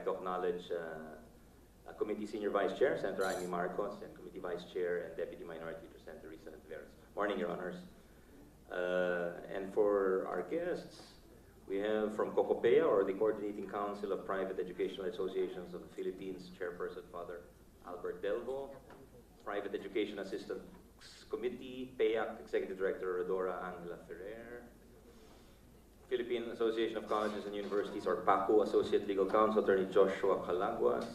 of Knowledge Committee Senior Vice Chair, Senator Noy Morcoso, and Committee Vice Chair and Deputy Minority Leader, Senator Risa Veras. Morning, Your Honors. And for our guests, we have from COCOPEA, or the Coordinating Council of Private Educational Associations of the Philippines, Chairperson Father Albert Delvo, Private Education Assistance Committee, PAKU Executive Director Rodora Angela Ferrer, Philippine Association of Colleges and Universities, or PAKU Associate Legal Counsel Attorney Joshua Calaguas,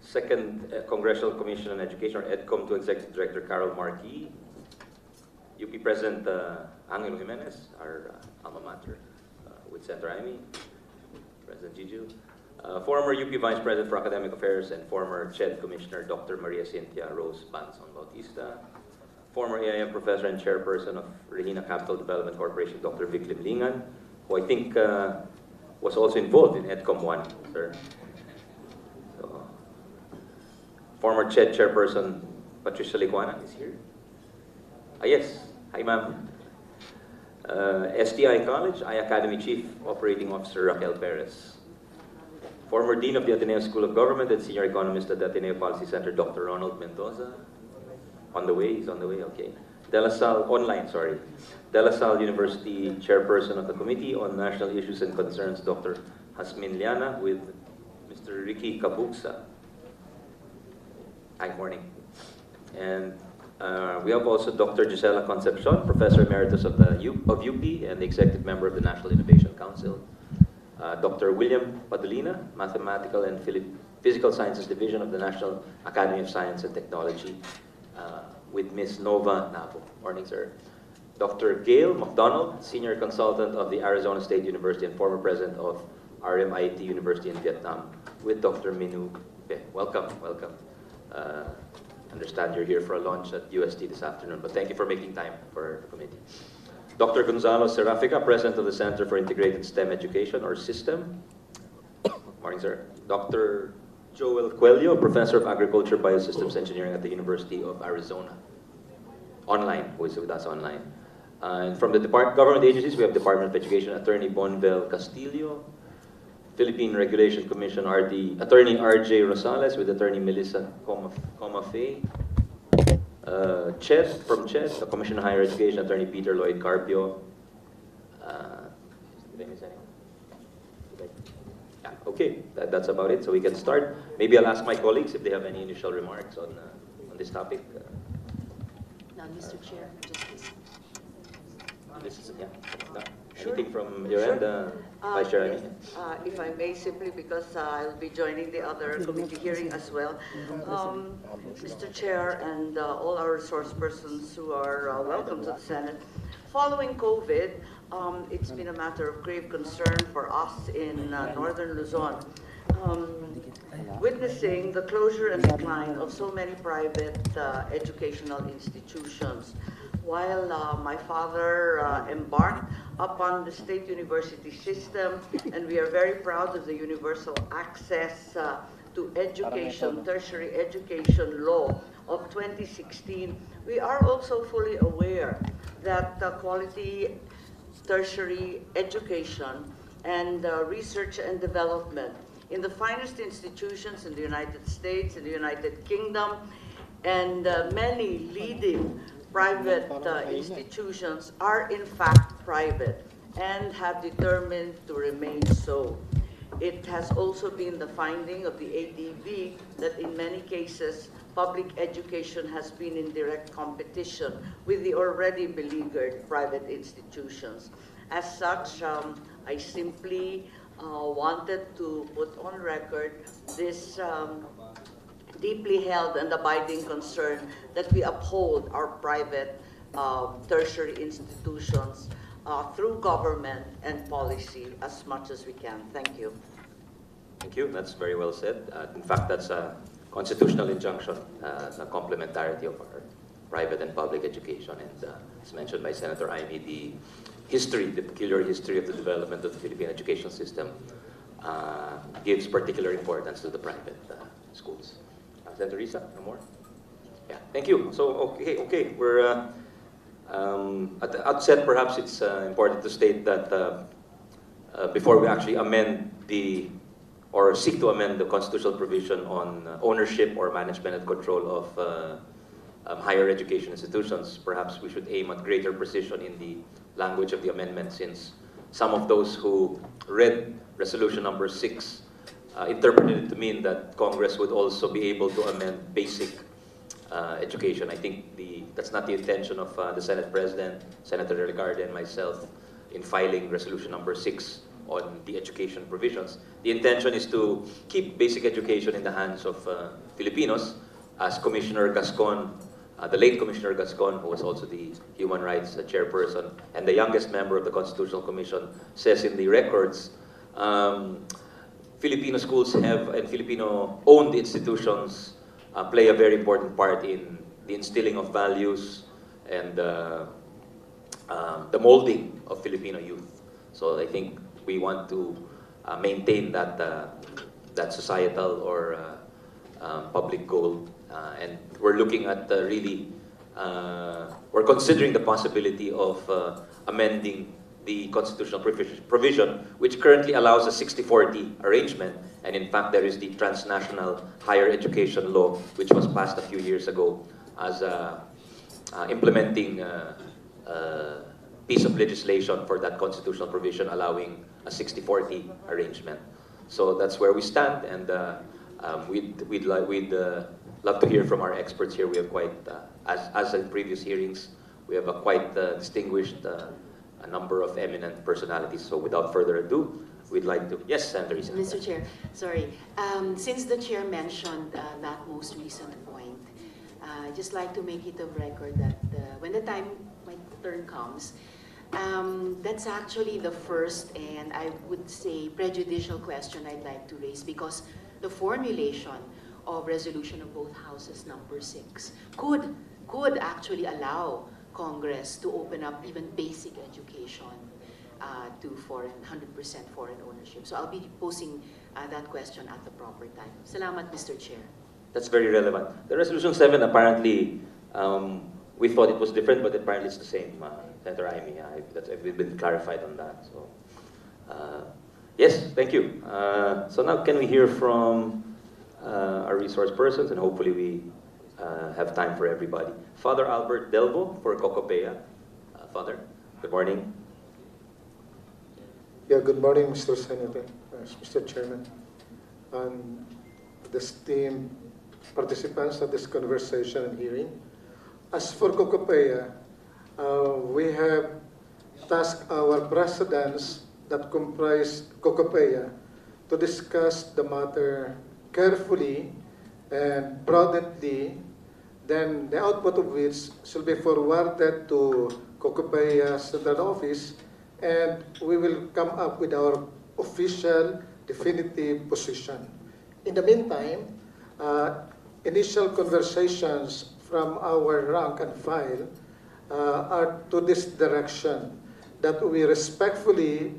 Second Congressional Commission on Education, or Edcom, to Executive Director Carol Marquis, UP President Angelo Jimenez, our alma mater, with Senator Amy, President Jiju, former UP Vice President for Academic Affairs and former CHED Commissioner Dr. Maria Cynthia Rose Banson Bautista, former AIM Professor and Chairperson of Regina Capital Development Corporation, Dr. Vic Limlingan, who I think was also involved in Edcom 1, sir. So, former CHED Chairperson Patricia Licuana is here. Yes, hi ma'am. STI College, Academy Chief Operating Officer Raquel Perez. Former Dean of the Ateneo School of Government and Senior Economist at the Ateneo Policy Center, Dr. Ronald Mendoza. On the way, he's on the way, okay. De La Salle, online, sorry. De La Salle University Chairperson of the Committee on National Issues and Concerns, Dr. Hasmin Liana, with Mr. Ricky Kabuksa. Hi, morning. And we have also Dr. Gisela Concepcion, Professor Emeritus of UP and the Executive Member of the National Innovation Council. Dr. William Padolina, Mathematical and Physical Sciences Division of the National Academy of Science and Technology, with Ms. Nova Navo. Morning, sir. Dr. Gail McDonald, Senior Consultant of the Arizona State University and former President of RMIT University in Vietnam, with Dr. Minu Pe. Welcome, welcome. Understand you're here for a launch at UST this afternoon, but thank you for making time for the committee. Dr. Gonzalo Serafica, President of the Center for Integrated STEM Education, or SYSTEM. Morning, sir. Dr. Joel Coelho, Professor of Agriculture Biosystems Engineering at the University of Arizona. Online, who is with us online. And from the government agencies, we have Department of Education Attorney Bonvel Castillo, Philippine Regulation Commission Attorney R.J. Rosales with Attorney Melissa Comafay. CHED, from CHED, the Commission on Higher Education, Attorney Peter Lloyd Carpio. Did I miss anyone? Yeah, okay, that's about it, so we can start. Maybe I'll ask my colleagues if they have any initial remarks on this topic. No, Mr. Chair, just this. This is, yeah. No. Sure. Anything from your end, Vice Chair? Yes. If I may, simply because I'll be joining the other committee hearing as well. Mr. Chair and all our resource persons who are welcome to the Senate. Following COVID, it's been a matter of grave concern for us in northern Luzon. Witnessing the closure and decline of so many private educational institutions. While my father embarked upon the state university system, and we are very proud of the universal access to education, tertiary education law of 2016, we are also fully aware that quality tertiary education and research and development in the finest institutions in the United States, in the United Kingdom, and many leading private institutions are in fact private and have determined to remain so. It has also been the finding of the ADB that in many cases public education has been in direct competition with the already beleaguered private institutions. As such, I simply wanted to put on record this deeply held and abiding concern that we uphold our private tertiary institutions through government and policy as much as we can. Thank you. Thank you. That's very well said. In fact, that's a constitutional injunction, the complementarity of our private and public education. And as mentioned by Senator Amy, the history, the peculiar history of the development of the Philippine education system gives particular importance to the private schools. Senator Risa, no more? Yeah, thank you. So, okay, we're at the outset, perhaps it's important to state that before we actually amend the or seek to amend the constitutional provision on ownership or management and control of higher education institutions. Perhaps we should aim at greater precision in the language of the amendment, since some of those who read Resolution number 6 interpreted it to mean that Congress would also be able to amend basic education. I think that's not the intention of the Senate President, Senator Regarde, and myself in filing Resolution number 6 on the education provisions. The intention is to keep basic education in the hands of Filipinos, as Commissioner Gascon, the late Commissioner Gascon, who was also the Human Rights Chairperson and the youngest member of the Constitutional Commission, says in the records. Filipino schools have, and Filipino-owned institutions play a very important part in the instilling of values and the molding of Filipino youth. So I think we want to maintain that societal or public goal, and we're looking at we're considering the possibility of amending the constitutional provision, which currently allows a 60-40 arrangement, and in fact there is the Transnational Higher Education Law, which was passed a few years ago as implementing piece of legislation for that constitutional provision, allowing a 60-40 arrangement. So that's where we stand, and we'd love to hear from our experts here. We have quite, as in previous hearings, we have a quite distinguished a number of eminent personalities. So without further ado, we'd like to, yes, Senator Isa. Mr. Chair, sorry. Since the Chair mentioned that most recent point, I'd just like to make it a record that when the time, my turn comes, that's actually the first, and I would say prejudicial question I'd like to raise, because the formulation of resolution of both houses number 6 could actually allow Congress to open up even basic education to 100% foreign ownership. So I'll be posing that question at the proper time. Salamat, Mr. Chair. That's very relevant. The Resolution 7, apparently, we thought it was different, but apparently it's the same, Senator Amy. We've been clarified on that. So, yes, thank you. So now can we hear from our resource persons, and hopefully we have time for everybody. Father Albert Delvo for Cocopea. Father, good morning. Yeah, good morning, Mr. Senator, Mr. Chairman, and the esteemed participants of this conversation and hearing. As for Cocopea, we have tasked our presidents that comprise Cocopea to discuss the matter carefully and prudently, then the output of which shall be forwarded to Cocopea Central Office, and we will come up with our official definitive position. In the meantime, initial conversations from our rank and file are to this direction, that we respectfully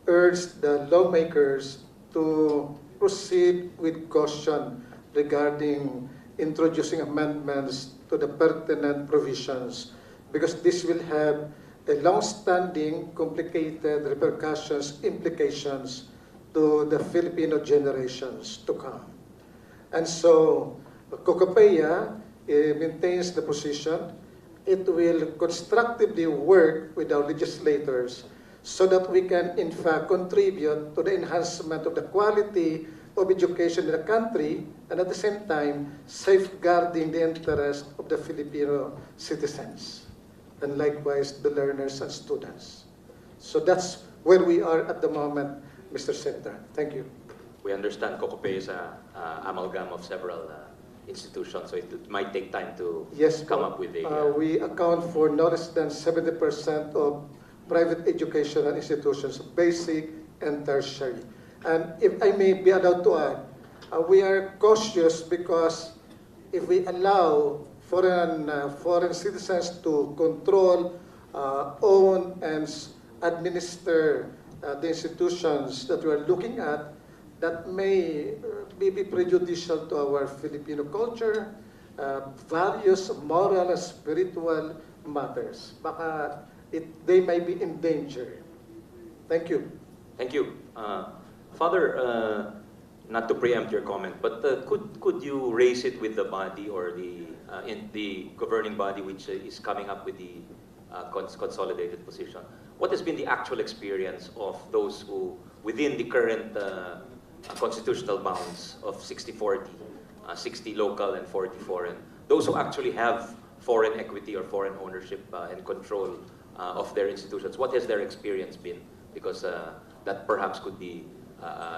urge the lawmakers to proceed with caution regarding introducing amendments to the pertinent provisions, because this will have a long-standing, complicated repercussions, implications to the Filipino generations to come. And so, Cocopea maintains the position. It will constructively work with our legislators so that we can, in fact, contribute to the enhancement of the quality of education in the country, and at the same time, safeguarding the interest of the Filipino citizens, and likewise the learners and students. So that's where we are at the moment, Mr. Senator. Thank you. We understand Cocopea is an amalgam of several institutions, so it might take time to come up with a... we account for no less than 70% of private educational institutions, basic and tertiary. And if I may be allowed to add, we are cautious because if we allow foreign citizens to control, own, and administer the institutions that we are looking at, that may be prejudicial to our Filipino culture, values, moral, and spiritual matters. Baka they may be in danger. Thank you. Thank you. Father, not to preempt your comment, but could you raise it with the body or the governing body which is coming up with the consolidated position? What has been the actual experience of those who, within the current constitutional bounds of 60-40, 60 local and 40 foreign, those who actually have foreign equity or foreign ownership and control of their institutions, what has their experience been? Because that perhaps could be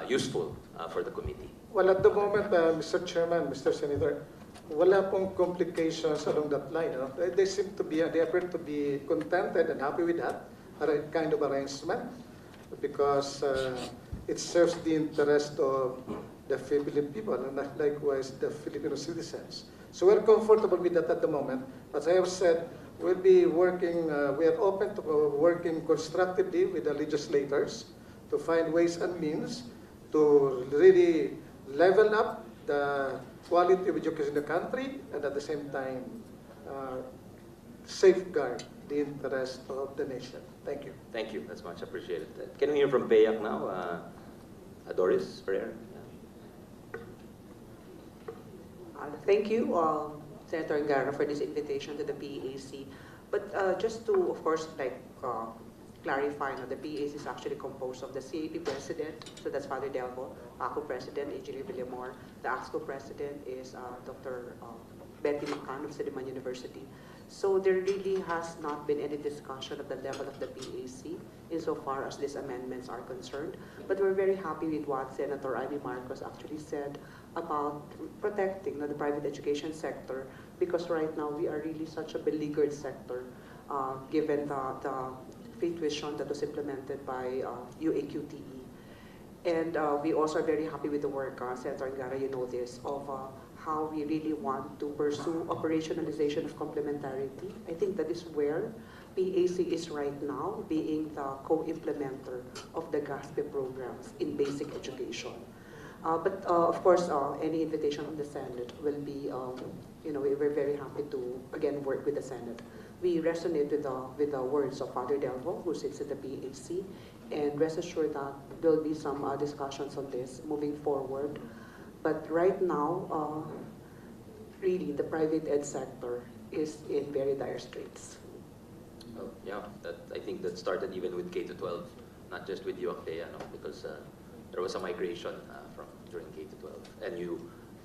useful for the committee. Well, at the moment, Mr. Chairman, Mr. Senator, wala pong complications along that line. No? They seem to be, they appear to be contented and happy with that kind of arrangement because it serves the interest of the Filipino people and likewise the Filipino citizens. So we're comfortable with that at the moment. As I have said, we'll be working, we are open to working constructively with the legislators to find ways and means to really level up the quality of education in the country and at the same time safeguard the interest of the nation. Thank you. Thank you. That's much appreciated. Can we hear from PAYAC now? Doris Pereira. Thank you, Senator Angara, for this invitation to the PAC. But just to, of course, clarify, the PAC is actually composed of the CAP president, so that's Father Delvo, PAKU president, Engineer Villamor. The AXCO president is Dr. Betty Lucan of Siliman University. So there really has not been any discussion at the level of the PAC insofar as these amendments are concerned. But we're very happy with what Senator Noy Morcoso actually said about protecting the private education sector, because right now we are really such a beleaguered sector given the free tuition that was implemented by UAQTE. And we also are very happy with the work, Senator Angara, you know this, of how we really want to pursue operationalization of complementarity. I think that is where PAC is right now, being the co-implementer of the GASPE programs in basic education. But of course, any invitation from the Senate will be, we're very happy to, again, work with the Senate. We resonate with the words of Father Delvo, who sits in the PAC, and rest assured that there will be some discussions on this moving forward. But right now, really, the private ed sector is in very dire straits. Oh, yeah, I think that started even with K-12, not just with UACTEA, because there was a migration from during K-12, and you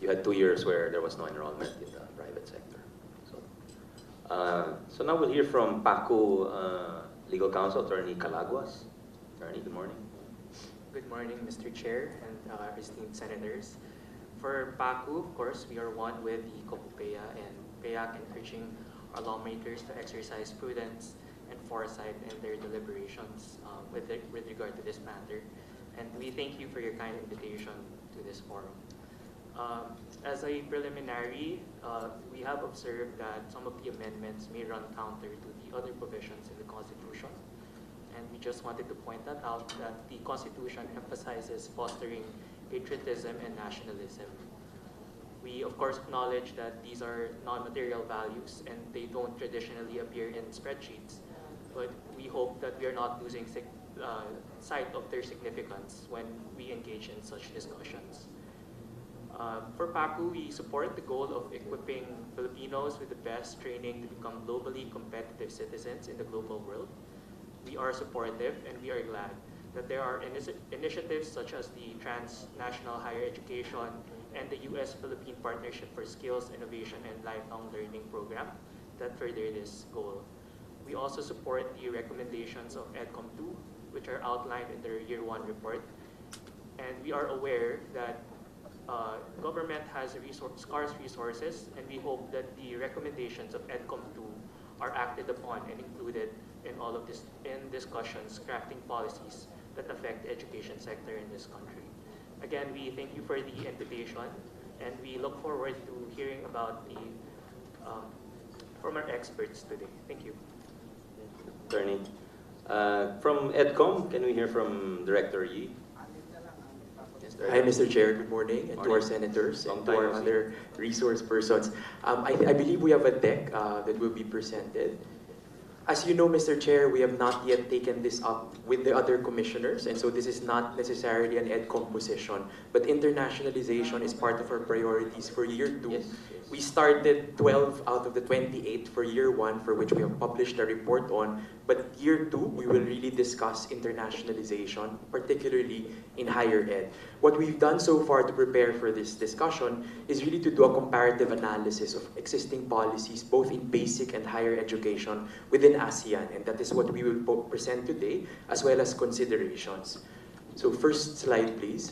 had 2 years where there was no enrollment in the private sector. So now we'll hear from PAKU Legal Counsel, Attorney Calaguas. Attorney, good morning. Good morning, Mr. Chair and esteemed senators. For PAKU, of course, we are one with the COPUPEA and PAYAC, encouraging our lawmakers to exercise prudence and foresight in their deliberations with regard to this matter. And we thank you for your kind invitation to this forum. As a preliminary, we have observed that some of the amendments may run counter to the other provisions in the Constitution. And we just wanted to point that out, that the Constitution emphasizes fostering patriotism and nationalism. We, of course, acknowledge that these are non-material values and they don't traditionally appear in spreadsheets, but we hope that we are not losing sight of their significance when we engage in such discussions. For PAKU, we support the goal of equipping Filipinos with the best training to become globally competitive citizens in the global world. We are supportive and we are glad that there are initiatives such as the Transnational Higher Education and the U.S.-Philippine Partnership for Skills, Innovation, and Lifelong Learning program that further this goal. We also support the recommendations of Edcom 2, which are outlined in their Year 1 report. And we are aware that government has scarce resources, and we hope that the recommendations of Edcom 2 are acted upon and included in all of this in discussions crafting policies that affect the education sector in this country. Again, we thank you for the invitation, and we look forward to hearing about the from our experts today. Thank you. Attorney. From Edcom, can we hear from Director Yi? Hi, Mr. Chair. Good morning, and to our senators and to our other resource persons. I believe we have a deck that will be presented. As you know, Mr. Chair, we have not yet taken this up with the other commissioners, and so this is not necessarily an Edcom position, but internationalization is part of our priorities for year 2. Yes. We started 12 out of the 28 for year 1, for which we have published a report on, but year 2, we will really discuss internationalization, particularly in higher ed. What we've done so far to prepare for this discussion is really to do a comparative analysis of existing policies, both in basic and higher education within ASEAN, and that is what we will present today, as well as considerations. So first slide, please.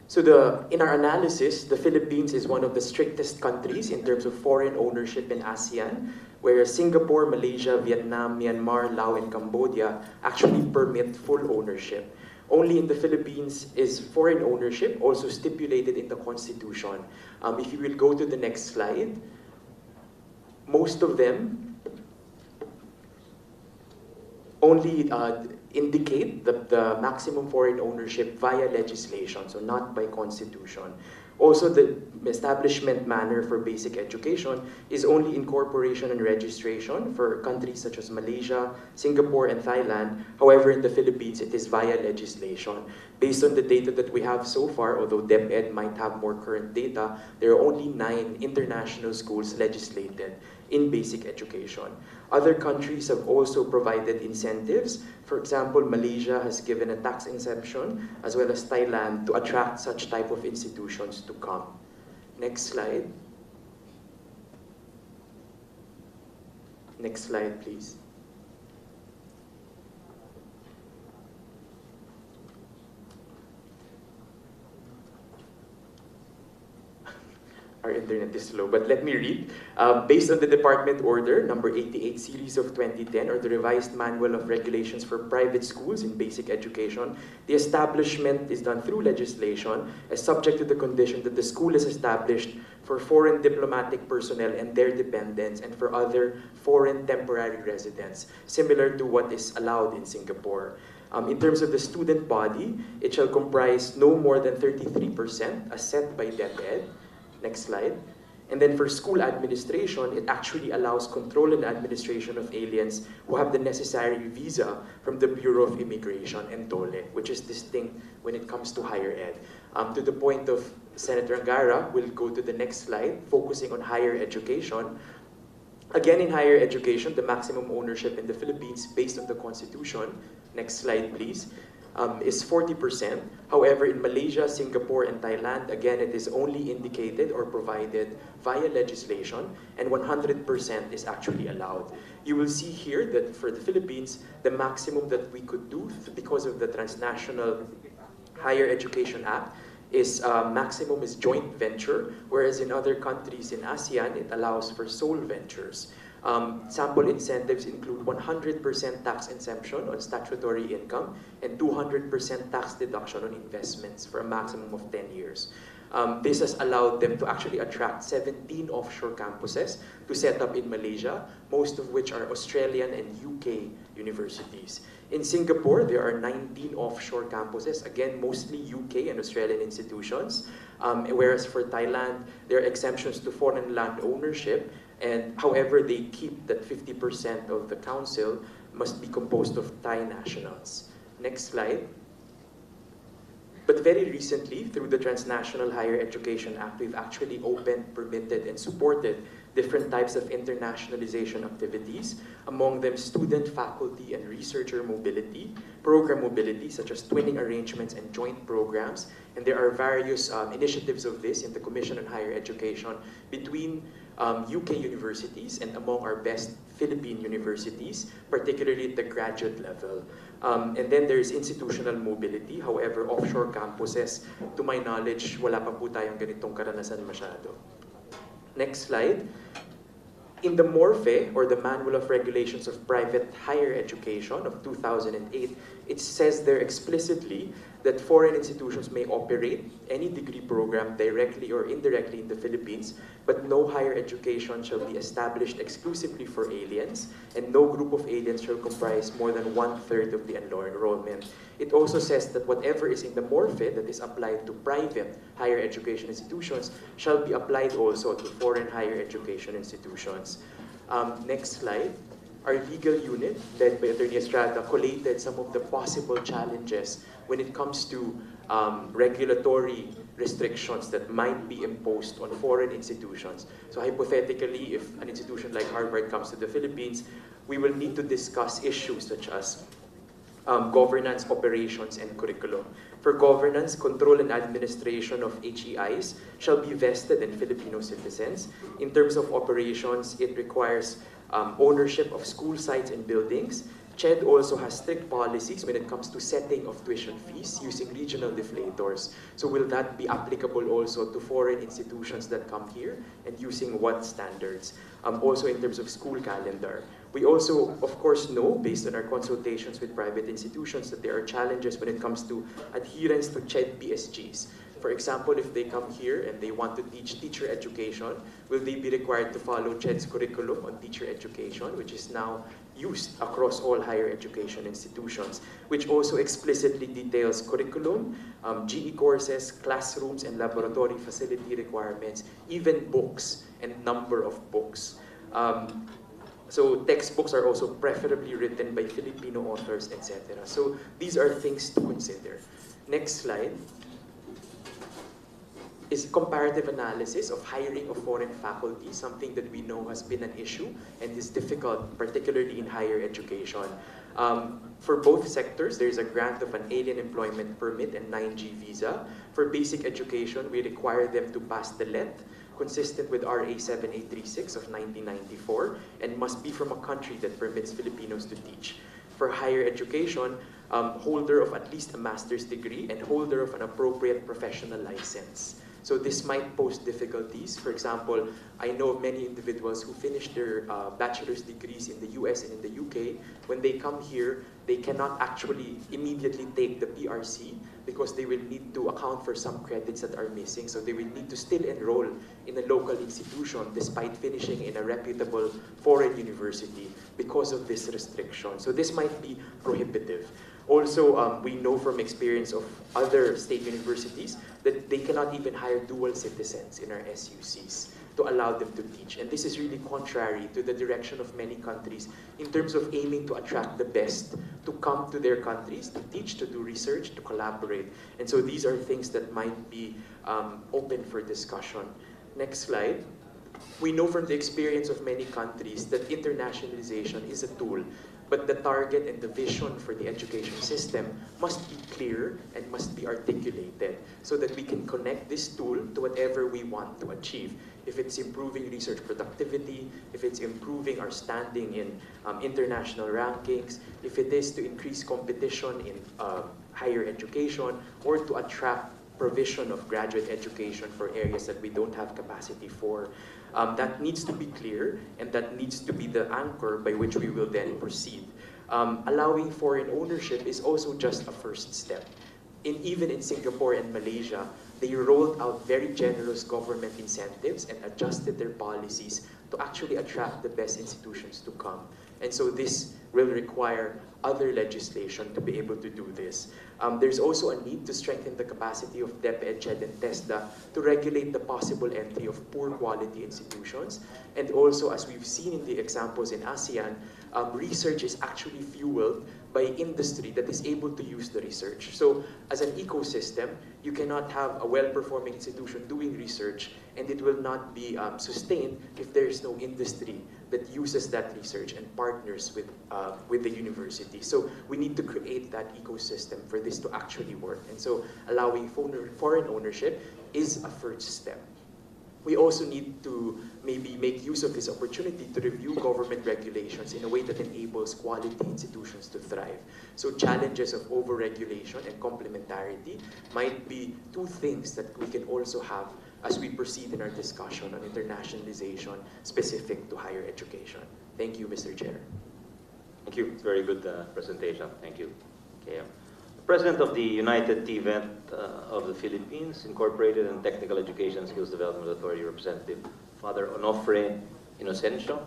So in our analysis, the Philippines is one of the strictest countries in terms of foreign ownership in ASEAN, whereas Singapore, Malaysia, Vietnam, Myanmar, Laos, and Cambodia actually permit full ownership. Only in the Philippines is foreign ownership also stipulated in the Constitution. If you will go to the next slide, most of them only indicate the maximum foreign ownership via legislation, so not by constitution. Also, the establishment manner for basic education is only incorporation and registration for countries such as Malaysia, Singapore, and Thailand. However, in the Philippines, it is via legislation. Based on the data that we have so far, although DepEd might have more current data, there are only 9 international schools legislated in basic education. Other countries have also provided incentives. For example, Malaysia has given a tax exemption, as well as Thailand, to attract such type of institutions to come. Next slide. Next slide, please. Our internet is slow, but let me read. Based on the Department Order number 88 series of 2010, or the revised Manual of Regulations for Private Schools in Basic Education, the establishment is done through legislation as subject to the condition that the school is established for foreign diplomatic personnel and their dependents and for other foreign temporary residents, similar to what is allowed in Singapore. In terms of the student body, it shall comprise no more than 33% as set by DepEd. Next slide. And then for school administration, it actually allows control and administration of aliens who have the necessary visa from the Bureau of Immigration and DOLE, which is distinct when it comes to higher ed. To the point of Senator Angara, we'll go to the next slide, focusing on higher education. Again, in higher education, the maximum ownership in the Philippines, based on the Constitution, next slide please, is 40%. However, in Malaysia, Singapore, and Thailand, again, it is only indicated or provided via legislation, and 100% is actually allowed. You will see here that for the Philippines, the maximum that we could do, because of the Transnational Higher Education Act, is maximum is joint venture, whereas in other countries in ASEAN, it allows for sole ventures. Sample incentives include 100% tax exemption on statutory income and 200% tax deduction on investments for a maximum of 10 years. This has allowed them to actually attract 17 offshore campuses to set up in Malaysia, most of which are Australian and UK universities. In Singapore, there are 19 offshore campuses, again, mostly UK and Australian institutions, whereas for Thailand, there are exemptions to foreign land ownership, and however, they keep that 50% of the council must be composed of Thai nationals. Next slide. But very recently, through the Transnational Higher Education Act, we've actually opened, permitted, and supported different types of internationalization activities, among them student, faculty, and researcher mobility, program mobility, such as twinning arrangements and joint programs, and there are various initiatives of this in the Commission on Higher Education between UK universities and among our best Philippine universities, particularly at the graduate level. And then there is institutional mobility. However, offshore campuses, to my knowledge, wala pa po tayong ganitong karanasan masyado. Next slide. In the MORFE, or the Manual of Regulations of Private Higher Education of 2008, it says there explicitly that foreign institutions may operate any degree program directly or indirectly in the Philippines, but no higher education shall be established exclusively for aliens, and no group of aliens shall comprise more than 1/3 of the enrollment. It also says that whatever is in the MORFE that is applied to private higher education institutions shall be applied also to foreign higher education institutions. Next slide. Our legal unit, led by Attorney Estrada, collated some of the possible challenges when it comes to regulatory restrictions that might be imposed on foreign institutions. So hypothetically, if an institution like Harvard comes to the Philippines, we will need to discuss issues such as governance, operations, and curriculum. For governance, control and administration of HEIs shall be vested in Filipino citizens. In terms of operations, it requires ownership of school sites and buildings. CHED also has strict policies when it comes to setting of tuition fees using regional deflators. So will that be applicable also to foreign institutions that come here, and using what standards? Also in terms of school calendar. We also, of course, know, based on our consultations with private institutions, that there are challenges when it comes to adherence to CHED PSGs. For example, if they come here and they want to teach teacher education, will they be required to follow CHED's curriculum on teacher education, which is now used across all higher education institutions, which also explicitly details curriculum, GE courses, classrooms, and laboratory facility requirements, even books and number of books. So textbooks are also preferably written by Filipino authors, etc. So these are things to consider. Next slide is comparative analysis of hiring of foreign faculty, something that we know has been an issue and is difficult, particularly in higher education. For both sectors, there is a grant of an alien employment permit and 9G visa. For basic education, we require them to pass the LET, consistent with RA 7836 of 1994, and must be from a country that permits Filipinos to teach. For higher education, holder of at least a master's degree and holder of an appropriate professional license. So this might pose difficulties. For example, I know of many individuals who finished their bachelor's degrees in the US and in the UK. When they come here, they cannot actually immediately take the PRC because they will need to account for some credits that are missing. So they will need to still enroll in a local institution despite finishing in a reputable foreign university because of this restriction. So this might be prohibitive. Also, we know from experience of other state universities that they cannot even hire dual citizens in our SUCs to allow them to teach. And this is really contrary to the direction of many countries in terms of aiming to attract the best to come to their countries, to teach, to do research, to collaborate. And so these are things that might be open for discussion. Next slide. We know from the experience of many countries that internationalization is a tool, but the target and the vision for the education system must be clear and must be articulated so that we can connect this tool to whatever we want to achieve. If it's improving research productivity, if it's improving our standing in international rankings, if it is to increase competition in higher education, or to attract provision of graduate education for areas that we don't have capacity for. That needs to be clear, and that needs to be the anchor by which we will then proceed. Allowing foreign ownership is also just a first step. Even in Singapore and Malaysia, they rolled out very generous government incentives and adjusted their policies to actually attract the best institutions to come. And so this will require other legislation to be able to do this. There's also a need to strengthen the capacity of DepEd, CHED, and TESDA to regulate the possible entry of poor quality institutions. And also, as we've seen in the examples in ASEAN, research is actually fueled by industry that is able to use the research. So as an ecosystem, you cannot have a well-performing institution doing research and it will not be sustained if there is no industry that uses that research and partners with the university. So we need to create that ecosystem for this to actually work. And so allowing foreign ownership is a first step. We also need to maybe make use of this opportunity to review government regulations in a way that enables quality institutions to thrive. So challenges of overregulation and complementarity might be two things that we can also have as we proceed in our discussion on internationalization specific to higher education. Thank you, Mr. Chair. Thank you. Very good presentation. Thank you, KM. The President of the United T-Vent of the Philippines, Incorporated and Technical Education Skills Development Authority Representative, Father Onofre Inocencio.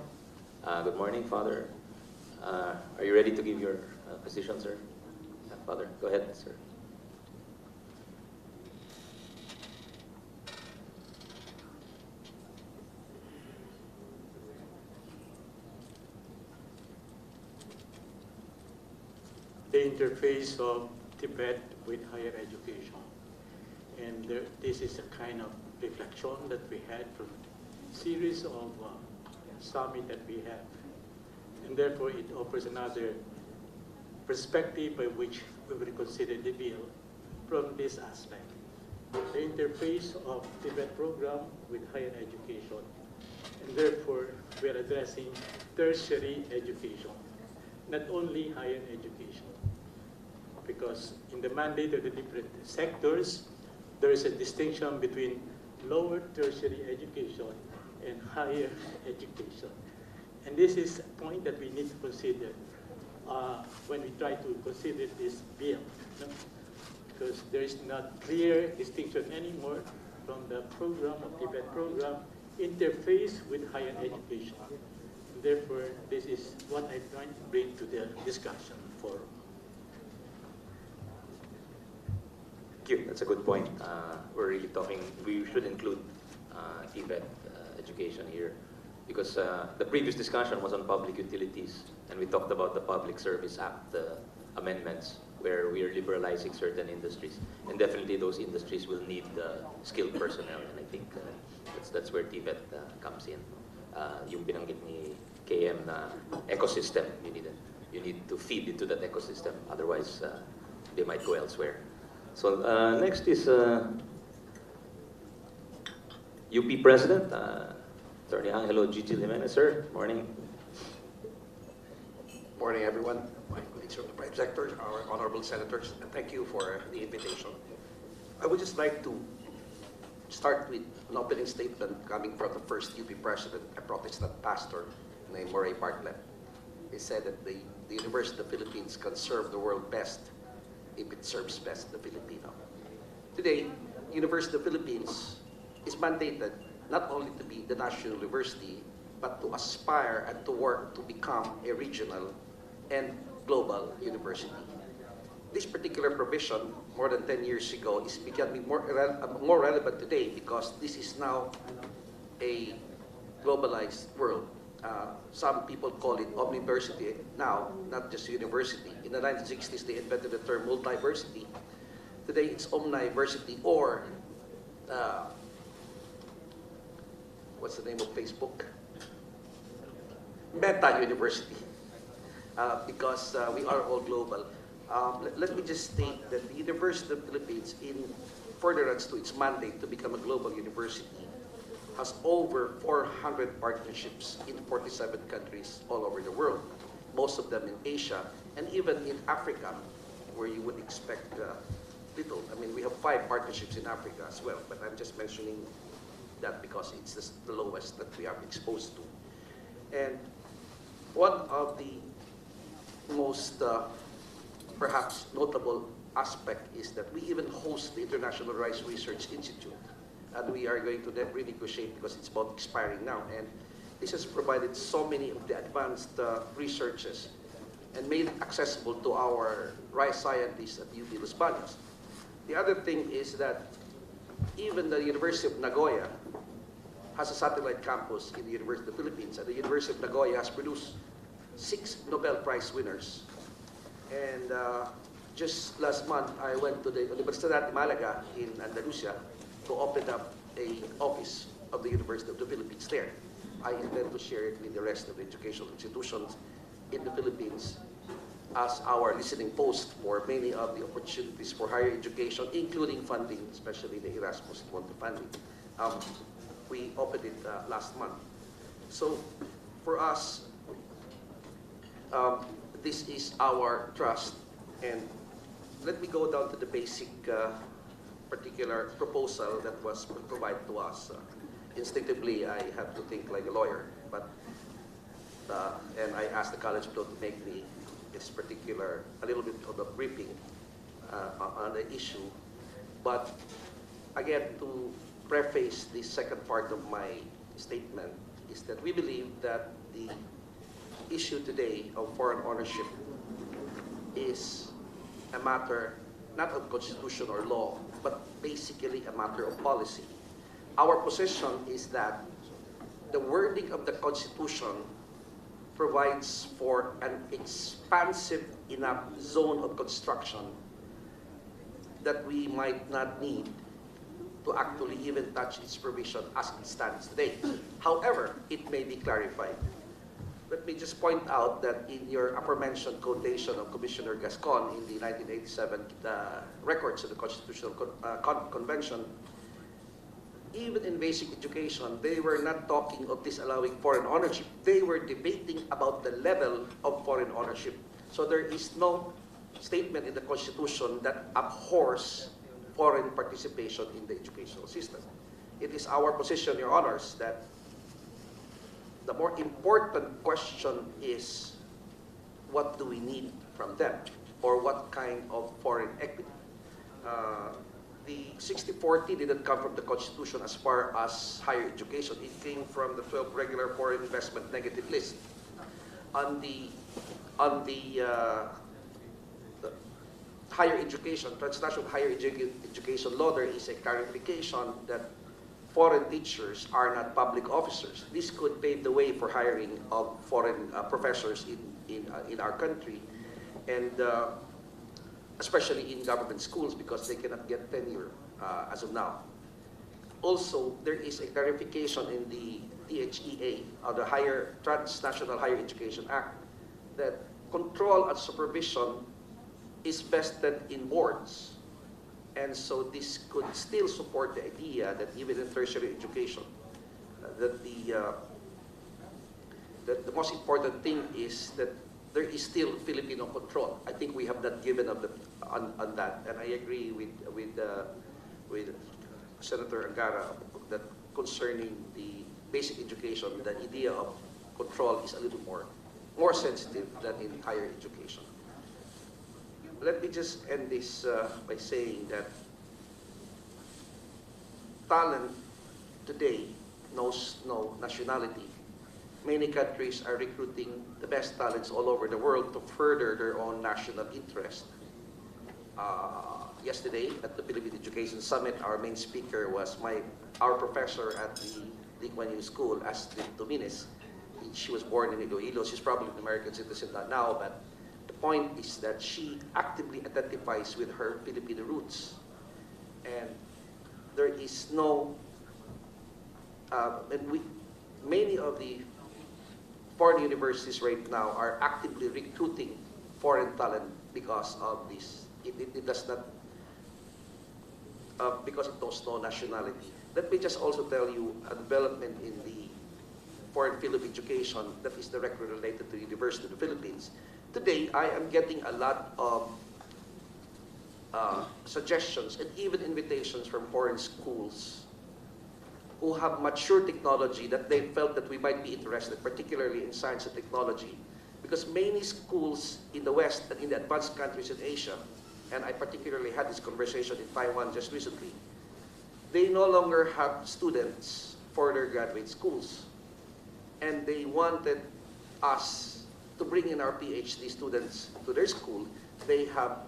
Good morning, Father. Are you ready to give your position, sir? Father, go ahead, sir. The interface of Tibet with higher education. And this is a kind of reflection that we had from a series of summit that we have. And therefore it offers another perspective by which we will consider the bill from this aspect. The interface of Tibet program with higher education. And therefore we are addressing tertiary education, not only higher education. Because in the mandate of the different sectors, there is a distinction between lower tertiary education and higher education. And this is a point that we need to consider when we try to consider this bill. Because there is not clear distinction anymore from the program of Tibet program interface with higher education. And therefore, this is what I'm trying to bring to the discussion forum. Thank you. That's a good point. We're really talking, we should include Tibet education here because the previous discussion was on public utilities and we talked about the Public Service Act amendments where we are liberalizing certain industries. And definitely those industries will need skilled personnel and I think that's where Tibet comes in. Yung binanggit ni KM na ecosystem, you need to feed into that ecosystem, otherwise they might go elsewhere. So next is UP President, Attorney Angelo Gigil Jimenez, sir. Morning. Morning, everyone. My colleagues from the private sector, our honorable senators, and thank you for the invitation. I would just like to start with an opening statement coming from the first UP president, a Protestant pastor named Noy Morcoso. He said that the University of the Philippines can serve the world best if it serves best the Filipino. Today, University of the Philippines is mandated not only to be the national university, but to aspire and to work to become a regional and global university. This particular provision, more than 10 years ago, is becoming more relevant today because this is now a globalized world. Some people call it omniversity now, not just university. In the 1960s, they invented the term multiversity. Today, it's omniversity or, what's the name of Facebook? Meta-university, because we are all global. Let me just state that the University of the Philippines, in furtherance to its mandate to become a global university, has over 400 partnerships in 47 countries all over the world, most of them in Asia, and even in Africa, where you would expect little. I mean, we have 5 partnerships in Africa as well, but I'm just mentioning that because it's the lowest that we are exposed to. And one of the most perhaps notable aspect is that we even host the International Rice Research Institute. And we are going to renegotiate because it's about expiring now. And this has provided so many of the advanced researches and made it accessible to our rice scientists at UP Los Baños. The other thing is that even the University of Nagoya has a satellite campus in the University of the Philippines, and the University of Nagoya has produced 6 Nobel Prize winners. And just last month, I went to the Universidad de Malaga in Andalusia to open up an office of the University of the Philippines there. I intend to share it with the rest of the educational institutions in the Philippines as our listening post for many of the opportunities for higher education, including funding, especially the Erasmus funding. We opened it last month. So for us, this is our trust. And let me go down to the basic particular proposal that was provided to us. Instinctively, I have to think like a lawyer, but and I asked the college to make me this particular, a little bit of a briefing on the issue. But again, to preface the second part of my statement is that we believe that the issue today of foreign ownership is a matter not of constitution or law, but basically a matter of policy. Our position is that the wording of the Constitution provides for an expansive enough zone of construction that we might not need to actually even touch its provision as it stands today. However, it may be clarified. Let me just point out that in your aforementioned quotation of Commissioner Gascon in the 1987 records of the Constitutional Convention, even in basic education, they were not talking of disallowing foreign ownership. They were debating about the level of foreign ownership. So there is no statement in the Constitution that abhors foreign participation in the educational system. It is our position, Your Honors, that the more important question is what do we need from them, or what kind of foreign equity. The 60-40 didn't come from the Constitution as far as higher education. It came from the 12 regular foreign investment negative list. On the higher education, transnational higher education law, there is a clarification that foreign teachers are not public officers. This could pave the way for hiring of foreign professors in our country, and especially in government schools, because they cannot get tenure as of now. Also, there is a clarification in the THEA, the Transnational Higher Education Act, that control and supervision is vested in boards. And so this could still support the idea that even in tertiary education, that the most important thing is that there is still Filipino control. I think we have not given up on that, and I agree with Senator Angara that concerning the basic education, the idea of control is a little more sensitive than in higher education. Let me just end this by saying that talent today knows no nationality. Many countries are recruiting the best talents all over the world to further their own national interest. Yesterday at the Philippine Education Summit, our main speaker was our professor at the Lee Kuan Yew School, Astrid Domines. She was born in Iloilo. She's probably an American citizen now, but the point is that she actively identifies with her Filipino roots. And there is no, many of the foreign universities right now are actively recruiting foreign talent because of this. It does not, because it knows no nationality. Let me just also tell you a development in the foreign field of education that is directly related to the University of the Philippines. Today, I am getting a lot of suggestions and even invitations from foreign schools who have mature technology that they felt that we might be interested, particularly in science and technology. Because many schools in the West and in the advanced countries in Asia, and I particularly had this conversation in Taiwan just recently, they no longer have students for their graduate schools. And they wanted us to bring in our PhD students to their school. They have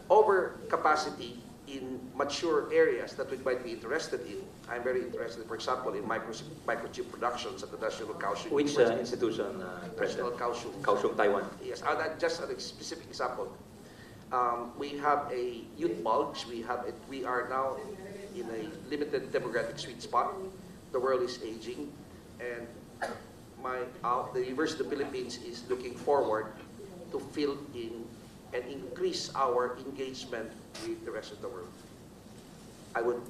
overcapacity in mature areas that we might be interested in. I'm very interested, for example, in microchip productions at the National Kaohsiung. Which institution, National President? Kaohsiung. Kaohsiung, Taiwan. Yes, just a specific example. We have a youth bulge. We are now in a limited demographic sweet spot. The world is aging, and the University of the Philippines is looking forward to fill in and increase our engagement with the rest of the world. I would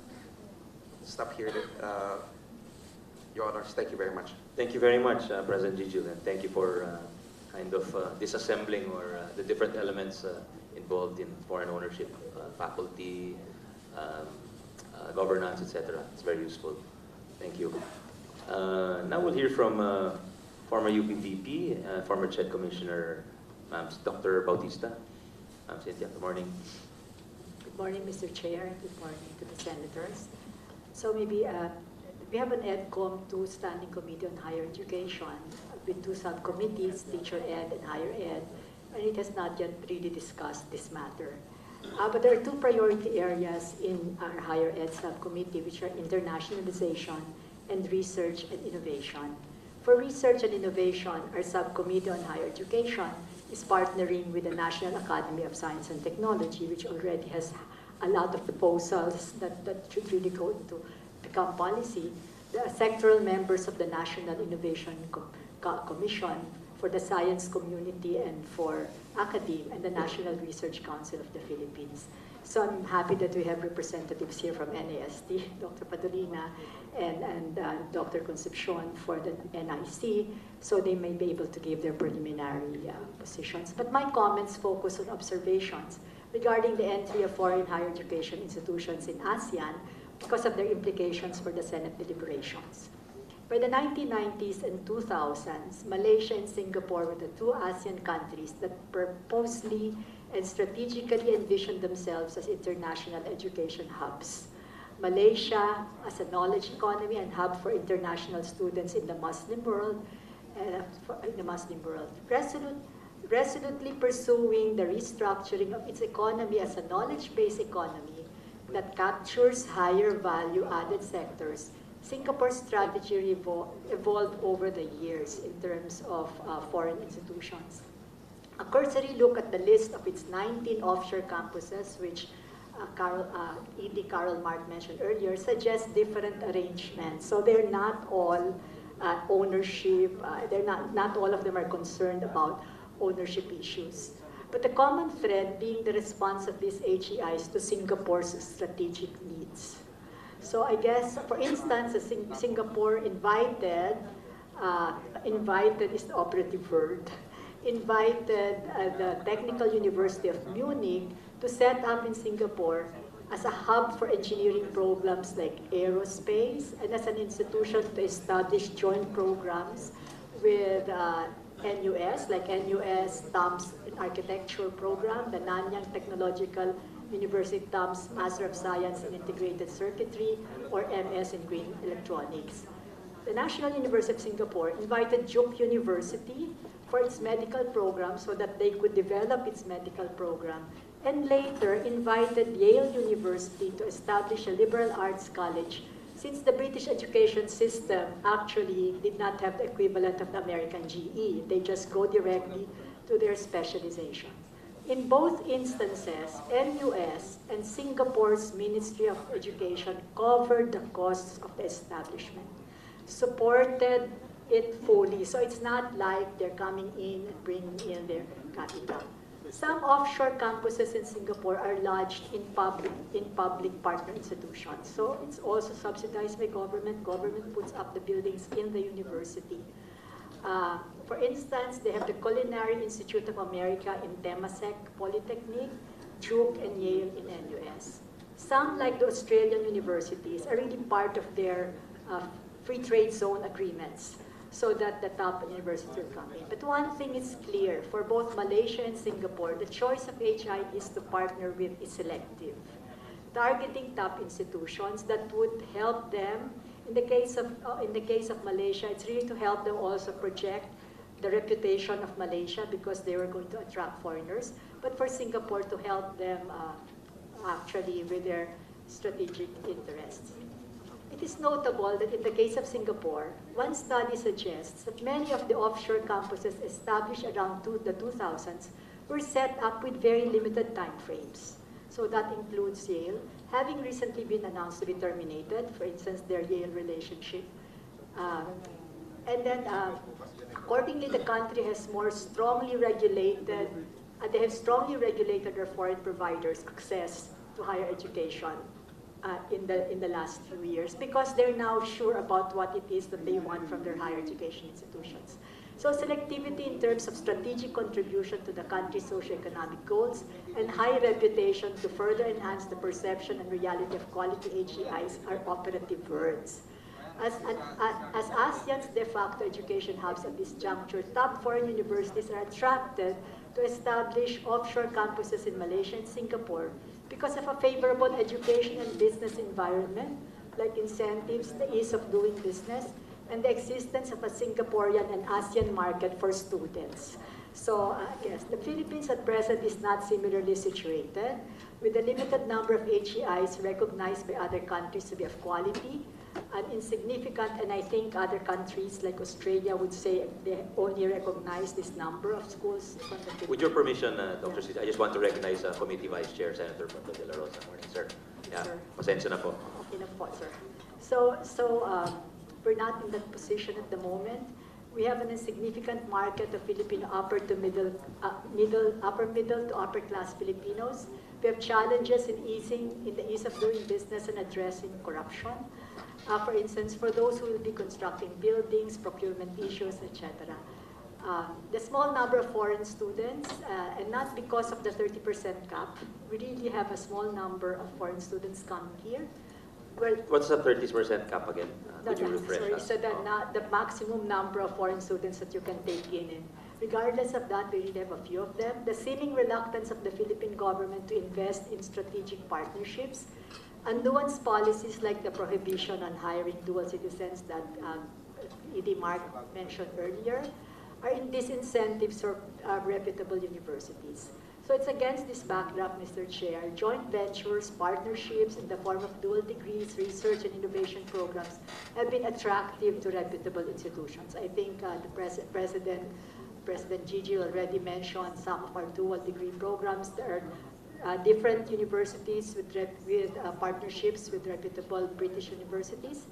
stop here, Your Honors. Thank you very much. Thank you very much, President Gigil, and thank you for kind of disassembling or the different elements involved in foreign ownership, faculty, governance, etc. It's very useful. Thank you. Now we'll hear from former UP VP, former CHED Commissioner, Dr. Bautista. Cynthia, good morning. Good morning, Mr. Chair. Good morning to the senators. So maybe we have an Edcom 2 Standing Committee on Higher Education with 2 subcommittees, Teacher Ed and Higher Ed, and it has not yet really discussed this matter. But there are 2 priority areas in our Higher Ed subcommittee, which are internationalization and research and innovation. For research and innovation, our subcommittee on higher education is partnering with the National Academy of Science and Technology, which already has a lot of proposals that should really go into become policy. The sectoral members of the National Innovation Commission for the science community and for academia, and the National Research Council of the Philippines. So I'm happy that we have representatives here from NAST, Dr. Padolina and Dr. Concepcion for the NIC, so they may be able to give their preliminary positions. But my comments focus on observations regarding the entry of foreign higher education institutions in ASEAN because of their implications for the Senate deliberations. By the 1990s and 2000s, Malaysia and Singapore were the 2 ASEAN countries that purposely and strategically envisioned themselves as international education hubs. Malaysia as a knowledge economy and hub for international students in the Muslim world, resolutely pursuing the restructuring of its economy as a knowledge-based economy that captures higher value-added sectors. Singapore's strategy evolved over the years in terms of foreign institutions. A cursory look at the list of its 19 offshore campuses, which E.D. Carol Mark mentioned earlier, suggests different arrangements. So they're not all ownership, not all of them are concerned about ownership issues. But the common thread being the response of these HEIs to Singapore's strategic needs. So I guess, for instance, Singapore invited is the operative word, invited the Technical University of Munich to set up in Singapore as a hub for engineering programs like aerospace and as an institution to establish joint programs with NUS, like NUS TAMS Architecture Program, the Nanyang Technological University TAMS Master of Science in Integrated Circuitry, or MS in Green Electronics. The National University of Singapore invited Duke University for its medical program so that they could develop its medical program, and later invited Yale University to establish a liberal arts college, since the British education system actually did not have the equivalent of the American GE. They just go directly to their specialization. In both instances, NUS and Singapore's Ministry of Education covered the costs of the establishment, supported it fully. So it's not like they're coming in and bringing in their capital. Some offshore campuses in Singapore are lodged in public partner institutions. So it's also subsidized by government. Government puts up the buildings in the university. For instance, they have the Culinary Institute of America in Temasek Polytechnic, Duke, and Yale in NUS. Some, like the Australian universities, are really part of their free trade zone agreements, so that the top universities will come in. But one thing is clear, for both Malaysia and Singapore, the choice of HIs to partner with is selective, targeting top institutions that would help them. In the case of Malaysia, it's really to help them also project the reputation of Malaysia because they were going to attract foreigners, but for Singapore to help them actually with their strategic interests. It is notable that in the case of Singapore, one study suggests that many of the offshore campuses established around the 2000s were set up with very limited time frames. So that includes Yale, having recently been announced to be terminated, for instance, their Yale relationship. And then, accordingly, the country has more strongly regulated, they have strongly regulated their foreign providers' access to higher education in the last few years, because they're now sure about what it is that they want from their higher education institutions. So selectivity in terms of strategic contribution to the country's socioeconomic goals and high reputation to further enhance the perception and reality of quality HEIs are operative words. As ASEAN's de facto education hubs at this juncture, top foreign universities are attracted to establish offshore campuses in Malaysia and Singapore because of a favorable education and business environment, like incentives, the ease of doing business, and the existence of a Singaporean and ASEAN market for students. So I guess the Philippines at present is not similarly situated, with a limited number of HEIs recognized by other countries to be of quality and insignificant, and I think other countries like Australia would say they only recognize this number of schools. With your permission, Dr. Sid, I just want to recognize Committee Vice Chair, Senator Pato de la Rosa. Morning, sir. Yeah, Sir. pasensya na po. Okay na po, sir. We're not in that position at the moment. We have an insignificant market of Filipino upper middle to upper class Filipinos. We have challenges in the ease of doing business and addressing corruption. For instance, for those who will be constructing buildings, procurement issues, etc. The small number of foreign students, and not because of the 30% cap, we really have a small number of foreign students coming here. Well, What's the 30% cap again? Could you refresh sorry, us? so the maximum number of foreign students that you can take in. And regardless of that, we really have a few of them. The seeming reluctance of the Philippine government to invest in strategic partnerships, and nuanced policies like the prohibition on hiring dual citizens that E.D. Mark mentioned earlier, are in disincentives for reputable universities. So it's against this backdrop, Mr. Chair, joint ventures, partnerships in the form of dual degrees, research and innovation programs have been attractive to reputable institutions. I think the President Gigi already mentioned some of our dual degree programs. There are different universities with partnerships with reputable British universities.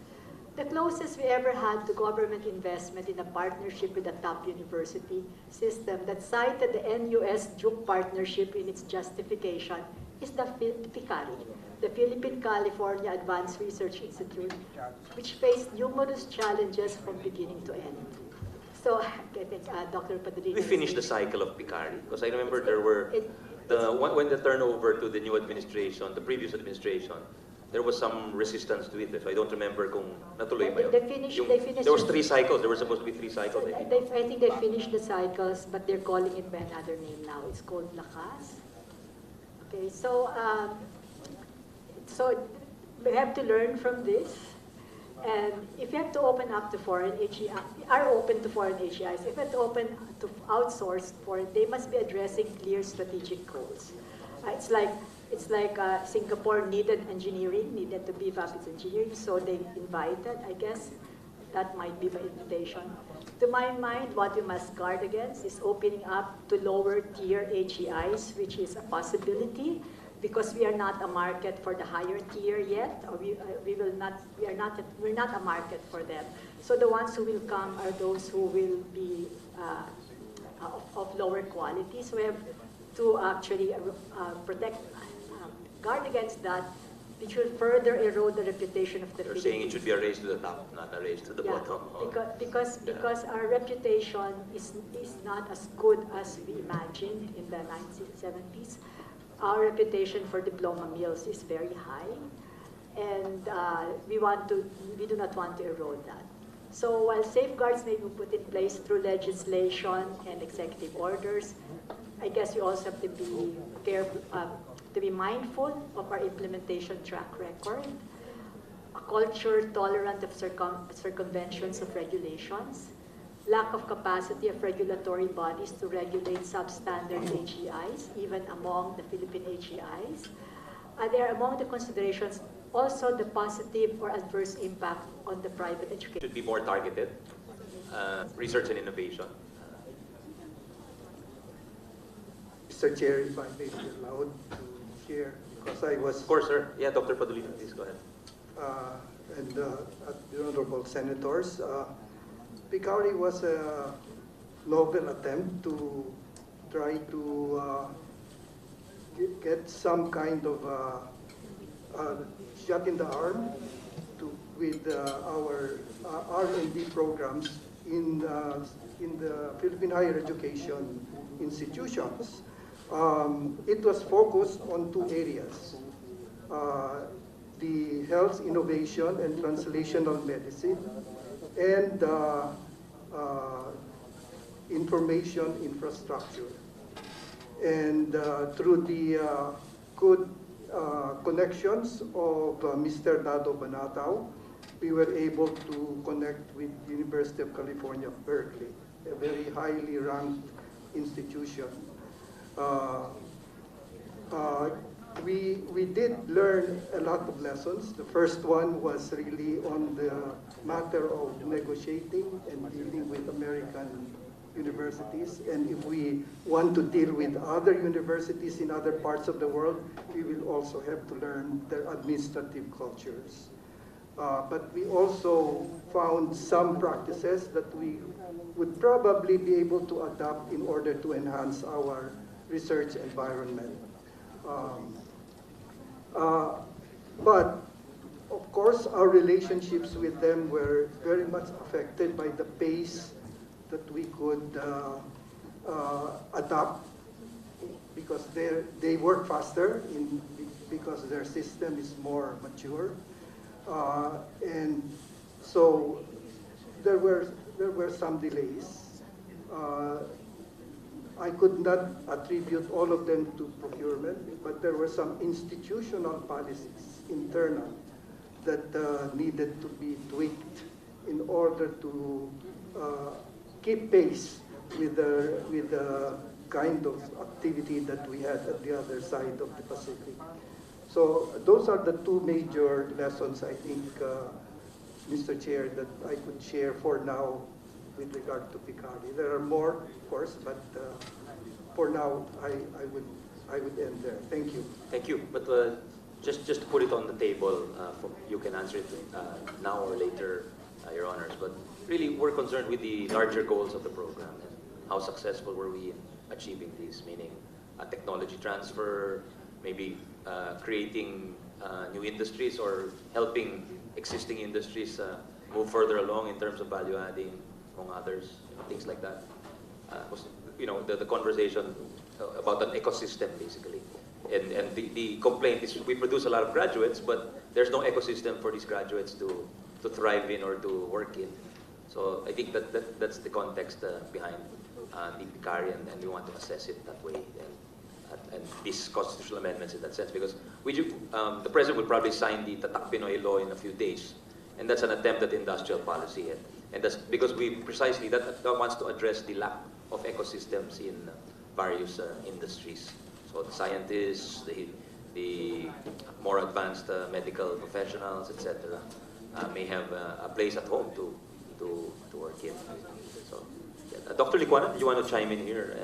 The closest we ever had to government investment in a partnership with a top university system that cited the NUS-Duke partnership in its justification is the PCARI, the Philippine-California Advanced Research Institute, which faced numerous challenges from beginning to end. So I think Dr. Padrino... We finished the cycle of PCARI, because I remember there were, when the turnover to the new administration, the previous administration, there was some resistance to it. So I don't remember kung natuloy ba yun. They finished there was 3 cycles. There were supposed to be 3 cycles. I think they finished the cycles, but they're calling it by another name now. It's called Lakas. Okay, so we have to learn from this. And if you have to open up to foreign HEIs, are open to foreign HEIs, if you have to open to outsource foreign, they must be addressing clear strategic goals. It's like Singapore needed engineering, needed to beef up its engineering, so they invited, I guess, that might be by invitation. To my mind, what we must guard against is opening up to lower tier HEIs, which is a possibility, because we are not a market for the higher tier yet, or we're not a market for them. So the ones who will come are those who will be of lower quality. So we have to actually guard against that, which will further erode the reputation of the Philippines. You're saying it should be a race to the top, not a race to the bottom. Because our reputation is not as good as we imagined in the 1970s. Our reputation for diploma mills is very high, and we do not want to erode that. So while safeguards may be put in place through legislation and executive orders, I guess you also have to be careful, to be mindful of our implementation track record, a culture tolerant of circumventions of regulations, lack of capacity of regulatory bodies to regulate substandard HEIs, even among the Philippine HEIs. They are among the considerations also the positive or adverse impact on the private education. Should be more targeted, research and innovation. Mr. Chair, if I may be allowed to share, because I was... Of course, sir. Yeah, Dr. Padulino, please go ahead. And the honorable senators, PCARI was a novel attempt to try to get some kind of shot in the arm with our R&D programs in in the Philippine higher education institutions, it was focused on two areas. The health innovation and translational medicine, and information infrastructure. And through the good connections of Mr. Dado Banatao, we were able to connect with University of California, Berkeley, a very highly ranked institution. We did learn a lot of lessons. The first one was really on the matter of negotiating and dealing with American universities. And if we want to deal with other universities in other parts of the world, we will also have to learn their administrative cultures. But we also found some practices that we would probably be able to adopt in order to enhance our research environment. But of course, our relationships with them were very much affected by the pace that we could adopt, because they work faster because their system is more mature. And so there were some delays. I could not attribute all of them to procurement, but there were some institutional policies, internal, that needed to be tweaked in order to keep pace with the kind of activity that we had at the other side of the Pacific. So those are the two major lessons, I think, Mr. Chair, that I could share for now with regard to PCARI. There are more, of course, but for now, I would end there. Thank you. Thank you. But just to put it on the table, you can answer it now or later, Your Honors. But really, we're concerned with the larger goals of the program and how successful were we in achieving these, meaning technology transfer, maybe creating new industries or helping existing industries move further along in terms of value adding, among others, things like that. The conversation about an ecosystem, basically. And the complaint is we produce a lot of graduates, but there's no ecosystem for these graduates to thrive in or to work in. So I think that's the context behind the PCARI, and we want to assess it that way. And these constitutional amendments in that sense, because the President will probably sign the Tatak Pinoy law in a few days, and that's an attempt at industrial policy. And that's because we precisely, that wants to address the lack of ecosystems in various industries. So the scientists, the more advanced medical professionals, etc., may have a place at home to work in. So, yeah. Dr. Licuana, do you want to chime in here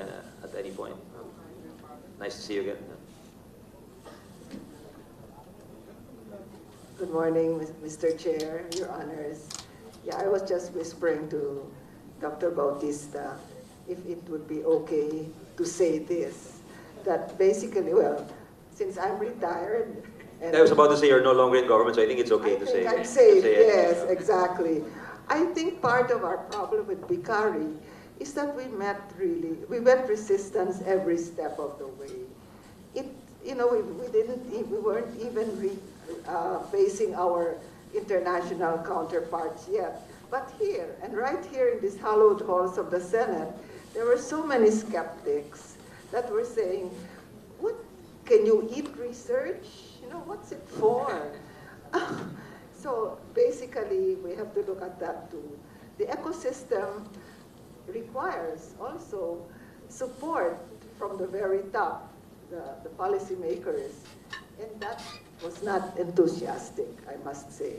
at any point? Nice to see you again. Good morning, Mr. Chair, Your Honors. Yeah, I was just whispering to Dr. Bautista if it would be okay to say this, that basically, well, since I'm retired, and I was about to say you're no longer in government, so I think it's okay to say. I'm safe, yes, exactly. I think part of our problem with PCARI is that we met resistance every step of the way. We weren't even facing our international counterparts yet. But here, and right here in these hallowed halls of the Senate, there were so many skeptics that were saying, "What, can you eat research? What's it for?" So basically, we have to look at that too. The ecosystem requires also support from the very top, the policymakers, and that was not enthusiastic, I must say.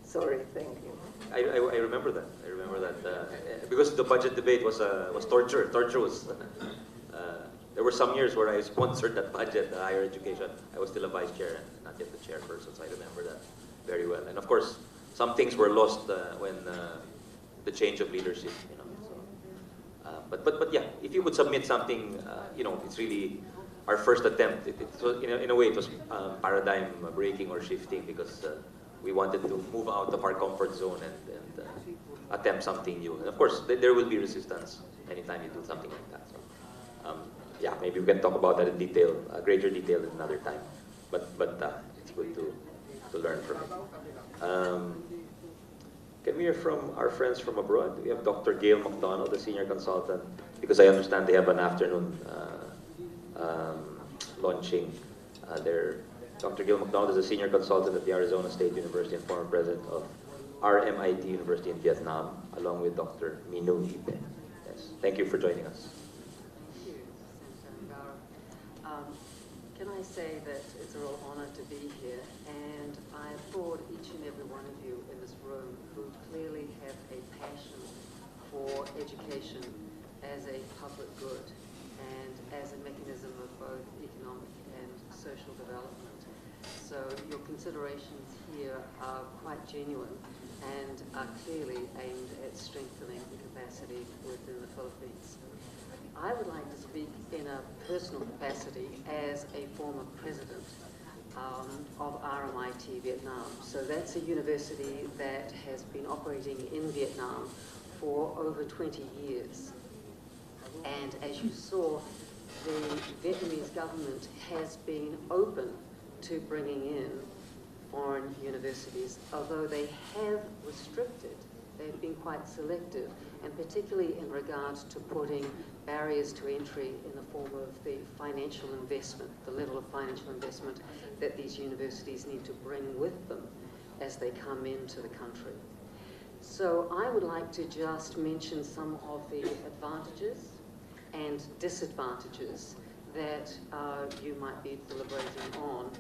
Sorry, thank you. I remember that. I remember that because the budget debate was torture. Torture was. There were some years where I sponsored that budget, higher education. I was still a vice chair and not yet the chairperson, so I remember that very well. And of course, some things were lost when the change of leadership. But yeah, if you could submit something, it's really our first attempt. It was, in a way, it was paradigm breaking or shifting because we wanted to move out of our comfort zone and attempt something new. And of course, there will be resistance anytime you do something like that. So, yeah, maybe we can talk about that in detail, greater detail in another time. But it's good to learn from it. Can we hear from our friends from abroad? We have Dr. Gail McDonald, the senior consultant, because I understand they have an afternoon launching Dr. Gail McDonald is a senior consultant at the Arizona State University and former president of RMIT University in Vietnam, along with Dr. Minu Ipe. Yes, thank you for joining us. Thank you, Senator Ngara. Can I say that it's a real honor to be here, and I applaud each and every one of you in this room who clearly have a passion for education as a public good and as a mechanism of both economic and social development. So your considerations here are quite genuine and are clearly aimed at strengthening the capacity within the Philippines. I would like to speak in a personal capacity as a former president of RMIT Vietnam. So that's a university that has been operating in Vietnam for over 20 years. And as you saw, the Vietnamese government has been open to bringing in foreign universities, although they have restricted. They've been quite selective, and particularly in regards to putting barriers to entry in the form of the financial investment, the level of financial investment that these universities need to bring with them as they come into the country. So I would like to just mention some of the advantages and disadvantages that you might be deliberating on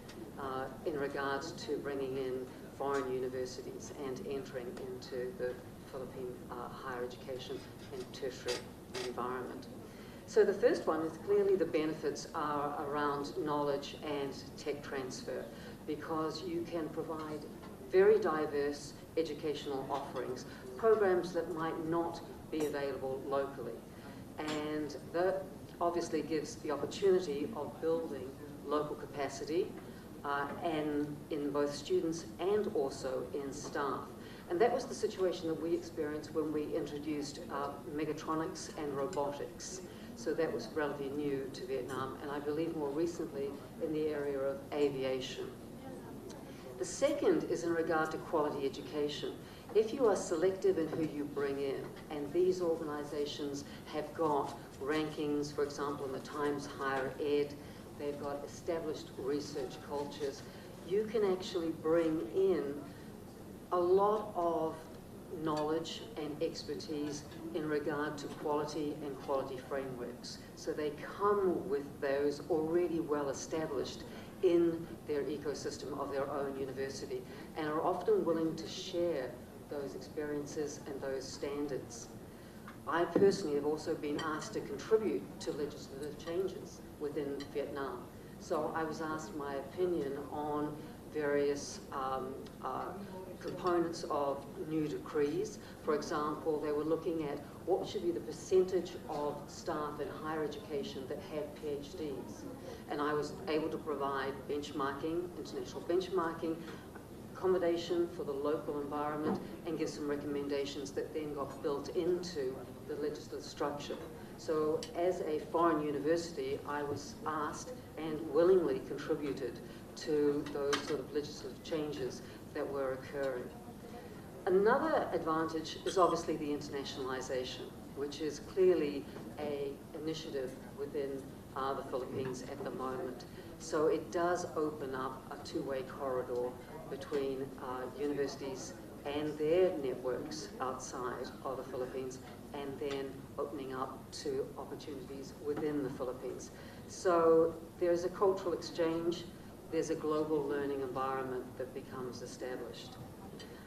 in regards to bringing in foreign universities and entering into the Philippine higher education and tertiary environment. So the first one is clearly the benefits are around knowledge and tech transfer, because you can provide very diverse educational offerings, programs that might not be available locally. And that obviously gives the opportunity of building local capacity and in both students and also in staff. And that was the situation that we experienced when we introduced mechatronics and robotics. So that was relatively new to Vietnam, and I believe more recently in the area of aviation. The second is in regard to quality education. If you are selective in who you bring in, and these organizations have got rankings, for example, in the Times Higher Ed, they've got established research cultures, you can actually bring in a lot of knowledge and expertise in regard to quality and quality frameworks. So they come with those already well established in their ecosystem of their own university, and are often willing to share those experiences and those standards. I personally have also been asked to contribute to legislative changes within Vietnam. So I was asked my opinion on various components of new decrees. For example, they were looking at what should be the percentage of staff in higher education that have PhDs. And I was able to provide benchmarking, international benchmarking, accommodation for the local environment, and give some recommendations that then got built into the legislative structure. So as a foreign university, I was asked and willingly contributed to those sort of legislative changes that were occurring. Another advantage is obviously the internationalization, which is clearly an initiative within the Philippines at the moment. So it does open up a two-way corridor between universities and their networks outside of the Philippines, and then opening up to opportunities within the Philippines. So there's a cultural exchange, there's a global learning environment that becomes established.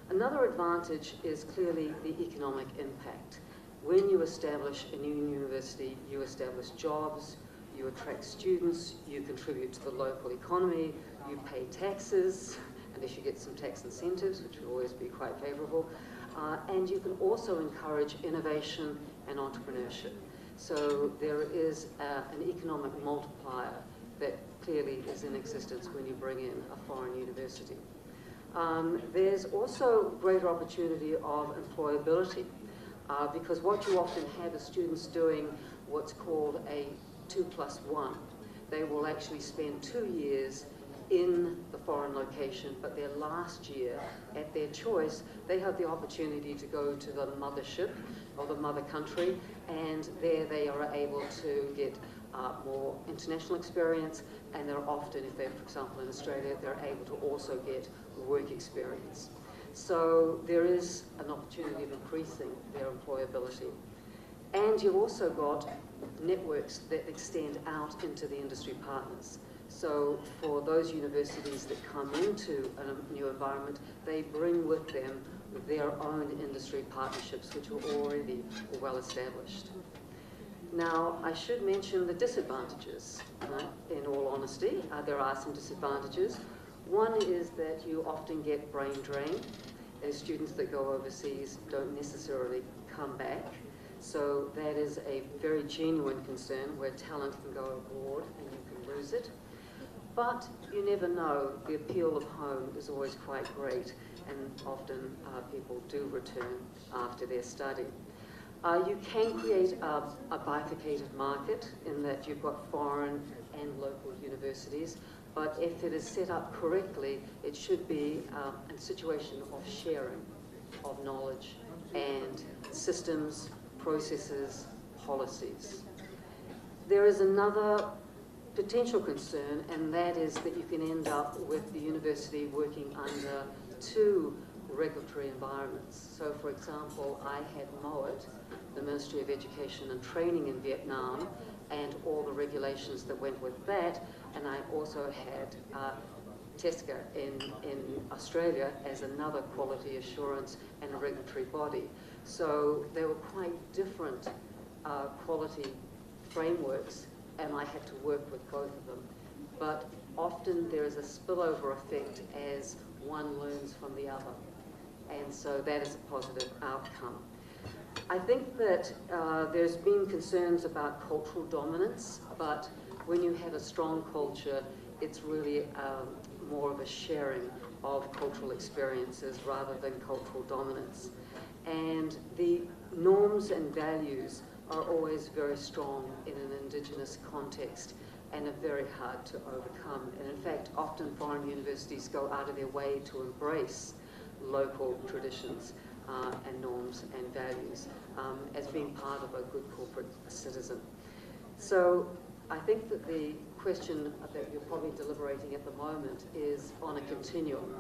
Another advantage is clearly the economic impact. When you establish a new university, you establish jobs, you attract students, you contribute to the local economy, you pay taxes, unless you get some tax incentives, which will always be quite favorable, and you can also encourage innovation and entrepreneurship. So there is an economic multiplier that clearly is in existence when you bring in a foreign university. There's also greater opportunity of employability because what you often have is students doing what's called a 2+1. They will actually spend 2 years in the foreign location, but their last year, at their choice, they have the opportunity to go to the mothership or the mother country, and there they are able to get more international experience, and they're often, if they're, for example, in Australia, they're able to also get work experience. So there is an opportunity of increasing their employability. And you've also got networks that extend out into the industry partners. So for those universities that come into a new environment, they bring with them their own industry partnerships, which are already well established. Now, I should mention the disadvantages, right? In all honesty. There are some disadvantages. One is that you often get brain drain, as students that go overseas don't necessarily come back. So that is a very genuine concern where talent can go abroad and you can lose it. But you never know, the appeal of home is always quite great, and often people do return after their study. You can create a bifurcated market in that you've got foreign and local universities, but if it is set up correctly, it should be a situation of sharing of knowledge and systems, processes, policies. There is another potential concern, and that is that you can end up with the university working under two regulatory environments. So, for example, I had MOAT, the Ministry of Education and Training in Vietnam, and all the regulations that went with that, and I also had TESDA in Australia as another quality assurance and a regulatory body. So they were quite different quality frameworks, and I had to work with both of them. But often there is a spillover effect as one learns from the other, and so that is a positive outcome. I think that there's been concerns about cultural dominance, but when you have a strong culture, it's really more of a sharing of cultural experiences rather than cultural dominance. And the norms and values are always very strong in an Indigenous context and are very hard to overcome. And in fact, often foreign universities go out of their way to embrace local traditions and norms and values as being part of a good corporate citizen. So I think that the question that you're probably deliberating at the moment is on a continuum.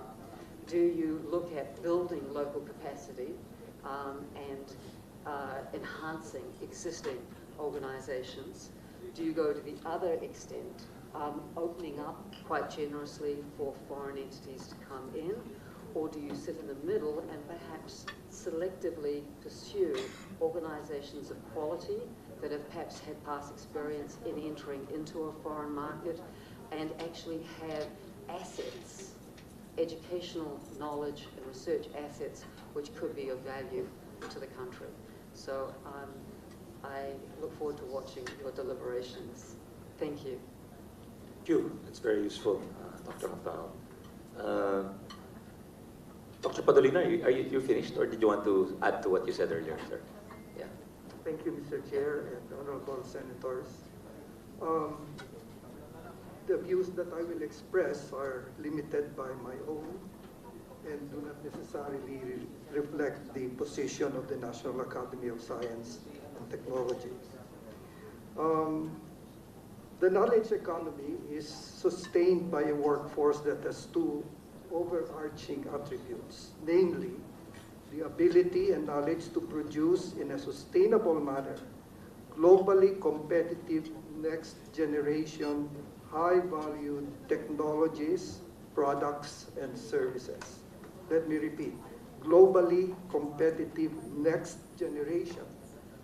Do you look at building local capacity and enhancing existing organizations? Do you go to the other extent, opening up quite generously for foreign entities to come in? Or do you sit in the middle and perhaps selectively pursue organizations of quality that have perhaps had past experience in entering into a foreign market and actually have assets, educational knowledge and research assets which could be of value to the country? So I look forward to watching your deliberations. Thank you. Thank you. That's very useful, Dr. McDonald. Dr. Padolina, are you finished, or did you want to add to what you said earlier, sir? Yeah. Thank you, Mr. Chair and Honorable Senators. The views that I will express are limited by my own and do not necessarily reflect the position of the National Academy of Science and Technology. The knowledge economy is sustained by a workforce that has two overarching attributes, namely the ability and knowledge to produce in a sustainable manner globally competitive next generation high-value technologies, products, and services. Let me repeat, globally competitive next generation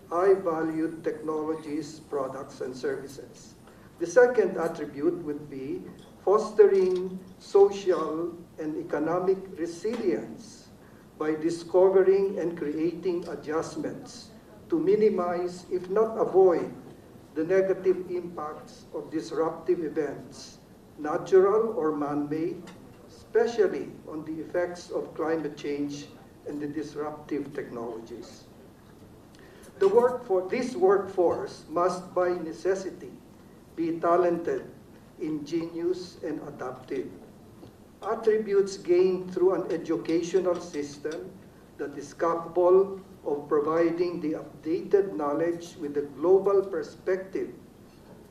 high-value technologies, products, and services. The second attribute would be fostering social and economic resilience by discovering and creating adjustments to minimize, if not avoid, the negative impacts of disruptive events, natural or man-made, especially on the effects of climate change and the disruptive technologies. This workforce must by necessity be talented, ingenious, and adaptive. Attributes gained through an educational system that is capable of providing the updated knowledge with a global perspective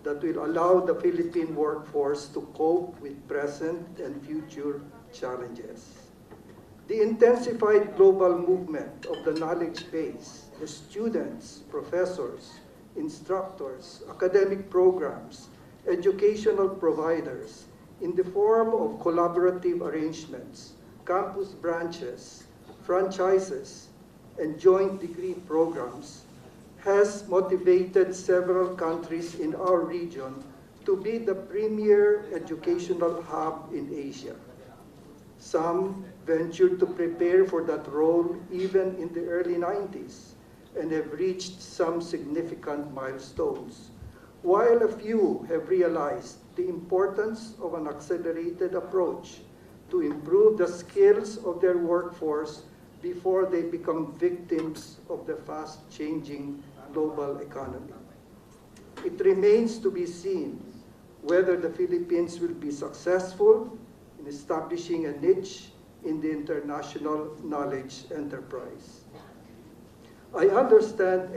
that will allow the Philippine workforce to cope with present and future challenges. The intensified global movement of the knowledge base, the students, professors, instructors, academic programs, educational providers, in the form of collaborative arrangements, campus branches, franchises, and joint degree programs, has motivated several countries in our region to be the premier educational hub in Asia. Some ventured to prepare for that role even in the early 90s and have reached some significant milestones, while a few have realized the importance of an accelerated approach to improve the skills of their workforce before they become victims of the fast-changing global economy. It remains to be seen whether the Philippines will be successful in establishing a niche in the international knowledge enterprise. I understand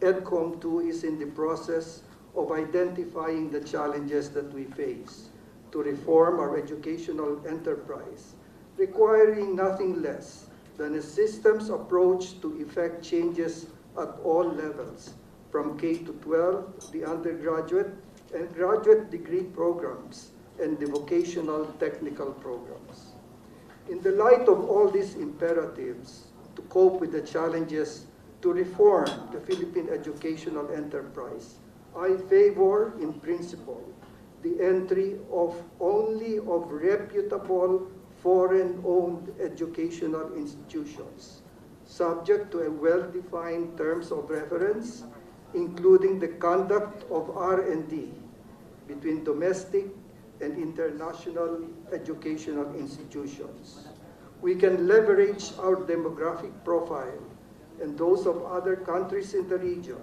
Edcom too is in the process of identifying the challenges that we face to reform our educational enterprise, requiring nothing less than a systems approach to effect changes at all levels, from K to 12, the undergraduate and graduate degree programs, and the vocational technical programs. In the light of all these imperatives to cope with the challenges to reform the Philippine educational enterprise, I favor, in principle, the entry of only of reputable foreign-owned educational institutions, subject to a well-defined terms of reference, including the conduct of R&D between domestic and international educational institutions. We can leverage our demographic profile and those of other countries in the region,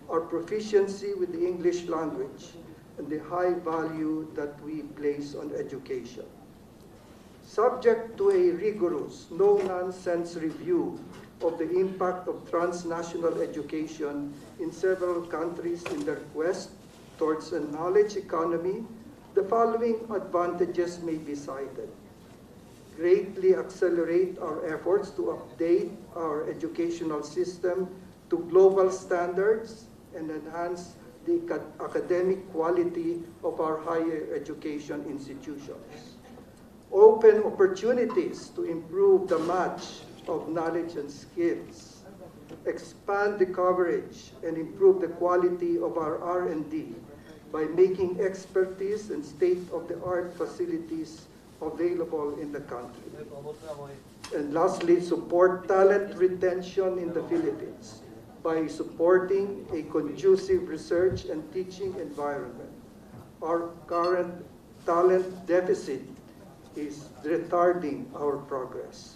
our proficiency with the English language, and the high value that we place on education. Subject to a rigorous, no-nonsense review of the impact of transnational education in several countries in their quest towards a knowledge economy, the following advantages may be cited. Greatly accelerate our efforts to update our educational system to global standards and enhance the academic quality of our higher education institutions. Open opportunities to improve the match of knowledge and skills. Expand the coverage and improve the quality of our R&D by making expertise and state-of-the-art facilities available in the country. And lastly, support talent retention in the Philippines by supporting a conducive research and teaching environment. Our current talent deficit is retarding our progress.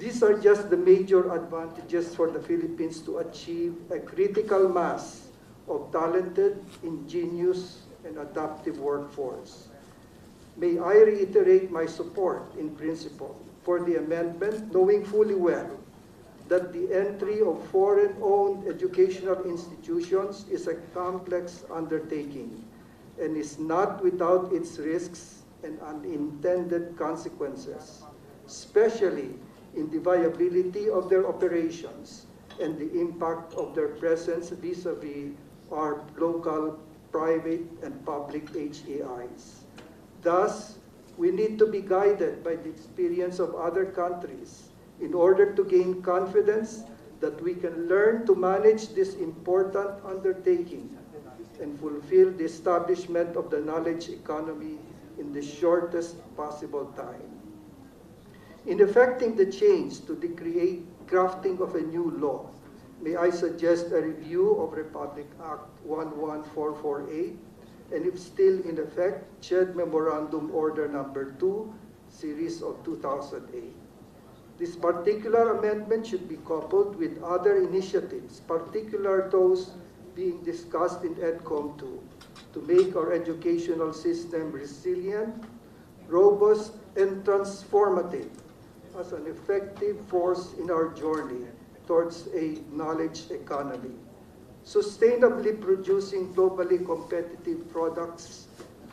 These are just the major advantages for the Philippines to achieve a critical mass of talented, ingenious, and adaptive workforce. May I reiterate my support in principle for the amendment, knowing fully well that the entry of foreign-owned educational institutions is a complex undertaking and is not without its risks and unintended consequences, especially in the viability of their operations and the impact of their presence vis-a-vis our local, private, and public HAIs. Thus, we need to be guided by the experience of other countries in order to gain confidence that we can learn to manage this important undertaking and fulfill the establishment of the knowledge economy in the shortest possible time. In effecting the change to the crafting of a new law, may I suggest a review of Republic Act 11448, and if still in effect, CHED Memorandum Order Number 2, series of 2008. This particular amendment should be coupled with other initiatives, particularly those being discussed in Edcom 2, to make our educational system resilient, robust, and transformative as an effective force in our journey towards a knowledge economy, sustainably producing globally competitive products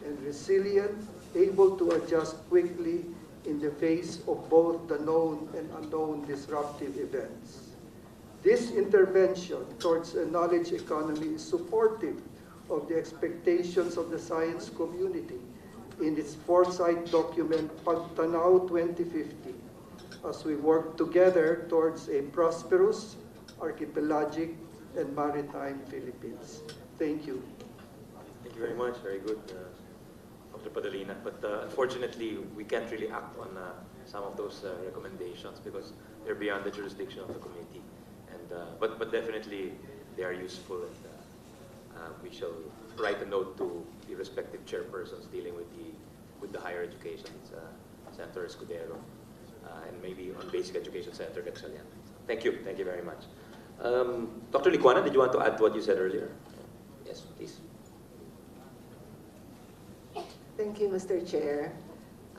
and resilient, able to adjust quickly in the face of both the known and unknown disruptive events. This intervention towards a knowledge economy is supportive of the expectations of the science community in its foresight document, Pagtanaw 2050, as we work together towards a prosperous, archipelagic, and maritime Philippines. Thank you. Thank you very much. Very good, Dr. Padalina. But unfortunately, we can't really act on some of those recommendations because they're beyond the jurisdiction of the committee. And but definitely, they are useful, and we shall write a note to the respective chairpersons dealing with the higher education, Senator Escudero, and maybe on basic education, Senator Gatchalian. Thank you very much. Dr. Licuana, did you want to add to what you said earlier? Yes, please. Thank you, Mr. Chair.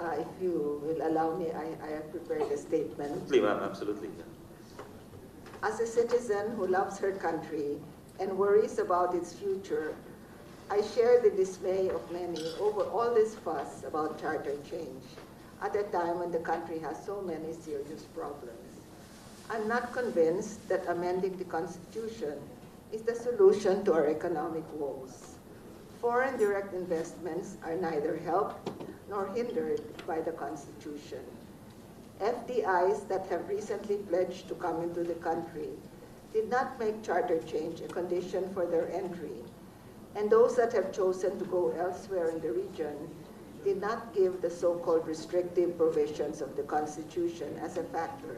If you will allow me, I have prepared a statement. Please, ma'am, absolutely. As a citizen who loves her country and worries about its future, I share the dismay of many over all this fuss about charter change at a time when the country has so many serious problems. I'm not convinced that amending the Constitution is the solution to our economic woes. Foreign direct investments are neither helped nor hindered by the Constitution. FDIs that have recently pledged to come into the country did not make charter change a condition for their entry, and those that have chosen to go elsewhere in the region did not give the so-called restrictive provisions of the Constitution as a factor,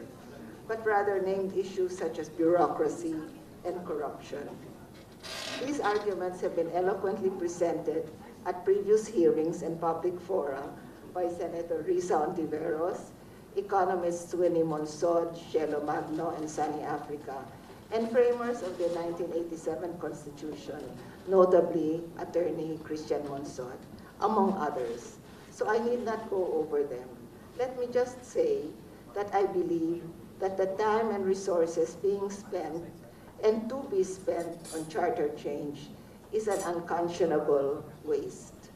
but rather named issues such as bureaucracy and corruption. These arguments have been eloquently presented at previous hearings and public fora by Senator Risa Ontiveros, economists Winnie Monsod, Shelo Magno, and Sunny Africa, and framers of the 1987 Constitution, notably Attorney Christian Monsod, among others. So I need not go over them. Let me just say that I believe that the time and resources being spent and to be spent on charter change is an unconscionable waste.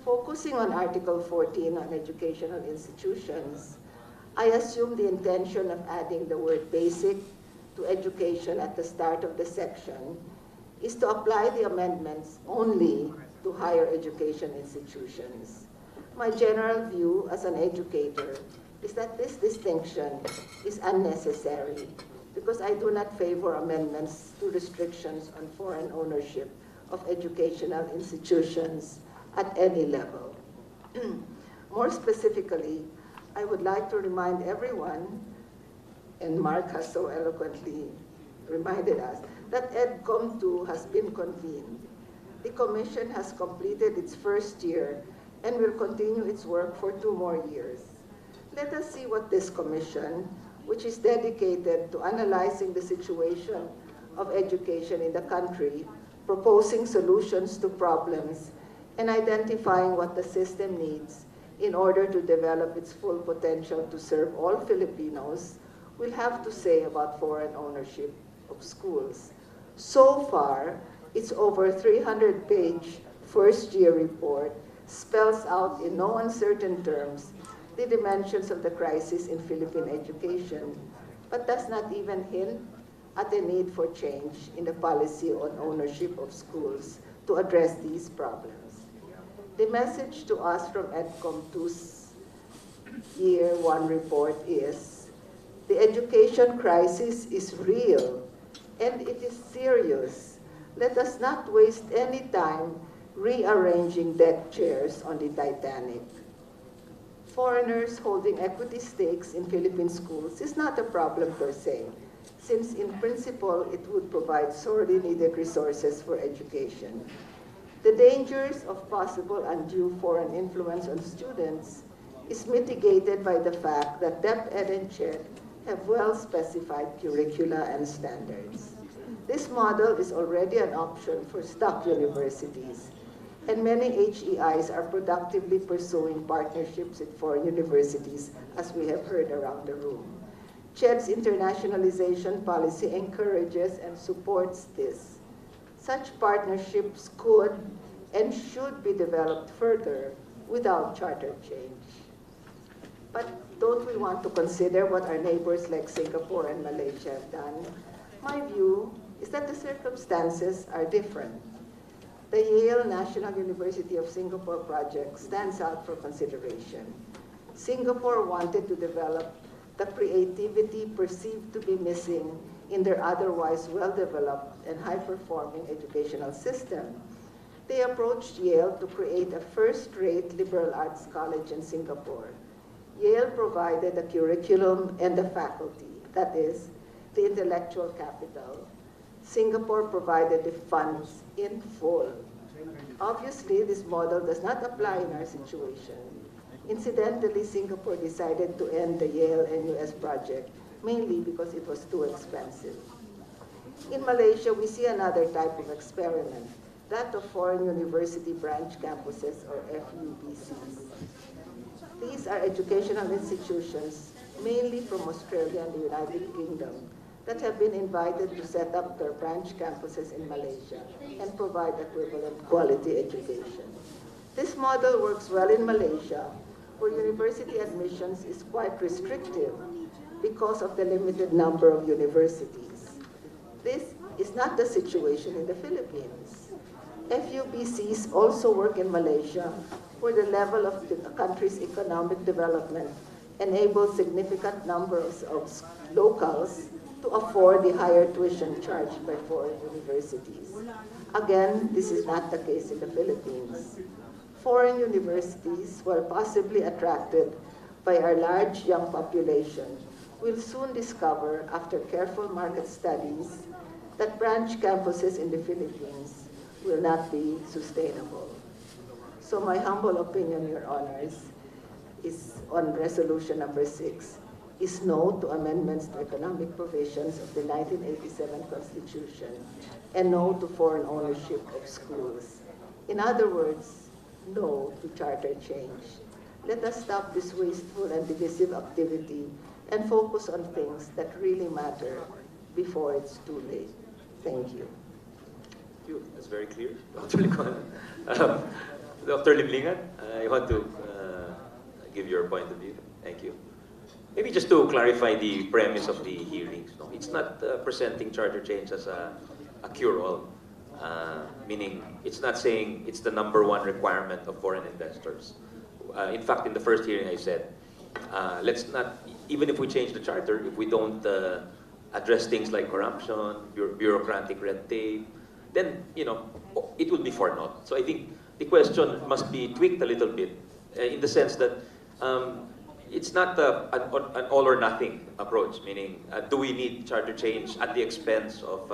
Focusing on Article 14 on educational institutions, I assume the intention of adding the word basic to education at the start of the section is to apply the amendments only to higher education institutions. My general view as an educator is that this distinction is unnecessary because I do not favor amendments to restrictions on foreign ownership of educational institutions at any level. More specifically, I would like to remind everyone, and Mark has so eloquently reminded us, that Edcom 2 has been convened. The Commission has completed its first year and will continue its work for 2 more years. Let us see what this Commission, which is dedicated to analyzing the situation of education in the country, proposing solutions to problems, and identifying what the system needs in order to develop its full potential to serve all Filipinos, will have to say about foreign ownership of schools. So far, its over 300-page first-year report spells out in no uncertain terms the dimensions of the crisis in Philippine education, but does not even hint at the need for change in the policy on ownership of schools to address these problems. The message to us from Edcom 2's Year 1 report is, the education crisis is real and it is serious. Let us not waste any time rearranging deck chairs on the Titanic. Foreigners holding equity stakes in Philippine schools is not a problem per se, since in principle it would provide sorely needed resources for education. The dangers of possible undue foreign influence on students is mitigated by the fact that DepEd and CHED have well-specified curricula and standards. This model is already an option for stock universities, and many HEIs are productively pursuing partnerships with foreign universities, as we have heard around the room. CHED's internationalization policy encourages and supports this. Such partnerships could and should be developed further without charter change. But don't we want to consider what our neighbors like Singapore and Malaysia have done? My view is that the circumstances are different. The Yale National University of Singapore project stands out for consideration. Singapore wanted to develop the creativity perceived to be missing in their otherwise well-developed and high-performing educational system. They approached Yale to create a first-rate liberal arts college in Singapore. Yale provided the curriculum and the faculty, that is, the intellectual capital. Singapore provided the funds in full. Obviously, this model does not apply in our situation. Incidentally, Singapore decided to end the Yale NUS project, mainly because it was too expensive. In Malaysia, we see another type of experiment, that of foreign university branch campuses, or FUBCs. These are educational institutions, mainly from Australia and the United Kingdom, that have been invited to set up their branch campuses in Malaysia and provide equivalent quality education. This model works well in Malaysia, where university admissions is quite restrictive because of the limited number of universities. This is not the situation in the Philippines. FUBCs also work in Malaysia, where the level of the country's economic development enables significant numbers of locals to afford the higher tuition charged by foreign universities. Again, this is not the case in the Philippines. Foreign universities, while possibly attracted by our large young population, will soon discover, after careful market studies, that branch campuses in the Philippines will not be sustainable. So my humble opinion, Your Honors, is on resolution number 6, is no to amendments to economic provisions of the 1987 Constitution and no to foreign ownership of schools. In other words, no to charter change. Let us stop this wasteful and divisive activity and focus on things that really matter before it's too late. Thank you. Thank you. That's very clear. Dr. Liblingan, I want to give your point of view. Thank you. Maybe just to clarify the premise of the hearings. No? It's not presenting charter change as a cure-all, meaning it's not saying it's the #1 requirement of foreign investors. In fact, in the first hearing I said, let's not, even if we change the charter, if we don't address things like corruption, bureaucratic red tape, then, you know, it will be for naught. So I think the question must be tweaked a little bit in the sense that it's not an all or nothing approach, meaning do we need charter change at the expense of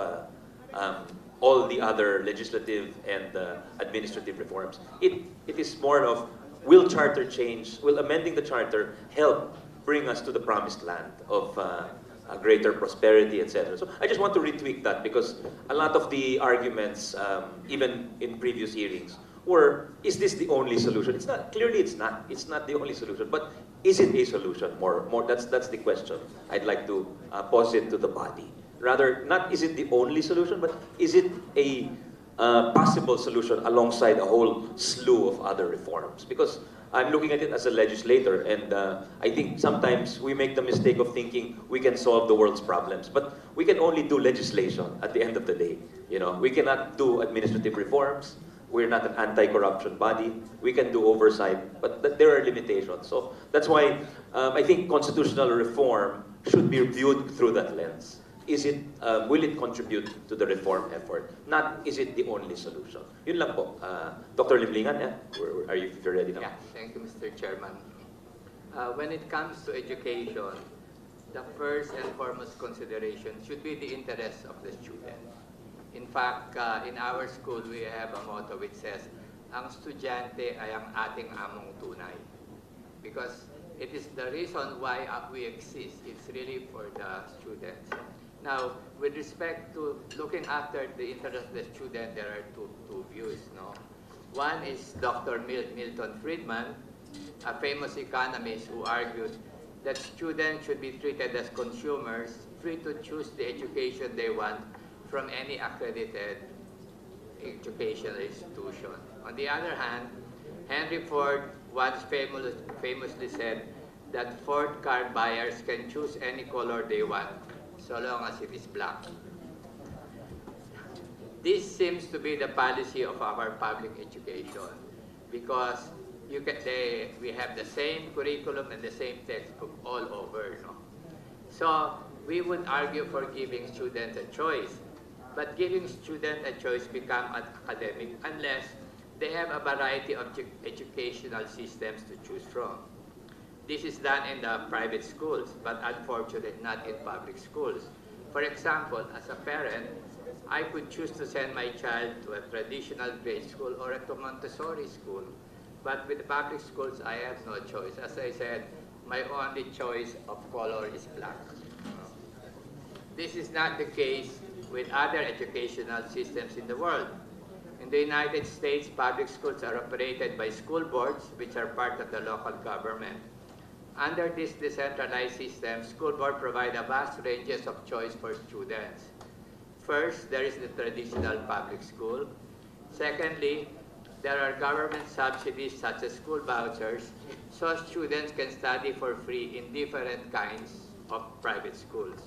all the other legislative and administrative reforms? It is more of, will charter change, will amending the charter help bring us to the promised land of a greater prosperity, etc. So I just want to retweak that because a lot of the arguments, even in previous hearings, were, is this the only solution? It's not. Clearly, it's not. It's not the only solution. But is it a solution? More. That's the question I'd like to posit to the body. Rather, not is it the only solution, but is it a possible solution alongside a whole slew of other reforms? Because I'm looking at it as a legislator, and I think sometimes we make the mistake of thinking we can solve the world's problems, but we can only do legislation at the end of the day. You know, we cannot do administrative reforms. We're not an anti-corruption body. We can do oversight, but there are limitations. So that's why I think constitutional reform should be viewed through that lens. Is it, will it contribute to the reform effort? Not, is it the only solution? Yun lang po. Dr. Liblingan, are you ready now? Yeah, thank you, Mr. Chairman. When it comes to education, the first and foremost consideration should be the interest of the student. In fact, in our school, we have a motto which says, ang estudyante ay ang ating among tunay. because it is the reason why we exist. It's really for the students. Now, with respect to looking after the interest of the student, there are two views. No? One is Dr. Milton Friedman, a famous economist who argued that students should be treated as consumers, free to choose the education they want from any accredited educational institution. On the other hand, Henry Ford once famously said that Ford car buyers can choose any color they want, so long as it is black. This seems to be the policy of our public education, because we have the same curriculum and the same textbook all over. No? So we would argue for giving students a choice, but giving students a choice becomes academic unless they have a variety of educational systems to choose from. This is done in the private schools, but unfortunately not in public schools. For example, as a parent, I could choose to send my child to a traditional grade school or to Montessori school. But with the public schools, I have no choice. As I said, my only choice of color is black. This is not the case with other educational systems in the world. In the United States, public schools are operated by school boards, which are part of the local government. Under this decentralized system, school boards provide a vast ranges of choice for students. First, there is the traditional public school. Secondly, there are government subsidies such as school vouchers, so students can study for free in different kinds of private schools.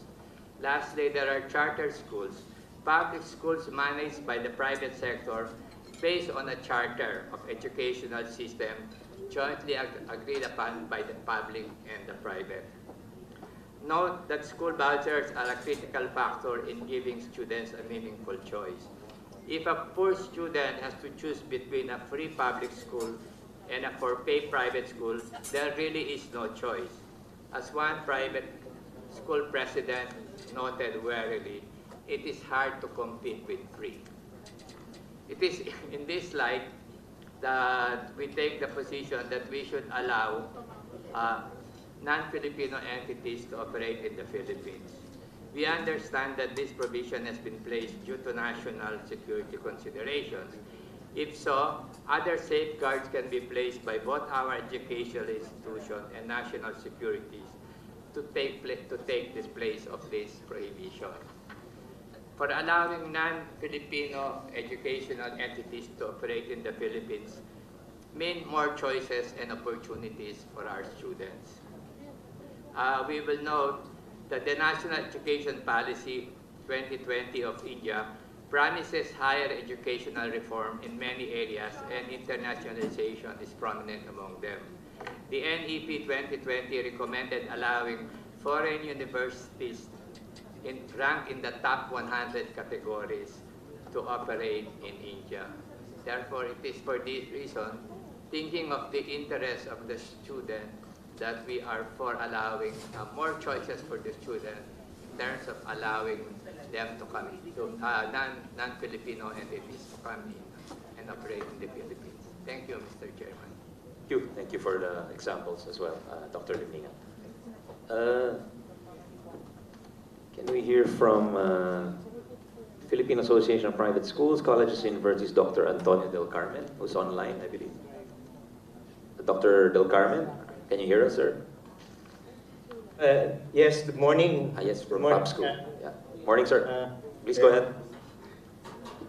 Lastly, there are charter schools, public schools managed by the private sector based on a charter of educational system jointly agreed upon by the public and the private. Note that school vouchers are a critical factor in giving students a meaningful choice. If a poor student has to choose between a free public school and a for-pay private school, there really is no choice. As one private school president noted warily, it is hard to compete with free. It is in this light that we take the position that we should allow non-Filipino entities to operate in the Philippines. We understand that this provision has been placed due to national security considerations. If so, other safeguards can be placed by both our educational institution and national securities to take this place of this prohibition. For allowing non-Filipino educational entities to operate in the Philippines mean more choices and opportunities for our students. We will note that the National Education Policy 2020 of India promises higher educational reform in many areas, and internationalization is prominent among them. The NEP 2020 recommended allowing foreign universities ranked in the top 100 categories to operate in India. Therefore, it is for this reason, thinking of the interest of the student, that we are for allowing more choices for the student in terms of allowing them to come in, non-Filipino entities to come in and operate in the Philippines. Thank you, Mr. Chairman. Thank you for the examples as well, Dr. Limninga. Can we hear from Philippine Association of Private Schools, Colleges, and Universities, Dr. Antonio Del Carmen, who's online, I believe. Dr. Del Carmen, can you hear us, sir? Yes, good morning. Yes, from PAP School. Yeah. Morning, sir. Please go ahead.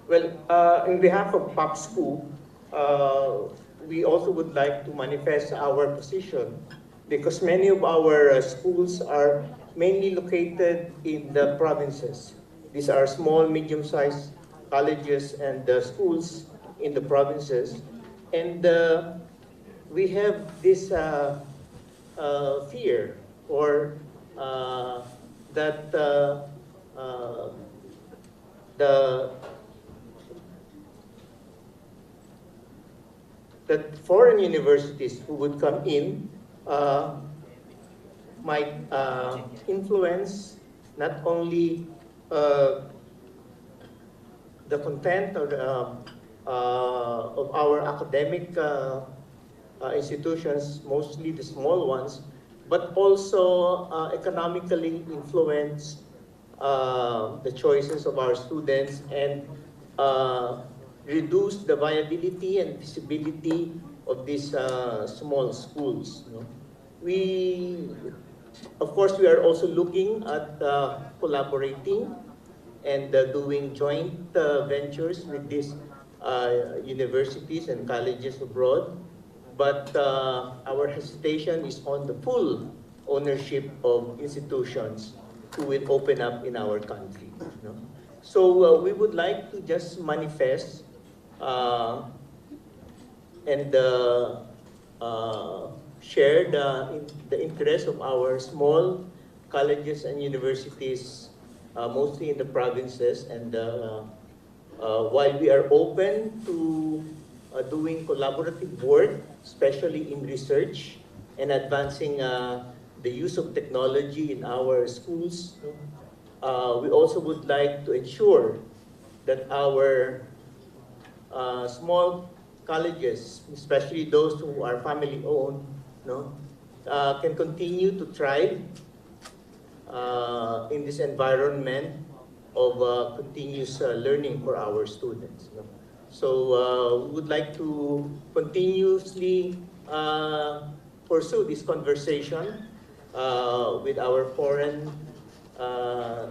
Well, on behalf of PAP School, we also would like to manifest our position because many of our schools are mainly located in the provinces. These are small, medium-sized colleges and schools in the provinces. And we have this fear or that that foreign universities who would come in might influence not only the content or of our academic institutions, mostly the small ones, but also economically influence the choices of our students and reduce the viability and visibility of these small schools. You know. Of course, we are also looking at collaborating and doing joint ventures with these universities and colleges abroad. But our hesitation is on the full ownership of institutions who will open up in our country. You know? So we would like to just manifest and share the interest of our small colleges and universities, mostly in the provinces. And while we are open to doing collaborative work, especially in research and advancing the use of technology in our schools, we also would like to ensure that our small colleges, especially those who are family-owned, can continue to thrive in this environment of continuous learning for our students. So we would like to continuously pursue this conversation with our foreign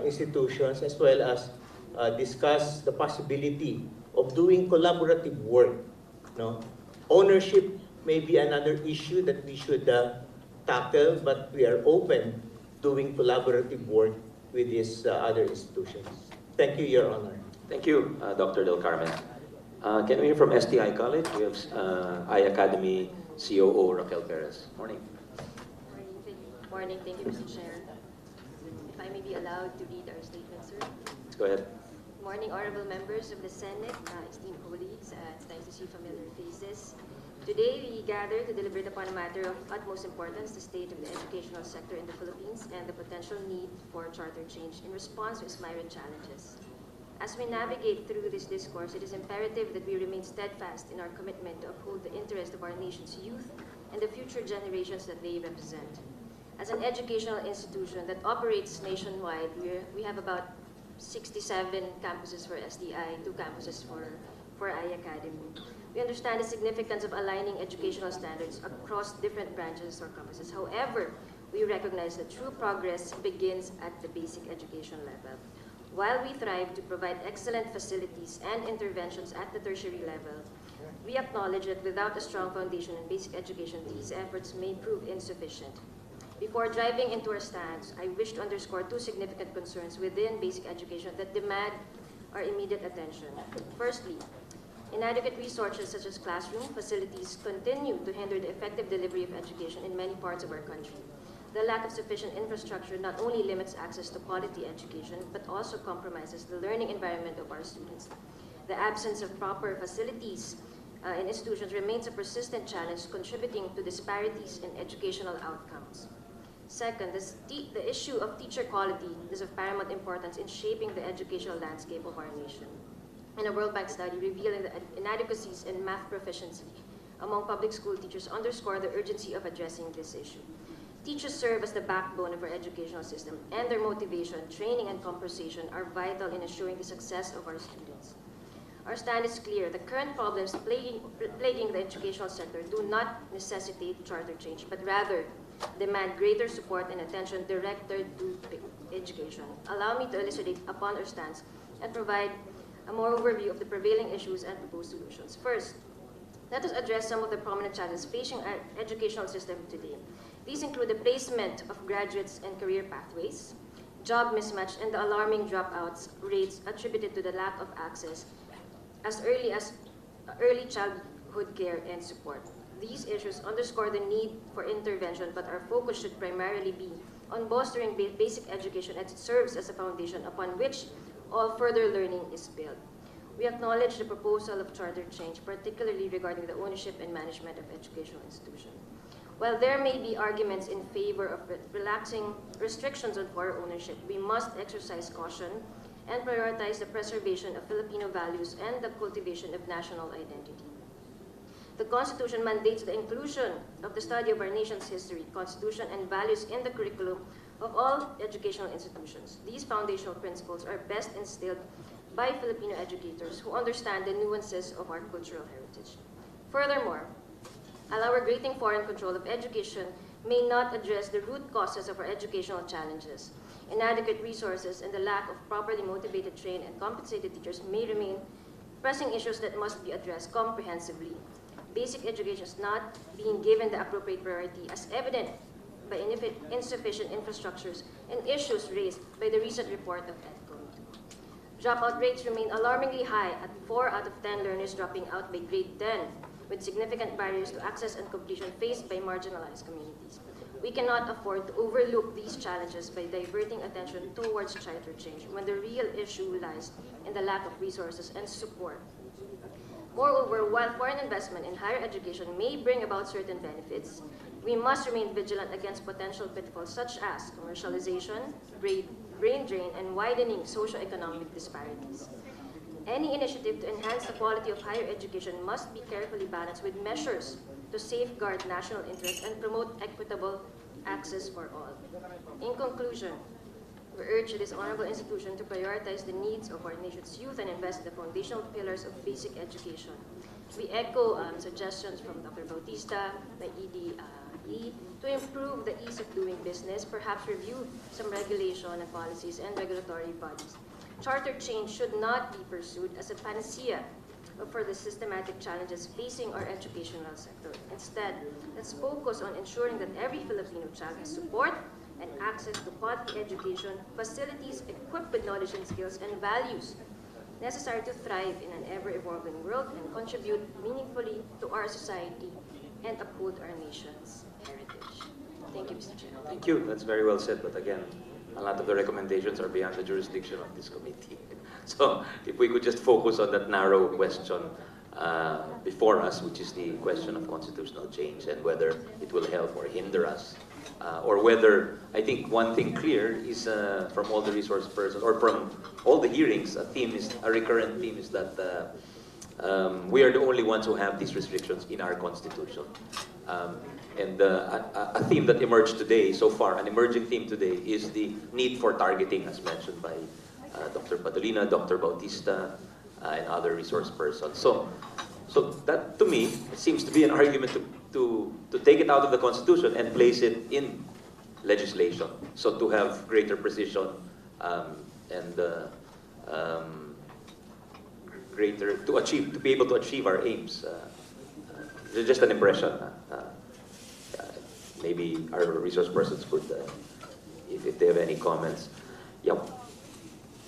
institutions, as well as discuss the possibility of doing collaborative work. Ownership may be another issue that we should tackle, but we are open doing collaborative work with these other institutions. Thank you, Your Honor. Thank you, Dr. Del Carmen. Can we hear from STI College? We have iAcademy COO Raquel Perez. Morning. Morning. Thank you, Mr. Chair. If I may be allowed to read our statement, sir. Go ahead. Morning, honorable members of the Senate, esteemed colleagues. It's nice to see familiar faces. Today, we gather to deliberate upon a matter of utmost importance, the state of the educational sector in the Philippines and the potential need for charter change in response to its myriad challenges. As we navigate through this discourse, it is imperative that we remain steadfast in our commitment to uphold the interest of our nation's youth and the future generations that they represent. As an educational institution that operates nationwide, we have about 67 campuses for SDI, 2 campuses for iAcademy. We understand the significance of aligning educational standards across different branches or campuses. However, we recognize that true progress begins at the basic education level. While we thrive to provide excellent facilities and interventions at the tertiary level, we acknowledge that without a strong foundation in basic education, these efforts may prove insufficient. Before driving into our stance, I wish to underscore 2 significant concerns within basic education that demand our immediate attention. Firstly, inadequate resources such as classroom facilities continue to hinder the effective delivery of education in many parts of our country. The lack of sufficient infrastructure not only limits access to quality education, but also compromises the learning environment of our students. The absence of proper facilities in institutions remains a persistent challenge, contributing to disparities in educational outcomes. Second, the issue of teacher quality is of paramount importance in shaping the educational landscape of our nation. In a World Bank study revealing the inadequacies in math proficiency among public school teachers underscore the urgency of addressing this issue. Teachers serve as the backbone of our educational system, and their motivation, training, and compensation are vital in ensuring the success of our students. Our stand is clear. The current problems plaguing the educational sector do not necessitate charter change, but rather demand greater support and attention directed to education. Allow me to elucidate upon our stance and provide a more overview of the prevailing issues and proposed solutions. First, let us address some of the prominent challenges facing our educational system today. These include the placement of graduates and career pathways, job mismatch, and the alarming dropouts rates attributed to the lack of access as early childhood care and support. These issues underscore the need for intervention, but our focus should primarily be on bolstering basic education as it serves as a foundation upon which all further learning is built. We acknowledge the proposal of charter change, particularly regarding the ownership and management of educational institutions. While there may be arguments in favor of relaxing restrictions on foreign ownership, we must exercise caution and prioritize the preservation of Filipino values and the cultivation of national identity. The Constitution mandates the inclusion of the study of our nation's history, Constitution, and values in the curriculum of all educational institutions. These foundational principles are best instilled by Filipino educators who understand the nuances of our cultural heritage. Furthermore, grating foreign control of education may not address the root causes of our educational challenges. Inadequate resources and the lack of properly motivated, trained, and compensated teachers may remain pressing issues that must be addressed comprehensively. Basic education is not being given the appropriate priority, as evident by insufficient infrastructures and issues raised by the recent report of Edcom. Dropout rates remain alarmingly high, at 4 out of 10 learners dropping out by grade 10, with significant barriers to access and completion faced by marginalized communities. We cannot afford to overlook these challenges by diverting attention towards charter change when the real issue lies in the lack of resources and support. Moreover, while foreign investment in higher education may bring about certain benefits, we must remain vigilant against potential pitfalls such as commercialization, brain drain, and widening socioeconomic disparities. Any initiative to enhance the quality of higher education must be carefully balanced with measures to safeguard national interests and promote equitable access for all. In conclusion, we urge this honorable institution to prioritize the needs of our nation's youth and invest in the foundational pillars of basic education. We echo suggestions from Dr. Bautista, the EDE, to improve the ease of doing business, perhaps review some regulation and policies and regulatory bodies. Charter change should not be pursued as a panacea for the systematic challenges facing our educational sector. Instead, let's focus on ensuring that every Filipino child has support and access to quality education, facilities equipped with knowledge and skills and values necessary to thrive in an ever-evolving world and contribute meaningfully to our society and uphold our nation's heritage. Thank you, Mr. Chair. Thank you. That's very well said. But again, a lot of the recommendations are beyond the jurisdiction of this committee. So if we could just focus on that narrow question before us, which is the question of constitutional change and whether it will help or hinder us. Or whether, I think one thing clear is from all the resource persons, or from all the hearings, a recurrent theme is that we are the only ones who have these restrictions in our constitution. And a theme that emerged today, so far, an emerging theme today, is the need for targeting, as mentioned by Dr. Padolina, Dr. Bautista, and other resource persons. So that, to me, seems to be an argument to take it out of the Constitution and place it in legislation. So to have greater precision and to be able to achieve our aims. Just an impression. Maybe our resource persons could, if they have any comments. Yeah.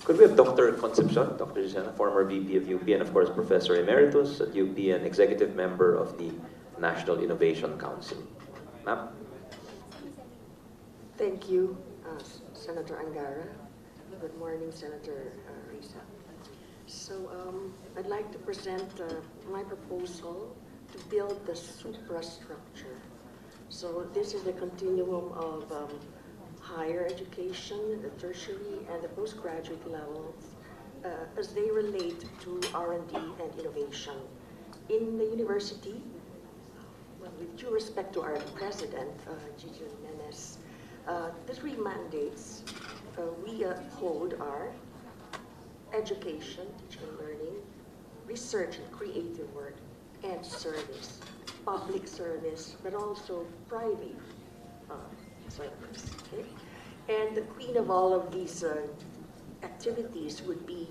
Could we have Dr. Concepcion, Dr. Gisela, former VP of UP, and of course Professor Emeritus at UP and executive member of the National Innovation Council. Ma'am? Thank you, Senator Angara. Good morning, Senator Risa. So I'd like to present my proposal to build the superstructure. So this is the continuum of higher education, the tertiary and the postgraduate levels, as they relate to R&D and innovation. In the university, well, with due respect to our president, Gigi Jimenez, the three mandates we hold are education, teaching and learning, research and creative work, and service, public service, but also private service. Okay? And the queen of all of these activities would be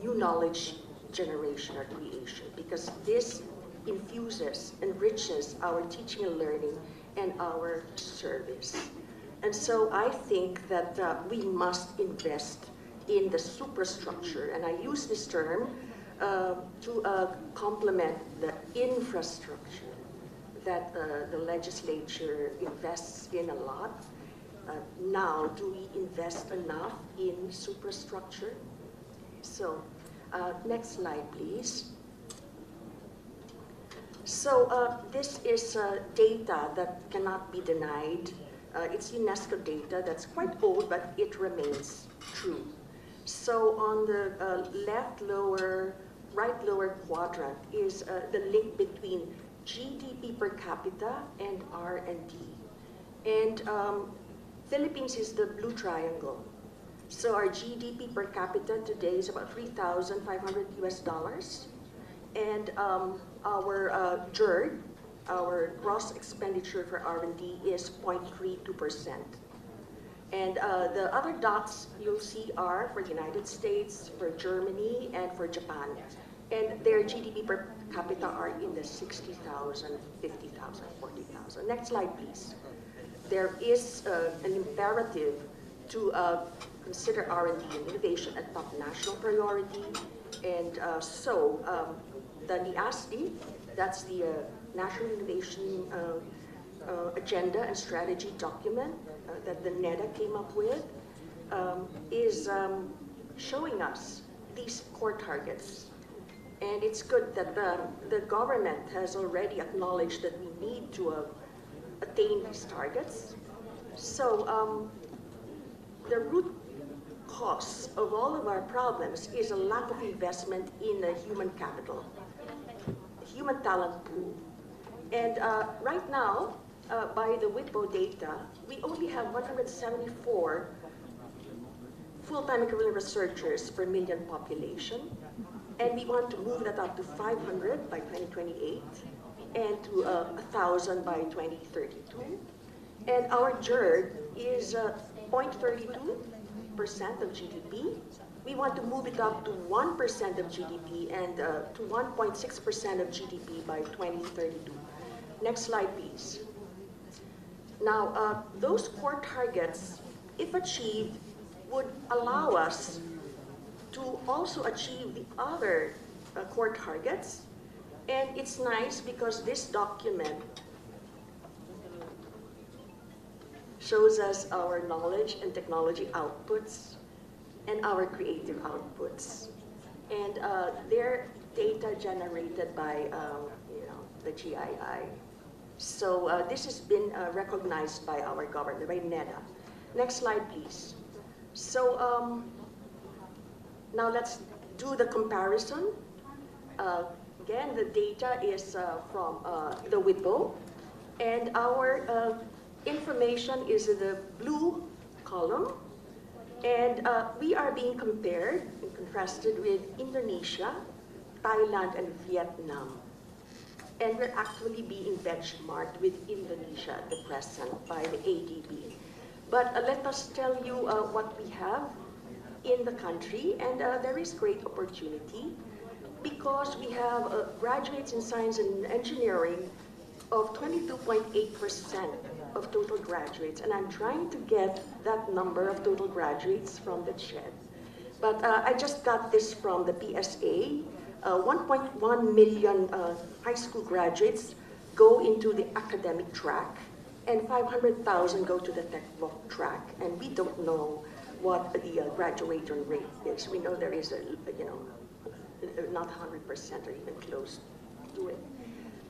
new knowledge generation or creation, because this infuses, enriches our teaching and learning and our service. And so I think that we must invest in the superstructure, and I use this term to complement the infrastructure that the legislature invests in a lot. Now, do we invest enough in superstructure? So, next slide, please. So this is data that cannot be denied. It's UNESCO data that's quite old, but it remains true. So on the right lower quadrant is the link between capita and R&D. And Philippines is the blue triangle. So our GDP per capita today is about $3,500 US. And our GERD, our gross expenditure for R&D is 0.32%. And the other dots you'll see are for the United States, for Germany, and for Japan. And their GDP per capita are in the 60,000, 50,000, 40,000. Next slide, please. There is an imperative to consider R&D and innovation a top national priority. And the NAST, that's the National Innovation Agenda and Strategy document that the NEDA came up with, is showing us these core targets. And it's good that the government has already acknowledged that we need to attain these targets. So the root cause of all of our problems is a lack of investment in human capital, human talent pool. And right now, by the WIPO data, we only have 174 full-time equivalent researchers per million population. And we want to move that up to 500 by 2028 and to 1,000 by 2032. And our GERD is 0.32% of GDP. We want to move it up to 1% of GDP and to 1.6% of GDP by 2032. Next slide, please. Now, those core targets, if achieved, would allow us to also achieve the other core targets. And it's nice because this document shows us our knowledge and technology outputs and our creative outputs. And they're data generated by the GII. So this has been recognized by our government, by NEDA. Next slide, please. So now let's do the comparison. Again, the data is from the WIPO, and our information is in the blue column, and we are being compared and contrasted with Indonesia, Thailand, and Vietnam. And we're actually being benchmarked with Indonesia at the present by the ADB. But let us tell you what we have in the country, and there is great opportunity because we have graduates in science and engineering of 22.8% of total graduates, and I'm trying to get that number of total graduates from the CHED. But I just got this from the PSA. 1.1 million high school graduates go into the academic track, and 500,000 go to the Tech-Voc track, and we don't know what the graduation rate is. We know there is not 100% or even close to it.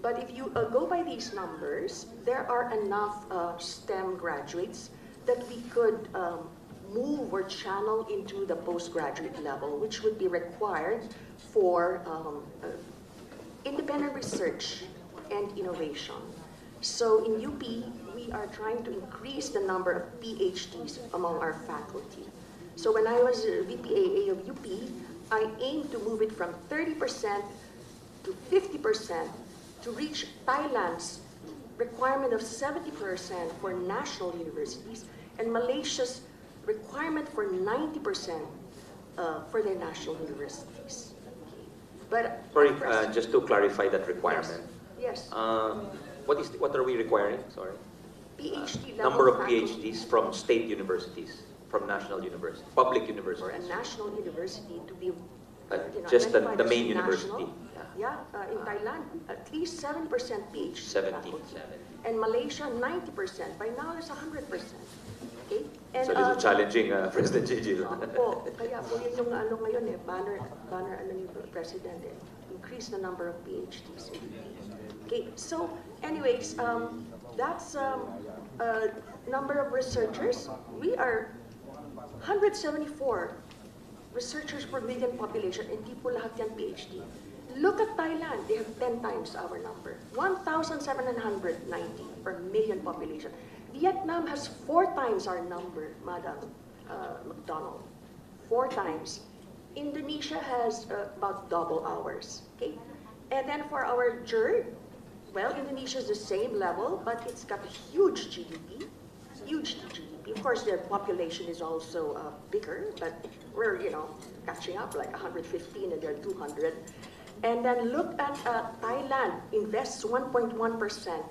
But if you go by these numbers, there are enough STEM graduates that we could move or channel into the postgraduate level, which would be required for independent research and innovation. So in UP, we are trying to increase the number of PhDs among our faculty. So when I was VPAA of UP, I aimed to move it from 30% to 50% to reach Thailand's requirement of 70% for national universities and Malaysia's requirement for 90% for their national universities. But sorry, just to clarify that requirement. Yes. What are we requiring? Sorry. PhD level number of faculty. PhDs from state universities, from national universities, public universities. For a national university to be just the identified main as university. national. Yeah, in Thailand, at least 7% PhD 70. faculty. And Malaysia, 90%. By now, it's 100%. Okay? And, It's a little challenging, President Gigi. po, kaya po yun yung ano ngayon banner ano ni President increase the number of PhDs. Okay, so anyways, that's number of researchers. We are 174 researchers per million population, hindi po lahat yan PhD. Look at Thailand. They have 10 times our number. 1,790 per million population. Vietnam has 4 times our number, Madam McDonald. 4 times. Indonesia has about double ours. Okay? And then for our GERD, well, Indonesia is the same level, but it's got a huge GDP. Huge GDP. Of course, their population is also bigger, but we're, catching up, like 115 and they're 200. And then look at Thailand invests 1.1%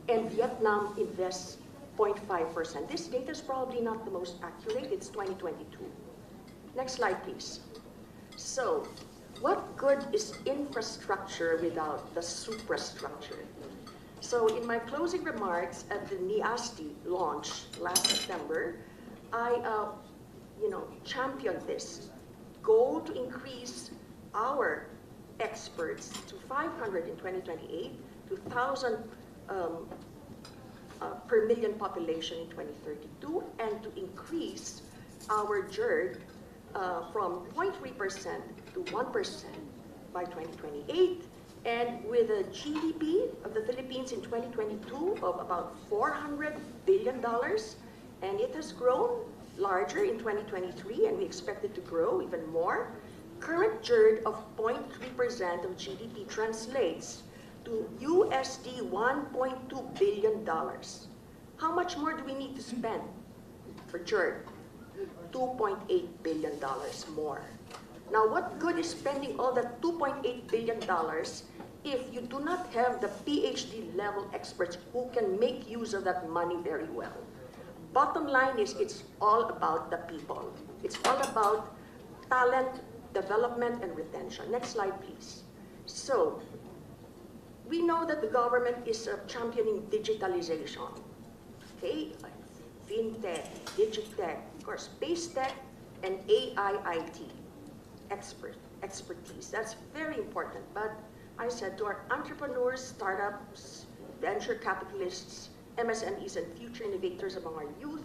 and Vietnam invests 0.5%. This data is probably not the most accurate. It's 2022. Next slide, please. So, what good is infrastructure without the superstructure? So in my closing remarks at the NAST launch last September, I championed this goal to increase our experts to 500 in 2028, to 1,000 per million population in 2032, and to increase our GERD from 0.3% to 1% by 2028, and with a GDP of the Philippines in 2022 of about $400 billion, and it has grown larger in 2023, and we expect it to grow even more. Current GERD of 0.3% of GDP translates to USD $1.2 billion. How much more do we need to spend for GERD? $2.8 billion more. Now, what good is spending all that $2.8 billion if you do not have the PhD level experts who can make use of that money very well? Bottom line is, it's all about the people. It's all about talent, development, and retention. Next slide, please. So, we know that the government is championing digitalization. Okay, like fintech, digitech, of course, space tech, and AI-IT expertise. That's very important. But I said to our entrepreneurs, startups, venture capitalists, MSMEs, and future innovators among our youth,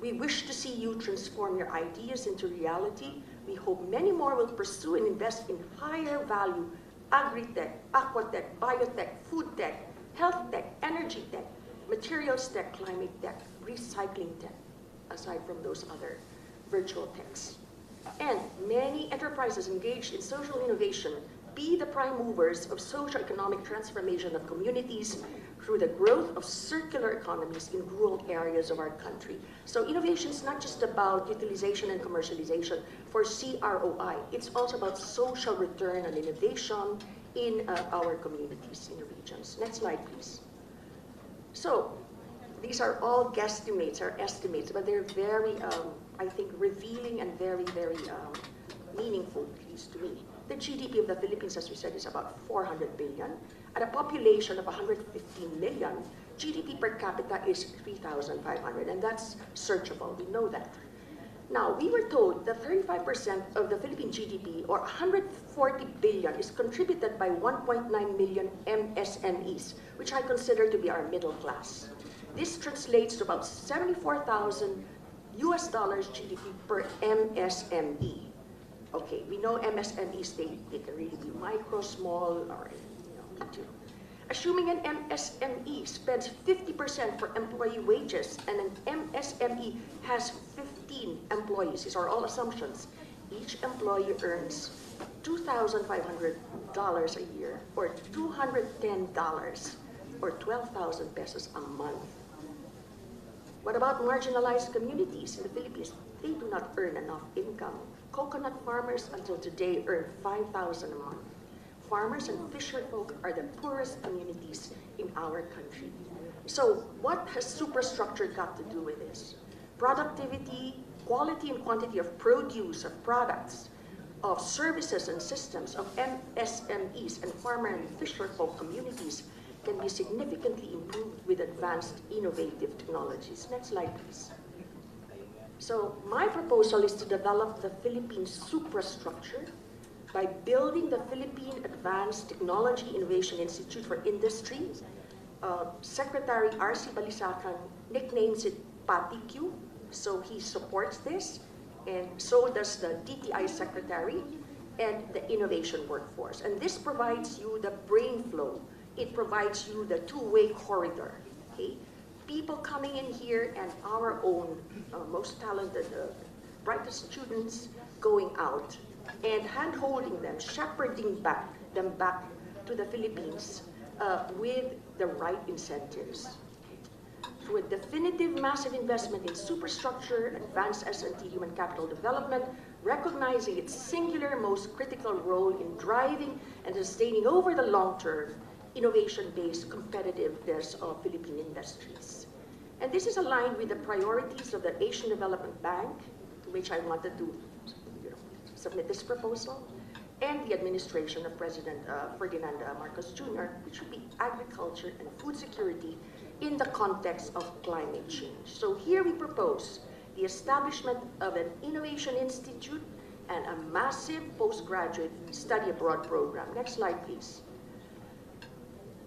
we wish to see you transform your ideas into reality. We hope many more will pursue and invest in higher value agri-tech, aquatech, biotech, food tech, health tech, energy tech, materials tech, climate tech, recycling tech, aside from those other virtual techs. And many enterprises engaged in social innovation be the prime movers of socio-economic transformation of communities through the growth of circular economies in rural areas of our country. So innovation is not just about utilization and commercialization for CROI. It's also about social return on innovation in our communities in the regions. Next slide, please. So these are all guesstimates, or estimates, but they're very, I think, revealing and very, very meaningful, at least to me. The GDP of the Philippines, as we said, is about 400 billion. At a population of 115 million, GDP per capita is 3,500, and that's searchable. We know that. Now, we were told that 35% of the Philippine GDP, or 140 billion, is contributed by 1.9 million MSMEs, which I consider to be our middle class. This translates to about $74,000 GDP per MSME. Okay, we know MSMEs, they can really be micro, small, or medium. Assuming an MSME spends 50% for employee wages and an MSME has 15 employees, these are all assumptions, each employee earns $2,500 a year, or $210, or 12,000 pesos a month. What about marginalized communities in the Philippines? They do not earn enough income. Coconut farmers until today earn 5,000 a month. Farmers and fisher folk are the poorest communities in our country. So what has superstructure got to do with this? Productivity, quality and quantity of produce, of products, of services and systems, of MSMEs and farmer and fisher folk communities can be significantly improved with advanced innovative technologies. Next slide, please. So my proposal is to develop the Philippine superstructure by building the Philippine Advanced Technology Innovation Institute for Industry. Secretary R.C. Balisacan nicknames it PAKU, so he supports this, and so does the DTI Secretary. and the innovation workforce. And this provides you the brain flow. It provides you the two-way corridor. Okay? People coming in here and our own most talented, brightest students going out and hand-holding them, shepherding them back to the Philippines with the right incentives. Through a definitive massive investment in superstructure, advanced S&T human capital development, recognizing its singular most critical role in driving and sustaining over the long term innovation-based competitiveness of Philippine industries. And this is aligned with the priorities of the Asian Development Bank, to which I wanted to submit this proposal, and the administration of President Ferdinand Marcos Jr., which would be agriculture and food security in the context of climate change. So here we propose the establishment of an innovation institute and a massive postgraduate study abroad program. Next slide, please.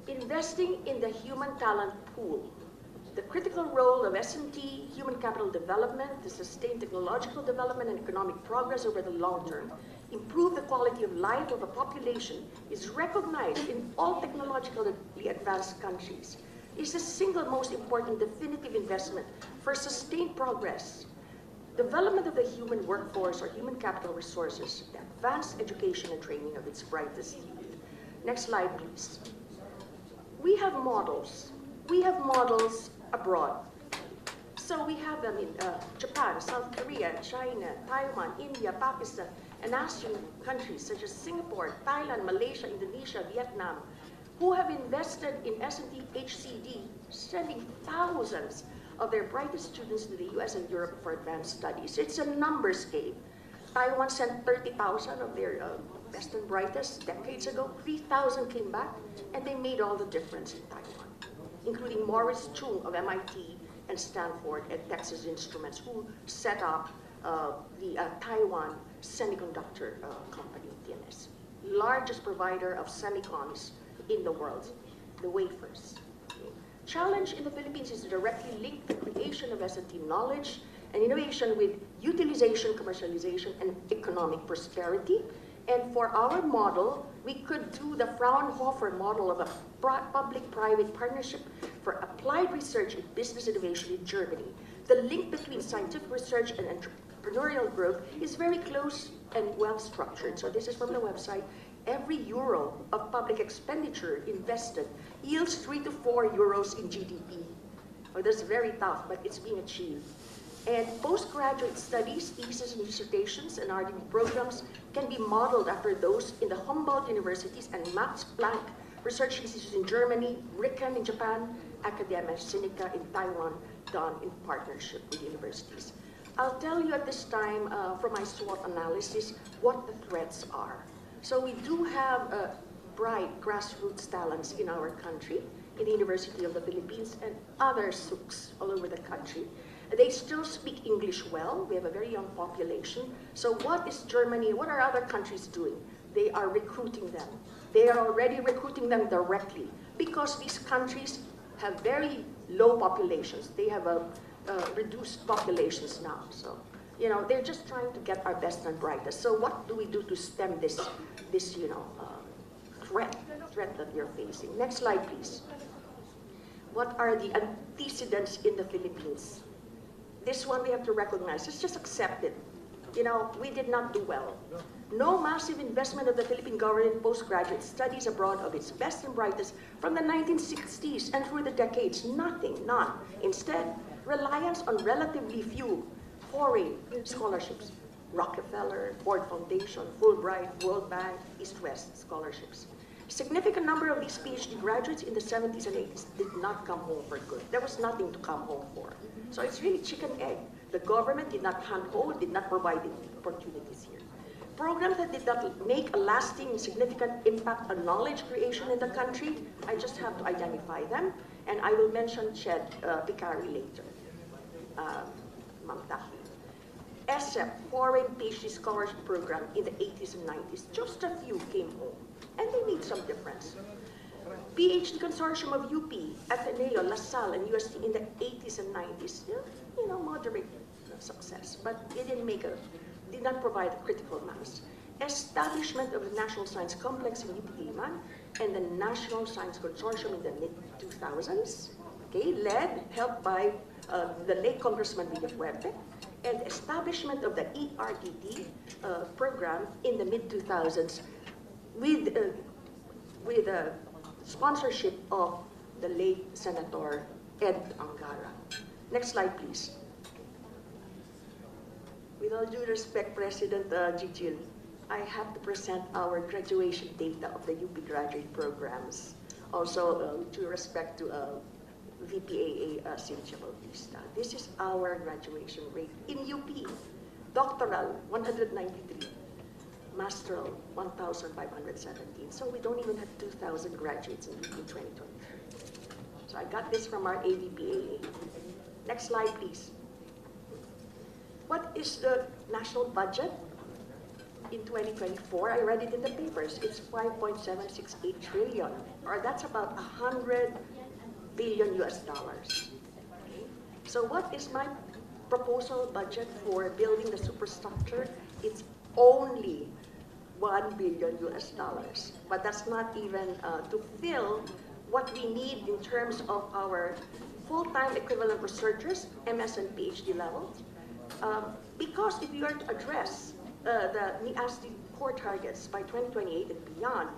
Investing in the human talent pool. The critical role of S&T, human capital development, to sustain technological development and economic progress over the long term, improve the quality of life of a population, is recognized in all technologically advanced countries. Is the single most important definitive investment for sustained progress. Development of the human workforce or human capital resources, the advanced education and training of its brightest youth. Next slide, please. We have models. We have models abroad. So we have them in Japan, South Korea, China, Taiwan, India, Pakistan, and ASEAN countries such as Singapore, Thailand, Malaysia, Indonesia, Vietnam, who have invested in S&T HCD, sending thousands of their brightest students to the US and Europe for advanced studies. It's a numbers game. Taiwan sent 30,000 of their best and brightest decades ago. 3,000 came back, and they made all the difference in Taiwan, including Morris Chung of MIT and Stanford and Texas Instruments, who set up the Taiwan Semiconductor Company, TNS, largest provider of semicons in the world, the wafers. Okay. Challenge in the Philippines is directly linked to the creation of S&T knowledge and innovation with utilization, commercialization, and economic prosperity. And for our model, we could do the Fraunhofer model of a public-private partnership for applied research and business innovation in Germany. The link between scientific research and entrepreneurial growth is very close and well structured. So this is from the website. Every euro of public expenditure invested yields 3 to 4 euros in GDP. Well, that's very tough, but it's being achieved. And postgraduate studies, theses and dissertations, and RDB programs can be modeled after those in the Humboldt universities and Max Planck research institutes in Germany, RIKEN in Japan, Academia Sinica in Taiwan, done in partnership with universities. I'll tell you at this time from my SWOT analysis what the threats are. So we do have bright grassroots talents in our country, in the University of the Philippines and other SUCs all over the country. They still speak English well. We have a very young population. So what is Germany, what are other countries doing? They are recruiting them. They are already recruiting them directly because these countries have very low populations. They have reduced populations now. So, you know, they're just trying to get our best and brightest. So what do we do to stem this threat that you're facing? Next slide, please. What are the antecedents in the Philippines? This one we have to recognize. Let's just accept it. You know, we did not do well. No massive investment of the Philippine government in postgraduate studies abroad of its best and brightest from the 1960s and through the decades. Nothing, none. Instead, reliance on relatively few foreign scholarships. Rockefeller, Ford Foundation, Fulbright, World Bank, East-West scholarships. Significant number of these PhD graduates in the 70s and 80s did not come home for good. There was nothing to come home for. So it's really chicken egg. The government did not handhold, did not provide opportunities here. Programs that did not make a lasting and significant impact on knowledge creation in the country, I just have to identify them, and I will mention Ched Picari later. ESEP, Foreign PhD Scholarship Program in the 80s and 90s, just a few came home, and they made some difference. PhD Consortium of UP, Ateneo, LaSalle, and UST in the 80s and 90s, you know, moderate success, but it did not provide a critical mass. establishment of the National Science Complex in UP Diliman, and the National Science Consortium in the mid-2000s, okay, helped by the late Congressman Villa Fuerte, and establishment of the ERDD program in the mid-2000s with sponsorship of the late Senator Ed Angara. Next slide, please. With all due respect, President Gigil, I have to present our graduation data of the UP graduate programs. Also, due respect to VPAA Cynthia Bautista. This is our graduation rate in UP. Doctoral, 193. Masteral, 1,517. So we don't even have 2,000 graduates in UP in 2023. So I got this from our AVPAA. Next slide, please. What is the national budget in 2024? I read it in the papers. It's 5.768 trillion, or that's about 100 billion US dollars. Okay? So what is my proposal budget for building the superstructure? It's only 1 billion US dollars. But that's not even to fill what we need in terms of our full-time equivalent researchers, MS and PhD level. Because if you are to address the NAST core targets by 2028 and beyond,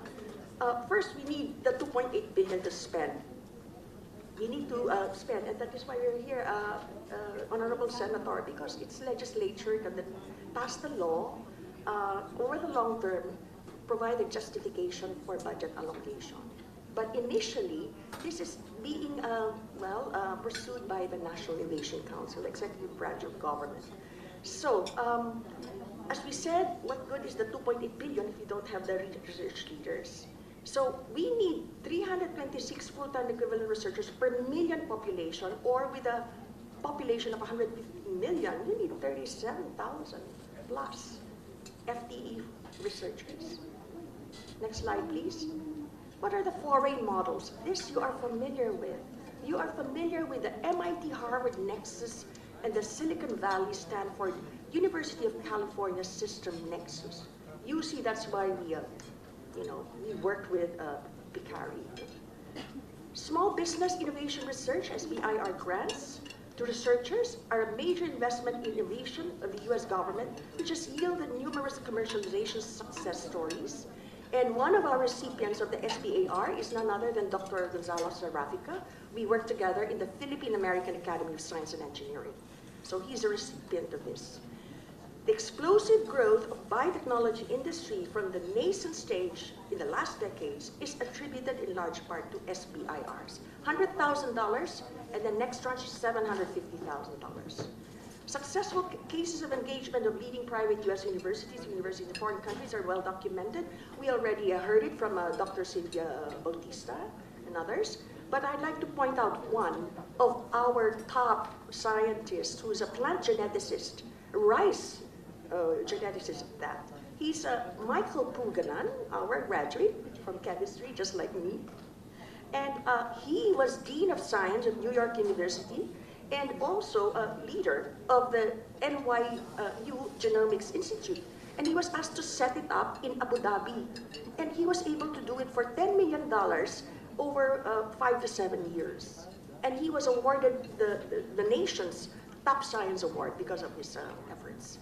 first we need the 2.8 billion to spend. We need to spend, and that is why we're here, Honorable Senator, because it's legislature that passed the law over the long term, provide a justification for budget allocation. But initially, this is being pursued by the National Innovation Council, executive branch of government. So, as we said, what good is the 2.8 billion if you don't have the research leaders? So we need 326 full-time equivalent researchers per million population, or with a population of 150 million, you need 37,000 plus FTE researchers. Next slide, please. What are the foreign models? This you are familiar with. You are familiar with the MIT-Harvard Nexus and the Silicon Valley Stanford University of California System Nexus. You see, that's why we worked with PICARI. Small Business Innovation Research, SBIR grants to researchers are a major investment in innovation of the US government, which has yielded numerous commercialization success stories. And one of our recipients of the SBAR is none other than Dr. Gonzalo Sarafica. We work together in the Philippine American Academy of Science and Engineering. So he's a recipient of this. The explosive growth of biotechnology industry from the nascent stage in the last decades is attributed in large part to SBIRs. $100,000, and the next tranche is $750,000. Successful cases of engagement of leading private US universities in foreign countries are well documented. We already heard it from Dr. Cynthia Bautista and others. But I'd like to point out one of our top scientists who is a plant geneticist, rice geneticist at that. He's Michael Puganan, our graduate from chemistry, just like me. And he was Dean of Science at New York University and also a leader of the NYU Genomics Institute. And he was asked to set it up in Abu Dhabi. And he was able to do it for $10 million over 5 to 7 years. And he was awarded the nation's top science award because of his efforts.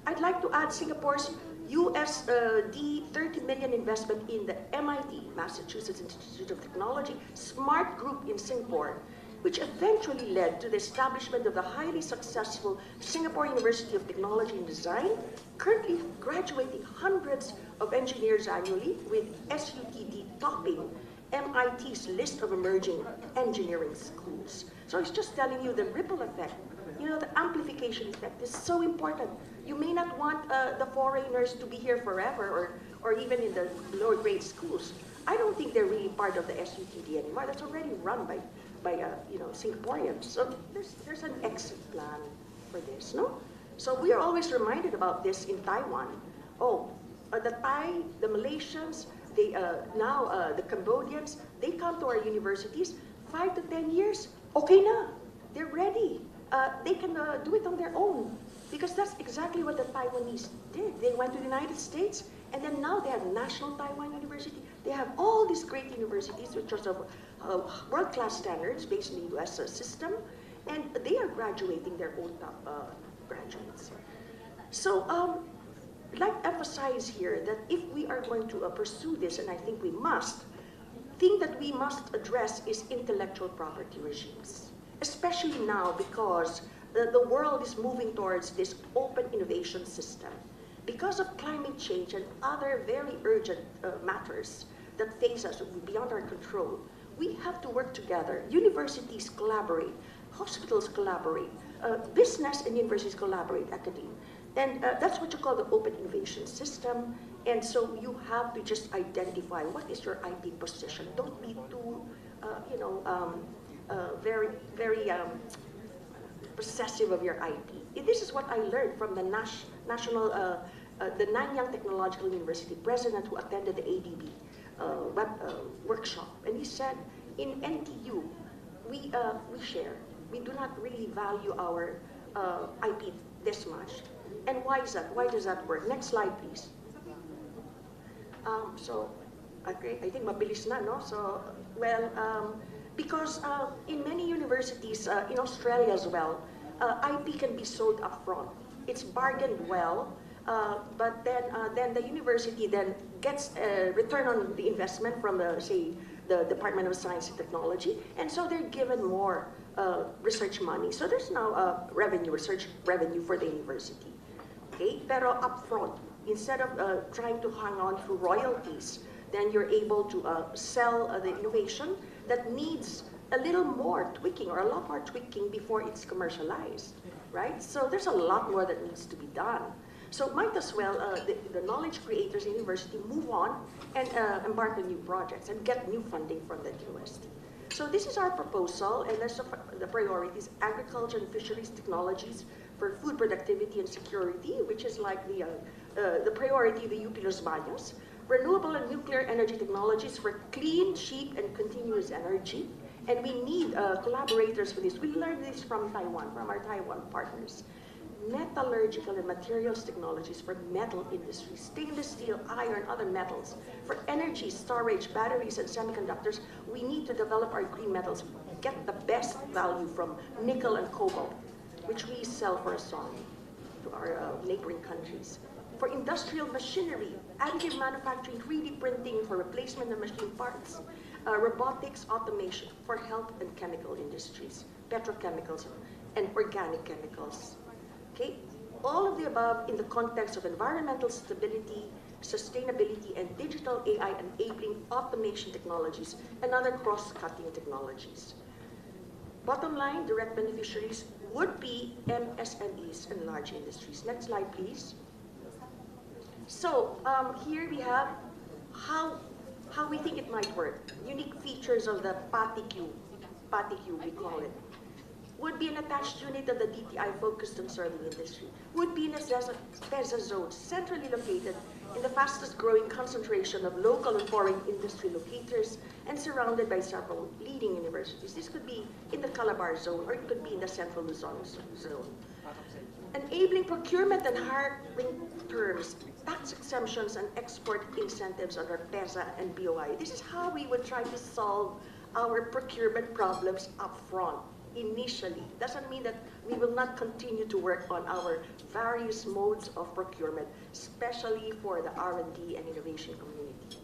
I'd like to add Singapore's USD 30 million investment in the MIT, Massachusetts Institute of Technology, Smart Group in Singapore, which eventually led to the establishment of the highly successful Singapore University of Technology and Design, currently graduating hundreds of engineers annually, with SUTD topping MIT's list of emerging engineering schools. So it's just telling you the ripple effect. You know, the amplification effect is so important. You may not want the foreigners to be here forever, or even in the lower grade schools. I don't think they're really part of the SUTD anymore. That's already run by Singaporeans. So there's an exit plan for this, no? So we are always reminded about this in Taiwan. Oh, the Thai, the Malaysians, the Cambodians, they come to our universities 5 to 10 years, okay na, they're ready. They can do it on their own, because that's exactly what the Taiwanese did. They went to the United States And then now they have National Taiwan University. They have all these great universities which are of world-class standards based in the US system, and they are graduating their own top graduates. So I'd like to emphasize here that if we are going to pursue this, and I think we must, thing that we must address is intellectual property regimes, especially now because the world is moving towards this open innovation system. Because of climate change and other very urgent matters that face us beyond our control, we have to work together. Universities collaborate, hospitals collaborate, business and universities collaborate, academia. And that's what you call the open innovation system. And so you have to just identify what is your IP position. Don't be too, very possessive of your IP. This is what I learned from the the Nanyang Technological University president who attended the ADB workshop. And he said, in NTU, we share. We do not really value our IP this much. And why is that? Why does that work? Next slide, please. Okay, I think mabilis na, no? So, well, because in many universities, in Australia as well, IP can be sold upfront. It's bargained well, but then the university then gets a return on the investment from say the Department of Science and Technology, and so they're given more research money. So there's now research revenue for the university. Okay, pero upfront, instead of trying to hang on through royalties, then you're able to sell the innovation that needs a little more tweaking or a lot more tweaking before it's commercialized, right? So there's a lot more that needs to be done. So might as well the knowledge creators in university move on and embark on new projects and get new funding from the university. So this is our proposal, and that's the priorities: agriculture and fisheries technologies for food productivity and security, which is like the priority of the UP Los Baños; renewable and nuclear energy technologies for clean, cheap, and continuous energy. And we need collaborators for this. We learned this from Taiwan, from our Taiwan partners. Metallurgical and materials technologies for metal industry, stainless steel, iron, other metals. For energy, storage, batteries, and semiconductors, we need to develop our green metals, get the best value from nickel and cobalt, which we sell for a song to our neighboring countries. For industrial machinery, additive manufacturing, 3D printing for replacement of machine parts, robotics, automation for health and chemical industries, petrochemicals, and organic chemicals. Okay, all of the above in the context of environmental stability, sustainability, and digital AI enabling automation technologies and other cross-cutting technologies. Bottom line, direct beneficiaries would be MSMEs and large industries. Next slide, please. So here we have how we think it might work. Unique features of the PAKU, we call it. Would be an attached unit of the DTI focused on serving industry. Would be in a TESDA zone, centrally located in the fastest growing concentration of local and foreign industry locators and surrounded by several leading universities. This could be in the Calabar zone or it could be in the Central Luzon zone. Enabling procurement and hiring terms, tax exemptions and export incentives under PESA and BOI. This is how we would try to solve our procurement problems up front. Initially. Doesn't mean that we will not continue to work on our various modes of procurement, especially for the R&D and innovation community.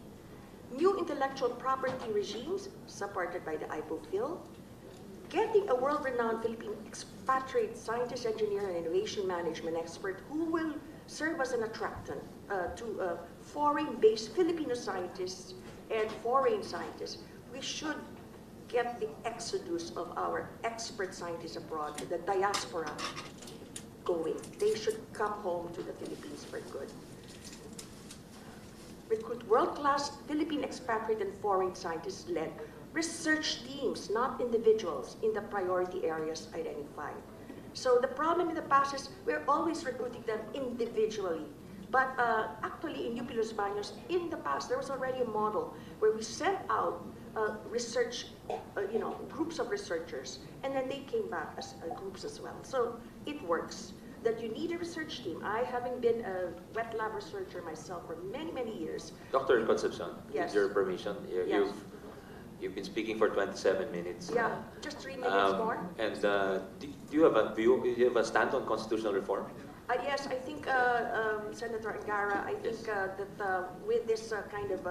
New intellectual property regimes supported by the IPOPIL. Getting a world-renowned Philippine expatriate scientist, engineer, and innovation management expert who will serve as an attractant to foreign-based Filipino scientists and foreign scientists. We should get the exodus of our expert scientists abroad, the diaspora, going. They should come home to the Philippines for good. Recruit world-class Philippine expatriate and foreign scientists-led research teams, not individuals, in the priority areas identified. So the problem in the past is we're always recruiting them individually. But actually in UP Los Baños, in the past, there was already a model where we sent out research, groups of researchers, and then they came back as groups as well. So it works. that you need a research team. I, having been a wet lab researcher myself for many, many years. Dr. Concepcion, Yes. with your permission, Yes. you've been speaking for 27 minutes. Yeah, just 3 minutes more. And do you have a view? Do you have a stand on constitutional reform? Yes, I think Senator Angara, I think that with this kind of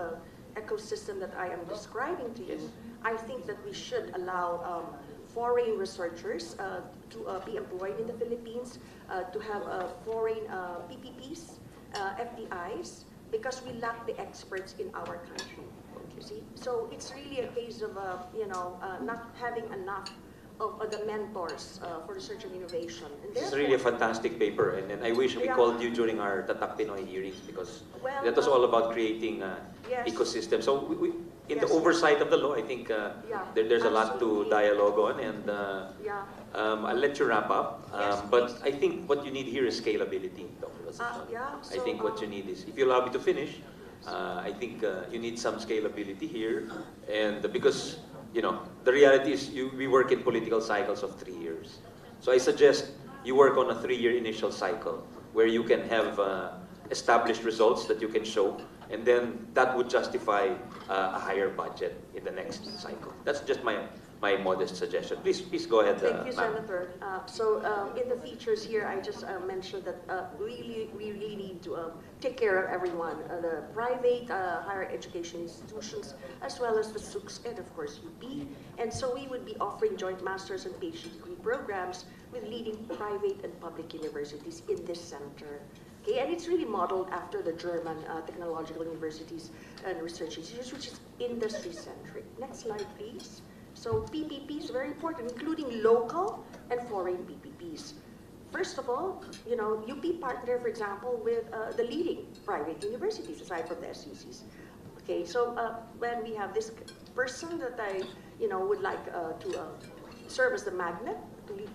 ecosystem that I am describing to you, I think that we should allow foreign researchers to be employed in the Philippines, to have foreign PPPs, FDIs, because we lack the experts in our country. You see, so it's really a case of not having enough of the mentors for research and innovation. And This is really a fantastic paper, and I wish we called you during our Tatak Pinoy hearings, because that was all about creating ecosystem. So in the oversight of the law, I think there's a lot to dialogue on, and I'll let you wrap up. But I think what you need here is scalability, Dr. I think what you need is, if you allow me to finish, I think you need some scalability here, and because the reality is we work in political cycles of 3 years. So I suggest you work on a 3-year initial cycle where you can have established results that you can show, and then that would justify a higher budget in the next cycle. That's just my modest suggestion. Please go ahead. Thank you, Senator. In the features here, I just mentioned that we really need to take care of everyone, the private higher education institutions, as well as the SUCs and, of course, UP. And so we would be offering joint master's and PhD degree programs with leading private and public universities in this center. Okay, and it's really modeled after the German technological universities and research institutes, which is industry-centric. Next slide, please. So PPPs, very important, including local and foreign PPPs. First of all, UP partner, for example, with the leading private universities, aside from the SUCs. Okay, so when we have this person that I, would like to serve as the magnet to lead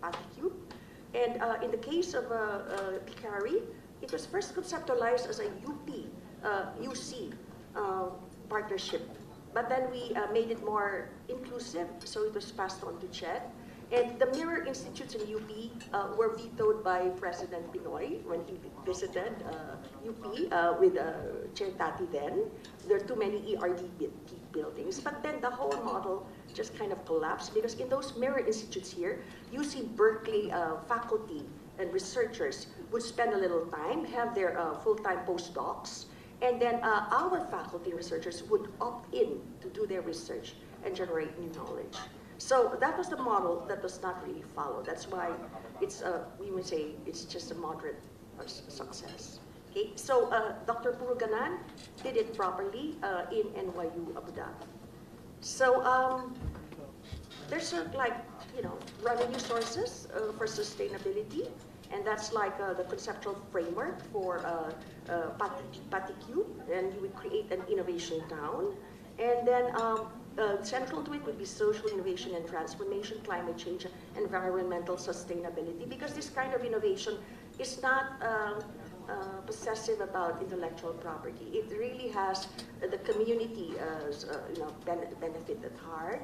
PAKU, and in the case of PCARI, it was first conceptualized as a UC partnership. But then we made it more inclusive, so it was passed on to CHED. And the mirror institutes in UP were vetoed by President Pinoy when he visited UP with Chair Tati then. There are too many ERD buildings. But then the whole model just kind of collapsed, because in those mirror institutes here, UC Berkeley faculty and researchers would spend a little time, have their full-time postdocs, and then our faculty researchers would opt in to do their research and generate new knowledge. So that was the model that was not really followed. That's why it's, we would say, it's just a moderate success. Okay, so Dr. Puruganan did it properly in NYU Abu Dhabi. So there's revenue sources for sustainability. And that's like the conceptual framework for PAKU, and you would create an innovation town. And then central to it would be social innovation and transformation, climate change, environmental sustainability, because this kind of innovation is not possessive about intellectual property. It really has the community benefit at heart.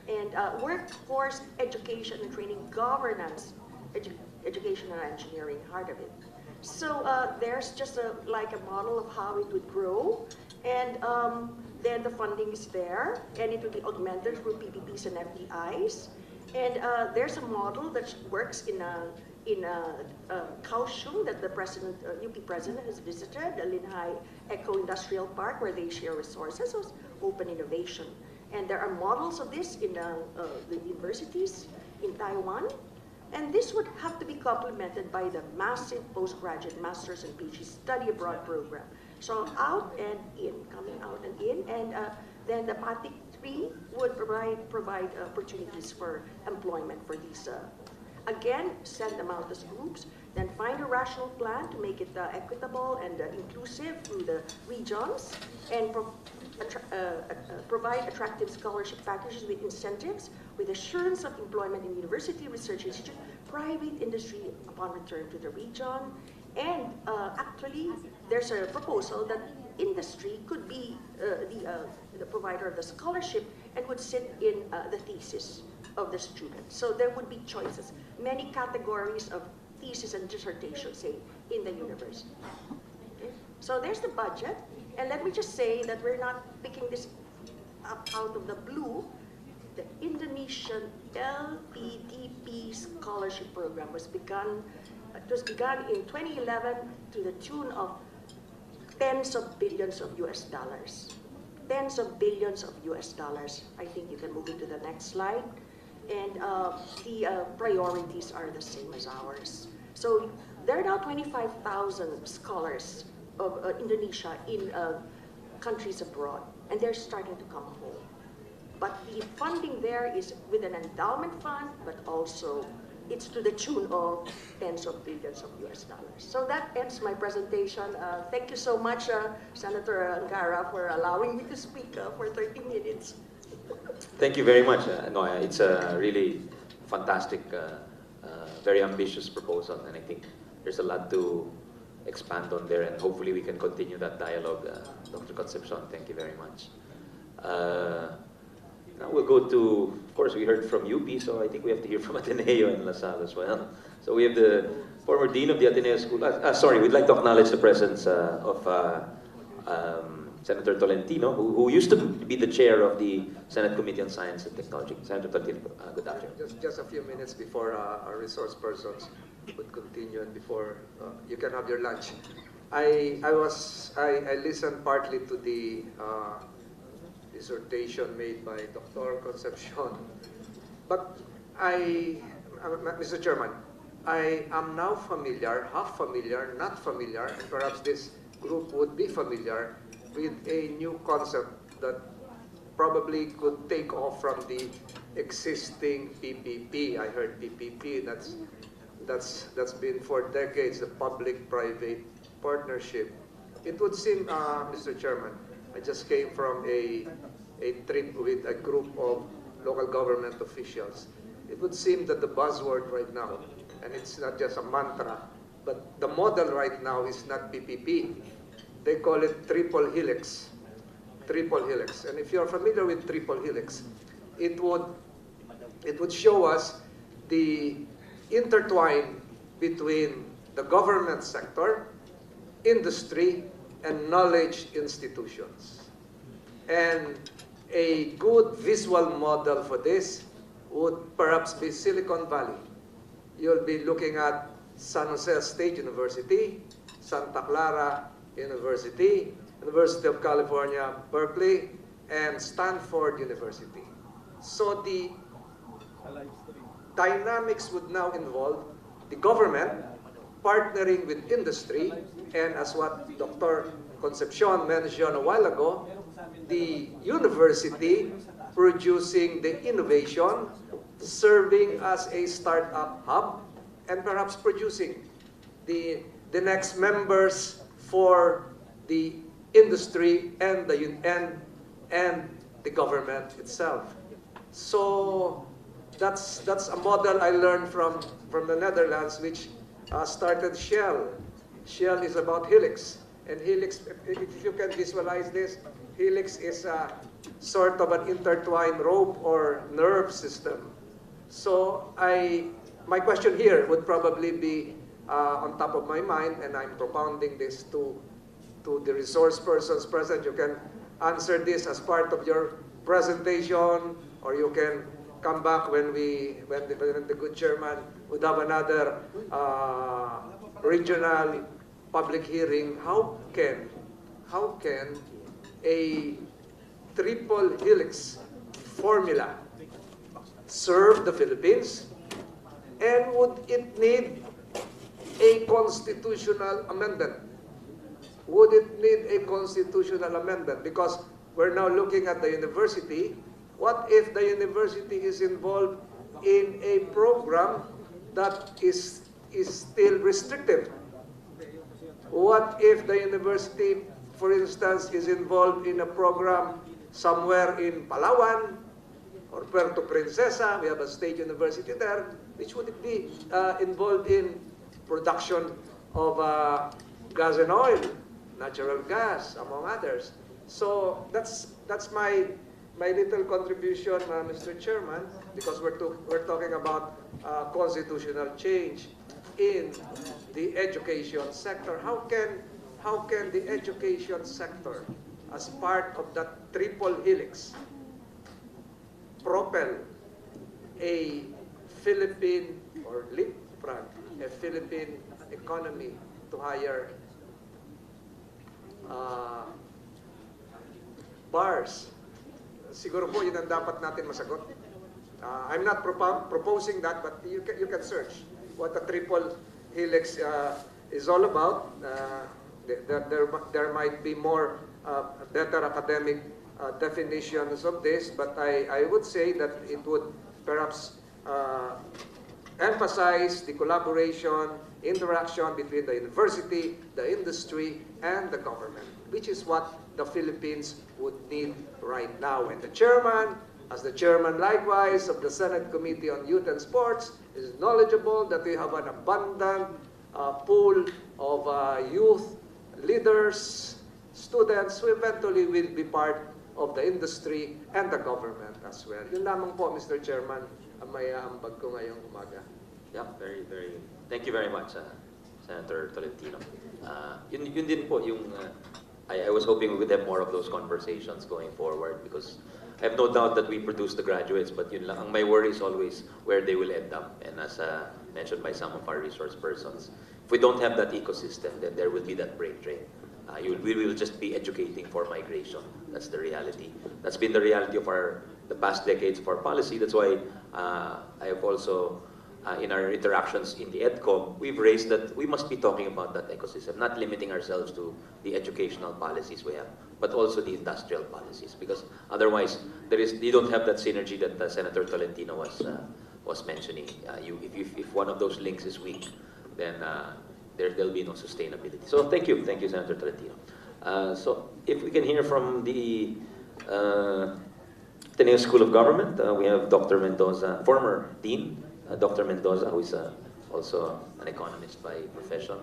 And workforce education and training, governance, education and engineering, heart of it. So there's just a model of how it would grow, and then the funding is there, and it will be augmented through PPPs and FDIs. And there's a model that works in Kaohsiung that the president, UP president has visited, the Linhai Eco Industrial Park, where they share resources, so open innovation. And there are models of this in the universities in Taiwan. And this would have to be complemented by the massive postgraduate master's and PhD study abroad program. So out and in, coming out and in, and then the PATIC 3 would provide opportunities for employment for these. Again, send them out as groups, then find a rational plan to make it equitable and inclusive through the regions, and provide attractive scholarship packages with incentives, with assurance of employment in university, research institute, private industry upon return to the region. And actually, there's a proposal that industry could be the provider of the scholarship and would sit in the thesis of the student. So there would be choices, many categories of thesis and dissertation, say, in the university. Okay? So there's the budget. And let me just say that we're not picking this up out of the blue. The Indonesian LPDP scholarship program was begun in 2011 to the tune of tens of billions of US dollars. Tens of billions of US dollars. I think you can move into the next slide. And the priorities are the same as ours. So there are now 25,000 scholars of Indonesia in countries abroad, and they're starting to come home. But the funding there is with an endowment fund, but also it's to the tune of tens of billions of US dollars. So that ends my presentation. Thank you so much, Senator Angara, for allowing me to speak for 30 minutes. Thank you very much, Noy. It's a really fantastic, very ambitious proposal, and I think there's a lot to expand on there, and hopefully we can continue that dialogue. Dr. Concepcion, thank you very much. Now we'll go to, of course, we heard from UP, so I think we have to hear from Ateneo and LaSalle as well. So we have the former Dean of the Ateneo School. Sorry, we'd like to acknowledge the presence of Senator Tolentino, who used to be the chair of the Senate Committee on Science and Technology. Senator Tolentino, good afternoon. Just a few minutes before our resource persons would continue and before you can have your lunch. I listened partly to the dissertation made by Dr. Concepcion, but Mr. Chairman, I am now familiar, half familiar, not familiar, and perhaps this group would be familiar with a new concept that probably could take off from the existing PPP. I heard PPP, that's been for decades a public-private partnership. It would seem, Mr. Chairman, I just came from a trip with a group of local government officials. It would seem that the buzzword right now, and it's not just a mantra, but the model right now is not PPP. They call it triple helix. Triple helix. And if you're familiar with triple helix, it would show us the intertwine between the government sector, industry, and knowledge institutions. And a good visual model for this would perhaps be Silicon Valley. You'll be looking at San Jose State University, Santa Clara University, University of California, Berkeley, and Stanford University. So the dynamics would now involve the government partnering with industry, and as what Dr. Concepcion mentioned a while ago, the university producing the innovation, serving as a startup hub, and perhaps producing the next members for the industry and the government itself. So that's a model I learned from the Netherlands, which started Shell. Shell is about helix, and helix, if you can visualize this, helix is a sort of an intertwined rope or nerve system. So my question here would probably be on top of my mind, and I'm propounding this to the resource persons present. You can answer this as part of your presentation, or you can come back when the good chairman would have another regional public hearing. How can a triple helix formula serve the Philippines, and would it need a constitutional amendment? Would it need a constitutional amendment? Because we're now looking at the university. What if the university is involved in a program that is still restrictive? What if the university, for instance, is involved in a program somewhere in Palawan or Puerto Princesa? We have a state university there. Which would it be involved in production of gas and oil, natural gas, among others? So that's my my little contribution, Mr. Chairman, because we're talking about constitutional change in the education sector. How can the education sector, as part of that triple helix, propel a Philippine, or leapfrog a Philippine economy to higher bars? Siguro po yun ang dapat natin masagot. I'm not proposing that, but you can search what a triple helix is all about. There might be more better academic definitions of this, but I would say that it would perhaps emphasize the collaboration, interaction between the university, the industry, and the government, which is what the Philippines would need right now. And the chairman, as the chairman likewise of the Senate Committee on Youth and Sports, is knowledgeable that we have an abundant pool of youth leaders, students who eventually will be part of the industry and the government as well. Yun lamang po, Mr. Chairman, ang may aambag ko ngayong umaga. Yeah, very. Thank you very much, Senator Tolentino. Yun din po yung I was hoping we would have more of those conversations going forward, because I have no doubt that we produce the graduates, but yun lang, my worry is always where they will end up. And as mentioned by some of our resource persons, if we don't have that ecosystem, then there will be that brain drain. We will just be educating for migration. That's the reality. That's been the reality of the past decades of our policy. That's why I have also, in our interactions in the Edcom, we've raised that we must be talking about that ecosystem, not limiting ourselves to the educational policies we have, but also the industrial policies, because otherwise you don't have that synergy that Senator Tolentino was mentioning. If one of those links is weak, then there'll be no sustainability. So thank you, Senator Tolentino. So if we can hear from the Ateneo School of Government, we have Dr. Mendoza, former Dean, Dr. Mendoza, who is also an economist by profession.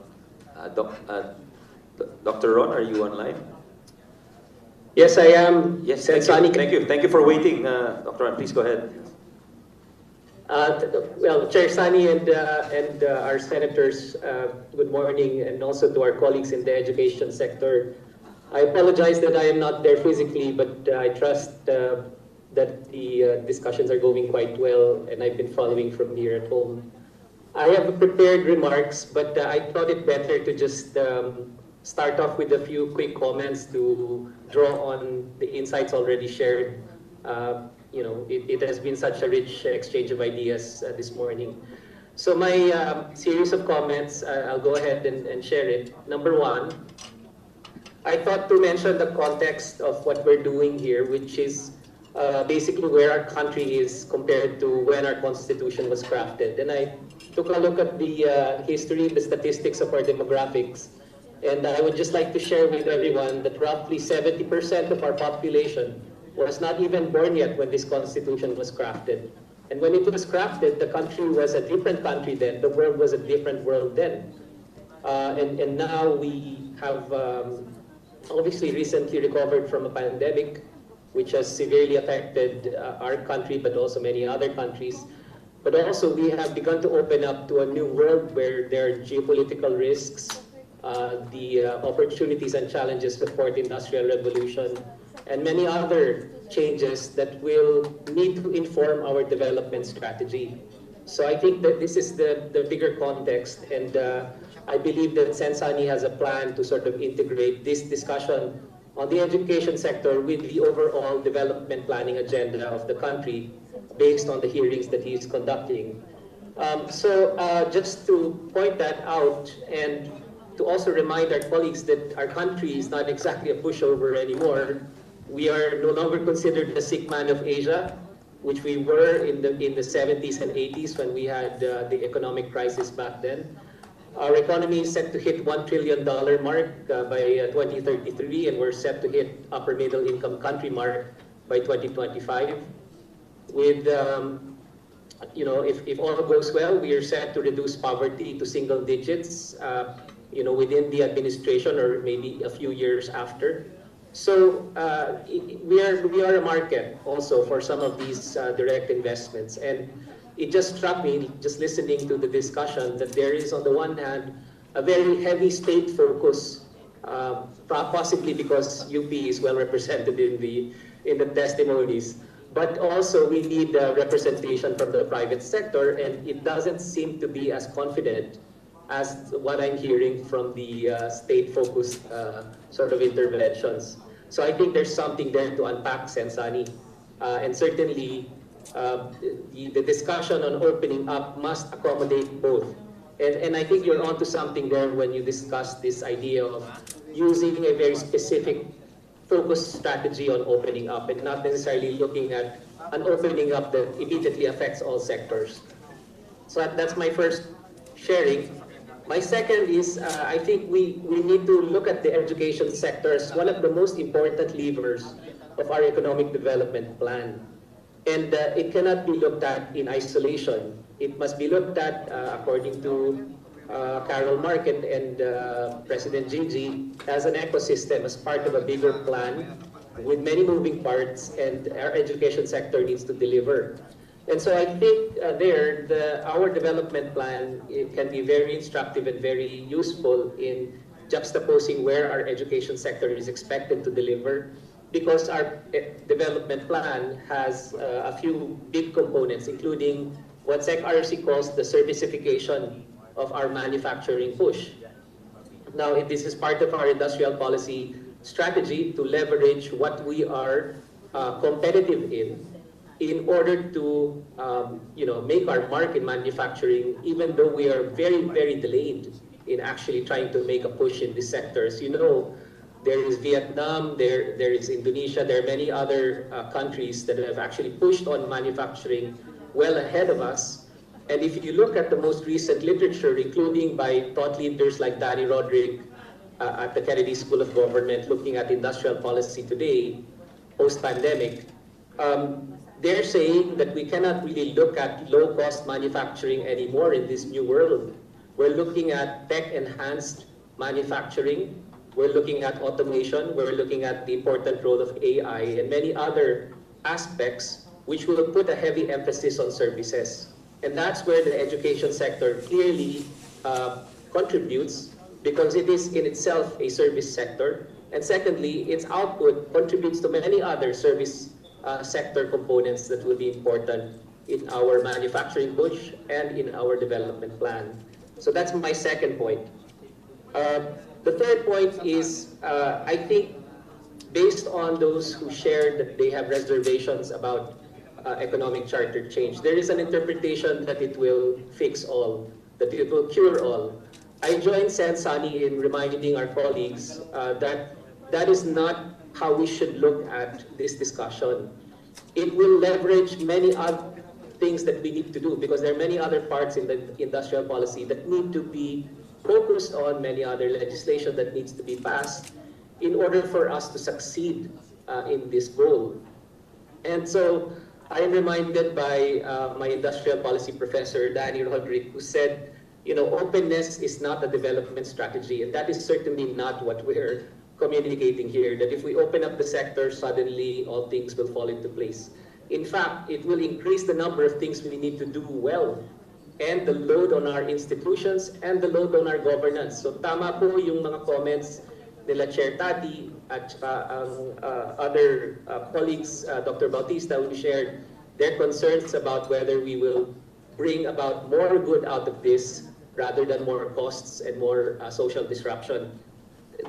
Dr. Ron, are you online? Yes, I am. Yes, thank you. Thank you for waiting, Dr. Ron. Please go ahead. Well, Chair Sani and our senators, good morning, and also to our colleagues in the education sector. I apologize that I am not there physically, but I trust that the discussions are going quite well, and I've been following from here at home. I have prepared remarks, but I thought it better to just start off with a few quick comments to draw on the insights already shared. It has been such a rich exchange of ideas this morning. So my series of comments, I'll go ahead and share it. Number one, I thought to mention the context of what we're doing here, which is basically where our country is compared to when our Constitution was crafted. And I took a look at the history, the statistics of our demographics, and I would just like to share with everyone that roughly 70% of our population was not even born yet when this Constitution was crafted. And when it was crafted, the country was a different country then, the world was a different world then. And now we have obviously recently recovered from a pandemic, which has severely affected our country, but also many other countries. But also we have begun to open up to a new world where there are geopolitical risks, the opportunities and challenges of the fourth industrial revolution, and many other changes that will need to inform our development strategy. So I think that this is the bigger context, and I believe that Sensani has a plan to sort of integrate this discussion on the education sector with the overall development planning agenda of the country based on the hearings that he's conducting. So just to point that out and to also remind our colleagues that our country is not exactly a pushover anymore. We are no longer considered the sick man of Asia, which we were in the 70s and 80s when we had the economic crisis back then. Our economy is set to hit $1 trillion mark by 2033, and we're set to hit upper middle income country mark by 2025. With, if all goes well, we are set to reduce poverty to single digits, within the administration or maybe a few years after. So we are a market also for some of these direct investments. And it just struck me, just listening to the discussion, that there is on the one hand a very heavy state focus, possibly because UP is well represented in the testimonies. But also we need representation from the private sector, and it doesn't seem to be as confident as what I'm hearing from the state-focused sort of interventions. So I think there's something there to unpack, Sensani. And certainly the discussion on opening up must accommodate both. And I think you're onto something there when you discuss this idea of using a very specific focused strategy on opening up and not necessarily looking at an opening up that immediately affects all sectors. So that's my first sharing. My second is, I think we need to look at the education sector as one of the most important levers of our economic development plan. And it cannot be looked at in isolation. It must be looked at, according to Carol Market and President Gigi, as an ecosystem, as part of a bigger plan with many moving parts, and our education sector needs to deliver. And so I think our development plan, it can be very instructive and very useful in juxtaposing where our education sector is expected to deliver, because our development plan has a few big components, including what SecRC calls the servicification of our manufacturing push. Now, this is part of our industrial policy strategy to leverage what we are competitive in order to make our mark in manufacturing, even though we are very, very delayed in actually trying to make a push in these sectors. You know, there is Vietnam, there is Indonesia, there are many other countries that have actually pushed on manufacturing well ahead of us. And if you look at the most recent literature, including by thought leaders like Danny Roderick at the Kennedy School of Government, looking at industrial policy today, post-pandemic, they're saying that we cannot really look at low-cost manufacturing anymore in this new world. We're looking at tech-enhanced manufacturing. We're looking at automation. We're looking at the important role of AI and many other aspects which will put a heavy emphasis on services. And that's where the education sector clearly contributes, because it is in itself a service sector. And secondly, its output contributes to many other service sector components that will be important in our manufacturing push and in our development plan. So that's my second point. The third point is, I think, based on those who shared that they have reservations about economic charter change, there is an interpretation that it will fix all, that it will cure all. I join Sensani in reminding our colleagues that that is not how we should look at this discussion. It will leverage many other things that we need to do, because there are many other parts in the industrial policy that need to be focused on, many other legislation that needs to be passed in order for us to succeed in this goal. And so I am reminded by my industrial policy professor, Danny Roderick, who said, you know, openness is not a development strategy, and that is certainly not what we're communicating here, that if we open up the sector, suddenly all things will fall into place. In fact, it will increase the number of things we need to do well, and the load on our institutions and the load on our governance. So tama po yung mga comments nila Chair Tati at other colleagues, Dr. Bautista, who shared their concerns about whether we will bring about more good out of this rather than more costs and more social disruption.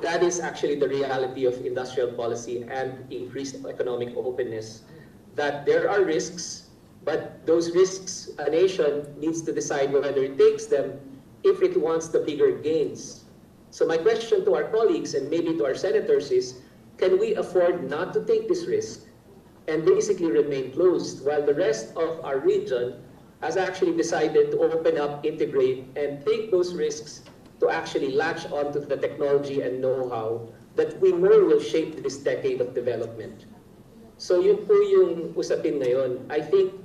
That is actually the reality of industrial policy and increased economic openness, that there are risks, but those risks, a nation needs to decide whether it takes them if it wants the bigger gains. So my question to our colleagues and maybe to our senators is, can we afford not to take this risk and basically remain closed while the rest of our region has actually decided to open up, integrate, and take those risks to actually latch onto the technology and know-how that we know will shape this decade of development? So yun po yung usapin ngayon. I think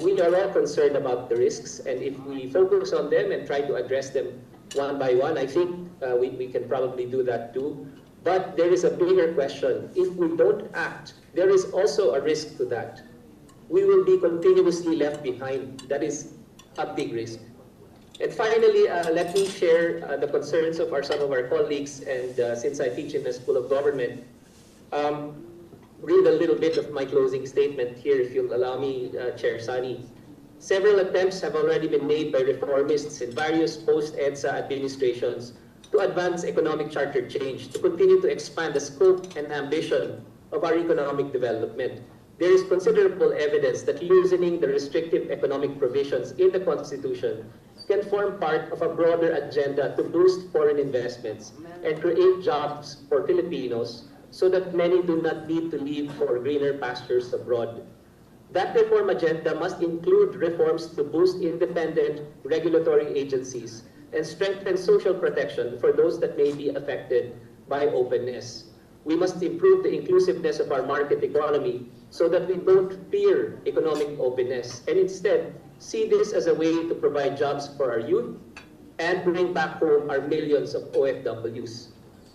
we are all concerned about the risks, and if we focus on them and try to address them one by one, I think we can probably do that too. But there is a bigger question. If we don't act, there is also a risk to that. We will be continuously left behind. That is a big risk. And finally, let me share the concerns of some of our colleagues, and since I teach in the School of Government, read a little bit of my closing statement here, if you'll allow me, Chair Sani. Several attempts have already been made by reformists in various post-EDSA administrations to advance economic charter change, to continue to expand the scope and ambition of our economic development. There is considerable evidence that loosening the restrictive economic provisions in the Constitution can form part of a broader agenda to boost foreign investments and create jobs for Filipinos so that many do not need to leave for greener pastures abroad. That reform agenda must include reforms to boost independent regulatory agencies and strengthen social protection for those that may be affected by openness. We must improve the inclusiveness of our market economy so that we don't fear economic openness and instead see this as a way to provide jobs for our youth and bring back home our millions of OFWs.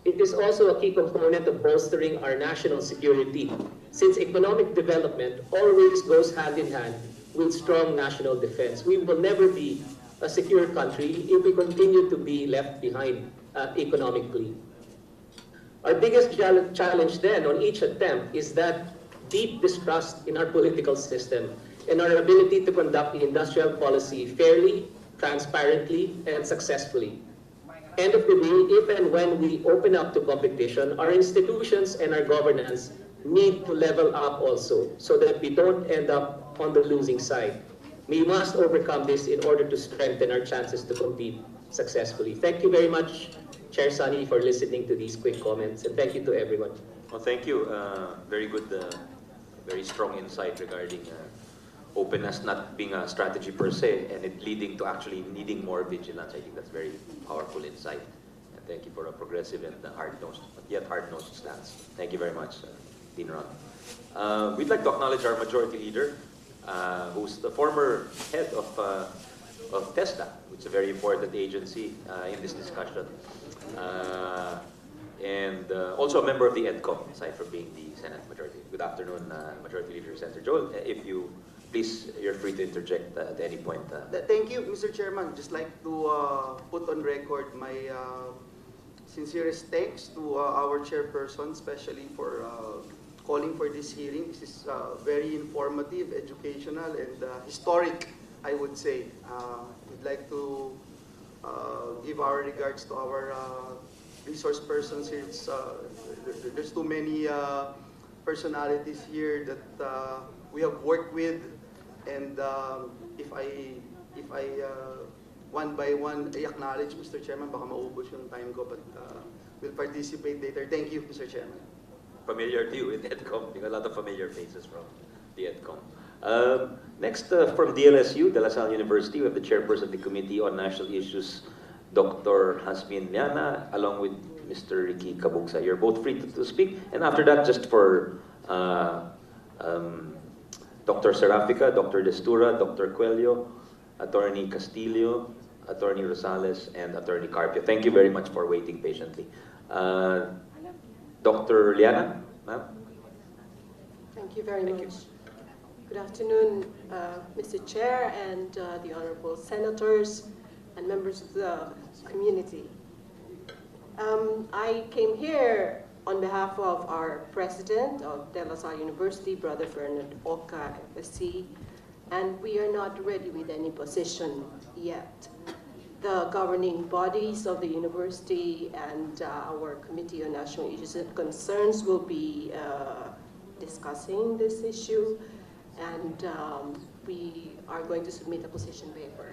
It is also a key component of bolstering our national security, since economic development always goes hand in hand with strong national defense. We will never be a secure country if we continue to be left behind economically. Our biggest challenge then on each attempt is that deep distrust in our political system and our ability to conduct the industrial policy fairly, transparently, and successfully. End of the day, if and when we open up to competition, our institutions and our governance need to level up also so that we don't end up on the losing side. We must overcome this in order to strengthen our chances to compete successfully. Thank you very much, Chair Sani, for listening to these quick comments, and thank you to everyone. Well, thank you. Very good, very strong insight regarding openness not being a strategy per se, and it leading to actually needing more vigilance. I think that's very powerful insight. And thank you for a progressive and hard-nosed, but yet hard-nosed stance. Thank you very much, Dean Ron. We'd like to acknowledge our majority leader, who's the former head of TESDA, which is a very important agency in this discussion. And also a member of the Edcom, aside from being the Senate Majority. Good afternoon, Majority Leader Senator Joel. If you please, you're free to interject at any point. Thank you, Mr. Chairman. Just like to put on record my sincerest thanks to our chairperson, especially for calling for this hearing. This is very informative, educational, and historic, I would say. We'd like to give our regards to our resource persons here. It's, there's too many personalities here that we have worked with, and if I one by one I acknowledge, Mr. Chairman, baka maubos yung time ko, but we'll participate later. Thank you, Mr. Chairman. Familiar to you with Edcom, a lot of familiar faces from the Edcom. Next, from DLSU, De La Salle University, we have the chairperson of the Committee on National Issues, Dr. Hasmin Liana, along with Mr. Ricky Kabugsa. You're both free to speak. And after that, just for Dr. Serafica, Dr. Destura, Dr. Coelho, Attorney Castillo, Attorney Rosales, and Attorney Carpio. Thank you very much for waiting patiently. Dr. Liana, ma'am? Thank you very much. Good afternoon, Mr. Chair and the Honorable Senators and members of the community. I came here on behalf of our President of De La Salle University, Brother Bernard Oka, FSC, and we are not ready with any position yet. The governing bodies of the university and our Committee on National Issues and Concerns will be discussing this issue, and we are going to submit a position paper.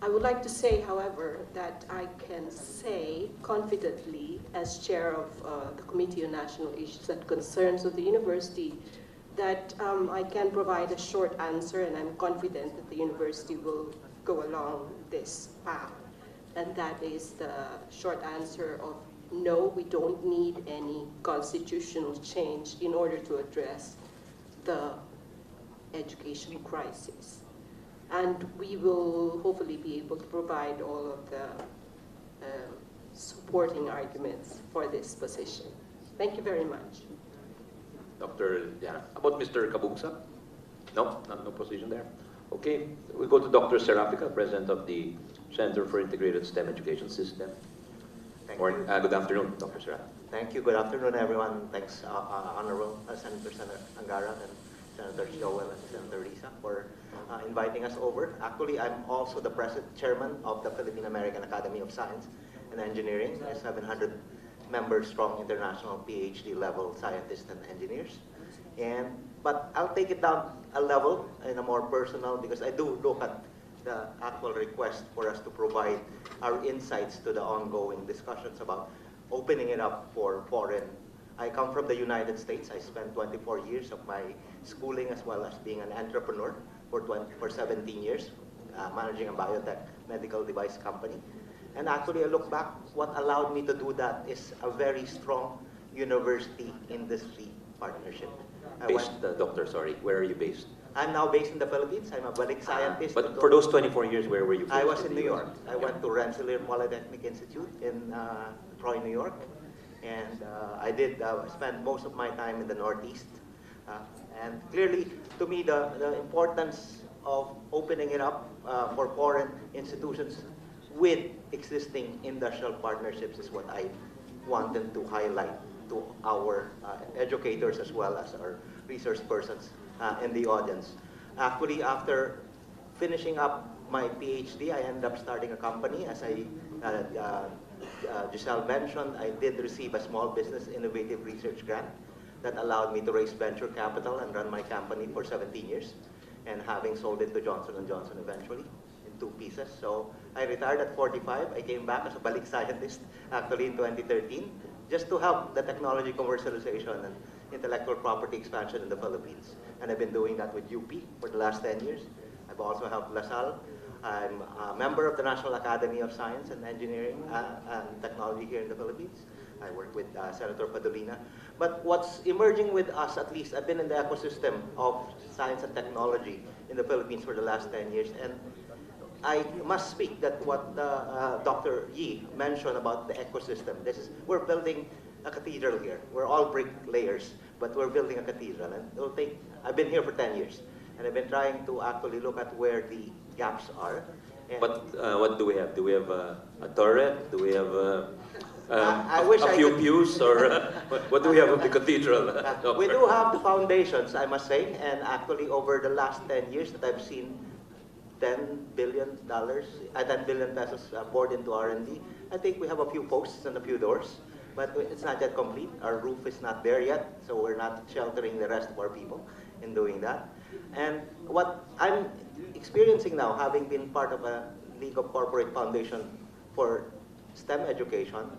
I would like to say, however, that I can say confidently, as chair of the Committee on National Issues and Concerns of the university, that I can provide a short answer, and I'm confident that the university will go along this path. And that is the short answer of no, we don't need any constitutional change in order to address the education crisis. And we will hopefully be able to provide all of the supporting arguments for this position. Thank you very much. Dr. Yeah. About Mr. Kabungsa? No, no position there. Okay, we go to Dr. Serafica, President of the Center for Integrated STEM Education System. Good afternoon, Dr. Serafica. Thank you. Good afternoon, everyone. Thanks, Honorable Senator Angara and Senator Joel and Senator Risa for inviting us over. Actually, I'm also the chairman of the Philippine-American Academy of Science and Engineering, a 700-member strong international PhD level scientists and engineers. But I'll take it down a level in a more personal, because I do look at the actual request for us to provide our insights to the ongoing discussions about opening it up for foreign. I come from the United States. I spent 24 years of my schooling as well as being an entrepreneur for 17 years, managing a biotech medical device company. And actually, I look back, what allowed me to do that is a very strong university-industry partnership. Doctor, sorry, where are you based? I'm now based in the Philippines. I'm a balik scientist. But for those 24 years, where were you? I was in New York. I went to Rensselaer Polytechnic Institute in Troy, New York. And I did spend most of my time in the Northeast. And clearly, to me, the importance of opening it up for foreign institutions with existing industrial partnerships is what I wanted to highlight to our educators as well as our research persons in the audience. Actually, after finishing up my PhD, I ended up starting a company. As Giselle mentioned, I did receive a small business innovative research grant that allowed me to raise venture capital and run my company for 17 years, and having sold it to Johnson & Johnson eventually in 2 pieces. So I retired at 45. I came back as a balik scientist actually in 2013, just to help the technology commercialization and intellectual property expansion in the Philippines. And I've been doing that with UP for the last 10 years. I've also helped LaSalle. I'm a member of the National Academy of Science and Engineering and Technology here in the Philippines. I work with Senator Padolina. But what's emerging with us, at least, I've been in the ecosystem of science and technology in the Philippines for the last 10 years. And I must speak that what Dr. Yi mentioned about the ecosystem. We're building a cathedral here. We're all brick layers, but we're building a cathedral. And it'll take, I've been here for 10 years, and I've been trying to actually look at where the gaps are. But what do we have? Do we have a turret? Do we have a few pews? Or what do we have of the cathedral? We do have the foundations, I must say, and actually over the last 10 years that I've seen $10 billion, 10 billion pesos poured into R&D. I think we have a few posts and a few doors, but it's not yet complete. Our roof is not there yet, so we're not sheltering the rest of our people in doing that. And what I'm experiencing now, having been part of a League of Corporate Foundation for STEM education,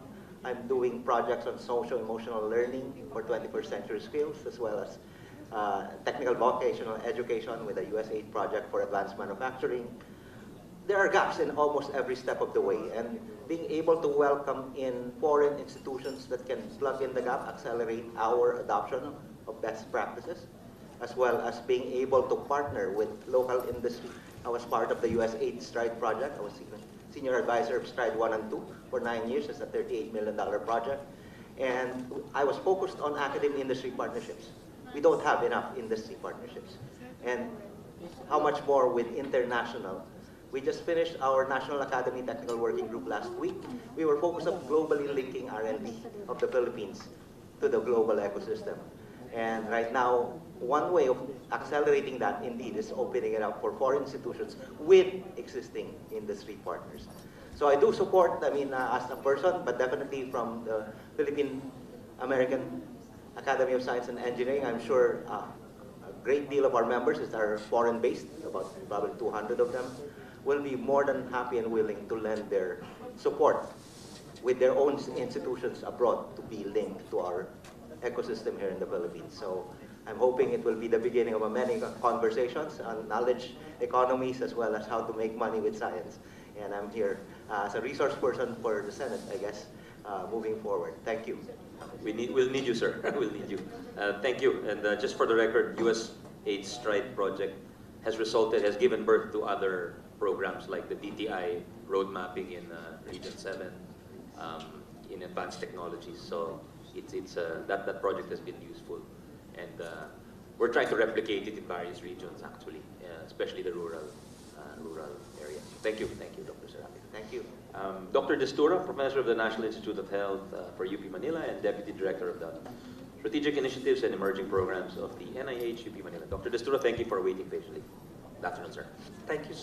I'm doing projects on social-emotional learning for 21st century skills, as well as technical vocational education with a USAID project for advanced manufacturing. There are gaps in almost every step of the way, and being able to welcome in foreign institutions that can plug in the gap, accelerate our adoption of best practices, as well as being able to partner with local industry. I was part of the USAID STRIDE project. I was senior advisor of STRIDE 1 and 2 for 9 years. It's a $38 million project. And I was focused on academic industry partnerships. We don't have enough industry partnerships. And how much more with international? We just finished our National Academy Technical Working Group last week. We were focused on globally linking R&D of the Philippines to the global ecosystem. And right now, one way of accelerating that indeed is opening it up for foreign institutions with existing industry partners. So I do support, as a person, but definitely from the Philippine-American Academy of Science and Engineering, I'm sure a great deal of our members are foreign-based, about probably 200 of them, will be more than happy and willing to lend their support with their own institutions abroad to be linked to our ecosystem here in the Philippines. So I'm hoping it will be the beginning of many conversations on knowledge economies as well as how to make money with science. And I'm here as a resource person for the Senate, I guess, moving forward. Thank you. We'll need you, sir. We'll need you. Thank you. And just for the record, USAID STRIDE project has given birth to other programs like the DTI road mapping in Region 7, in advanced technologies. So that project has been useful, and we're trying to replicate it in various regions actually, especially the rural areas. Thank you, Dr. Serapi. Thank you. Dr. Destura, Professor of the National Institute of Health for UP Manila and Deputy Director of the Strategic Initiatives and Emerging Programs of the NIH UP Manila. Dr. Destura, thank you for waiting patiently. Good afternoon, sir. Thank you,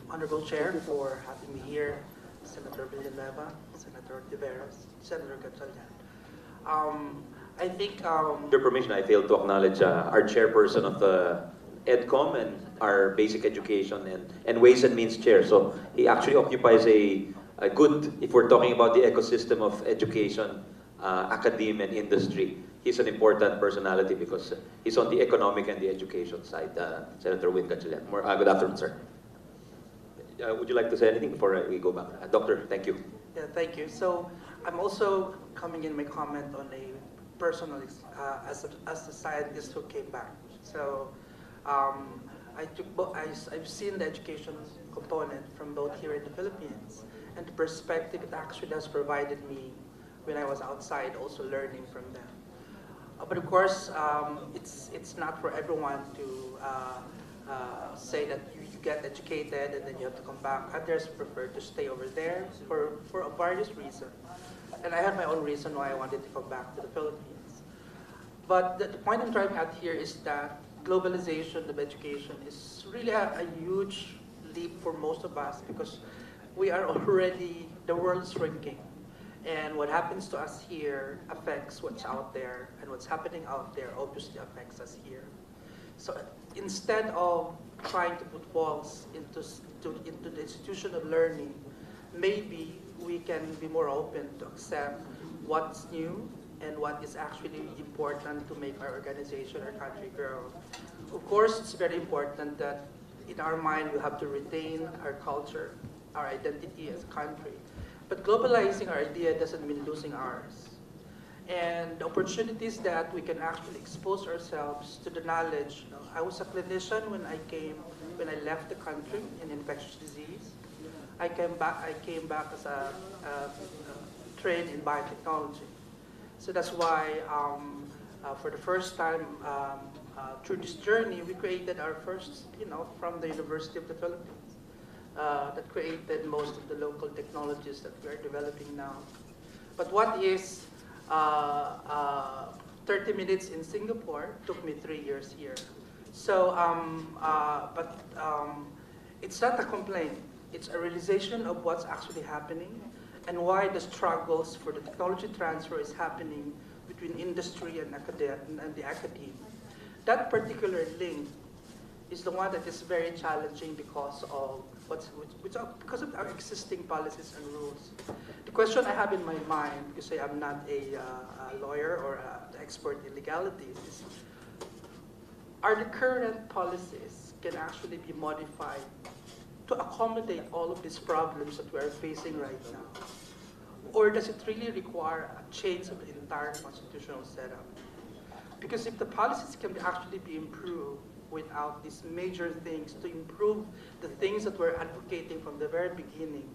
Honorable Chair, for having me here, Senator Villanueva, Senator Tiveros, Senator Gatchalian. I think... With your permission, I failed to acknowledge our chairperson of the Edcom and our basic education and ways and means chair. So he actually occupies a good, if we're talking about the ecosystem of education, academia, and industry, he's an important personality because he's on the economic and the education side. Senator Win Gatchalian. Good afternoon, sir. Would you like to say anything before we go back? Doctor, thank you. Yeah, thank you. So I'm also coming in my comment on a personal, as a scientist who came back. So I've seen the education component from both here in the Philippines and the perspective it actually has provided me when I was outside, also learning from them. But of course, it's not for everyone to say that you get educated and then you have to come back. Others prefer to stay over there for various reasons. And I had my own reason why I wanted to come back to the Philippines. But the point I'm driving at here is that globalization of education is really a huge leap for most of us because we are already, the world's shrinking. And what happens to us here affects what's out there, and what's happening out there obviously affects us here. So instead of trying to put walls into the institution of learning, maybe we can be more open to accept what's new and what is actually important to make our organization, our country grow. Of course, it's very important that in our mind we have to retain our culture, our identity as a country. But globalizing our idea doesn't mean losing ours. And the opportunities that we can actually expose ourselves to the knowledge. I was a clinician when I left the country in infectious disease. I came back as a trained in biotechnology. So that's why for the first time through this journey, we created our first, from the University of the Philippines. That created most of the local technologies that we are developing now. But what is 30 minutes in Singapore took me 3 years here. So, it's not a complaint. It's a realization of what's actually happening and why the struggles for the technology transfer is happening between industry and the academia. That particular link is the one that is very challenging because of because of our existing policies and rules. The question I have in my mind, because I am not a lawyer or an expert in legalities, is are the current policies can actually be modified to accommodate all of these problems that we are facing right now? Or does it really require a change of the entire constitutional setup? Because if the policies can actually be improved without these major things to improve the things that we're advocating from the very beginning,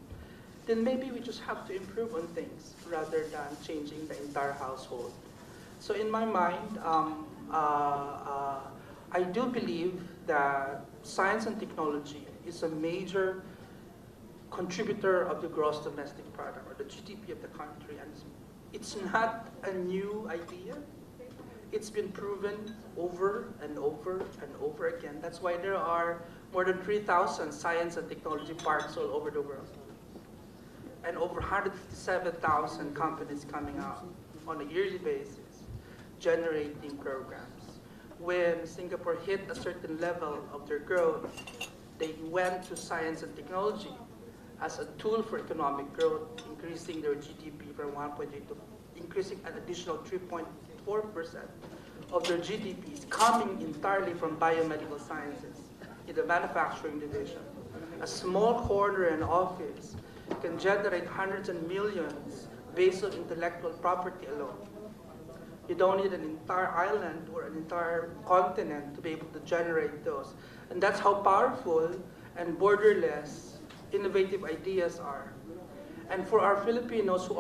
then maybe we just have to improve on things rather than changing the entire household. So in my mind, I do believe that science and technology is a major contributor of the gross domestic product or the GDP of the country, and it's not a new idea. It's been proven over and over and over again. That's why there are more than 3,000 science and technology parks all over the world. And over 157,000 companies coming out on a yearly basis, generating programs. When Singapore hit a certain level of their growth, they went to science and technology as a tool for economic growth, increasing their GDP from 1.8 to increasing an additional 3.4% of their GDPs coming entirely from biomedical sciences in the manufacturing division. A small corner and office can generate hundreds and millions based on intellectual property alone. You don't need an entire island or an entire continent to be able to generate those. And that's how powerful and borderless innovative ideas are. And for our Filipinos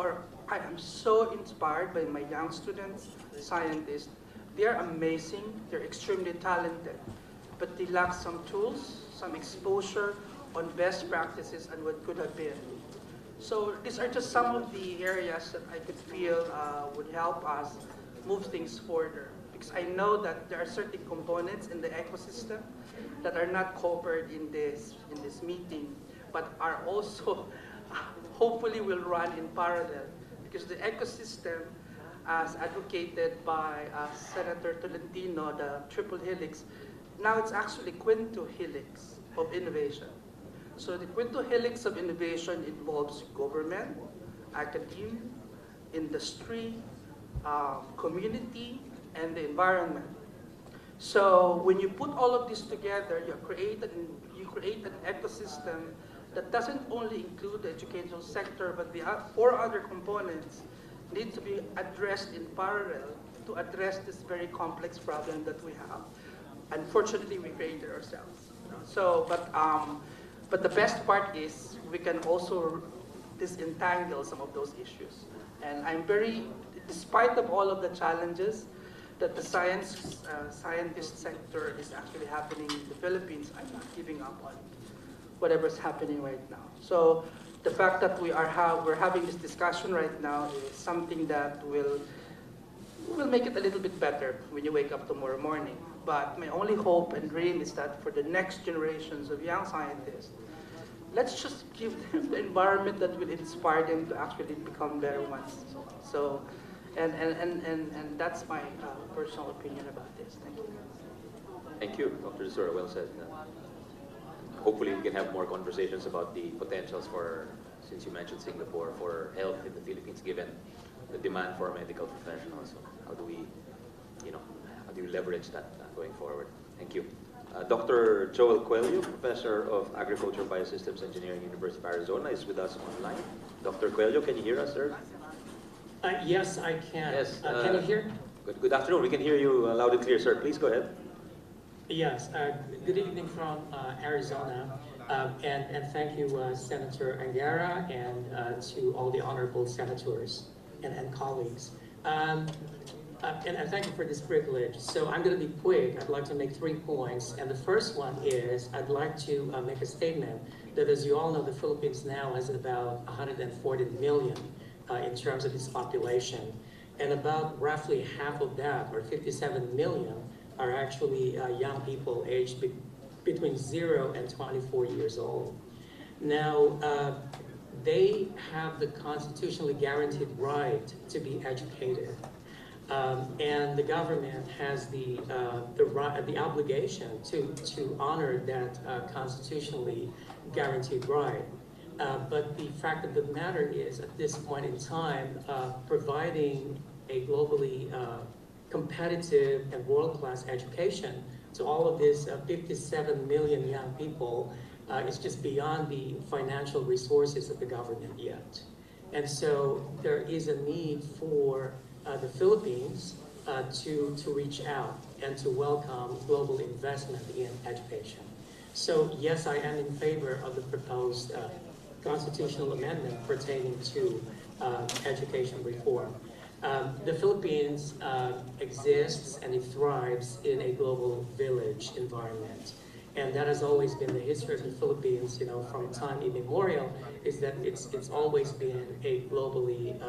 I am so inspired by my young students, scientists. They're amazing, they're extremely talented, but they lack some tools, some exposure on best practices and what could have been. So these are just some of the areas that I could feel would help us move things further. Because I know that there are certain components in the ecosystem that are not covered in this meeting, but are also hopefully will run in parallel. Because the ecosystem, as advocated by Senator Tolentino, the triple helix, now it's actually quinto helix of innovation. So the quinto helix of innovation involves government, academia, industry, community, and the environment. So when you put all of this together, you create an ecosystem that doesn't only include the educational sector, but the 4 other components need to be addressed in parallel to address this very complex problem that we have. Unfortunately, we created ourselves. So, but the best part is we can also disentangle some of those issues. And I'm very, despite of all of the challenges that the scientist sector is actually happening in the Philippines, I'm not giving up on whatever's happening right now. So the fact that we're having this discussion right now is something that will make it a little bit better when you wake up tomorrow morning. But my only hope and dream is that for the next generations of young scientists, let's just give them the environment that will inspire them to actually become better ones. So, and that's my personal opinion about this. Thank you. Thank you, Dr. Zura. Well said. Hopefully we can have more conversations about the potentials for, since you mentioned Singapore, for health in the Philippines, given the demand for medical professionals. So how do we, how do you leverage that going forward? Thank you. Dr. Joel Coelho, Professor of Agriculture Biosystems Engineering, University of Arizona, is with us online. Dr. Coelho, can you hear us, sir? Yes, I can. Yes. Can you hear? Good afternoon. We can hear you loud and clear, sir. Please go ahead. Yes. Good evening from Arizona. And thank you, Senator Angara, and to all the honorable senators and colleagues. And thank you for this privilege. So I'm going to be quick. I'd like to make 3 points. And the first one is I'd like to make a statement that, as you all know, the Philippines now has about 140 million in terms of its population. And about roughly half of that, or 57 million, are actually young people aged between 0 and 24 years old. Now, they have the constitutionally guaranteed right to be educated. And the government has the obligation to honor that constitutionally guaranteed right. But the fact of the matter is, at this point in time, providing a globally competitive and world-class education to all of these 57 million young people is just beyond the financial resources of the government yet. And so there is a need for the Philippines to reach out and to welcome global investment in education. So yes, I am in favor of the proposed constitutional amendment pertaining to education reform. The Philippines exists and it thrives in a global village environment. And that has always been the history of the Philippines, from time immemorial, is that it's always been a globally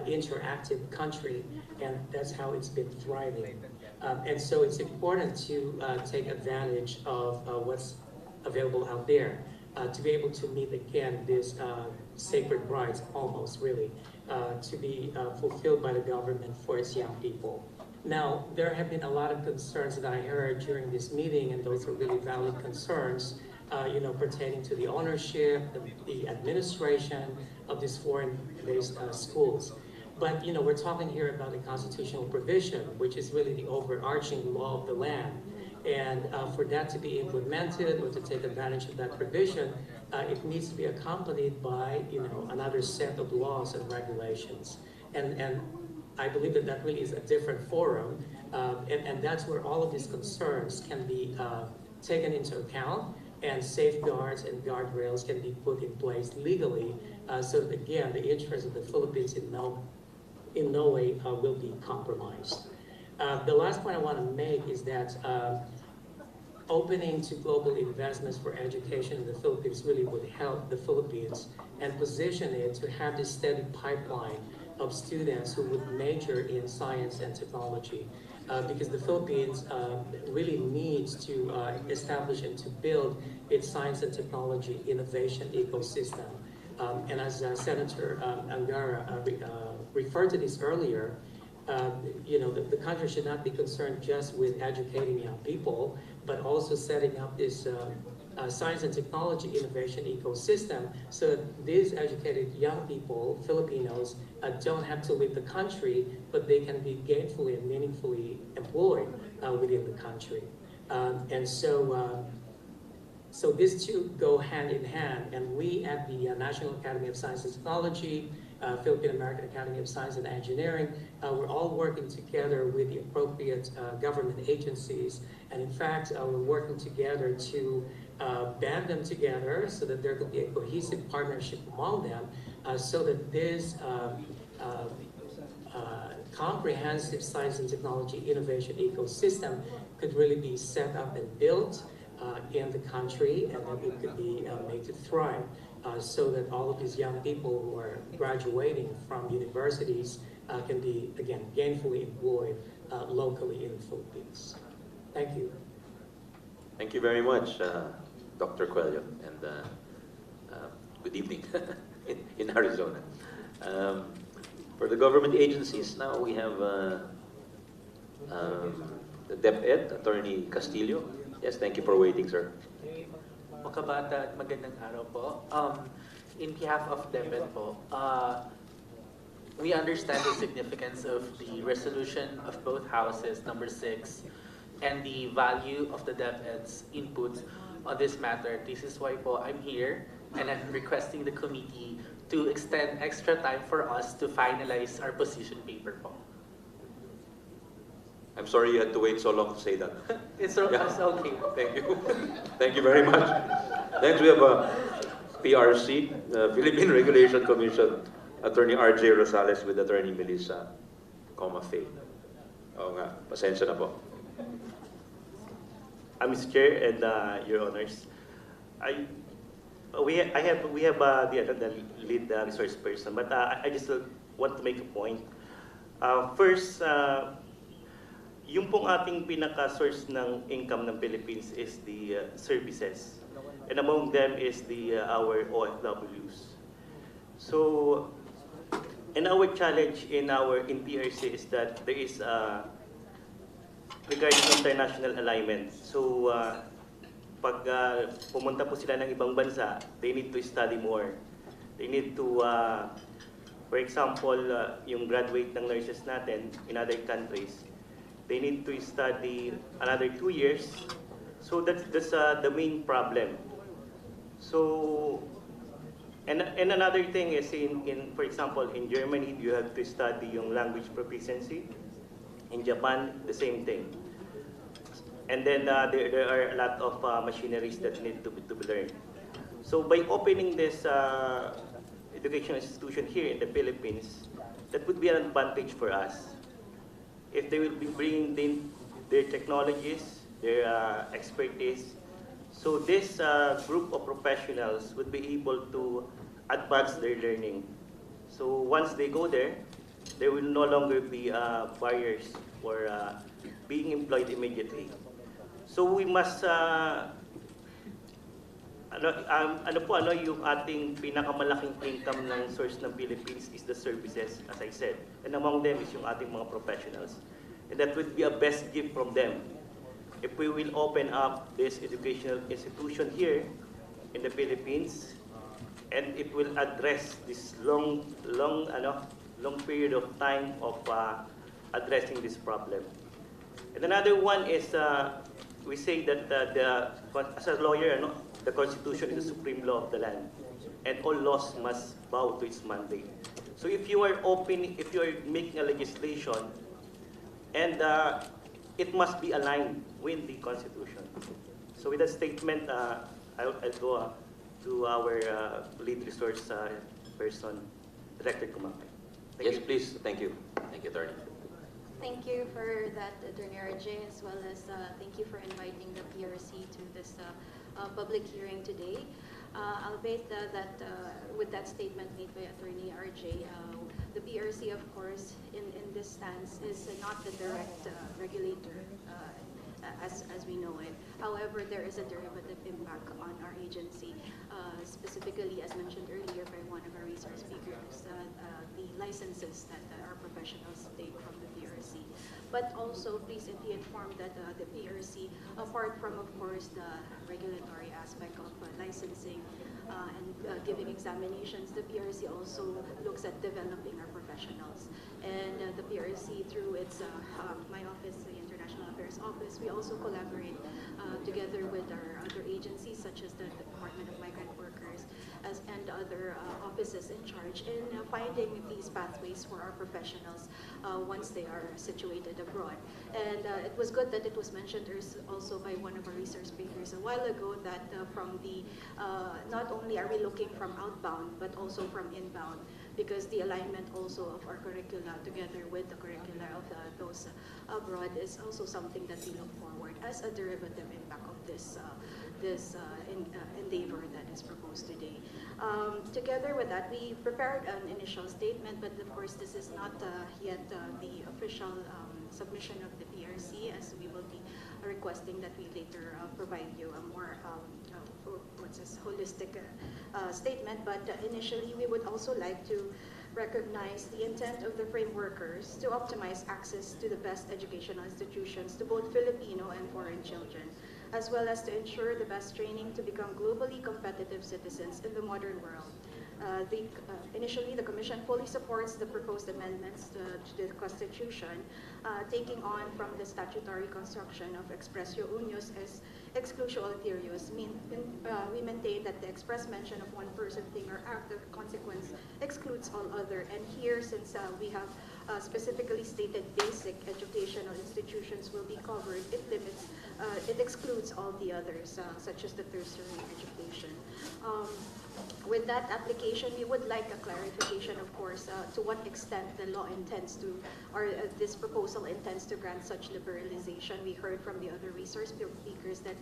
interactive country, and that's how it's been thriving. And so it's important to take advantage of what's available out there, to be able to meet again this sacred rights, almost really, to be fulfilled by the government for its young people. Now, there have been a lot of concerns that I heard during this meeting, and those are really valid concerns, pertaining to the ownership, the administration of these foreign-based schools. But, we're talking here about a constitutional provision, which is really the overarching law of the land. And for that to be implemented or to take advantage of that provision, it needs to be accompanied by, another set of laws and regulations. And I believe that that really is a different forum, and that's where all of these concerns can be taken into account and safeguards and guardrails can be put in place legally, so that again, the interests of the Philippines in no way will be compromised. The last point I want to make is that opening to global investments for education in the Philippines really would help the Philippines and position it to have this steady pipeline of students who would major in science and technology. Because the Philippines really needs to establish and to build its science and technology innovation ecosystem. And as Senator Angara referred to this earlier, the country should not be concerned just with educating young people, but also setting up this science and technology innovation ecosystem so that these educated young people, Filipinos, don't have to leave the country, but they can be gainfully and meaningfully employed within the country. So these two go hand in hand, and we at the National Academy of Science and Technology, Philippine American Academy of Science and Engineering, we're all working together with the appropriate government agencies, and in fact, we're working together to band them together so that there could be a cohesive partnership among them, so that this comprehensive science and technology innovation ecosystem could really be set up and built in the country, and that it could be made to thrive, so that all of these young people who are graduating from universities can be, again, gainfully employed locally in the Philippines. Thank you. Thank you very much, Dr. Coelho, and good evening in Arizona. For the government agencies, now we have the DepEd, Attorney Castillo. Yes, thank you for waiting, sir. Makabata at magandang araw po. In behalf of DepEd po, we understand the significance of the resolution of both houses, number 6, and the value of the DepEd's input on this matter. This is why po I'm here, and I'm requesting the committee to extend extra time for us to finalize our position paper po. I'm sorry you had to wait so long to say that. It's okay. Thank you. Thank you very much. Next, we have PRC, Philippine Regulation Commission, Attorney R.J. Rosales with Attorney Melissa Comafay. Oo nga, pasensya na po. Mr. Chair and Your Honors, we have the lead resource person, but I just want to make a point. First, yung pong ating pinaka-source ng income ng Philippines is the services, and among them is our OFWs. So, and our challenge in PRC is that there is regarding international alignment. So, pag pumunta po sila ng ibang bansa, they need to study more. They need to, for example, yung graduate ng nurses natin in other countries, they need to study another 2 years. So that's the main problem. So, and another thing is for example, in Germany, you have to study yung language proficiency. In Japan, the same thing. And then there are a lot of machineries that need to be learned. So by opening this educational institution here in the Philippines, that would be an advantage for us. If they will be bringing in their technologies, their expertise, so this group of professionals would be able to advance their learning. So once they go there, there will no longer be barriers for being employed immediately. So we must, yung ating pinakamalaking income ng source ng Philippines is the services, as I said. And among them is yung ating mga professionals. And that would be a best gift from them. If we will open up this educational institution here in the Philippines, and it will address this long period of time of addressing this problem. And another one is, we say that as a lawyer, the Constitution is the supreme law of the land, and all laws must bow to its mandate. So if you are making a legislation, and it must be aligned with the Constitution. So with that statement, I'll go to our lead resource person, Director Kumake. Yes, please. Thank you. Thank you, Attorney. Thank you for that, Attorney RJ, as well as thank you for inviting the PRC to this public hearing today. I'll base that with that statement made by Attorney RJ. The PRC, of course, in this stance is not the direct regulator as we know it. However, there is a derivative impact on our agency, specifically, as mentioned earlier by one of our resource speakers, the licenses that our professionals take from the PRC. But also, please be informed that the PRC, apart from, of course, the regulatory aspect of licensing and giving examinations, the PRC also looks at developing our professionals. And the PRC, through its my office, the International Affairs Office, we also collaborate together with our other agencies, such as the Department of Migrant Workers and other offices in charge in finding these pathways for our professionals once they are situated abroad. And it was good that it was mentioned also by one of our research speakers a while ago that from the, not only are we looking from outbound, but also from inbound, because the alignment also of our curricula together with the curricula of those abroad is also something that we look forward as a derivative impact of this endeavor that is proposed today. Together with that, we prepared an initial statement, but of course this is not yet the official submission of the PRC, as we will be requesting that we later provide you a more holistic statement. But initially, we would also like to recognize the intent of the frameworkers to optimize access to the best educational institutions to both Filipino and foreign children, as well as to ensure the best training to become globally competitive citizens in the modern world. Initially, the Commission fully supports the proposed amendments to the Constitution, taking on from the statutory construction of expressio unius as exclusio ulterius. We maintain that the express mention of one person, thing, or act of consequence excludes all other. And here, since we have specifically stated basic educational institutions will be covered, it excludes all the others, such as the tertiary education. With that application, we would like a clarification, of course, to what extent the law intends to, or this proposal intends to grant such liberalization. We heard from the other resource speakers that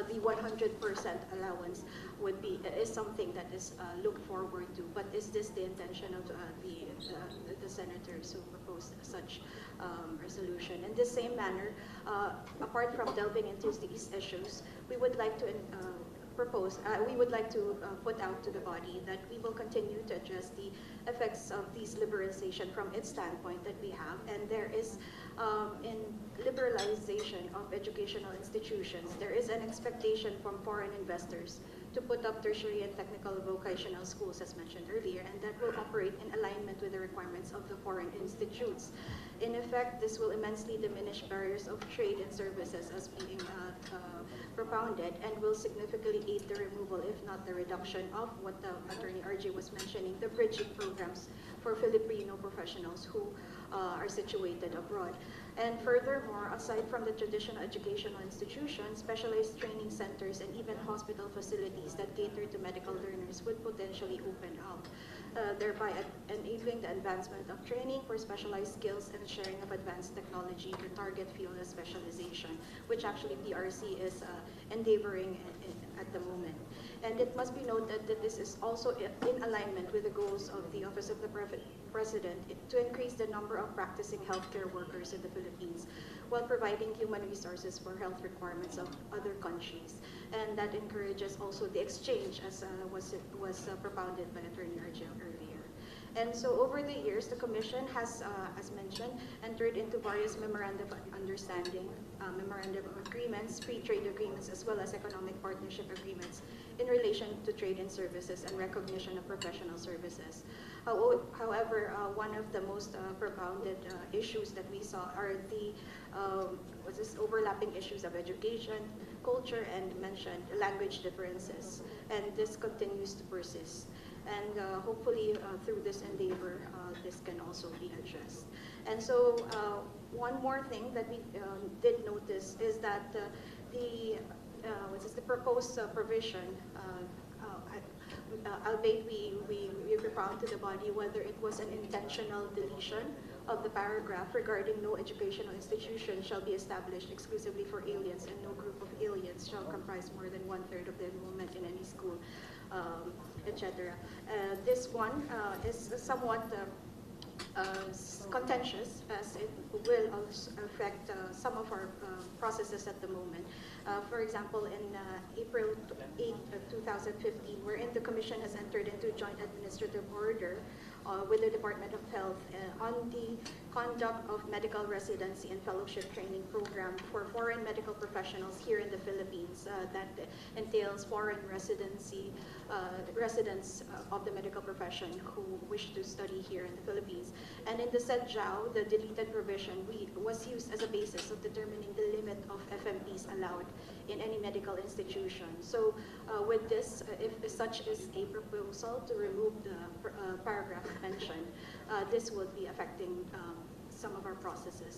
the 100% allowance is something that is looked forward to. But is this the intention of the senators who proposed such resolution? In the same manner, apart from delving into these issues, we would like to put out to the body that we will continue to address the effects of these liberalization from its standpoint that we have. And there is, in liberalization of educational institutions, there is an expectation from foreign investors to put up tertiary and technical vocational schools, as mentioned earlier, and that will operate in alignment with the requirements of the foreign institutes. In effect, this will immensely diminish barriers of trade and services as being propounded, and will significantly aid the removal, if not the reduction, of what the Attorney RJ was mentioning, the bridging programs for Filipino professionals who are situated abroad. And furthermore, aside from the traditional educational institutions, specialized training centers and even hospital facilities that cater to medical learners would potentially open up, thereby enabling the advancement of training for specialized skills and sharing of advanced technology, the target field of specialization, which actually PRC is endeavoring at the moment. And it must be noted that this is also in alignment with the goals of the Office of the President to increase the number of practicing healthcare workers in the Philippines while providing human resources for health requirements of other countries. And that encourages also the exchange, as was propounded by Attorney RJ earlier. And so over the years, the Commission has, as mentioned, entered into various memorandum of understanding, memorandum of agreements, free trade agreements, as well as economic partnership agreements in relation to trade and services and recognition of professional services. However, one of the most propounded issues that we saw are the overlapping issues of education, culture, and mentioned language differences. And this continues to persist. And hopefully through this endeavor, this can also be addressed. And so one more thing that we did notice is that the the proposed provision, albeit we propound to the body whether it was an intentional deletion of the paragraph regarding no educational institution shall be established exclusively for aliens and no group of aliens shall comprise more than 1/3 of the enrollment in any school, etc. This one is somewhat contentious, as it will affect some of our processes at the moment. For example, in April 8, 2015, wherein the Commission has entered into a joint administrative order with the Department of Health on the conduct of medical residency and fellowship training program for foreign medical professionals here in the Philippines. That entails foreign residency, residents of the medical profession who wish to study here in the Philippines. And in the said JAO, the deleted provision was used as a basis of determining the limit of FMPs allowed in any medical institution. So with this, if such is a proposal to remove the paragraph mentioned, this would be affecting some of our processes.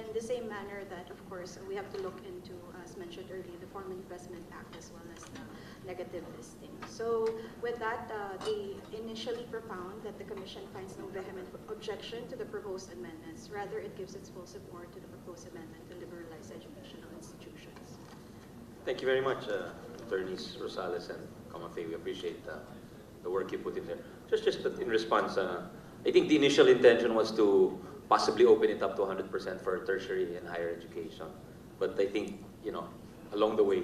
In the same manner that, of course, we have to look into, as mentioned earlier, the Foreign Investment Act as well as the negative listing. So with that, they initially propound that the Commission finds no vehement objection to the proposed amendments. Rather, it gives its full support to the proposed amendment to liberalize educational institutions. Thank you very much, Attorneys Rosales and Comafe. We appreciate the work you put in there. Just in response, I think the initial intention was to possibly open it up to 100% for tertiary and higher education. But I think, along the way,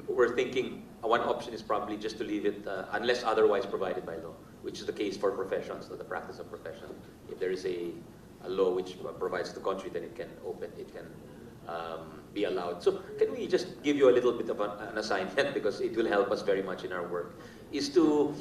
we're thinking one option is probably just to leave it unless otherwise provided by law, which is the case for professions, so the practice of profession. If there is a law which provides the country, then it can open, it can be allowed. So can we just give you a little bit of an assignment, because it will help us very much in our work, is to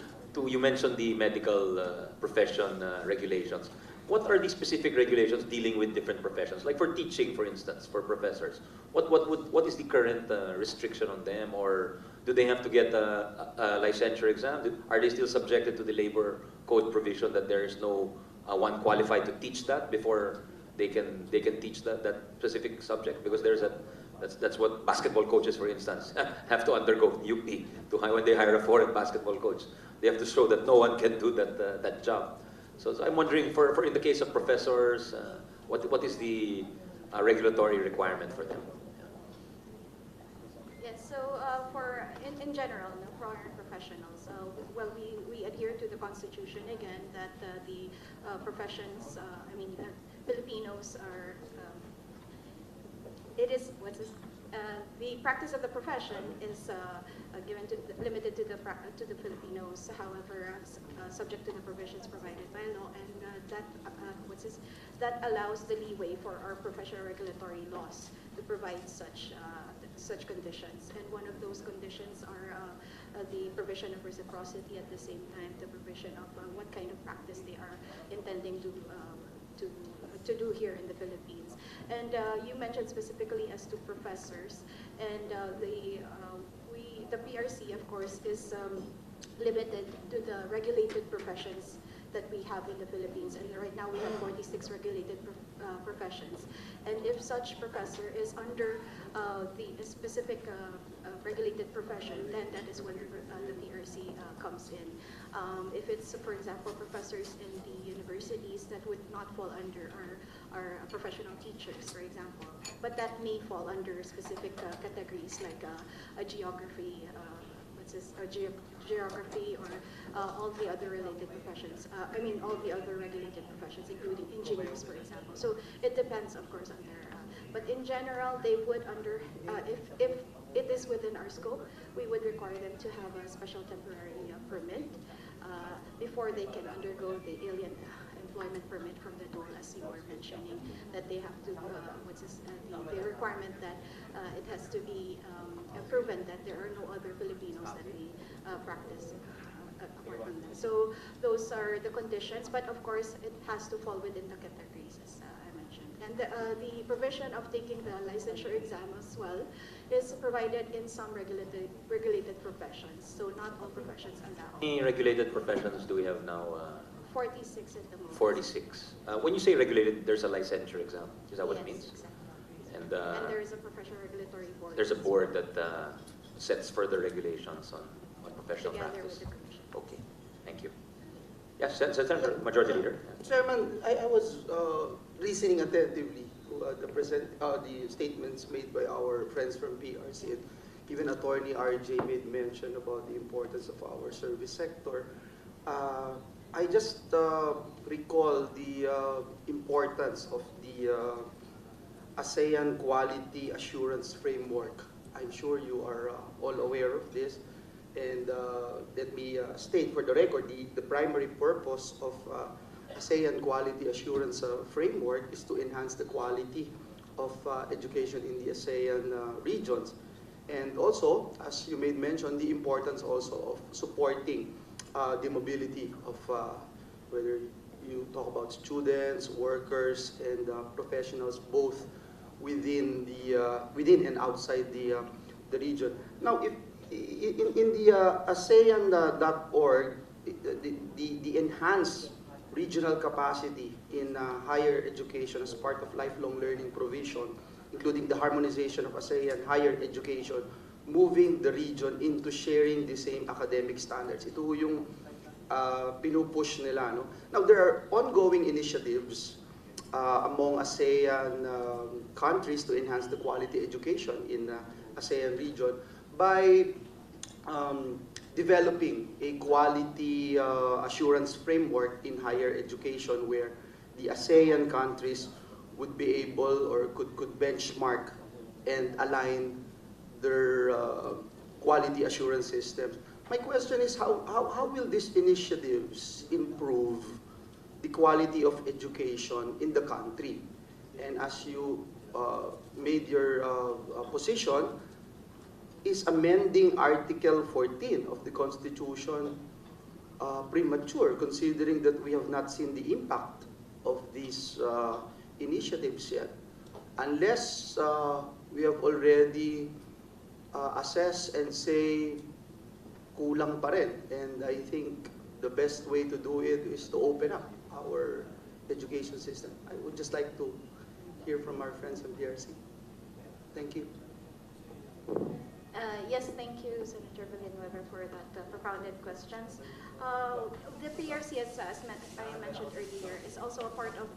you mentioned the medical profession regulations. What are the specific regulations dealing with different professions? Like for teaching, for instance, for professors, what is the current restriction on them, or do they have to get a licensure exam? Are they still subjected to the labor code provision that there is no one qualified to teach that before they can teach that specific subject? Because that's what basketball coaches, for instance, have to undergo in UP when they hire a foreign basketball coach. They have to show that no one can do that job. So I'm wondering, for in the case of professors, what is the regulatory requirement for them? Yes, so in general, for our professionals, well, we adhere to the Constitution again that the professions, Filipinos are, the practice of the profession is limited to the Filipinos. However, subject to the provisions provided by law, and that allows the leeway for our professional regulatory laws to provide such conditions. And one of those conditions are the provision of reciprocity, at the same time the provision of what kind of practice they are intending to do here in the Philippines. And you mentioned specifically as to professors, and the PRC, of course, is limited to the regulated professions that we have in the Philippines. And right now we have 46 regulated professions. And if such professor is under the specific regulated profession, then that is when the PRC comes in. If it's, for example, professors in the universities, that would not fall under our professional teachers, for example. But that may fall under specific categories like a geography, geography, or all the other related professions. All the other regulated professions, including engineers, for example. So it depends, of course, on their. But in general, they would if it is within our scope, we would require them to have a special temporary permit before they can undergo the alien employment permit from the DOL, as you were mentioning, that they have to, the requirement that it has to be proven that there are no other Filipinos that we practice apart from them. So those are the conditions, but of course it has to fall within the categories, as I mentioned. And the provision of taking the licensure exam as well is provided in some regulated professions, so not all professions allow. How many regulated professions do we have now? 46 at the moment. 46. When you say regulated, there's a licensure exam. Is that what it means? Exactly. And And there is a professional regulatory board. there's a board that sets further regulations on professional together practice. with the commission. Okay, thank you. Yes, Senator Majority Leader. Chairman, I was listening attentively to the statements made by our friends from PRC. And even Attorney RJ made mention about the importance of our service sector. I just recall the importance of the ASEAN Quality Assurance Framework. I'm sure you are all aware of this. And let me state for the record, the primary purpose of ASEAN Quality Assurance Framework is to enhance the quality of education in the ASEAN regions. And also, as you made mention, the importance also of supporting the mobility of whether you talk about students, workers, and professionals, both within and outside the region. Now, if in the ASEAN.org, the enhanced regional capacity in higher education as part of lifelong learning provision, including the harmonization of ASEAN higher education, moving the region into sharing the same academic standards. Ito yung pinupush nila. No? Now, there are ongoing initiatives among ASEAN countries to enhance the quality education in ASEAN region by developing a quality assurance framework in higher education where the ASEAN countries would be able or could benchmark and align their quality assurance systems. My question is how will these initiatives improve the quality of education in the country? And as you made your position, is amending Article 14 of the Constitution premature, considering that we have not seen the impact of these initiatives yet? Unless we have already assessed and say, kulang pa rin. And I think the best way to do it is to open up our education system. I would just like to hear from our friends from PRC. Thank you. Yes, thank you, Senator Villanueva, for that propounded questions. The PRC, as I mentioned earlier, is also a part of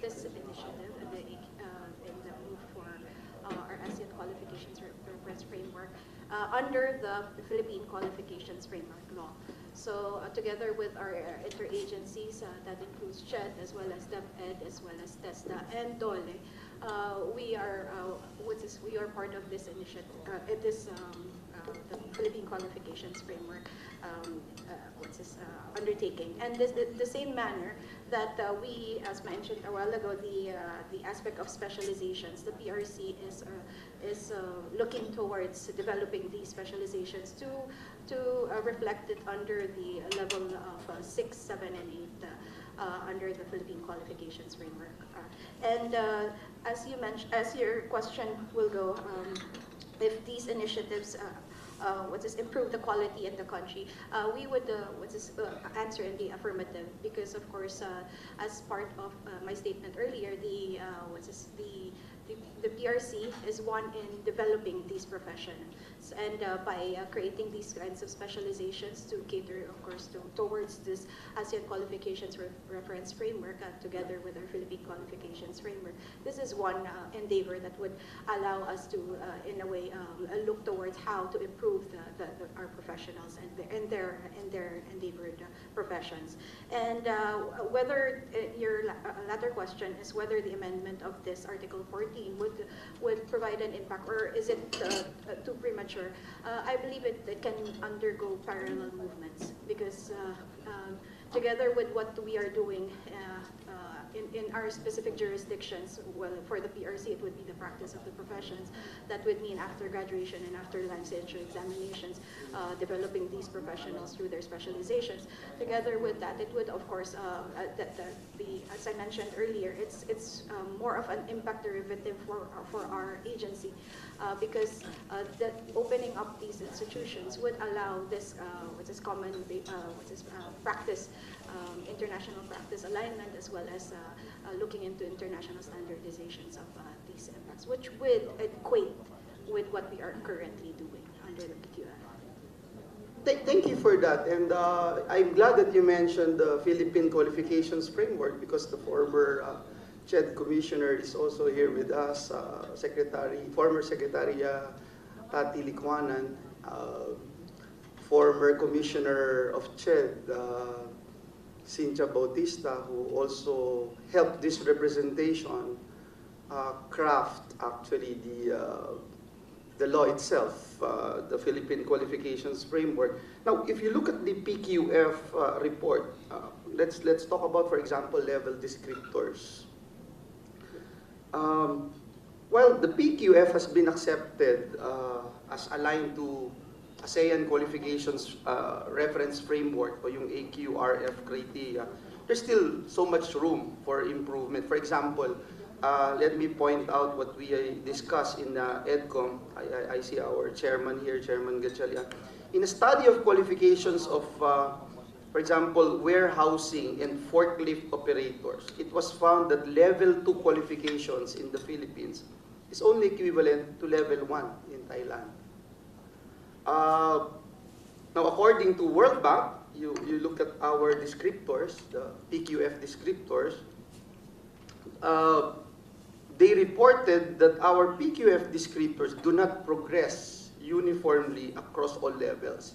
this initiative in the move for our ASEAN Qualifications Reference Framework under the Philippine Qualifications Framework Law. So together with our interagencies, that includes CHED as well as DepEd as well as TESDA and DOLE, we are part of this initiative, the Philippine Qualifications Framework undertaking. And the same manner that we, as mentioned a while ago, the aspect of specializations, the PRC is looking towards developing these specializations to reflect it under the level of 6, 7, and 8 under the Philippine Qualifications Framework. And as you mentioned, as your question will go, if these initiatives improve the quality in the country, we would answer in the affirmative, because of course, as part of my statement earlier, the PRC is one in developing these professions, and by creating these kinds of specializations to cater, of course, towards this ASEAN Qualifications Reference Framework, together with our Philippine Qualifications Framework. This is one endeavor that would allow us to, in a way, look towards how to improve our professionals and their endeavored professions. And whether your latter question is whether the amendment of this Article 14 would provide an impact, or is it too premature? I believe it can undergo parallel movements, because together with what we are doing in our specific jurisdictions, well, for the PRC, it would be the practice of the professions. That would mean after graduation and after licensure examinations, developing these professionals through their specializations. Together with that, it would, of course, as I mentioned earlier, it's more of an impact derivative for our agency, because opening up these institutions would allow this, practice, international practice alignment, as well as looking into international standardizations of these effects, which would equate with what we are currently doing under the PQF. Thank you for that, and I'm glad that you mentioned the Philippine Qualifications Framework, because the former CHED Commissioner is also here with us, former Secretary Tati Licuanan, former Commissioner of CHED, Cynthia Bautista, who also helped this representation craft actually the law itself, the Philippine Qualifications Framework. Now, if you look at the PQF report, let's talk about, for example, level descriptors. Well, the PQF has been accepted as aligned to ASEAN Qualifications Reference Framework, o yung AQRF criteria. There's still so much room for improvement. For example, let me point out what we discussed in Edcom. I see our chairman here, Chairman Gatchalian. In a study of qualifications of, for example, warehousing and forklift operators, it was found that level 2 qualifications in the Philippines is only equivalent to level 1 in Thailand. Now, according to World Bank, you look at our descriptors, the PQF descriptors, they reported that our PQF descriptors do not progress uniformly across all levels.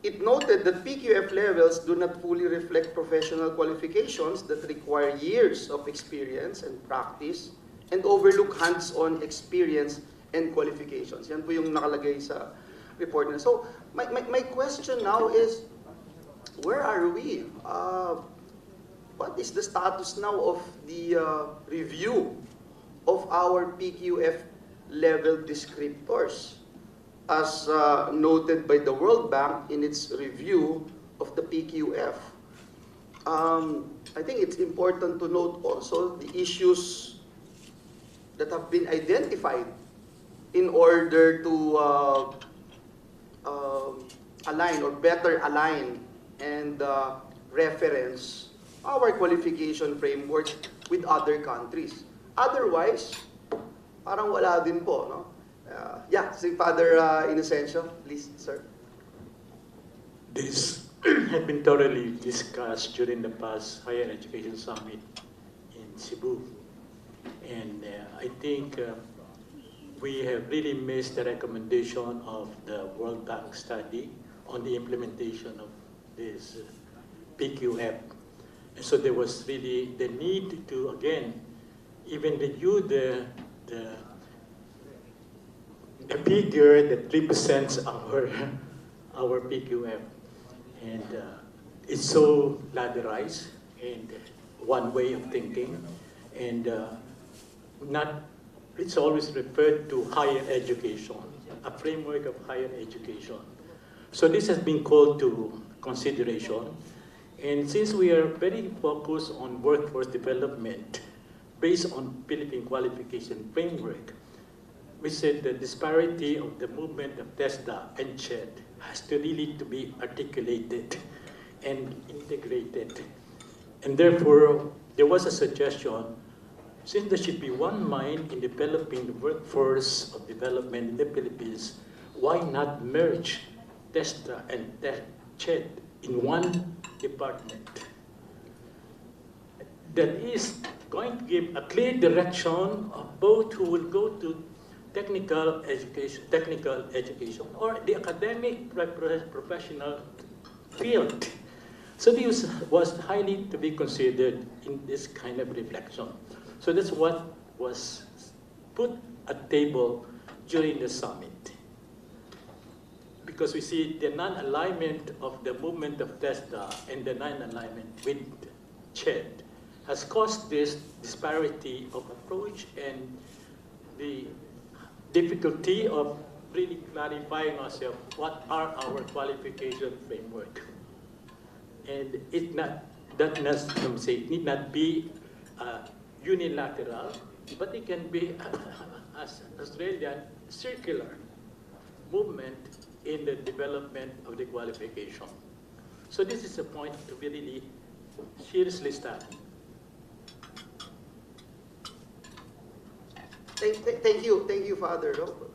It noted that PQF levels do not fully reflect professional qualifications that require years of experience and practice and overlook hands-on experience and qualifications. Yan po yung nakalagay sa report na. So, my question now is, where are we? What is the status now of the review of our PQF level descriptors, as noted by the World Bank in its review of the PQF? I think it's important to note also the issues that have been identified in order to align or better align and reference our qualification framework with other countries. Otherwise, parang wala din po, no? Yeah, si Father Inocencio, please, sir. This had been thoroughly discussed during the past Higher Education Summit in Cebu. And I think we have really missed the recommendation of the World Bank study on the implementation of this PQF. And so there was really the need to, again, even review the figure that represents our PQF. And it's so ladderized and one way of thinking. And it's always referred to higher education, a framework of higher education. So this has been called to consideration. And since we are very focused on workforce development based on Philippine qualification framework, we said the disparity of the movement of TESDA and CHED has to really to be articulated and integrated. And therefore, there was a suggestion, since there should be one mind in developing the workforce of development in the Philippines, why not merge TESDA and CHED in one department that is going to give a clear direction of both who will go to technical education or the academic professional field. So this was highly to be considered in this kind of reflection. So that's what was put at table during the summit. Because we see the non-alignment of the movement of TESDA and the non-alignment with CHED has caused this disparity of approach and the difficulty of really clarifying ourselves what are our qualification framework. And it need not be unilateral, but it can be, as Australian, circular movement in the development of the qualification. So this is a point to be really seriously studied. Thank you, Father.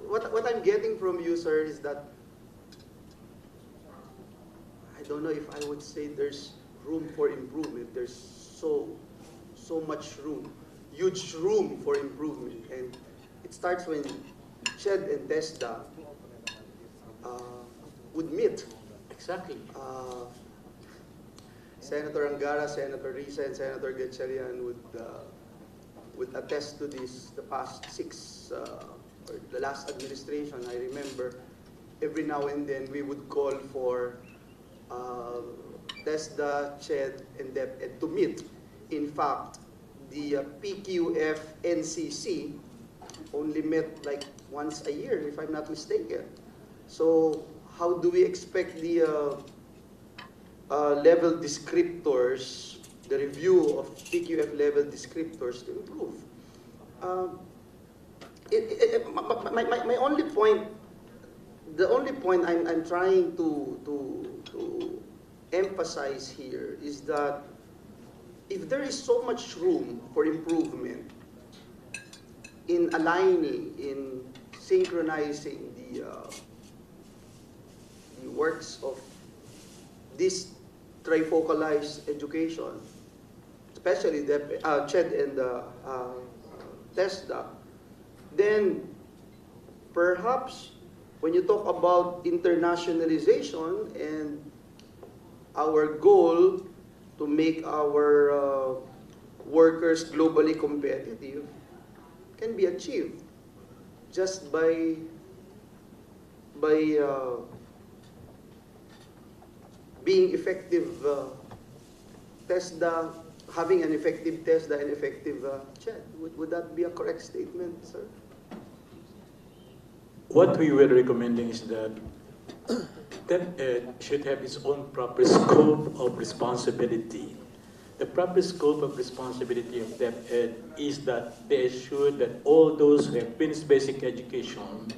What I'm getting from you, sir, is that I don't know if I would say there's room for improvement. There's so much room, huge room for improvement, and it starts when CHED and TESDA would meet. Exactly. Senator Angara, Senator Risa, and Senator Gatchalian would attest to this. The past or the last administration, I remember, every now and then we would call for TESDA, CHED, and DepEd to meet. In fact, the PQF NCC only met like once a year, if I'm not mistaken. So how do we expect the level descriptors, the review of PQF level descriptors to improve? My only point, the only point I'm trying to emphasize here is that if there is so much room for improvement in aligning, in synchronizing the works of this trifocalized education, especially the CHED and TESDA, then perhaps when you talk about internationalization and our goal to make our workers globally competitive can be achieved just by being effective TESDA, having an effective TESDA and effective CHED. Would that be a correct statement, sir? What we were recommending is that DepEd should have its own proper scope of responsibility. The proper scope of responsibility of DepEd is that they ensure that all those who have finished basic education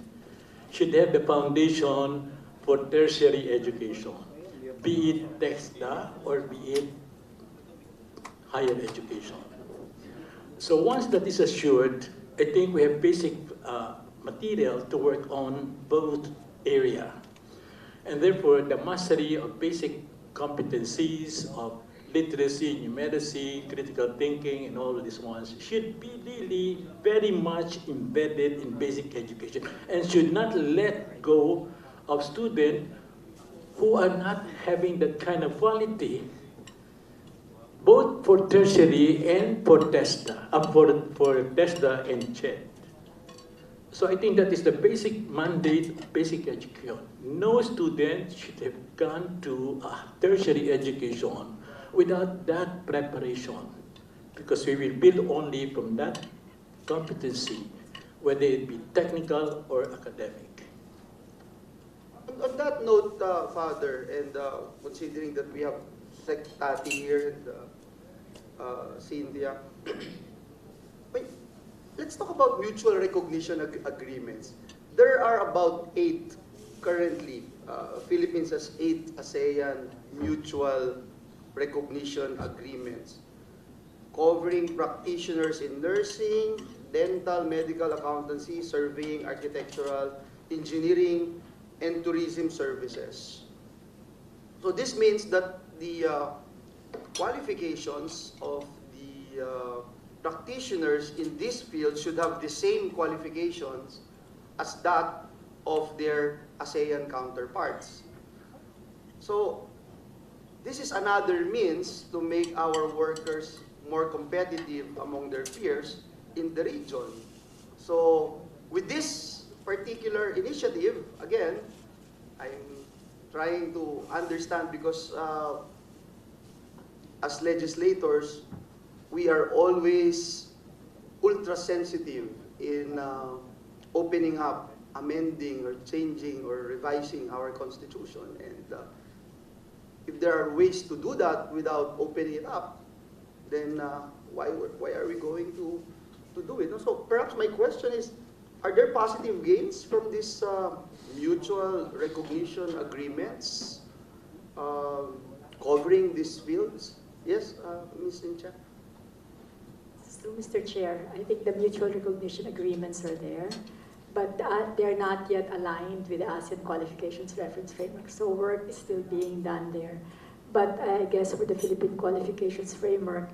should have the foundation for tertiary education, be it TESDA or be it higher education. So once that is assured, I think we have basic material to work on both areas. And therefore, the mastery of basic competencies of literacy, numeracy, critical thinking, and all of these ones should be really very much embedded in basic education and should not let go of students who are not having that kind of quality, both for tertiary and for TESDA, for TESDA and CHED. So I think that is the basic mandate of basic education. No student should have gone to a tertiary education without that preparation, because we will build only from that competency, whether it be technical or academic. On that note, Father, and considering that we have Sec Tati here and Cynthia, let's talk about mutual recognition agreements. There are about 8 currently. Philippines has 8 ASEAN mutual recognition agreements covering practitioners in nursing, dental, medical, accountancy, surveying, architectural, engineering, and tourism services. So this means that the qualifications of the practitioners in this field should have the same qualifications as that of their ASEAN counterparts. So this is another means to make our workers more competitive among their peers in the region. So with this particular initiative, again, I'm trying to understand because as legislators, we are always ultra sensitive in opening up, amending or changing or revising our constitution. And if there are ways to do that without opening it up, then why are we going to do it? So perhaps my question is, are there positive gains from this mutual recognition agreements covering these fields? Yes, Ms. Incha? So, Mr. Chair, I think the mutual recognition agreements are there, but they're not yet aligned with the ASEAN qualifications reference framework. So work is still being done there. But I guess for the Philippine qualifications framework,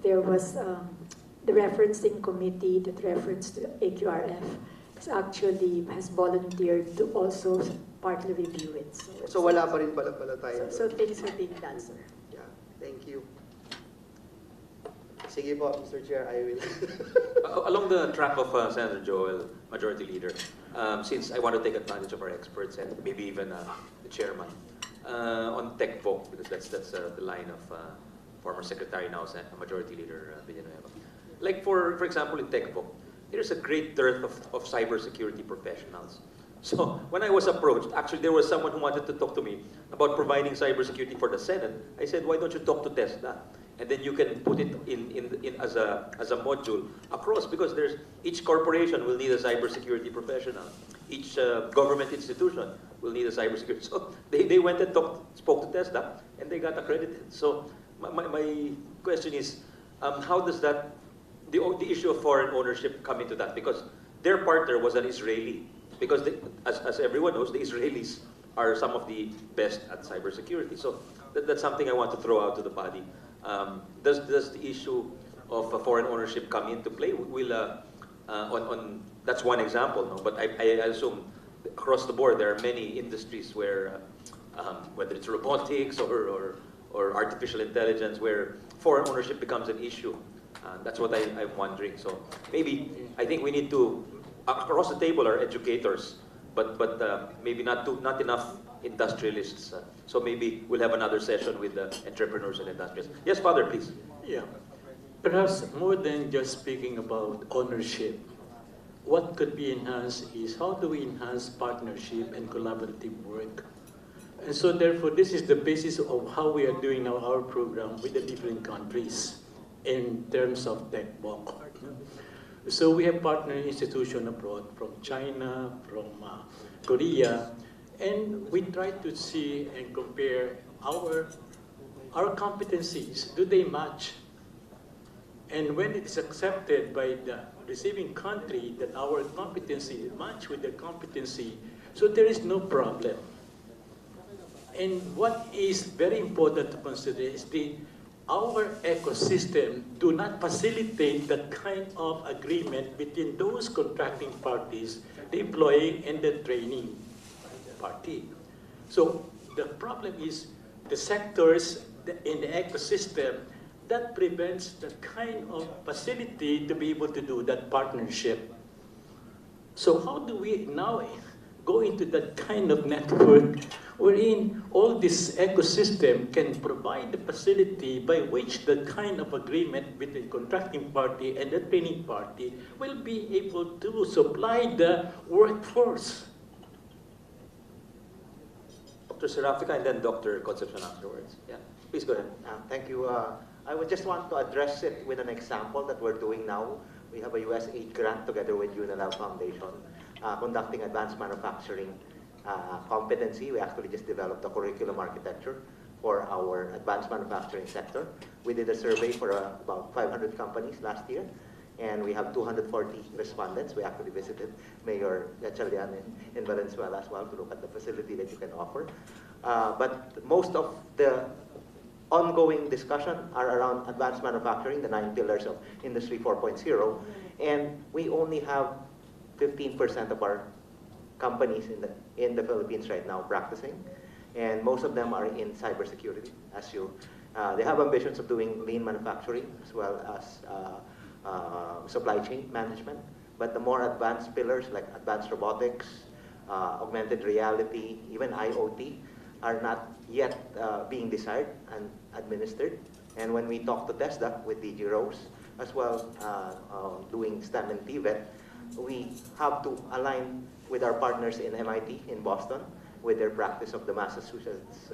there was the referencing committee that referenced to AQRF has volunteered to also partly review it. So wala pa rin pala tayo. So things are being done, sir. Yeah, thank you. Sige po, Mr. Chair, I will. Along the track of Senator Joel, Majority Leader, since I want to take advantage of our experts and maybe even the chairman, on Tech-Voc, because that's the line of former Secretary, now Majority Leader Villanueva. Like for example, in Tech-Voc, there's a great dearth of cybersecurity professionals. So when I was approached, actually there was someone who wanted to talk to me about providing cybersecurity for the Senate. I said, why don't you talk to TESDA? And then you can put it in as a module across, because each corporation will need a cybersecurity professional. Each government institution will need a cybersecurity. So they went and spoke to TESDA, and they got accredited. So my question is, how does that the issue of foreign ownership come into that? Because their partner was an Israeli. Because as everyone knows, the Israelis are some of the best at cybersecurity. So that's something I want to throw out to the body. Does the issue of foreign ownership come into play? That's one example, no? But I assume across the board there are many industries where, whether it's robotics or artificial intelligence, where foreign ownership becomes an issue. That's what I'm wondering. So maybe I think we need to, across the table are educators, but maybe not enough industrialists. So maybe we'll have another session with the entrepreneurs and industrialists. Yes, Father, please. Yeah. Perhaps more than just speaking about ownership, what could be enhanced is how do we enhance partnership and collaborative work? And so therefore, this is the basis of how we are doing now our program with the different countries in terms of Tech-Voc. So we have partner institutions abroad, from China, from Korea, and we try to see and compare our competencies. Do they match? And when it is accepted by the receiving country that our competency match with their competency, so there is no problem. And what is very important to consider is our ecosystem do not facilitate that kind of agreement between those contracting parties, the employee and the training party. So the problem is the sectors in the ecosystem that prevents the kind of facility to be able to do that partnership. So how do we now go into that kind of network wherein all this ecosystem can provide the facility by which the kind of agreement between the contracting party and the training party will be able to supply the workforce? Dr. Serafika and then Dr. Concepcion afterwards. Yeah, please go ahead. Thank you. I would just want to address it with an example that we're doing now. We have a US aid grant together with UNLL Foundation, conducting advanced manufacturing competency. We actually just developed a curriculum architecture for our advanced manufacturing sector. We did a survey for about 500 companies last year, and we have 240 respondents. We actually visited Mayor Gatchalian in Valenzuela as well to look at the facility that you can offer. But most of the ongoing discussion are around advanced manufacturing, the 9 pillars of Industry 4.0, and we only have 15% of our companies in the Philippines right now practicing, and most of them are in cybersecurity. They have ambitions of doing lean manufacturing as well as supply chain management, but the more advanced pillars like advanced robotics, augmented reality, even IoT are not yet being desired and administered. And when we talk to TESDA with DG Rose, as well doing STEM and TVET, we have to align with our partners in MIT in Boston with their practice of the Massachusetts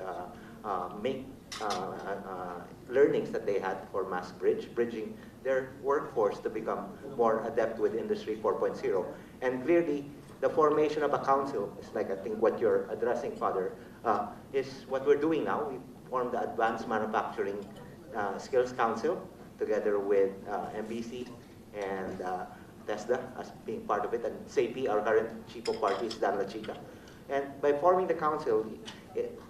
learnings that they had for mass bridging their workforce to become more adept with Industry 4.0. And clearly, the formation of a council is like, I think what you're addressing, Father, is what we're doing now. We formed the Advanced Manufacturing Skills Council, together with MBC and TESDA as being part of it, and SAPI, our current chief of party, is Dan La Chica. And by forming the council,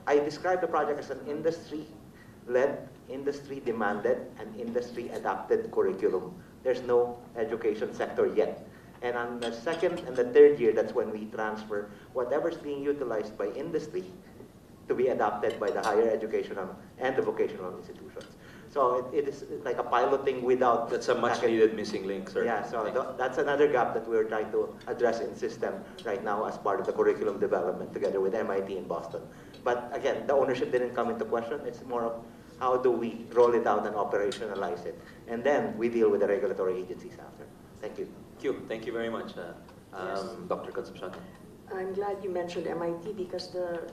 I describe the project as an industry-led, industry-demanded, and industry-adapted curriculum. There's no education sector yet. And on the second and the third year, that's when we transfer whatever's being utilized by industry to be adopted by the higher educational and the vocational institutions. So it is like a piloting without... That's a much needed missing link, sir. Yeah, so that's another gap that we're trying to address in system right now as part of the curriculum development together with MIT in Boston. But again, the ownership didn't come into question. It's more of how do we roll it out and operationalize it. And then we deal with the regulatory agencies after. Thank you. Thank you very much, Dr. Concepcion. I'm glad you mentioned MIT because the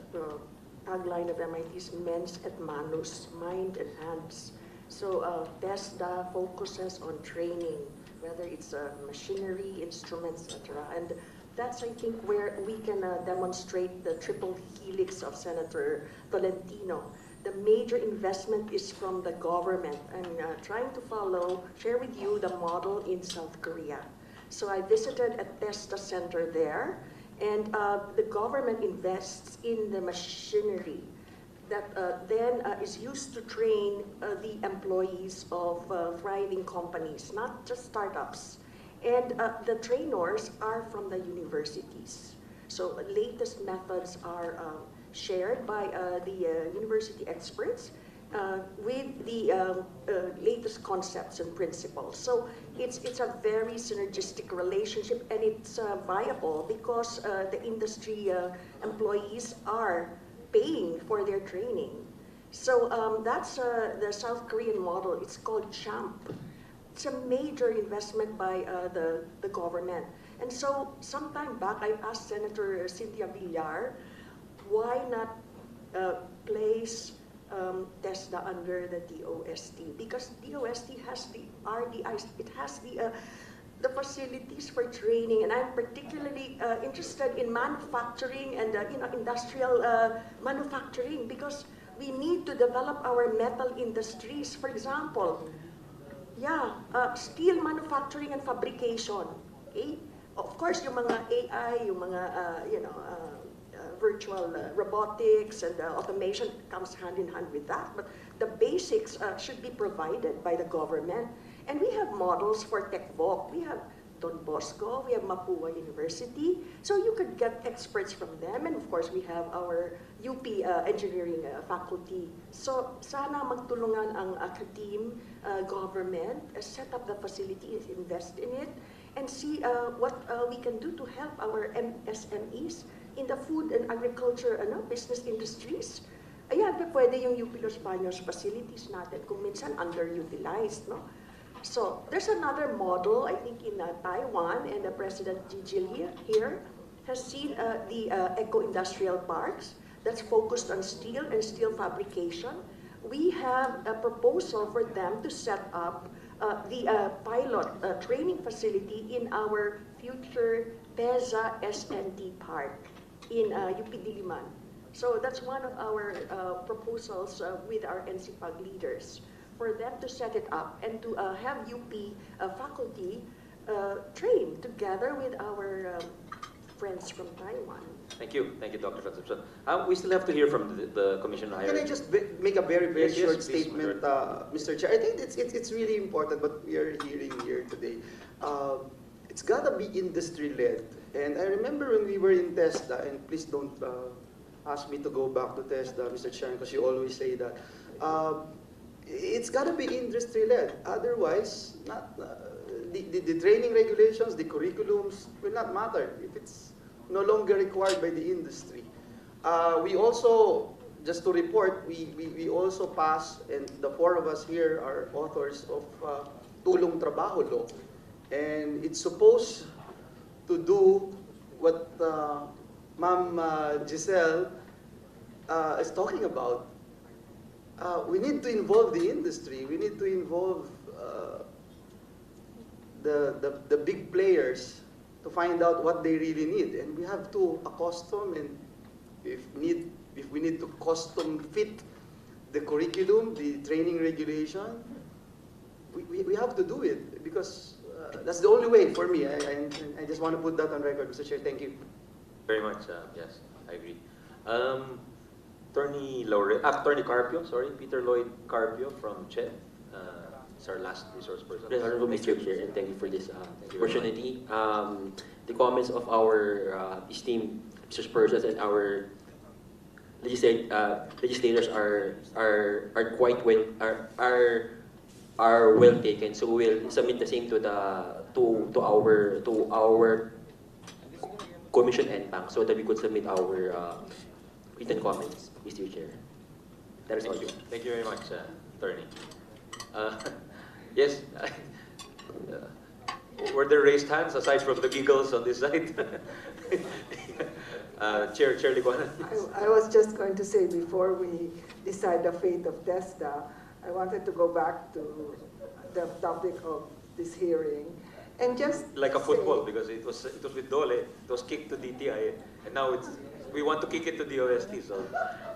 tagline of MIT is mens et manus, mind and hands. So TESDA focuses on training, whether it's machinery, instruments, etc. And that's, I think, where we can demonstrate the triple helix of Senator Tolentino. The major investment is from the government. I'm trying to share with you the model in South Korea. So I visited a TESDA center there, and the government invests in the machinery that then is used to train the employees of thriving companies, not just startups. And the trainers are from the universities. So latest methods are shared by the university experts with the latest concepts and principles. So it's a very synergistic relationship, and it's viable because the industry employees are paying for their training. So that's the South Korean model. It's called CHAMP. It's a major investment by the government. And so sometime back, I asked Senator Cynthia Villar, why not place TESDA under the DOST? Because DOST has the RDIs, it has the facilities for training, and I'm particularly interested in manufacturing and industrial manufacturing, because we need to develop our metal industries. For example, steel manufacturing and fabrication. Okay? Of course, yung mga AI, yung mga virtual robotics and automation comes hand in hand with that. But the basics should be provided by the government. And we have models for Tech-Voc. We have Don Bosco, we have Mapua University. So you could get experts from them. And of course, we have our UP engineering faculty. So sana magtulungan ang academe, government, set up the facilities, invest in it, and see what we can do to help our MSMEs in the food and agriculture business industries. Ayan, pwede yung UP Los Baños facilities natin kung minsan underutilized, no? So there's another model, I think, in Taiwan, and President Gigi here has seen the eco-industrial parks that's focused on steel and steel fabrication. We have a proposal for them to set up the pilot training facility in our future TESDA SNT park in UP Diliman. So that's one of our proposals with our NCPAG leaders, for them to set it up and to have UP faculty train together with our friends from Taiwan. Thank you, Dr. Concepcion. We still have to hear from the Commission on Higher Can I just make a very short statement, Mr. Chair? I think it's really important what we are hearing here today. It's got to be industry-led. And I remember when we were in TESDA, and please don't ask me to go back to TESDA, Mr. Chair, because you always say that. It's got to be industry-led. Otherwise, the training regulations, the curriculums will not matter if it's no longer required by the industry. We also, just to report, we also passed, and the four of us here are authors of Tulong Trabaho Law. And it's supposed to do what Ma'am Giselle is talking about. We need to involve the industry. We need to involve the big players to find out what they really need. And we have to accustom, and if we need to custom fit the curriculum, the training regulation, we have to do it because that's the only way for me. I just want to put that on record, Mr. Chair. Thank you. Very much, yes, I agree. Attorney Carpio, sorry, Peter Lloyd Carpio from CHED. It's our last resource person. Yes, Honorable Mr. Chair, and thank you for this opportunity. The comments of our esteemed persons and our legislators are quite well are well taken. So we'll submit the same to our Commission and Bank so that we could submit our written comments, Mr. Chair. That is all. Thank you very much, Attorney. Yes, were there raised hands aside from the giggles on this side? Chair Liguana. I was just going to say, before we decide the fate of TESDA, I wanted to go back to the topic of this hearing and just like a football, because it was with Dole, it was kicked to DTI, and now we want to kick it to the OST. So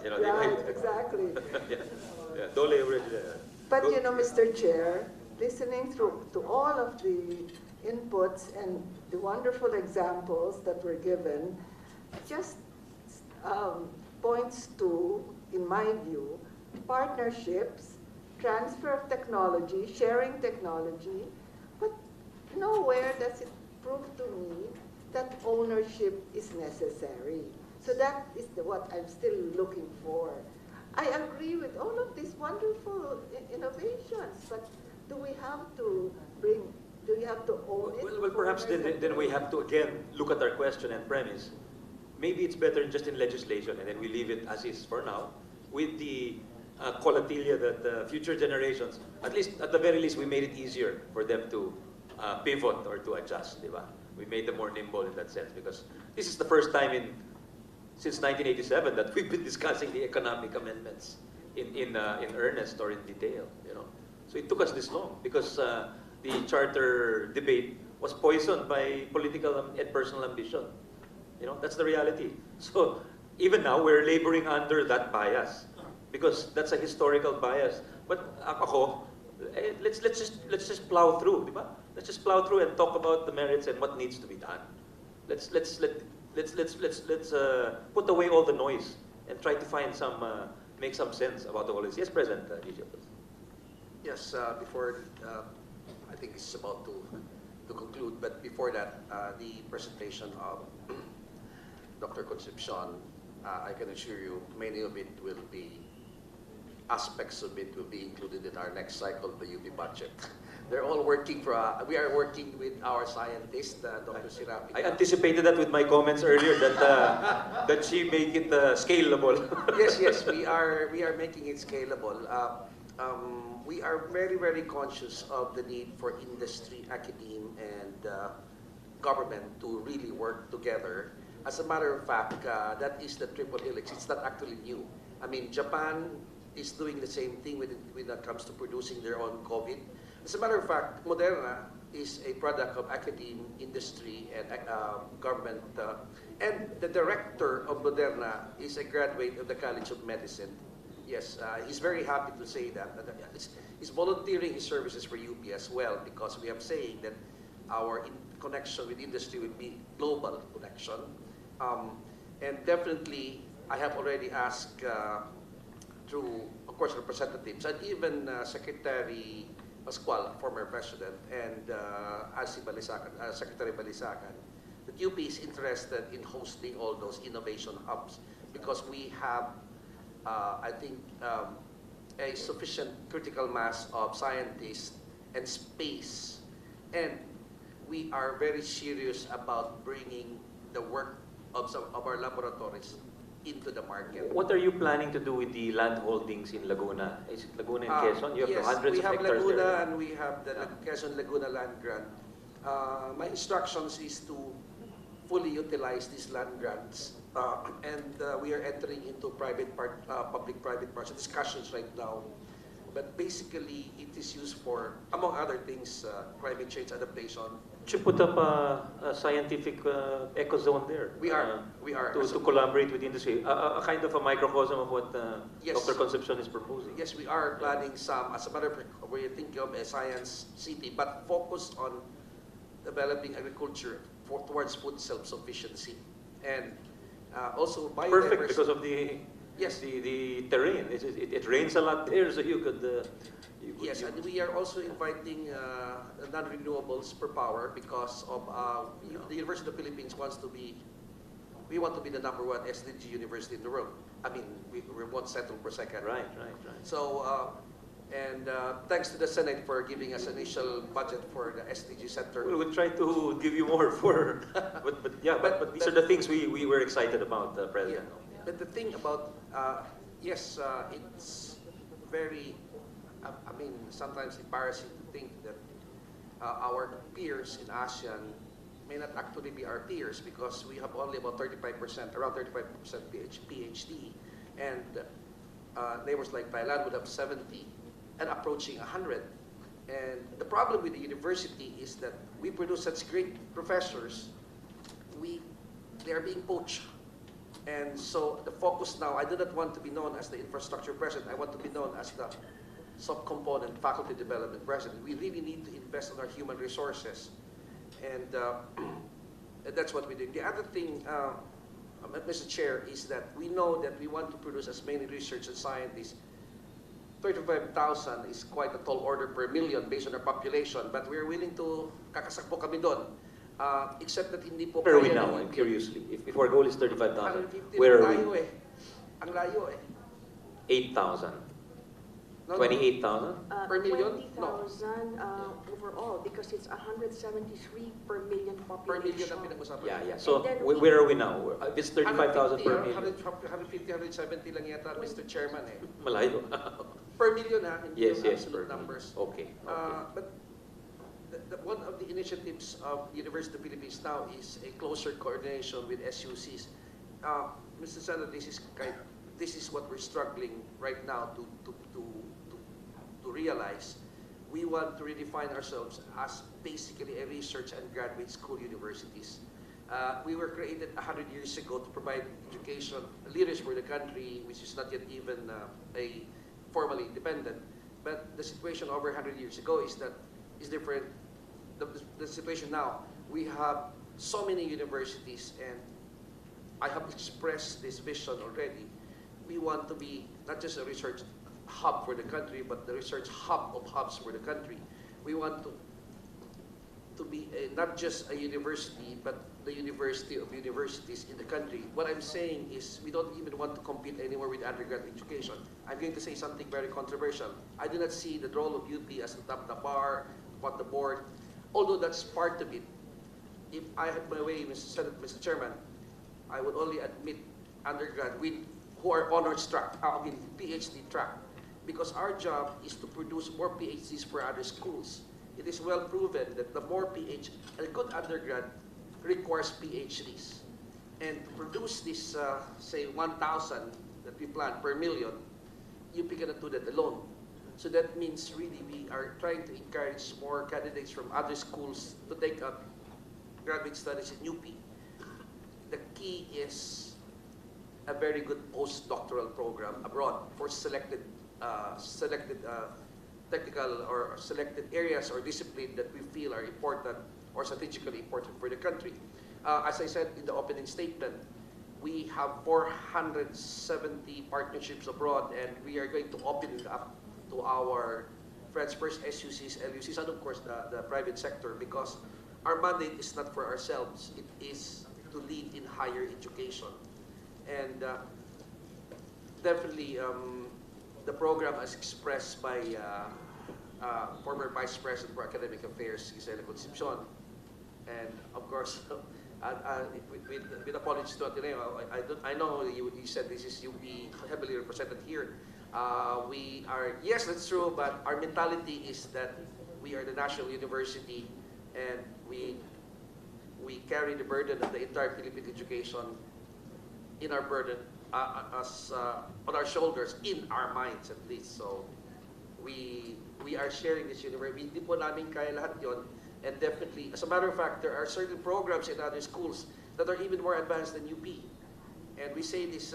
you know, right, exactly. yeah, Dole already. But you know, Mr. Chair, listening through to all of the inputs and the wonderful examples that were given, just points to, in my view, partnerships, transfer of technology, sharing technology, but nowhere does it prove to me that ownership is necessary. So that is what I'm still looking for. I agree with all of these wonderful innovations, but do we have to own it? Well, perhaps then we have to again look at our question and premise. Maybe it's better just in legislation, and then we leave it as is for now, with the colatilia that future generations, at the very least, we made it easier for them to pivot or to adjust, diba? We made them more nimble in that sense, because this is the first time since 1987 that we've been discussing the economic amendments in earnest or in detail, you know. So it took us this long because the charter debate was poisoned by political and personal ambition. You know, that's the reality. So even now, we're laboring under that bias because that's a historical bias. But let's just plow through, diba? Let's just plow through and talk about the merits and what needs to be done. Let's put away all the noise and try to find make some sense about all this. Yes, President DJ. Yes, before I think it's about to conclude, but before that, the presentation of Dr. Concepcion, I can assure you, many of it will be, aspects of it will be included in our next cycle of the UP budget. They're all working we are working with our scientist, Dr. Sirapi. I anticipated that with my comments earlier that she make it scalable. Yes, we are making it scalable. We are very, very conscious of the need for industry, academia, and government to really work together. As a matter of fact, that is the triple helix. It's not actually new. I mean, Japan is doing the same thing when it comes to producing their own COVID. As a matter of fact, Moderna is a product of academia, industry, and government. And the director of Moderna is a graduate of the College of Medicine. Yes, he's very happy to say that. He's volunteering his services for UP as well, because we are saying that our connection with industry will be global connection. And definitely, I have already asked through, of course, representatives, and even Secretary Pascual, former president, and Secretary Balisacan, that UP is interested in hosting all those innovation hubs, because we have, I think, a sufficient critical mass of scientists and space, and we are very serious about bringing the work of some of our laboratories into the market. What are you planning to do with the land holdings in Laguna? Is it Laguna and Quezon? You have yes, hundreds we of have hectares Laguna there. and we have the Quezon Laguna land grant. My instructions is to fully utilize these land grants, and we are entering into public-private partnership discussions right now. But basically, it is used for, among other things, climate change adaptation, should put up a scientific eco zone there. We are. To collaborate with industry. A kind of a microcosm of what Yes. Dr. Concepcion is proposing. Yes, we are planning some. As a matter of fact, we're thinking of a science city, but focused on developing agriculture towards food self-sufficiency. And also biodiversity. Perfect, because of the yes, the terrain. It rains a lot there, so you could. Yes, and we are also inviting non-renewables for power because of the University of the Philippines wants to be. We want to be the #1 SDG university in the world. I mean, we won't settle for second. Right. So, and thanks to the Senate for giving us initial budget for the SDG center. We'll try to give you more for, but these are the things we were excited about, President. Yeah. But the thing about, yes, it's very, I mean, sometimes embarrassing to think that our peers in ASEAN may not actually be our peers because we have only about 35%, around 35% PhD, and neighbors like Thailand would have 70 and approaching 100. And the problem with the university is that we produce such great professors, they are being poached. And so the focus now, I do not want to be known as the infrastructure president, I want to be known as the subcomponent faculty development president. We really need to invest in our human resources. And that's what we did. The other thing, Mr. Chair, is that we know that we want to produce as many research and scientists. 35,000 is quite a tall order per million based on our population, but we're willing to kakasakpo kami doon. Except that hindi po Where are we now, curiously? If our goal is 35,000, where are we? Ang layo eh. 8,000. 28,000? Per million? 20,000 overall, because it's 173 per million population. Per million ang pinag-usapan. Yeah. So where are we now? It's 35,000 per million. 150, 170 lang yata, Mr. Chairman eh. Malayo. Per million ha, hindi yes, absolute numbers. Okay. But one of the initiatives of the University of the Philippines now is a closer coordination with SUCs. Mr. Senator, this is what we're struggling right now to realize. We want to redefine ourselves as basically a research and graduate school universities. We were created 100 years ago to provide education leaders for the country, which is not yet even formally independent. But the situation over 100 years ago is different. The situation now, we have so many universities, and I have expressed this vision already. We want to be not just a research hub for the country, but the research hub of hubs for the country. We want to be not just a university, but the university of universities in the country. What I'm saying is we don't even want to compete anymore with undergraduate education. I'm going to say something very controversial. I do not see the role of UP as the top of the bar, on the board, although that's part of it. If I had my way, Mr. Chairman, I would only admit undergrad who are honors track, PhD track, because our job is to produce more PhDs for other schools. It is well proven that the more a good undergrad requires PhDs. And to produce this, say, 1,000 that we plan per million, UP cannot do that alone. So that means really we are trying to encourage more candidates from other schools to take up graduate studies in UP. The key is a very good postdoctoral program abroad for selected technical or selected areas or discipline that we feel are important or strategically important for the country. As I said in the opening statement, we have 470 partnerships abroad, and we are going to open it up to our friends, first SUCs, LUCs, and of course the private sector, because our mandate is not for ourselves, it is to lead in higher education. And definitely the program as expressed by former Vice President for Academic Affairs, Gisela Concepcion, and of course, with apologies to Ateneo, I know you said this is UP heavily represented here. We are, yes, that's true, but our mentality is that we are the national university, and we carry the burden of the entire Philippine education in our burden, on our shoulders, in our minds at least. So we are sharing this university. Hindi po namin kaya lahat yon, And definitely, as a matter of fact, there are certain programs in other schools that are even more advanced than UP. And we say this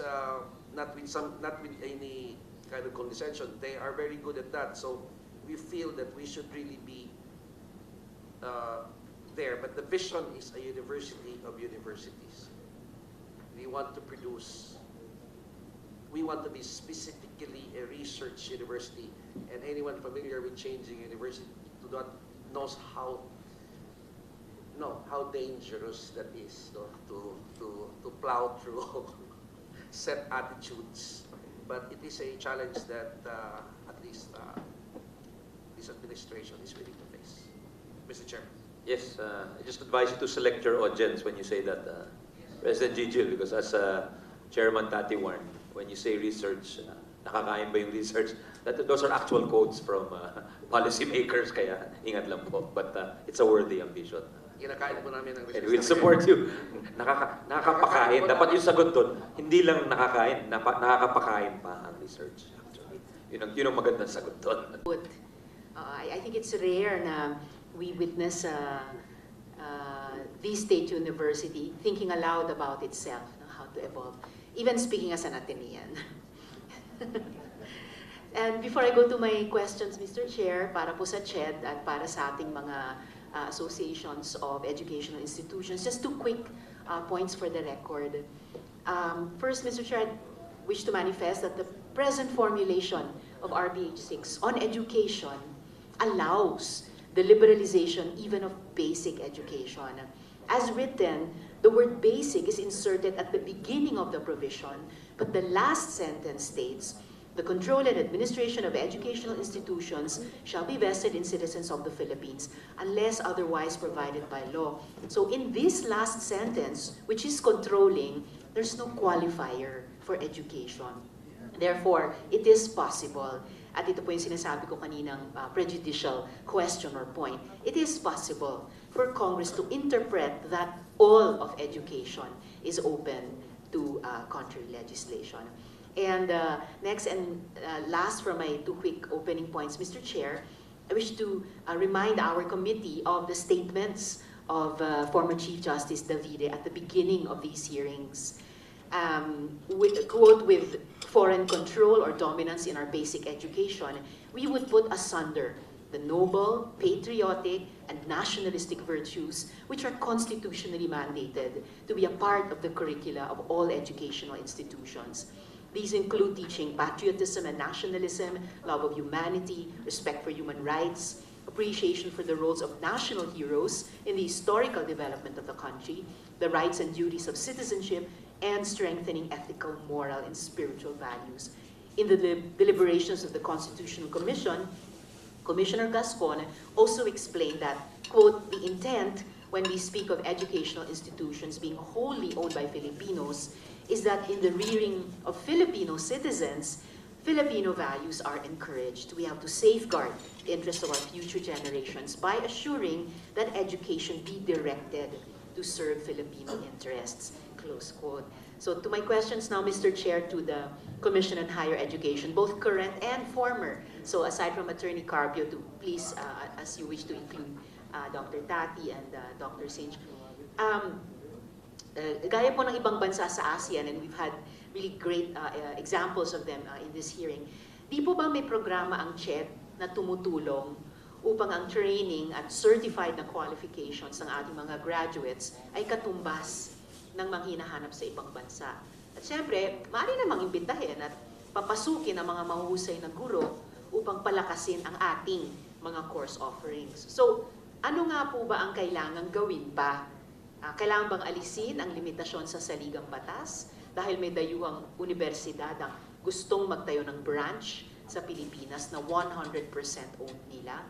not with any kind of condescension. They are very good at that. So we feel that we should really be there. But the vision is a university of universities. We want to produce, we want to be specifically a research university. And anyone familiar with changing university knows how dangerous that is, to plow through set attitudes. But it is a challenge that at least this administration is willing to face. Mr. Chairman. Yes, I just advise you to select your audience when you say that, President Gigil, because as Chairman Tati warned, when you say research, nakakain ba yung research? Those are actual quotes from policymakers, kaya ingat lang po. But it's a worthy ambition. Kinakain po namin ang research. And we'll support you. Nakakapakain. Dapat yung sagot doon, hindi lang nakakain, nakakapakain pa ang research. Yun ang magandang sagot doon. I think it's rare na we witness the state university thinking aloud about itself, how to evolve. Even speaking as an Atenean. And before I go to my questions, Mr. Chair, para po sa CHED at para sa ating mga associations of educational institutions, just two quick points for the record. First, Mr. Chair, I wish to manifest that the present formulation of RBH 6 on education allows the liberalization even of basic education. As written, the word basic is inserted at the beginning of the provision, but the last sentence states, the control and administration of educational institutions shall be vested in citizens of the Philippines unless otherwise provided by law. So in this last sentence, which is controlling, there's no qualifier for education. Therefore, it is possible, at ito po yung sinasabi ko kaninang prejudicial question or point, it is possible for Congress to interpret that all of education is open to contrary legislation. And next and last for my two quick opening points, Mr. Chair, I wish to remind our committee of the statements of former Chief Justice Davide at the beginning of these hearings. Quote, with foreign control or dominance in our basic education, we would put asunder the noble, patriotic, and nationalistic virtues which are constitutionally mandated to be a part of the curricula of all educational institutions. These include teaching patriotism and nationalism, love of humanity, respect for human rights, appreciation for the roles of national heroes in the historical development of the country, the rights and duties of citizenship, and strengthening ethical, moral, and spiritual values. In the deliberations of the Constitutional Commission, Commissioner Gascon also explained that, quote, the intent when we speak of educational institutions being wholly owned by Filipinos is that in the rearing of Filipino citizens, Filipino values are encouraged. We have to safeguard the interests of our future generations by assuring that education be directed to serve Filipino interests, close quote. So to my questions now, Mr. Chair, to the Commission on Higher Education, both current and former. So aside from Attorney Carpio, to please, as you wish to include Dr. Tati and Dr. Sage. Gaya po ng ibang bansa sa ASEAN, and we've had really great examples of them in this hearing, di po ba may programa ang CHED na tumutulong upang ang training at certified na qualifications ng ating mga graduates ay katumbas ng mga hinahanap sa ibang bansa? At syempre, maaari namang imbitahin at papasukin ang mga mahuhusay na guro upang palakasin ang ating mga course offerings. So, ano nga po ba ang kailangang gawin pa? Kailangan bang alisin ang limitasyon sa saligang batas dahil may dayuhang universidad ang gustong magtayo ng branch sa Pilipinas na 100% owned nila?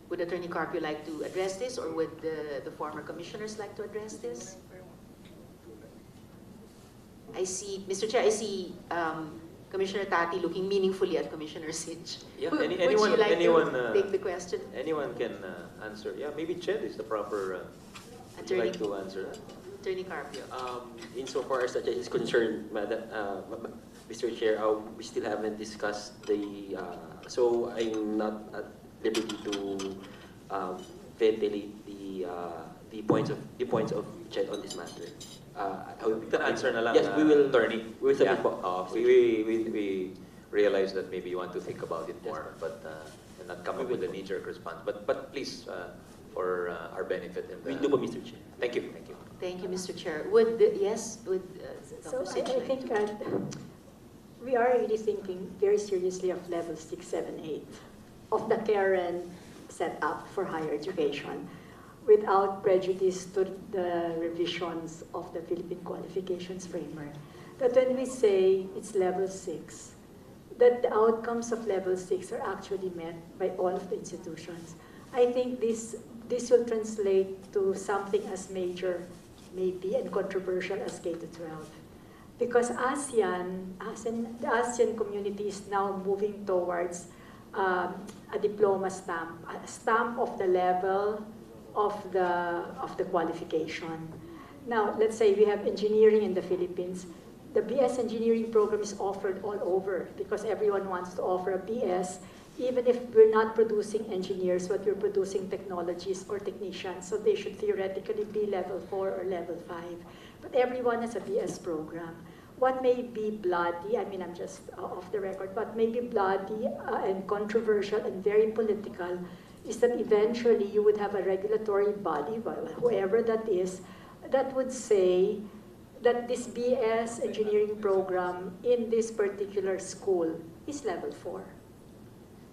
Would Attorney Carpio like to address this, or would the former commissioners like to address this? I see, Mr. Chair, I see Commissioner Tati looking meaningfully at Commissioner Sitch. Yeah, Would you like to take the question? Anyone can answer. Yeah, maybe CHED is the proper. Would you like to answer that? Attorney Carpio. Insofar as that is concerned, Mr. Chair, we still haven't discussed the. So I'm not at liberty to ventilate the points of Chet on this matter. You can answer na lang, yes, we will. attorney. We will submit Yeah. po. We realize that maybe you want to think about it more, but and not come up with a knee-jerk response. But please, for our benefit. And, Will do po, Mr. Chair. Thank you. Thank you. Thank you, Mr. Chair. Would So Dr. I think we are really thinking very seriously of level 6, 7, 8 of the Karen set up for higher education without prejudice to the revisions of the Philippine Qualifications Framework. That when we say it's level 6, that the outcomes of level 6 are actually met by all of the institutions. I think this will translate to something as major, maybe, and controversial as K-12. Because the ASEAN community is now moving towards a diploma stamp, a stamp of the level of the qualification. Now, let's say we have engineering in the Philippines. The BS engineering program is offered all over because everyone wants to offer a BS, even if we're not producing engineers, but we're producing technologies or technicians. So they should theoretically be level 4 or level 5. But everyone has a BS program. What may be bloody, I mean, I'm just off the record, what may be bloody and controversial and very political is that eventually you would have a regulatory body, whoever that is, that would say that this BS engineering program in this particular school is level 4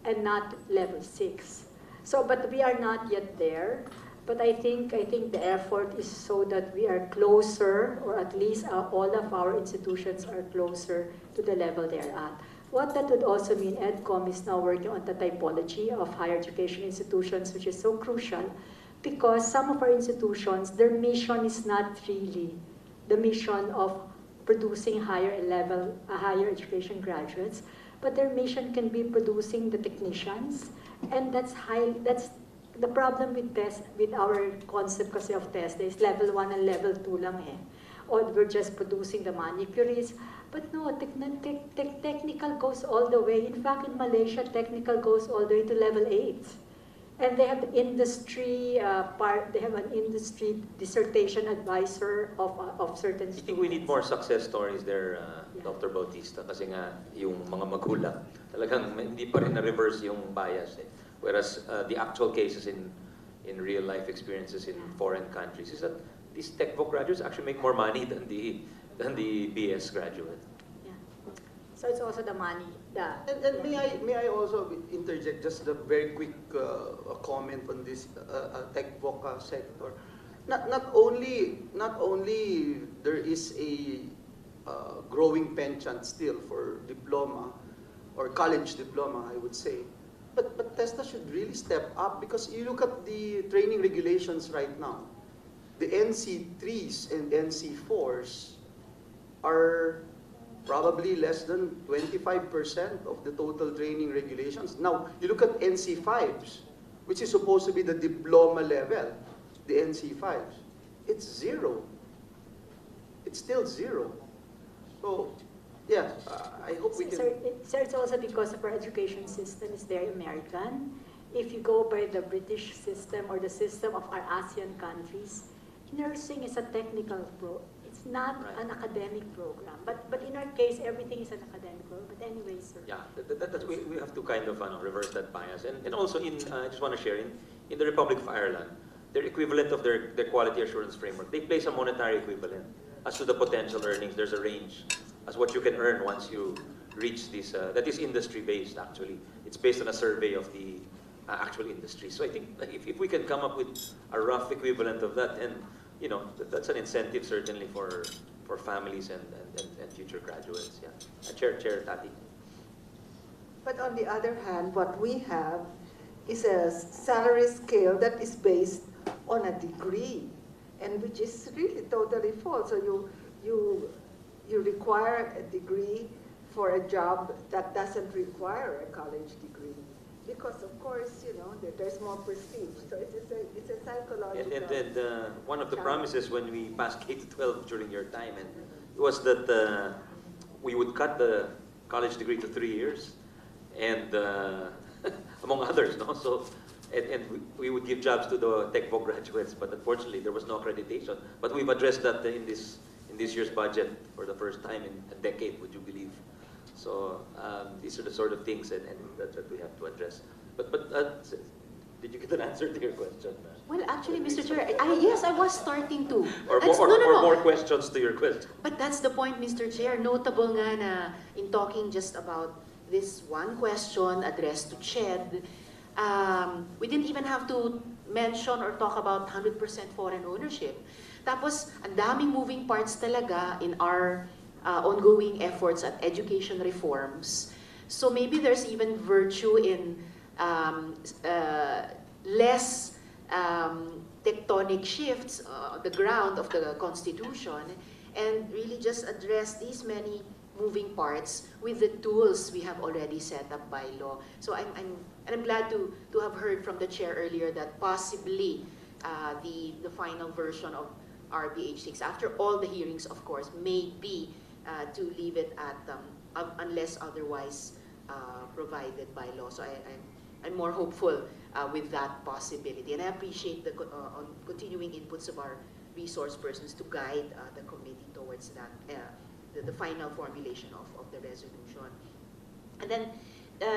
and not level 6. So, but we are not yet there. But I think the effort is so that we are closer, or at least all of our institutions are closer to the level they're at. What that would also mean, Edcom is now working on the typology of higher education institutions, which is so crucial, because some of our institutions, their mission is not really the mission of producing higher education graduates, but their mission can be producing the technicians, and that's the problem with our concept kasi of TESDA is level 1 and level 2 lang eh. Or we're just producing the manicurists. But no, technical goes all the way. In fact, in Malaysia, technical goes all the way to level 8. And they have the industry they have an industry dissertation advisor of certain students. I think we need more success stories there, Dr. Bautista, kasi nga yung mga magulang, talagang hindi pa rin na-reverse yung bias eh. Whereas the actual cases in real life experiences in foreign countries is that these Tech-Voc graduates actually make more money than the BS graduate. Yeah. So it's also the money. And may I also interject just a very quick comment on this Tech-Voc sector. Not only there is a growing penchant still for diploma or college diploma, I would say. But TESDA should really step up because you look at the training regulations right now. The NC3s and NC4s are probably less than 25% of the total training regulations. Now, you look at NC5s, which is supposed to be the diploma level, the NC5s, it's 0. It's still 0. So, yeah, I hope we can... Sir, it's also because of our education system is very American. If you go by the British system or the system of our ASEAN countries, nursing is a technical it's not an academic program. But in our case, everything is an academic program. But anyway, sir. Yeah, we have to kind of reverse that bias. And also, I just want to share, in the Republic of Ireland, their equivalent of their quality assurance framework, they place a monetary equivalent as to the potential earnings. There's a range as what you can earn once you reach this. That is industry-based, actually. It's based on a survey of the actual industry. So I think if we can come up with a rough equivalent of that, and that's an incentive certainly for families and future graduates. Yeah, Chair Tati. But on the other hand, what we have is a salary scale that is based on a degree, and which is really totally false. So you require a degree for a job that doesn't require a college degree. Because of course, there's more prestige. So it's a psychological. And one of the promises when we passed K-12 during your time, was that we would cut the college degree to 3 years, and among others, no. So and we would give jobs to the Tech-Voc graduates, but unfortunately there was no accreditation. But we've addressed that in this year's budget for the first time in a decade, would you believe? So these are the sort of things, and that's what we have to address. But did you get an answer to your question? Well, actually, Mr. Chair, yes, I was starting to. Or more questions to your question. But that's the point, Mr. Chair. Notable nga na in talking just about this one question addressed to CHED, we didn't even have to mention or talk about 100% foreign ownership. Tapos, ang daming moving parts talaga in our ongoing efforts at education reforms. So maybe there's even virtue in less tectonic shifts, the ground of the Constitution, and really just address these many moving parts with the tools we have already set up by law. So I'm glad to have heard from the chair earlier that possibly the final version of RBH6, after all the hearings, of course, may be to leave it at unless otherwise provided by law. So I'm more hopeful with that possibility, and I appreciate the continuing inputs of our resource persons to guide the committee towards that, the final formulation of the resolution. And then,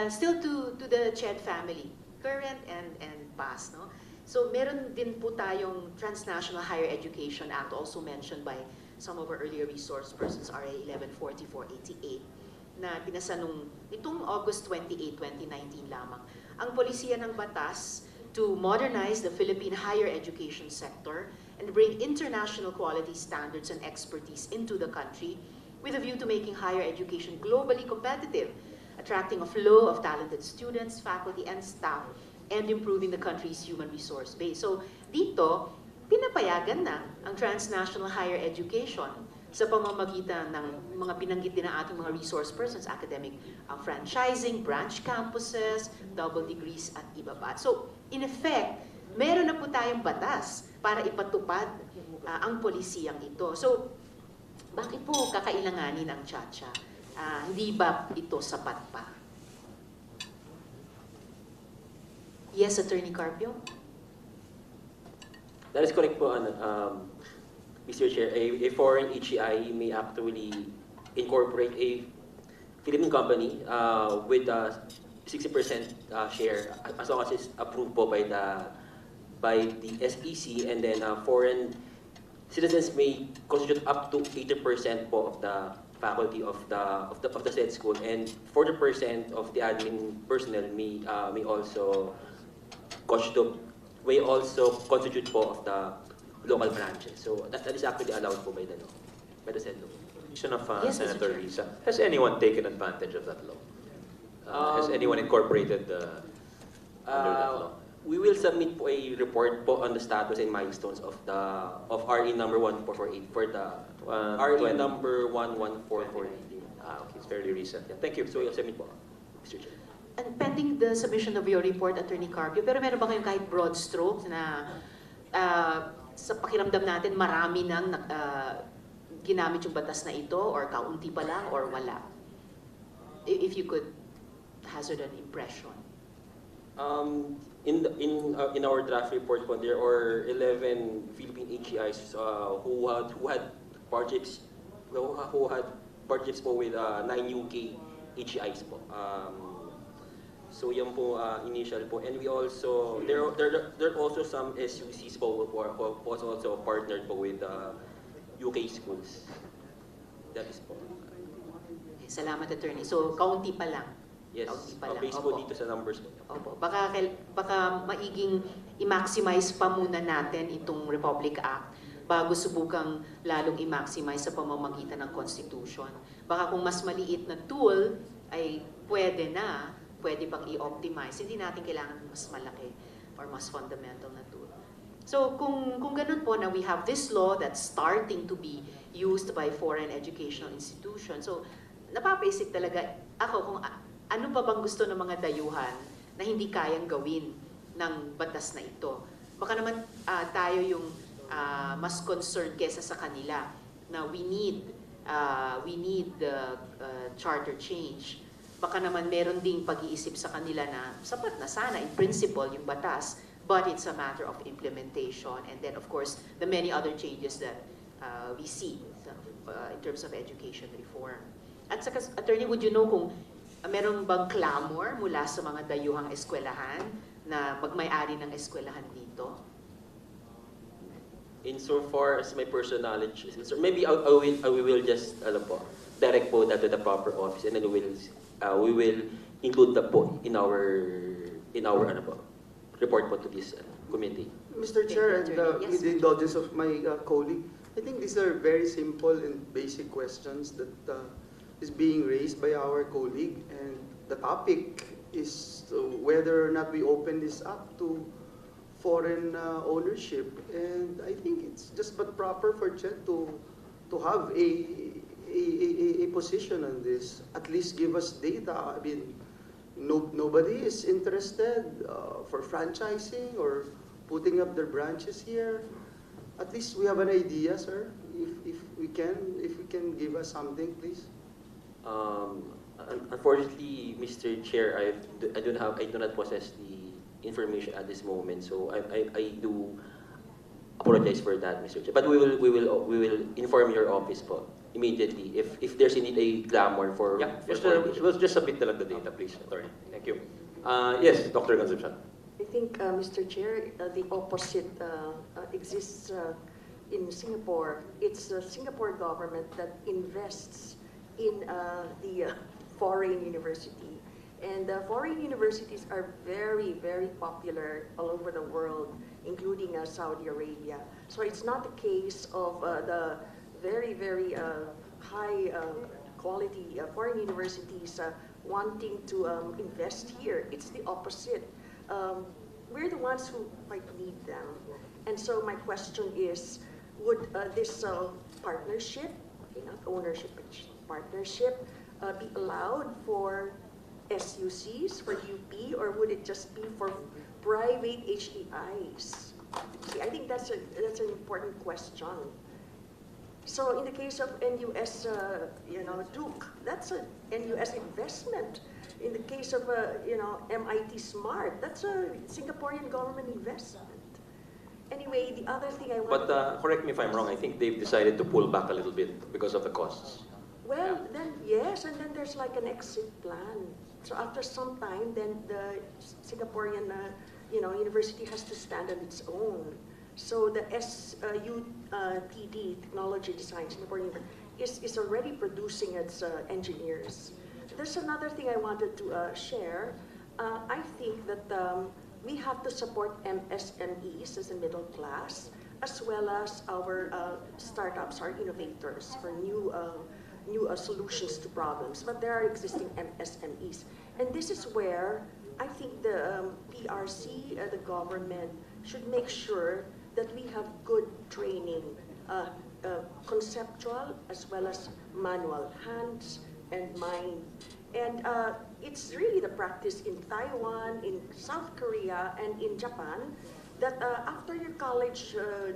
still to the CHED family, current and past, no? So meron din po tayong Transnational Higher Education Act, also mentioned by some of our earlier resource persons, RA 114488, na pinasa nitong August 28, 2019 lamang. Ang polisiya ng batas to modernize the Philippine higher education sector and bring international quality standards and expertise into the country with a view to making higher education globally competitive, attracting a flow of talented students, faculty, and staff, and improving the country's human resource base. So dito, pinapayagan na ang transnational higher education sa pamamagitan ng mga binanggit din ng ating mga resource persons, academic franchising, branch campuses, double degrees, at iba pa. So, in effect, meron na po tayong batas para ipatupad ang polisiyang ito. So, bakit po kakailanganin ang Chacha? Hindi ba ito sapat pa? Yes, Attorney Carpio? That is correct po, Mr. Chair. A foreign HEI may actually incorporate a Philippine company with a 60% share as long as it's approved po by the SEC, and then foreign citizens may constitute up to 80% po of the faculty of the said school, and 40% of the admin personnel may also constitute po of the local branches. So that is actually allowed po by the law, by the said law. Yes, Senator Risa, has anyone taken advantage of that law? Has anyone incorporated under that law? We will submit po a report po on the status and milestones of RE number 1448 for the RE number 11448. Okay, it's fairly recent. Yeah, thank you. So we'll submit po, Mr. Chair. And pending the submission of your report, Attorney Carpio, pero meron ba kayong kahit broad strokes na sa pakiramdam natin marami nang ginamit yung batas na ito, or kaunti pa lang, or wala? If you could hazard an impression. In our draft report po, there are 11 Philippine HEIs who had partnerships po with 9 UK HEIs po. So yan po initial po, and we also there are also some SUCs po who are also partnered po with UK schools. That is po. Okay, salamat, Attorney. So kaunti pa lang. Yes, based po dito sa numbers po. Opo. Baka maiging i-maximize pa muna natin itong Republic Act bago subukang lalong i-maximize sa pamamagitan ng Constitution. Baka kung mas maliit na tool ay pwede pang i-optimize. Hindi natin kailangan mas malaki or mas fundamental na tool. So kung ganun po na we have this law that's starting to be used by foreign educational institutions, so napapaisip talaga ako kung ano pa bang gusto ng mga dayuhan na hindi kayang gawin ng batas na ito. Baka naman tayo yung mas concerned kesa sa kanila na we need the charter change. baka naman meron ding pag-iisip sa kanila na sapat na sana in principle yung batas, but it's a matter of implementation. And then of course, the many other changes that we see in terms of education reform. At saka, Attorney, would you know kung meron bang clamor mula sa mga dayuhang eskwelahan na magmay-ari ng eskwelahan dito? Insofar as my personal knowledge is concerned, maybe I will just direct po that to the proper office, and then we will include the po in our report po to this committee. Mr. Chair, and Yes. with the indulgence of my colleague, I think these are very simple and basic questions that is being raised by our colleague, and the topic is whether or not we open this up to foreign ownership. And I think it's just but proper for CHED to have a position on this. At least give us data. I mean, nobody is interested for franchising or putting up their branches here. At least we have an idea, sir. If we can give us something, please. Unfortunately, Mr. Chair, I do not possess the information at this moment, so I do apologize for that, Mr. Chair. But we will inform your office po immediately if there's indeed a clamor for. Yeah, just submit na lang the data, please, Attorney. Thank you. Yes, Dr. Concepcion. I think, Mr. Chair, the opposite exists in Singapore. It's the Singapore government that invests in the foreign university. And foreign universities are very, very popular all over the world, including Saudi Arabia. So it's not the case of the very, very high quality foreign universities wanting to invest here. It's the opposite. We're the ones who might need them. And so my question is, would this partnership, not ownership, but partnership, be allowed for SUCs, for UP, or would it just be for private HDIs? See, I think that's an important question. So in the case of NUS, Duke, that's a NUS investment. In the case of MIT Smart, that's a Singaporean government investment. Anyway, the other thing I want. But correct me if I'm wrong. I think they've decided to pull back a little bit because of the costs. Well, then yes, and then there's like an exit plan. So after some time, then the Singaporean, university has to stand on its own. So the SUTD, Technology Design, Singaporean, is already producing its engineers. There's another thing I wanted to share. I think that we have to support MSMEs as a middle class, as well as our startups, our innovators for new solutions to problems. But there are existing MSMEs. And this is where I think the PRC, the government, should make sure that we have good training, conceptual as well as manual, hands and mind. And it's really the practice in Taiwan, in South Korea, and in Japan that after your college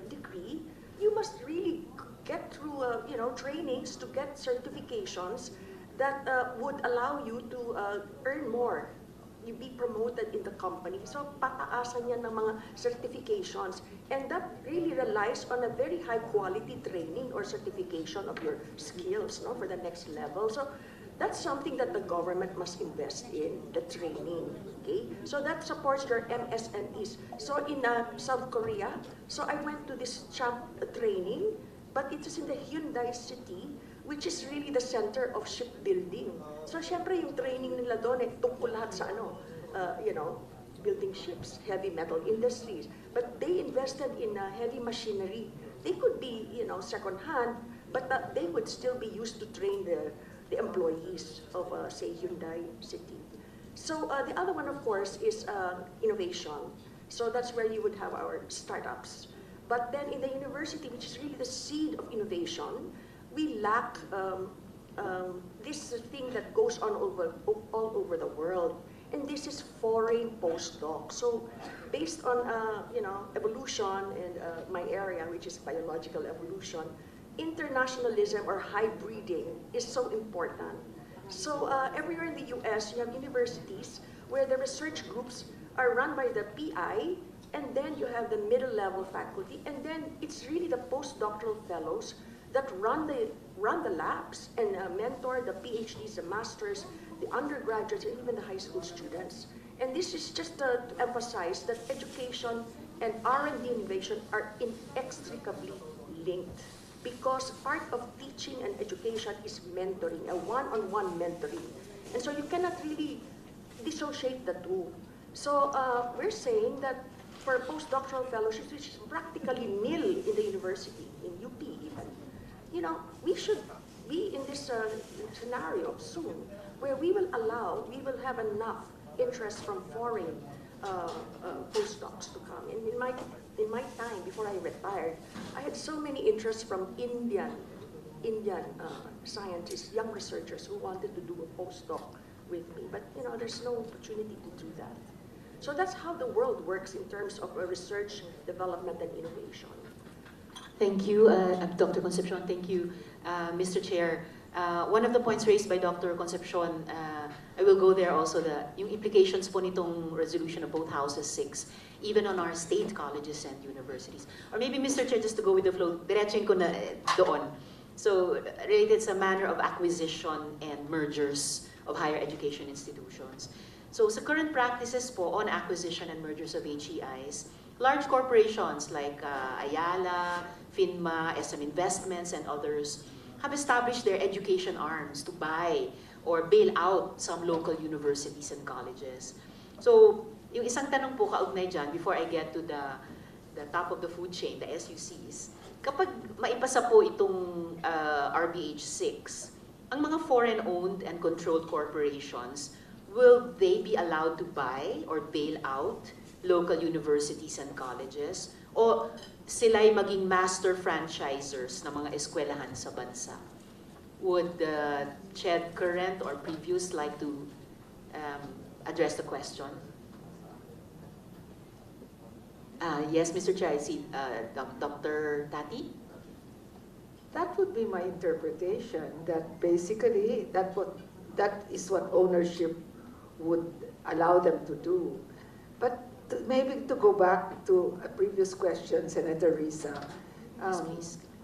degree, you must really get through trainings to get certifications that would allow you to earn more. You be promoted in the company. So pataasan yan ng mga certifications. And that really relies on a very high quality training or certification of your skills for the next level. So that's something that the government must invest in, the training. Okay? So that supports your MSMEs. So in South Korea, so I went to this champ training, but it is in the Hyundai City, which is really the center of shipbuilding. So syempre yung training nila doon tungkol lahat sa building ships, heavy metal industries. But they invested in heavy machinery. They could be, second hand, but they would still be used to train the employees of, say, Hyundai City. So the other one, of course, is innovation. So that's where you would have our startups. But then in the university, which is really the seed of innovation, we lack this thing that goes on all over the world, and this is foreign postdoc. So based on evolution and my area, which is biological evolution, internationalism or hybriding is so important. So everywhere in the US, you have universities where the research groups are run by the PI, and then you have the middle level faculty, and then it's really the postdoctoral fellows that run the labs and mentor the PhDs, the masters, the undergraduates, and even the high school students. And this is just to emphasize that education and R&D innovation are inextricably linked, because part of teaching and education is mentoring, a one-on-one mentoring. And so you cannot really dissociate the two. So we're saying that for postdoctoral fellowships, which is practically nil in the university, in UP even, you know, we should be in this scenario soon, where we will have enough interest from foreign postdocs to come. And in my time, before I retired, I had so many interests from Indian scientists, young researchers who wanted to do a postdoc with me. But you know, there's no opportunity to do that. So that's how the world works in terms of research, development, and innovation. Thank you, Dr. Concepcion. Thank you, Mr. Chair. One of the points raised by Dr. Concepcion, I will go there also, yung implications po nitong resolution of both Houses 6, even on our state colleges and universities. Or maybe, Mr. Chair, just to go with the flow, diretsuin ko na doon. So, related sa manner of acquisition and mergers of higher education institutions. So, sa current practices po on acquisition and mergers of HEIs, large corporations like Ayala, FINMA, SM Investments, and others have established their education arms to buy or bail out some local universities and colleges. So, yung isang tanong po kaugnay dyan, before I get to the top of the food chain, the SUCs, kapag maipasa po itong RBH 6, ang mga foreign-owned and controlled corporations, will they be allowed to buy or bail out local universities and colleges? O sila'y maging master franchisers ng mga eskwelahan sa bansa? Would Ched current or previous like to address the question? Yes, Mr. Chair, I see Dr. Tati. That would be my interpretation, that basically that is what ownership would allow them to do. But maybe to go back to a previous question, Senator Risa,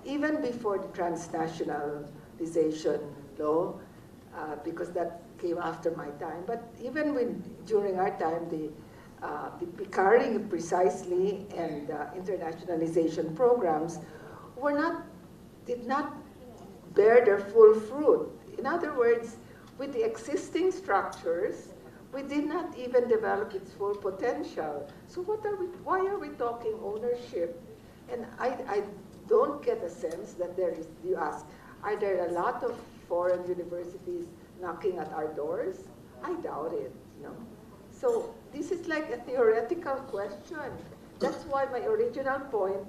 even before the Transnationalization law, because that came after my time, but even during our time, the PAKU precisely and internationalization programs did not bear their full fruit. In other words, with the existing structures, we did not even develop its full potential. So why are we talking ownership? And I don't get a sense that you ask, are there a lot of foreign universities knocking at our doors? I doubt it, you know. So this is like a theoretical question. That's why my original point,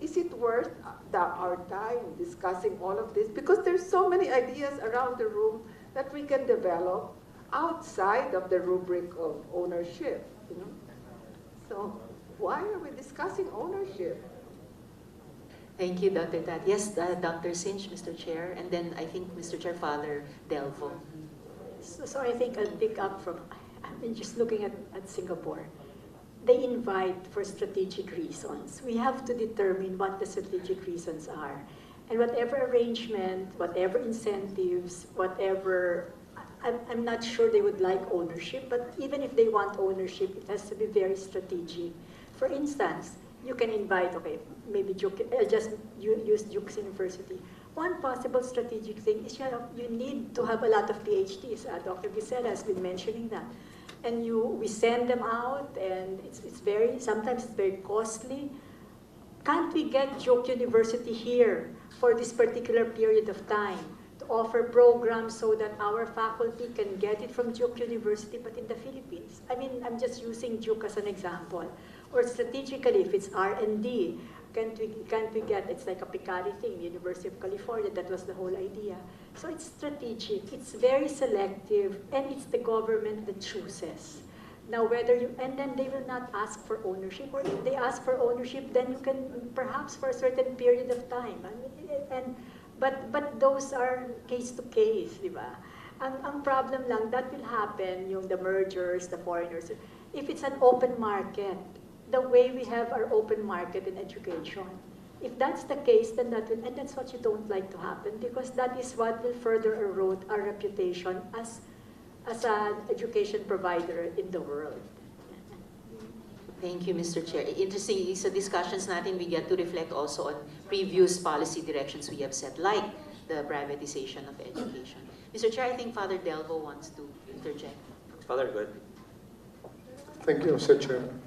is it worth our time discussing all of this? Because there's so many ideas around the room that we can develop outside of the rubric of ownership, you know. So why are we discussing ownership? Thank you, Dr. Tat. Yes, Dr. Sinch, Mr. Chair, and then I think Mr. Chair, Father Delvo. So I think I'll pick up from, I mean, just looking at Singapore. They invite for strategic reasons. We have to determine what the strategic reasons are. And whatever arrangement, whatever incentives, whatever, I'm not sure they would like ownership, but even if they want ownership, it has to be very strategic. For instance, you can invite, okay, maybe just use Duke's University. One possible strategic thing is you need to have a lot of PhDs. Dr. Gisela has been mentioning that. And we send them out, and sometimes it's very costly. Can't we get Duke University here for this particular period of time to offer programs so that our faculty can get it from Duke University, but in the Philippines? I mean, I'm just using Duke as an example. Or strategically, if it's R&D, can't we get, it's like a Picari thing, University of California, that was the whole idea. So it's strategic, it's very selective, and it's the government that chooses. Now and then they will not ask for ownership, or if they ask for ownership, then you can, perhaps for a certain period of time. I mean, but those are case to case, di ba? Ang problem lang, that will happen, yung the mergers, the foreigners, if it's an open market, the way we have our open market in education. If that's the case, then that will, and that's what you don't like to happen, because that is what will further erode our reputation as an education provider in the world. Thank you, Mr. Chair. Interesting, sa discussions natin, we get to reflect also on previous policy directions we have set, like the privatization of education. Mr. Chair, I think Father Delvo wants to interject. Father, go ahead. Thank you, Mr. Chairman.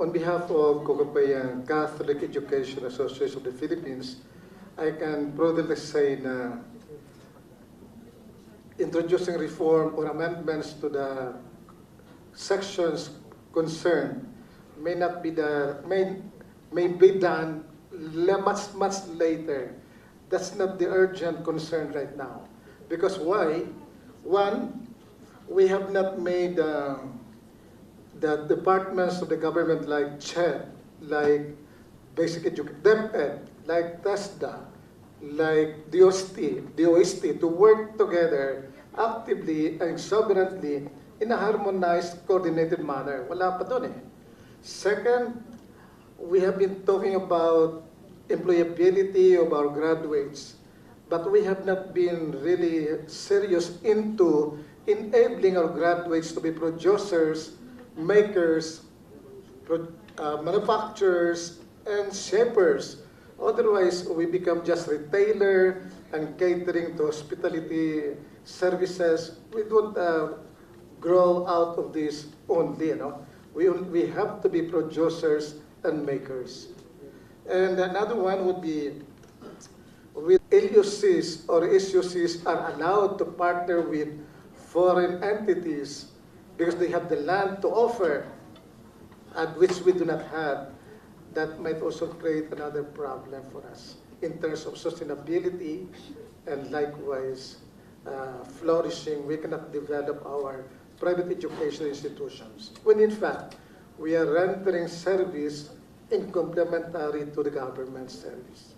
On behalf of Cocapayan Catholic Education Association of the Philippines, I can proudly say na introducing reform or amendments to the sections concerned may be done much later. That's not the urgent concern right now. Because why? One, we have not made the departments of the government like CHED, like Basic Education, DepEd, like TESDA, like DOST to work together actively and sovereignly in a harmonized, coordinated manner. Wala pa dun eh. Second, we have been talking about employability of our graduates, but we have not been really serious into enabling our graduates to be producers, makers, manufacturers, and shapers. Otherwise, we become just retailer and catering to hospitality services. We don't grow out of this only, you know. We have to be producers and makers. And another one would be with LUCs or SUCs are allowed to partner with foreign entities because they have the land to offer, and which we do not have. That might also create another problem for us in terms of sustainability and likewise flourishing. We cannot develop our private education institutions when in fact we are rendering service in complementary to the government service.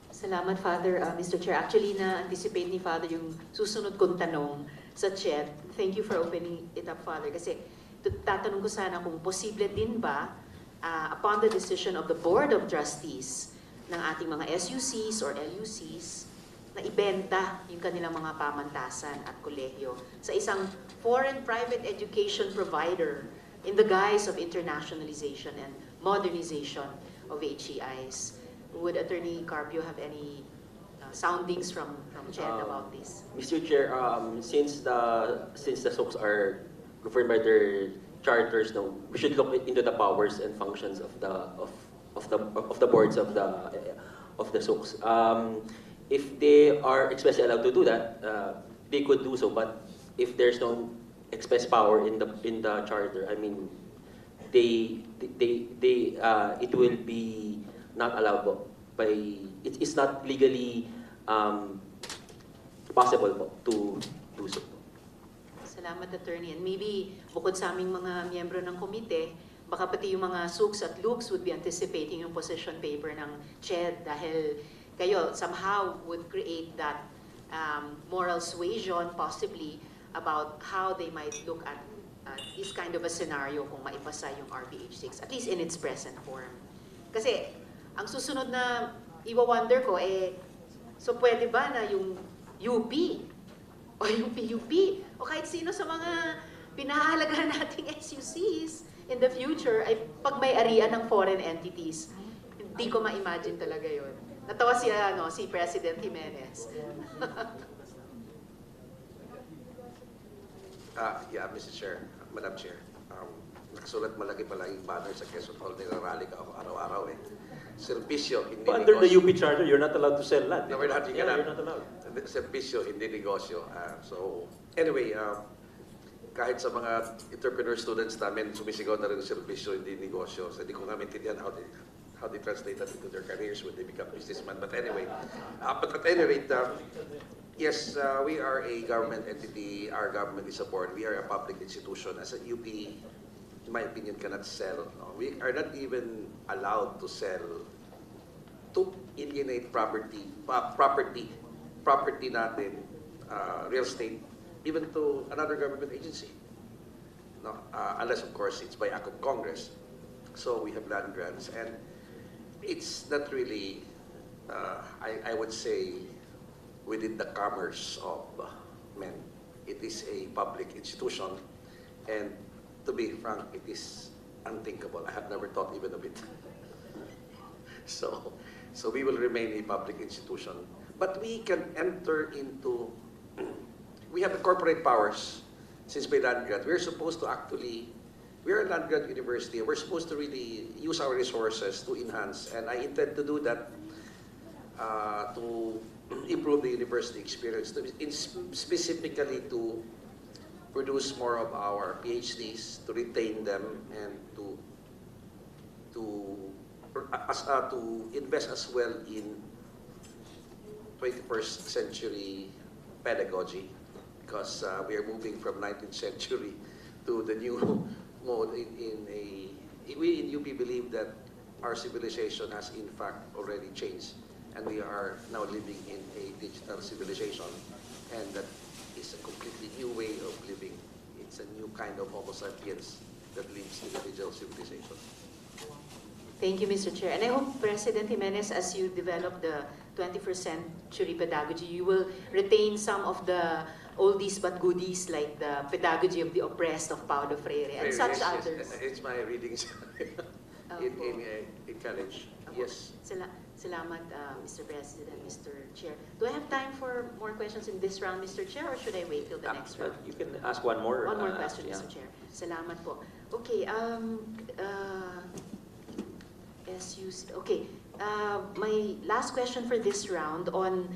Salamat, Father. Mr. Chair, actually na-anticipate ni Father yung susunod kong tanong sa chat. Thank you for opening it up, Father. Kasi tatanong ko sana kung posible din ba upon the decision of the Board of Trustees ng ating mga SUCs or LUCs na ibenta yung kanilang mga pamantasan at kolehiyo sa isang foreign private education provider in the guise of internationalization and modernization of HEIs. Would Attorney Carpio have any soundings from CHED about this? Mr. Chair, since the SOCs are governed by their charters, no, we should look into the powers and functions of the boards of the SOCs. If they are expressly allowed to do that, they could do so. But if there's no express power in the charter, I mean, it will be not allowed by. It's not legally possible to do so. Salamat, Attorney. And maybe, bukod sa aming mga miyembro ng komite, baka pati yung mga SUCs at LUCs would be anticipating yung position paper ng CHED dahil kayo somehow would create that moral suasion possibly about how they might look at this kind of a scenario kung maipasa yung RBH6, at least in its present form. Kasi, ang susunod na iwa-wonder ko, so pwede ba na yung UP o yung PUP o kahit sino sa mga pinahahalagahan nating SUCs in the future ay pag may arian ng foreign entities. Hindi ko ma-imagine talaga yon. Natawa si President Jimenez. Yeah, Mr. Chair, Madam Chair. Nakasulat malaki pala yung banner sa Quezon Hall. Nirarally ka ako araw-araw eh. Servisyo, hindi negosyo. Under the UP Charter, you're not allowed to sell land. No, we're not. You're not allowed. Servisyo, hindi negosyo. So, anyway, kahit sa mga entrepreneur students namin, sumisigaw na rin yung servisyo, hindi negosyo. So, hindi ko nga maintindihan how they translate that into their careers when they become businessmen. But anyway, but at any rate, yes, we are a government entity. Our government is a board. We are a public institution. As a UP, in my opinion, cannot sell. No? We are not even allowed to sell, to alienate property natin real estate, even to another government agency. No, unless, of course, it's by act of Congress. So we have land grants, and it's not really, I would say, within the commerce of men. It is a public institution, and to be frank, it is unthinkable. I have never thought even of it. So we will remain a public institution. But we can enter into, we have the corporate powers since by land grant. We're supposed to actually, we're a land grant university. We're supposed to really use our resources to enhance, and I intend to do that to improve the university experience, specifically to produce more of our PhDs, to retain them, and to invest as well in 21st century pedagogy, because we are moving from 19th century to the new mode. We in UP believe that our civilization has in fact already changed, and we are now living in a digital civilization, and that is a completely new way of living. It's a new kind of Homo sapiens that lives in a digital civilization. Thank you, Mr. Chair. And I hope, President Jimenez, as you develop the 21st century pedagogy, you will retain some of the oldies but goodies, like the pedagogy of the oppressed of Paulo Freire and such others. It's my readings in college. Yes. Salamat, Mr. President, Mr. Chair. Do I have time for more questions in this round, Mr. Chair, or should I wait till the next round? You can ask one more. One more question, Mr. Chair. Salamat po. Okay, my last question for this round on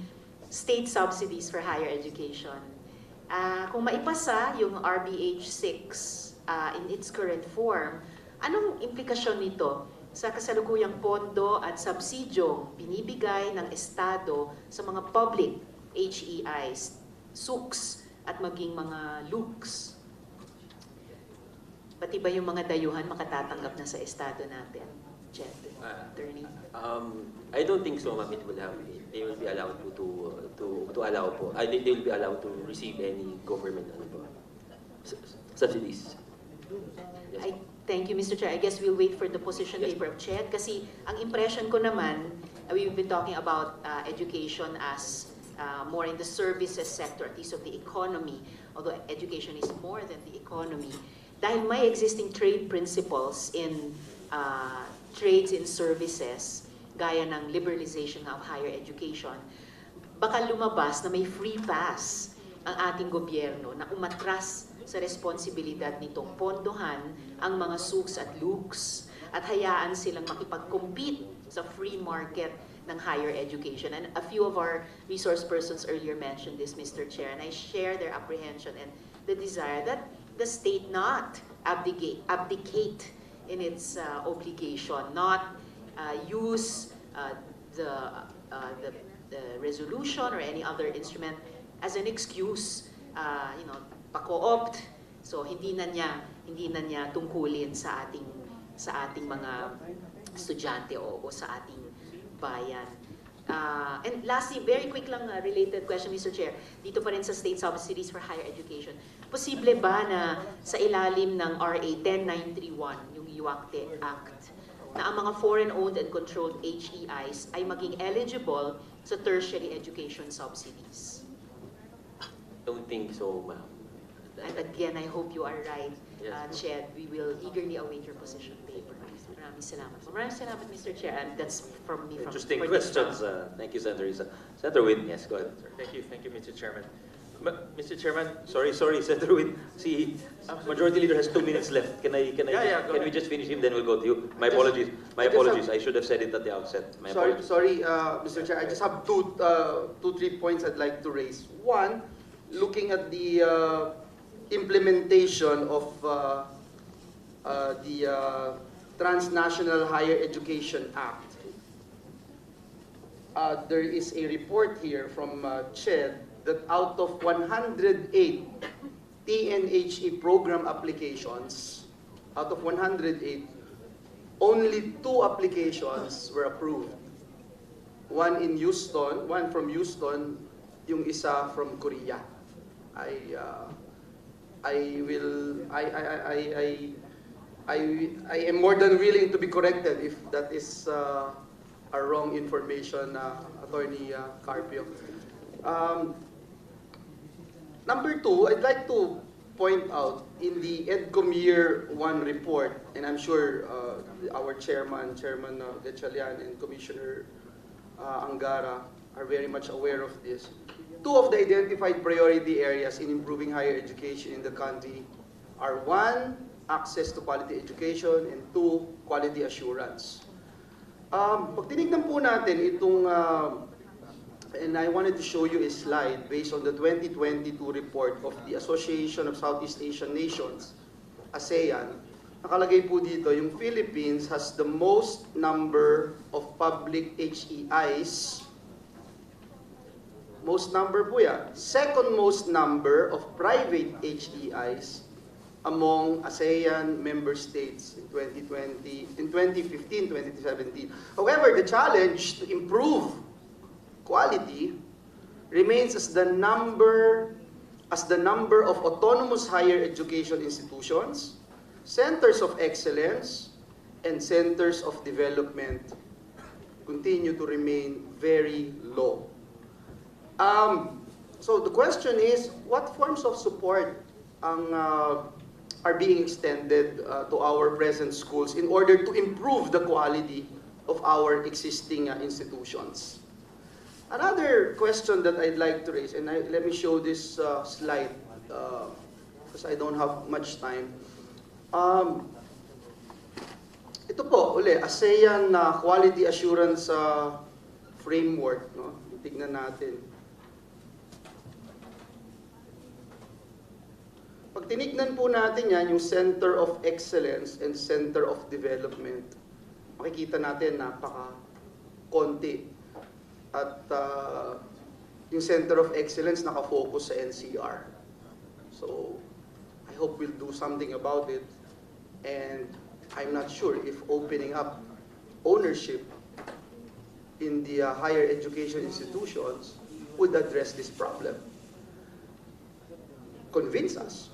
state subsidies for higher education. Kung maipasa yung RBH 6 in its current form, anong implikasyon nito sa kasalukuyang pondo at subsidyong binibigay ng Estado sa mga public HEIs, SUCs, at maging mga LUCs? Pati ba yung mga dayuhan makatatanggap na sa Estado natin? Chet, attorney? I don't think so, ma'am. It will have. They will be allowed to allow po. They will be allowed to receive any government subsidies. Yes. Thank you, Mr. Chair. I guess we'll wait for the position paper of Chet, kasi ang impression ko naman, we've been talking about education as more in the services sector, at least of the economy, although education is more than the economy. Dahil may existing trade principles in trades in services, gaya ng liberalization of higher education, baka lumabas na may free pass ang ating gobyerno na umatras sa responsibilidad nitong pondohan ang mga SUCs at LUCs at hayaan silang makipag-compete sa free market ng higher education. And a few of our resource persons earlier mentioned this, Mr. Chair, and I share their apprehension and the desire that the state not abdicate in its obligation, not use the resolution or any other instrument as an excuse, pa-co-opt, so hindi na niya tungkulin sa ating mga estudyante o sa ating bayan. And lastly, very quick lang related question, Mr. Chair. Dito pa rin sa state subsidies for higher education. Posible ba na sa ilalim ng RA 10931, yung UACTE Act, na ang mga foreign-owned and controlled HEIs ay maging eligible sa tertiary education subsidies? Don't think so, ma'am. And again, I hope you are right, Ched. We will eagerly await your position paper. Maraming salamat. Maraming salamat, Mr. Chair. And that's from me. Interesting questions. Thank you, Senator Risa. Senator Win, yes, go ahead, sir. Thank you, Mr. Chairman. Mr. Chairman, sorry, Senator Win. See, Majority Leader has 2 minutes left. Can we just finish him? Then we'll go to you. My apologies. I should have said it at the outset. Sorry, Mr. Chair. I just have two, 3 points I'd like to raise. One, looking at the implementation of the Transnational Higher Education Act. There is a report here from CHED that out of 108 TNHE program applications, out of 108, only 2 applications were approved. One from Houston, yung isa from Korea. I am more than willing to be corrected if that is a wrong information, Attorney Carpio. Number two, I'd like to point out in the Edcom Year 1 report, and I'm sure our Chairman Gatchalian and Commissioner Angara are very much aware of this. Two of the identified priority areas in improving higher education in the country are one, access to quality education, and two, quality assurance. Pag tinignan po natin itong, and I wanted to show you a slide based on the 2022 report of the Association of Southeast Asian Nations, ASEAN. Nakalagay po dito, yung Philippines has the most number of public HEIs. Most number po yan. Second most number of private HEIs among ASEAN member states in 2015, 2017. However, the challenge to improve quality remains as the number of autonomous higher education institutions, centers of excellence, and centers of development continue to remain very low. So the question is, what forms of support are being extended to our present schools in order to improve the quality of our existing institutions? Another question that I'd like to raise, and let me show this slide because I don't have much time. Ito po, uli, ASEAN Quality Assurance Framework. No? Tignan natin. Pag tinignan po natin yan, yung Center of Excellence and Center of Development, makikita natin napaka-konti. At yung Center of Excellence nakafocus sa NCR. So, I hope we'll do something about it. And I'm not sure if opening up ownership in the higher education institutions would address this problem. Convince us.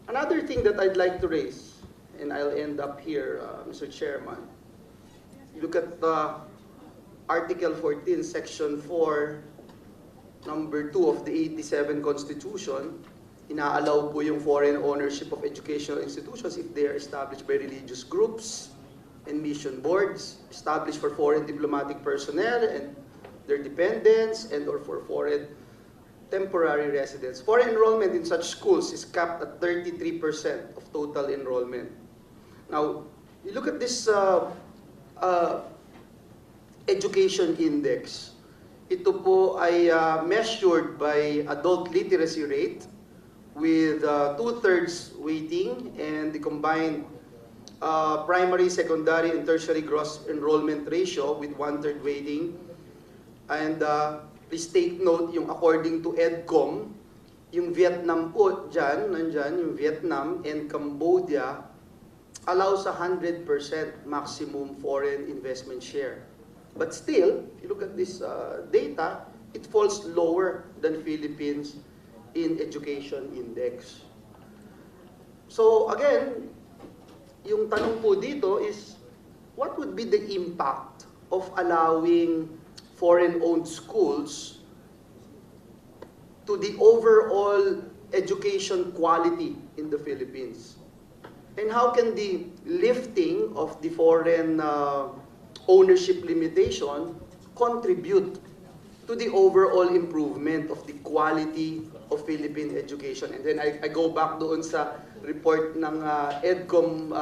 Another thing that I'd like to raise, and I'll end up here, Mr. Chairman. You look at Article 14, Section 4, Number 2 of the 87 Constitution. Inaalaw po yung foreign ownership of educational institutions if they are established by religious groups and mission boards, established for foreign diplomatic personnel and their dependents, and or for foreign temporary residents. Foreign enrollment in such schools is capped at 33% of total enrollment. Now, you look at this education index. Ito po ay measured by adult literacy rate with 2/3 weighting and the combined primary, secondary, and tertiary gross enrollment ratio with 1/3 weighting. And please take note, yung according to Edcom, yung Vietnam po dyan, nandyan, yung Vietnam and Cambodia allows 100% maximum foreign investment share. But still, if you look at this data, it falls lower than Philippines in education index. So again, yung tanong po dito is, what would be the impact of allowing foreign-owned schools to the overall education quality in the Philippines? And how can the lifting of the foreign ownership limitation contribute to the overall improvement of the quality of Philippine education? And then I go back doon sa report ng Edcom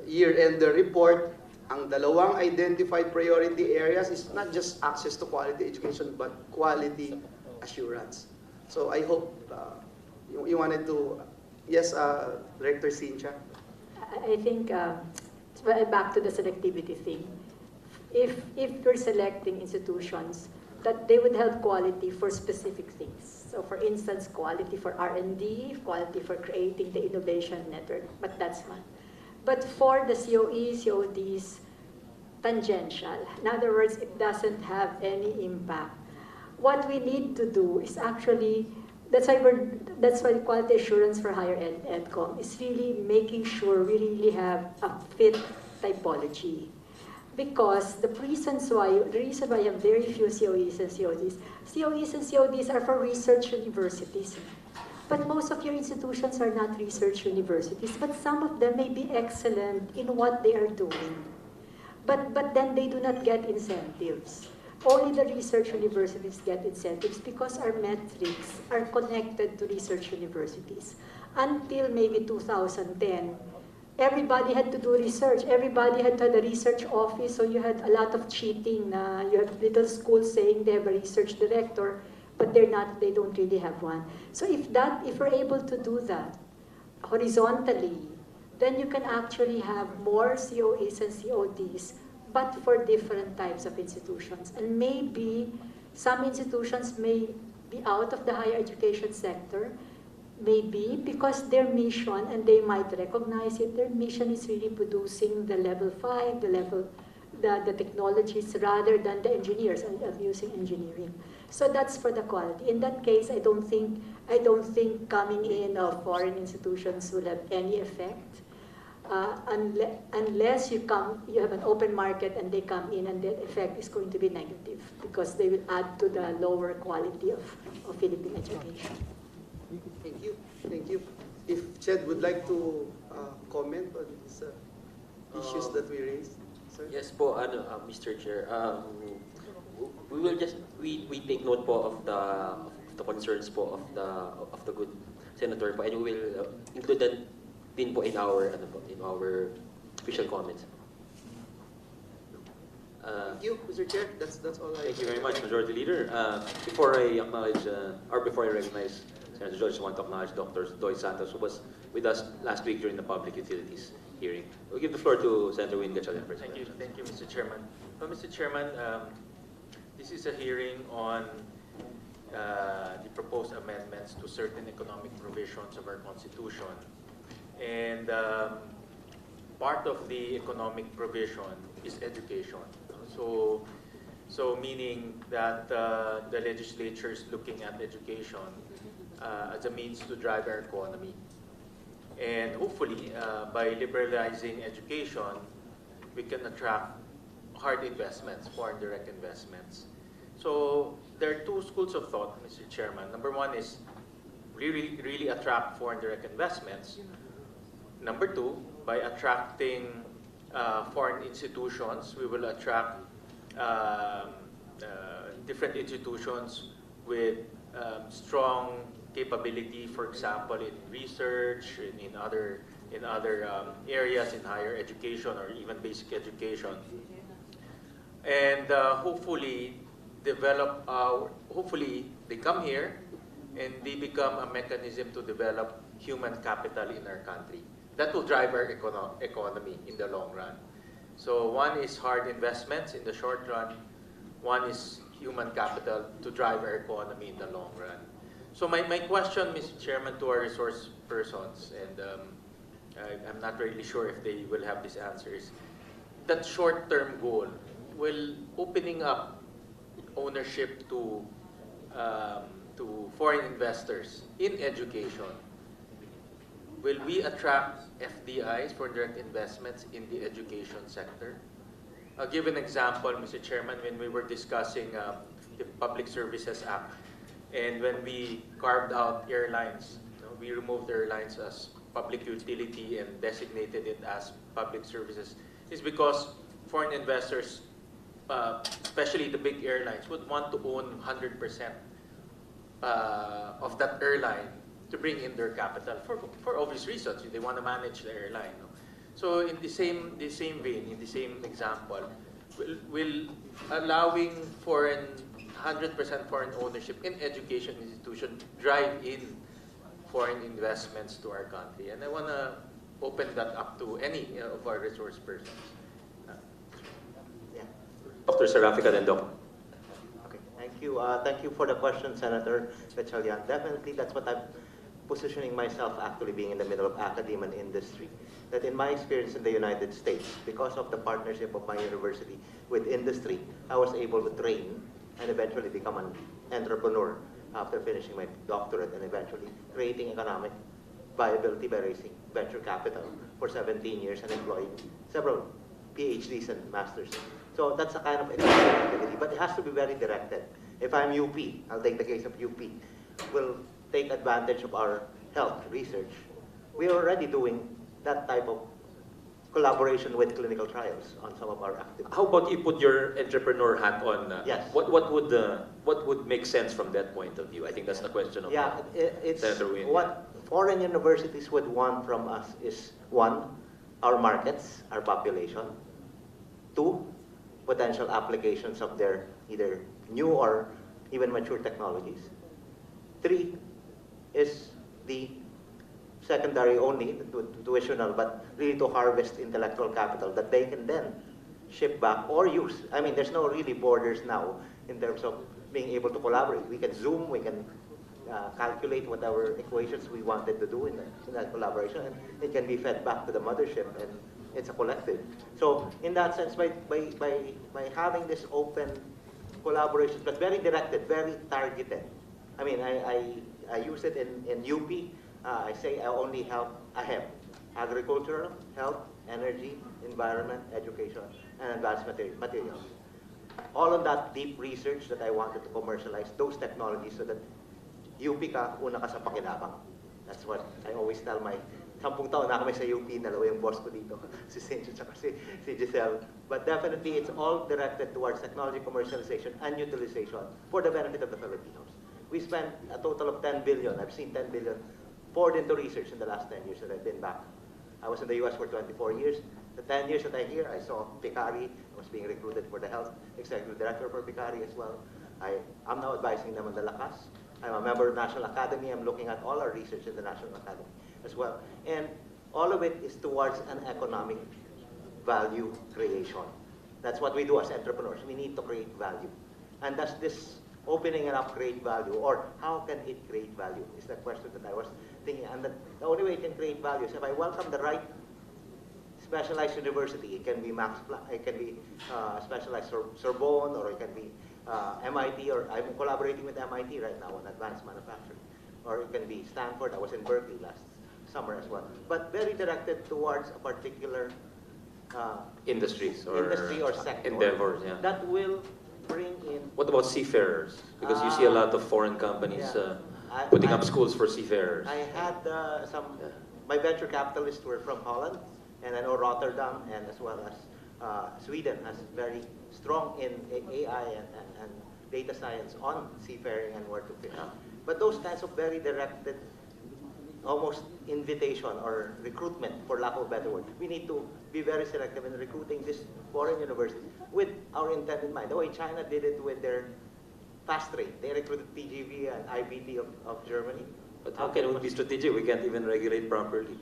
year-end report. Ang dalawang identified priority areas is not just access to quality education, but quality assurance. So I hope you wanted to, yes, Director Cynthia. I think, back to the selectivity thing, if we're selecting institutions, that they would have quality for specific things. So for instance, quality for R&D, quality for creating the innovation network, but that's one. But for the COEs, CODs, tangential. In other words, it doesn't have any impact What we need to do is actually, that's why the quality assurance for higher ed, Edcom, is really making sure we really have a fit typology. Because the reason why I have very few COEs and CODs are for research universities. But most of your institutions are not research universities, but some of them may be excellent in what they are doing. But then they do not get incentives. Only the research universities get incentives because our metrics are connected to research universities. Until maybe 2010, everybody had to do research. Everybody had to have a research office, so you had a lot of cheating. You have little schools saying they have a research director, but they don't really have one. So if we're able to do that horizontally, then you can actually have more COAs and CODs, but for different types of institutions. And maybe some institutions may be out of the higher education sector, maybe because their mission, and they might recognize it, their mission is really producing the level 5, the technologies rather than the engineers of using engineering. So that's for the quality. In that case, I don't think coming in of foreign institutions will have any effect. Unless you have an open market and they come in, and the effect is going to be negative because they will add to the lower quality of Philippine education. Thank you. If Ched would like to comment on these issues that we raised, sir? Yes po, Mr. Chair. We will just we take note po of the concerns po of the good senator po, and we will include that din po in our official comments. Thank you, Mr. Chair. That's all I. Thank you very much, Majority Leader. Before I recognize Senator George, I want to acknowledge Dr. Doy Santos, who was with us last week during the Public Utilities hearing. We'll give the floor to Senator Win Gatchalian. Thank you, Mr. Chairman. Well, Mr. Chairman, this is a hearing on the proposed amendments to certain economic provisions of our Constitution. And part of the economic provision is education. So meaning that the legislature is looking at education as a means to drive our economy. And hopefully, by liberalizing education, we can attract hard investments, foreign direct investments. So there are two schools of thought, Mr. Chairman. Number one is really attract foreign direct investments. Number two, by attracting foreign institutions, we will attract different institutions with strong capability, for example, in research, in other areas, in higher education or even basic education, and hopefully they come here and they become a mechanism to develop human capital in our country. That will drive our economy in the long run. So one is hard investments in the short run, one is human capital to drive our economy in the long run. So my question, Mr. Chairman, to our resource persons, and I'm not really sure if they will have these answers, that short-term goal will opening up ownership to foreign investors in education. Will we attract FDIs, foreign direct investments, in the education sector? I'll give an example, Mr. Chairman, when we were discussing the Public Services Act, and when we carved out airlines, we removed airlines as public utility and designated it as public services, is because foreign investors, especially the big airlines, would want to own 100% of that airline to bring in their capital for obvious reasons. They want to manage the airline. No? So in the same vein, in the same example, will allowing 100% foreign ownership in education institutions drive in foreign investments to our country? And I want to open that up to any of our resource persons. Dr. Serafika, then Doc. Okay, thank you. Thank you for the question, Senator Gatchalian. Definitely, that's what I'm positioning myself, actually being in the middle of academia and industry. That in my experience in the United States, because of the partnership of my university with industry, I was able to train and eventually become an entrepreneur after finishing my doctorate and eventually creating economic viability by raising venture capital for 17 years and employing several PhDs and masters. So that's a kind of activity, but it has to be very directed. If I'm UP, I'll take the case of UP, we'll take advantage of our health research. We're already doing that type of collaboration with clinical trials on some of our activities. How about you put your entrepreneur hat on? Yes. What would make sense from that point of view? I think that's the question of it's Senator Win. what foreign universities would want from us is, one, our markets, our population. Two, potential applications of their either new or even mature technologies. Three is the secondary only, tuitional, but really to harvest intellectual capital that they can then ship back or use. I mean, there's no really borders now in terms of being able to collaborate. We can Zoom, we can calculate whatever equations we wanted to do in that collaboration, and it can be fed back to the mothership, and it's a collective. So in that sense, by having this open collaboration, but very directed, very targeted. I mean, I use it in UP. I say I only help agricultural, health, energy, environment, education, and advanced materials. All of that deep research that I wanted to commercialize, those technologies, so that UP ka, una ka sa pakinabang. That's what I always tell my 10 taon na kami sa UP, dalawa yung boss ko dito, si Senjo at si Giselle. But definitely, it's all directed towards technology commercialization and utilization for the benefit of the Filipinos. We spent a total of 10 billion. I've seen 10 billion poured into research in the last 10 years that I've been back. I was in the US for 24 years. The 10 years that I here, I saw PCARI. I was being recruited for the health executive director for PCARI as well. I'm now advising them on the Lakas. I'm a member of National Academy. I'm looking at all our research in the National Academy as well. And all of it is towards an economic value creation. That's what we do as entrepreneurs. We need to create value. And does this opening it up create value? Or how can it create value is the question that I was thinking. And the only way it can create value is if I welcome the right specialized university. It can be Max Planck, it can be specialized Sorbonne, or it can be MIT, or I'm collaborating with MIT right now on advanced manufacturing. Or it can be Stanford. I was in Berkeley last summer as well. But very directed towards a particular industry or sector. Endeavors, yeah. That will bring in... What about seafarers? Because you see a lot of foreign companies putting up schools for seafarers. I had my venture capitalists were from Holland, and I know Rotterdam, and as well as Sweden has very strong in AI and data science on seafaring and where to fish. Yeah. But those kinds of very directed, almost invitation or recruitment, for lack of a better word, we need to be very selective in recruiting this foreign university with our intent in mind. The way China did it with their fast trade. They recruited TGV and IBT of Germany. But how can we be strategic? We can't even regulate properly.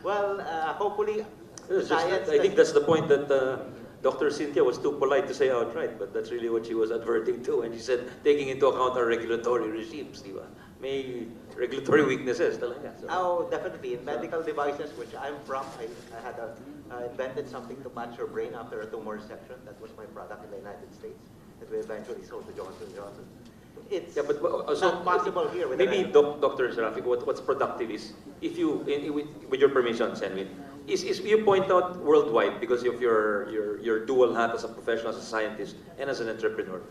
Well, hopefully, I think that's the point that Dr. Cynthia was too polite to say outright, but that's really what she was adverting to. And she said, taking into account our regulatory regimes, di ba? May regulatory weaknesses talaga. So. Oh, definitely. In medical devices, which I'm from, I had invented something to patch your brain after a tumor section. That was my product in the United States that we eventually sold to Johnson & Johnson. It's not possible here. Maybe, Dr. Serafik, what's productive is, if you, with your permission, Senwin, is you point out worldwide, because of your dual hat as a professional, as a scientist, and as an entrepreneur,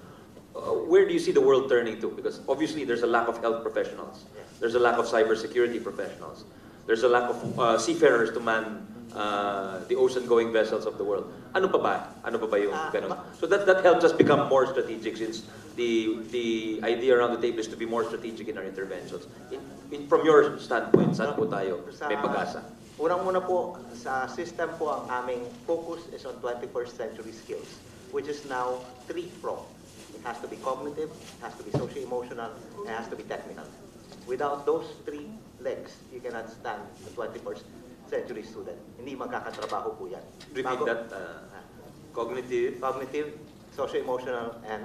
where do you see the world turning to? Because obviously there's a lack of health professionals. There's a lack of cybersecurity professionals. There's a lack of seafarers to man the ocean-going vessels of the world. Ano pa ba yung ganun? So that helps us become more strategic, since the idea around the table is to be more strategic in our interventions. From your standpoint, saan po tayo may pag-asa? Unang-una po, sa system po, ang aming focus is on 21st century skills, which is now three-pronged. It has to be cognitive, it has to be socio-emotional, and it has to be technical. Without those three legs, you cannot stand a 21st century student. Hindi magkakatrabaho po yan. Repeat that. Cognitive, socio-emotional, and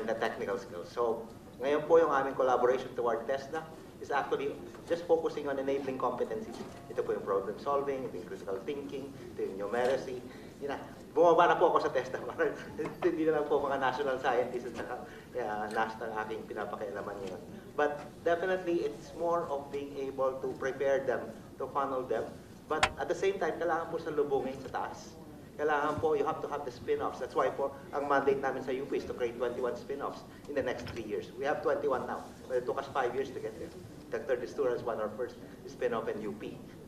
the technical skills. So, ngayon po yung aming collaboration toward TESDA is actually just focusing on enabling competencies. Ito po yung problem solving, ito yung critical thinking, ito yung numeracy, yun na, bumaba na po ako sa TESDA. Hindi na lang po mga national scientists at saka NAST ang aking pinapakialaman ngayon. But definitely, it's more of being able to prepare them, to funnel them. But at the same time, kailangan po sa lubungin sa taas. Kailangan po, you have to have the spin-offs. That's why po, ang mandate namin sa UP is to create 21 spin-offs in the next 3 years. We have 21 now, but it took us 5 years to get there. Dr. Destura has won our first spin-off in UP,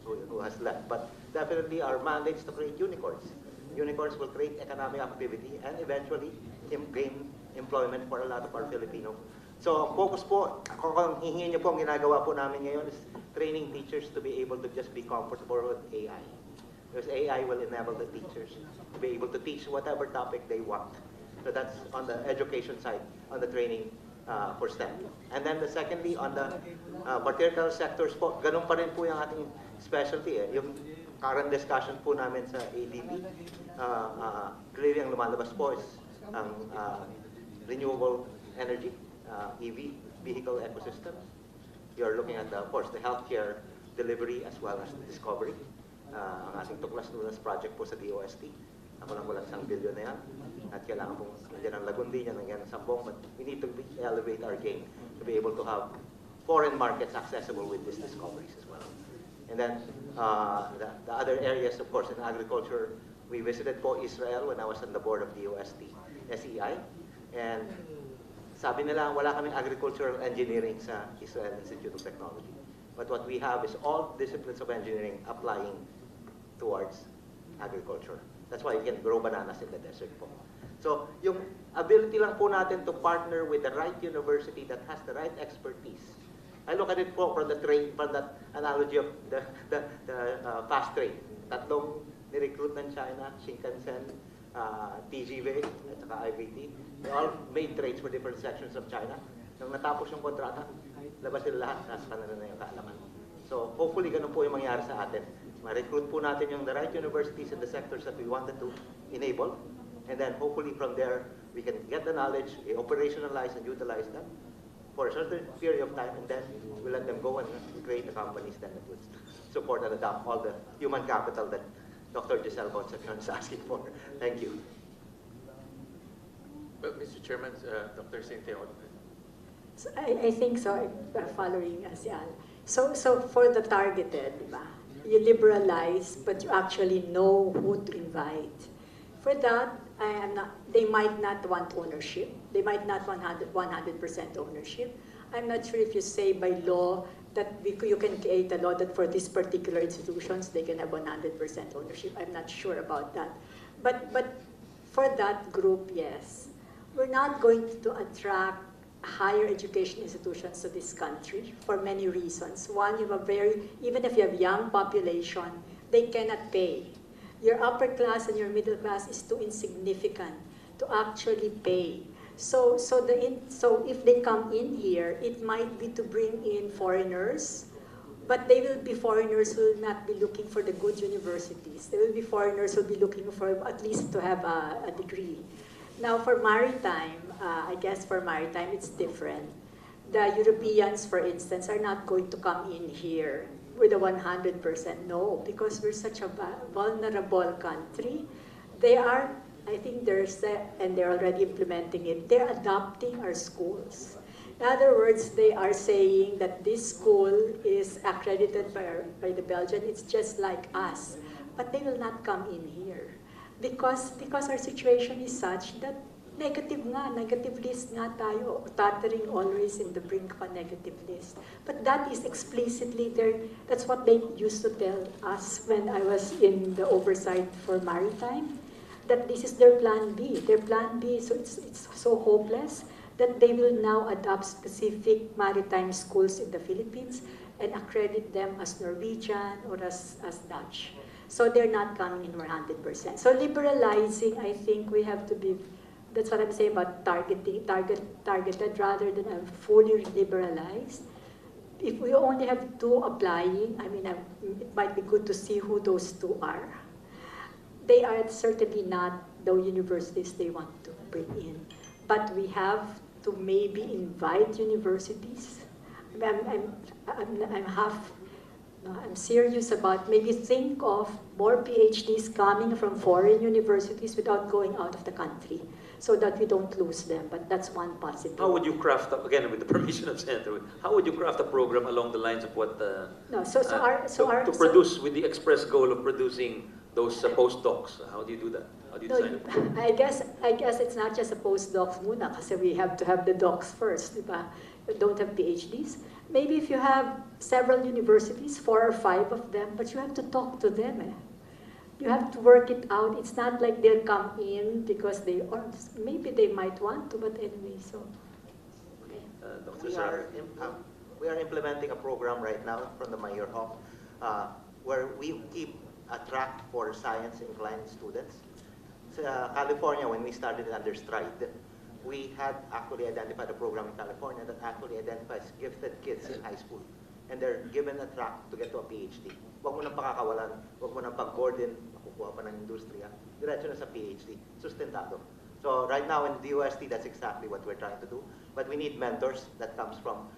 who has left. But definitely, our mandate is to create unicorns. Unicorns will create economic activity and eventually gain employment for a lot of our Filipino. So, focus po, kung hihingin niyo po, ang ginagawa po namin ngayon is training teachers to be able to just be comfortable with AI. Because AI will enable the teachers to be able to teach whatever topic they want. So that's on the education side, on the training for STEM. And then secondly, on the vertical sectors po, ganun pa rin po yung ating specialty. Yung current discussion po namin sa ADB, clearly ang lumalabas po is ang renewable energy, EV, vehicle ecosystems. You're looking at, of course, the healthcare delivery as well as the discovery. Ang ating tuklas-nulas project po sa DOST. Ako lang walang 1 billion na yan. At kailangan pong nandiyan ang Lagundi, nandiyan ang Sambong. But we need to elevate our game to be able to have foreign markets accessible with these discoveries as well. And then the other areas, of course, in agriculture, we visited po Israel when I was on the board of DOST, SEI. And sabi nila, wala kaming agricultural engineering sa Israel Institute of Technology. But what we have is all disciplines of engineering applying towards agriculture. That's why you can grow bananas in the desert po. So, yung ability lang po natin to partner with the right university that has the right expertise. I look at it po from that analogy of the fast train. Tatlong ni-recruit ng China, Shinkansen, TGV, at saka IVT. They all made trades for different sections of China. Nung natapos yung kontrata, labas sila lahat, nasa kanila na yung kaalaman. So, hopefully, ganun po yung mangyari sa atin. Ma-recruit po natin yung the right universities in the sectors that we wanted to enable. And then, hopefully, from there, we can get the knowledge, operationalize and utilize them for a certain period of time, and then we let them go and create the companies that would support and adopt all the human capital that Dr. Giselle Concepcion is asking for. Thank you. Well, Mr. Chairman, Dr. Cynthia. So I think so, following ASEAN. So for the targeted, diba, you liberalize, but you actually know who to invite. For that, they might not want ownership. They might not want 100% ownership. I'm not sure if you say by law that you can create a law that for these particular institutions, they can have 100% ownership. I'm not sure about that. But for that group, yes. We're not going to attract higher education institutions to this country for many reasons. One, you have even if you have young population, they cannot pay. Your upper class and your middle class is too insignificant to actually pay. So if they come in here, it might be to bring in foreigners, but they will be foreigners who will not be looking for the good universities. They will be foreigners who will be looking for at least to have a degree. Now for maritime, I guess for maritime it's different. The Europeans, for instance, are not going to come in here with a 100% no, because we're such a vulnerable country. They are, I think and they're already implementing it, they're adopting our schools. In other words, they are saying that this school is accredited by the Belgian, it's just like us, but they will not come in here. Because our situation is such that negative list nga tayo, tottering always in the brink of a negative list. But that is explicitly there, that's what they used to tell us when I was in the oversight for maritime, that this is their plan B. Their plan B, so it's so hopeless that they will now adopt specific maritime schools in the Philippines and accredit them as Norwegian or as Dutch. So they're not coming in 100%. So liberalizing, I think we have to be, that's what I'm saying about targeted rather than a fully liberalized. If we only have 2 applying, I mean, it might be good to see who those 2 are. They are certainly not the universities they want to bring in. But we have to maybe invite universities. I'm half No, I'm serious about maybe think of more PhDs coming from foreign universities without going out of the country, so that we don't lose them. But that's one possibility. How would you craft up, again with the permission of Senator, how would you craft a program along the lines of what to produce with the express goal of producing those postdocs? How do you do that? How do you design it? I guess it's not just a postdocs muna, kasi we have to have the docs first, di ba? We don't have PhDs. Maybe if you have several universities, 4 or 5 of them, but you have to talk to them. You have to work it out. It's not like they'll come in because or maybe they might want to, but anyway, so. Okay. We are implementing a program right now from the Mayor Hawk where we keep a track for science-inclined students. So, California, when we started under STRIDE, we had actually identified a program in California that actually identifies gifted kids in high school. And they're given a track to get to a PhD. Huwag mo nang pakakawalan, huwag mo nang pag-boardin, makukuha pa ng industriya. Diretso na sa PhD, sustentado. So right now in the UST, that's exactly what we're trying to do. But we need mentors that comes from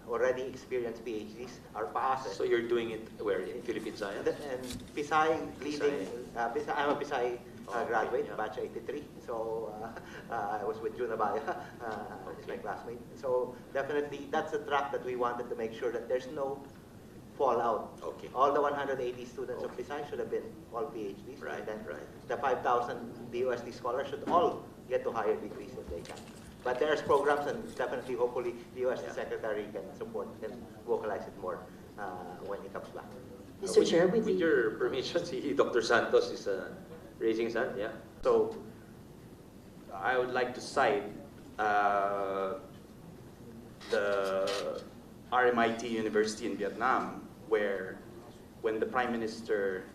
already experienced PhDs, our PASE. So you're doing it where? In Philippine Science? And PSI leading, I'm a PSI graduate, batch 83. So I was with Junabaya, he's my classmate. So definitely that's a track that we wanted to make sure that there's no fallout. Okay. All the 180 students of PSI should have been all PhDs. Right, and then right. the 5,000 DOST scholars should all get to higher degrees if they can. But there's programs, and definitely, hopefully, the UST Secretary can support and vocalize it more when he comes back. Mr. Chair, with your permission, see Dr. Santos is raising his hand. Yeah. So, I would like to cite the RMIT University in Vietnam, where when the Prime Minister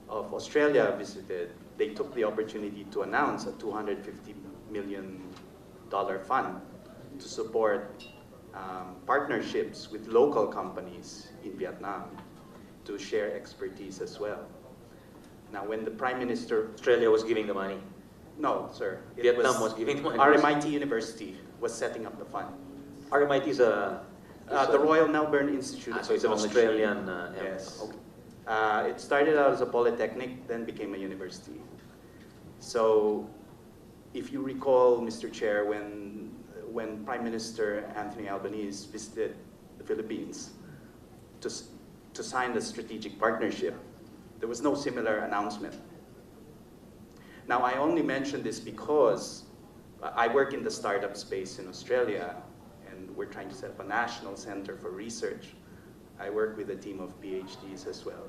of Australia visited, they took the opportunity to announce a $250 million fund to support partnerships with local companies in Vietnam to share expertise as well. Now, when the Prime Minister... Australia was giving the money? No, sir. Vietnam was giving the money? RMIT University was setting up the fund. RMIT is the Royal Melbourne Institute of So it's an Technology. Australian... Yes. Okay. It started out as a polytechnic, then became a university. So, if you recall, Mr. Chair, when Prime Minister Anthony Albanese visited the Philippines to sign the strategic partnership, there was no similar announcement. Now, I only mention this because I work in the startup space in Australia, and we're trying to set up a national center for research. I work with a team of PhDs as well.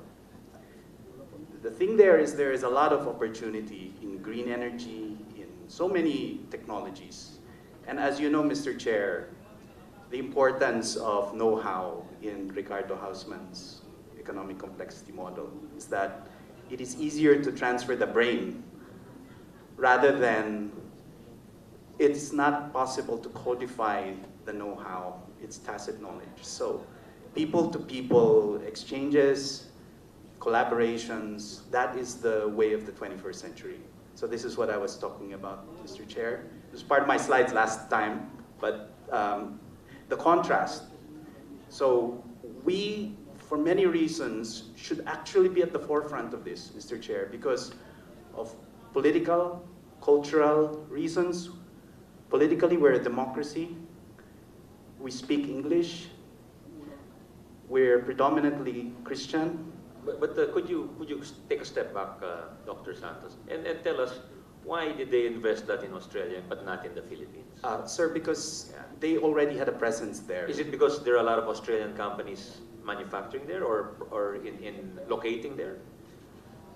The thing there is a lot of opportunity in green energy, in so many technologies. And as you know, Mr. Chair, the importance of know-how in Ricardo Hausmann's economic complexity model is that it is easier to transfer the brain rather than it's not possible to codify the know-how, it's tacit knowledge. So people-to-people exchanges, collaborations, that is the way of the 21st century. So this is what I was talking about, Mr. Chair. It was part of my slides last time, but the contrast. So we, for many reasons, should actually be at the forefront of this, Mr. Chair, because of political, cultural reasons. Politically, we're a democracy. We speak English. We're predominantly Christian. But could you take a step back, Dr. Santos, and tell us why did they invest that in Australia but not in the Philippines? Sir, because they already had a presence there. Is it because there are a lot of Australian companies manufacturing there or in locating there?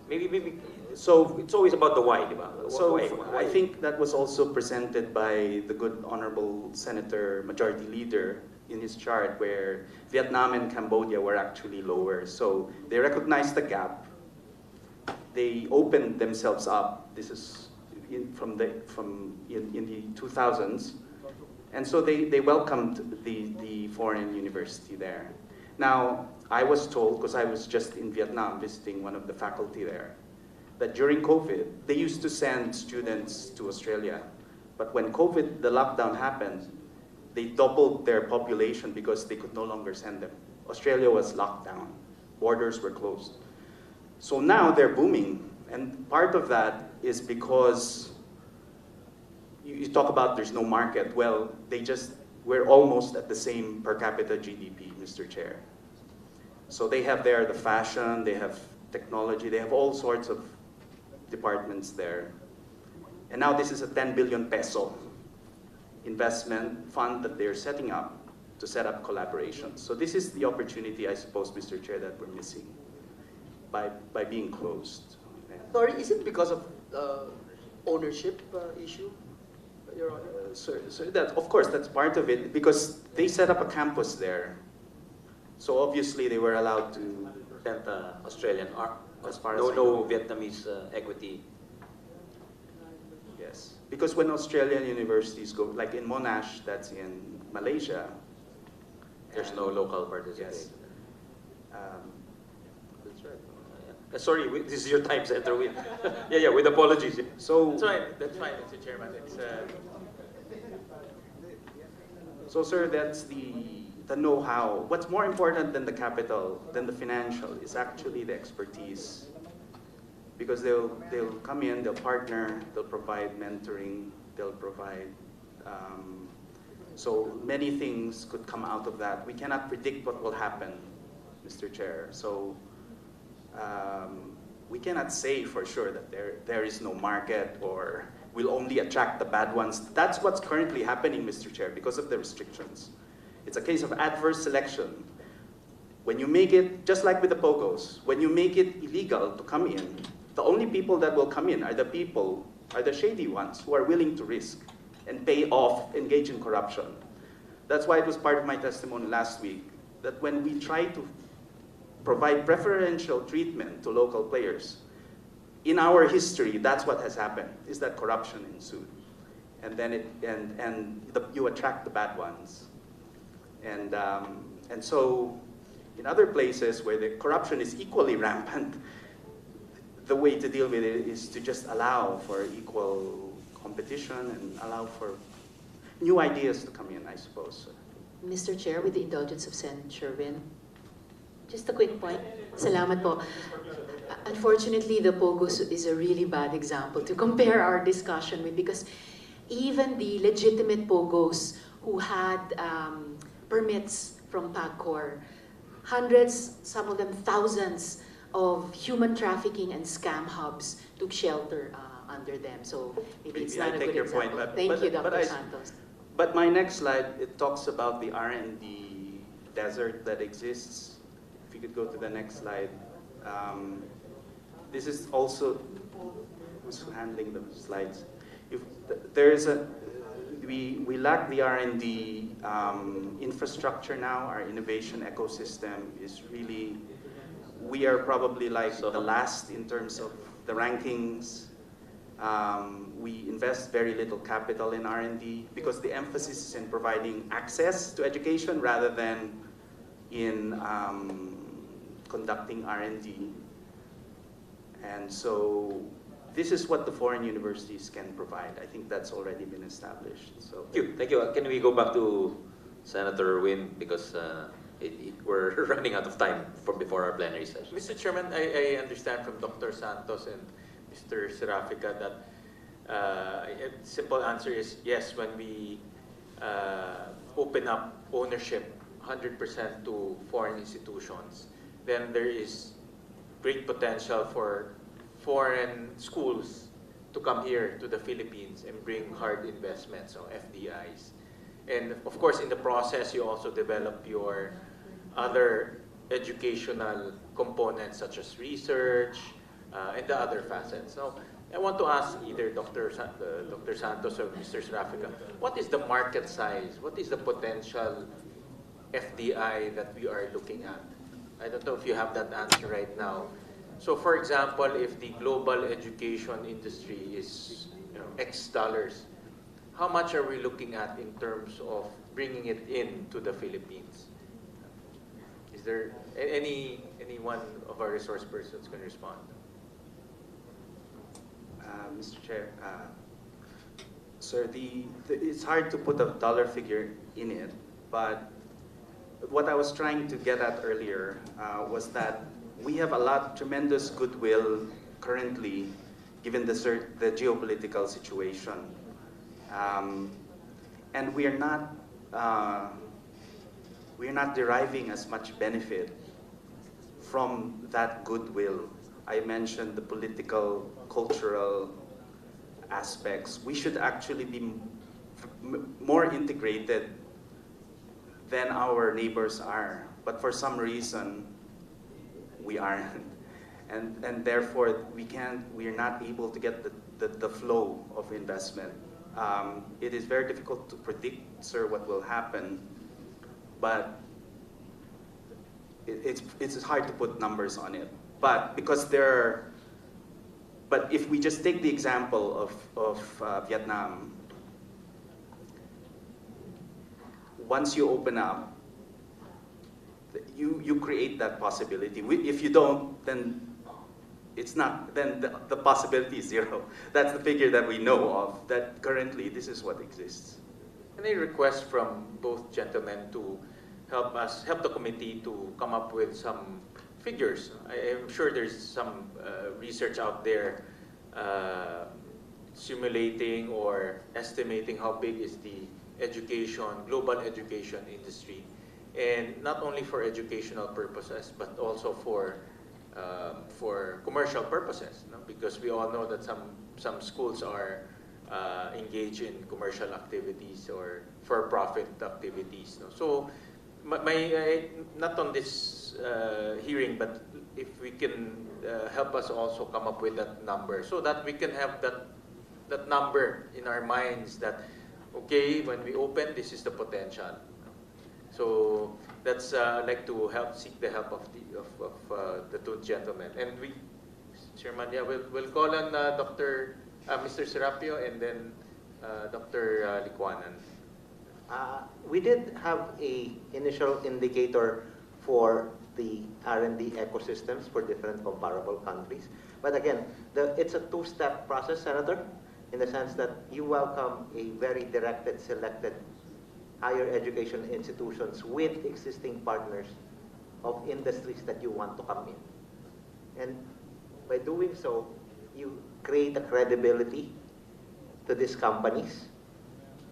Maybe. So it's always about the why, diba? So why? I think that was also presented by the good honorable Senator, Majority Leader, in his chart where Vietnam and Cambodia were actually lower. So they recognized the gap. They opened themselves up. This is in the 2000s. And so they welcomed the foreign university there. Now, I was told, because I was just in Vietnam visiting one of the faculty there, that during COVID, they used to send students to Australia. But when COVID, the lockdown happened, they doubled their population because they could no longer send them. Australia was locked down. Borders were closed. So now they're booming. And part of that is because you talk about there's no market. Well, we're almost at the same per capita GDP, Mr. Chair. So they have there the fashion, they have technology, they have all sorts of departments there. And now this is a 10 billion peso investment fund that they're setting up to set up collaborations. So this is the opportunity, I suppose, Mr. Chair, that we're missing by being closed. Sorry, is it because of ownership issue, Your Honor? So of course, that's part of it, because they set up a campus there. So obviously they were allowed to... Australian, as far no as I know. Vietnamese equity. Yes, because when Australian universities go, like in Monash, that's in Malaysia. There's no local participation. Yes. That's right. Sorry, this is your time, Senator Win. Yeah, with apologies. So That's fine, Mr. Chairman. It's, So, sir, that's the know-how. What's more important than the capital, than the financial, is actually the expertise. Because they'll come in, they'll partner, they'll provide mentoring, they'll provide... so many things could come out of that. We cannot predict what will happen, Mr. Chair. So we cannot say for sure that there is no market or we'll only attract the bad ones. That's what's currently happening, Mr. Chair, because of the restrictions. It's a case of adverse selection. When you make it, just like with the POGOs, when you make it illegal to come in, the only people that will come in are the shady ones who are willing to risk and pay off, engage in corruption. That's why it was part of my testimony last week, that when we try to provide preferential treatment to local players, in our history, that's what has happened, is that corruption ensued. And then you attract the bad ones. And so in other places where the corruption is equally rampant, the way to deal with it is to just allow for equal competition and allow for new ideas to come in, I suppose. Mr. Chair, with the indulgence of Sen. Sherwin, just a quick point. Salamat po. Unfortunately, the POGOs is a really bad example to compare our discussion with, because even the legitimate POGOs who had permits from PAKU, hundreds, some of them thousands, of human trafficking and scam hubs took shelter under them. So maybe it's not a good example. Thank you, Dr. Santos. But my next slide, it talks about the R&D desert that exists. If you could go to the next slide. This is also, who's handling the slides? We lack the R&D infrastructure now. Our innovation ecosystem is really, we are probably like the last in terms of the rankings. We invest very little capital in R&D because the emphasis is in providing access to education rather than in conducting R&D. And so this is what the foreign universities can provide. I think that's already been established. So Thank you. Can we go back to Senator Win, because we're running out of time before our plenary session. Mr. Chairman, I understand from Dr. Santos and Mr. Serafica that a simple answer is yes, when we open up ownership 100% to foreign institutions, then there is great potential for foreign schools to come here to the Philippines and bring hard investments, or FDIs. And of course, in the process, you also develop your other educational components such as research and the other facets. So I want to ask either Dr. Santos or Mr. Serafica, what is the market size? What is the potential FDI that we are looking at? I don't know if you have that answer right now. So for example, if the global education industry is X dollars, how much are we looking at in terms of bringing it into the Philippines? Is there any one of our resource persons can respond? Mr. Chair, Sir, it's hard to put a dollar figure in it, but what I was trying to get at earlier was that we have tremendous goodwill currently, given the geopolitical situation, and we are not deriving as much benefit from that goodwill. I mentioned the political, cultural aspects. We should actually be more integrated than our neighbors are, but for some reason we aren't, and therefore we are not able to get the flow of investment. It is very difficult to predict, sir, what will happen, but it's hard to put numbers on it. But if we just take the example of Vietnam, once you open up, you create that possibility. If you don't, then it's not. Then the possibility is zero. That's the figure that we know of. That currently this is what exists. Can I request from both gentlemen to help the committee to come up with some figures? I am sure there's some research out there simulating or estimating how big is the global education industry, and not only for educational purposes, but also for commercial purposes. No? Because we all know that some schools are engaged in commercial activities or for-profit activities. No? So, not on this hearing, but if we can help us also come up with that number, so that we can have that number in our minds that, okay, when we open, this is the potential. So that's I'd like to seek the help of the two gentlemen. And Chairman, yeah, we'll call on Mr. Serapio and then Dr. Licuanan. We did have an initial indicator for the R&D ecosystems for different comparable countries. But again, it's a two-step process, Senator, in the sense that you welcome a very directed, selected higher education institutions with existing partners of industries that you want to come in. And by doing so, you create a credibility to these companies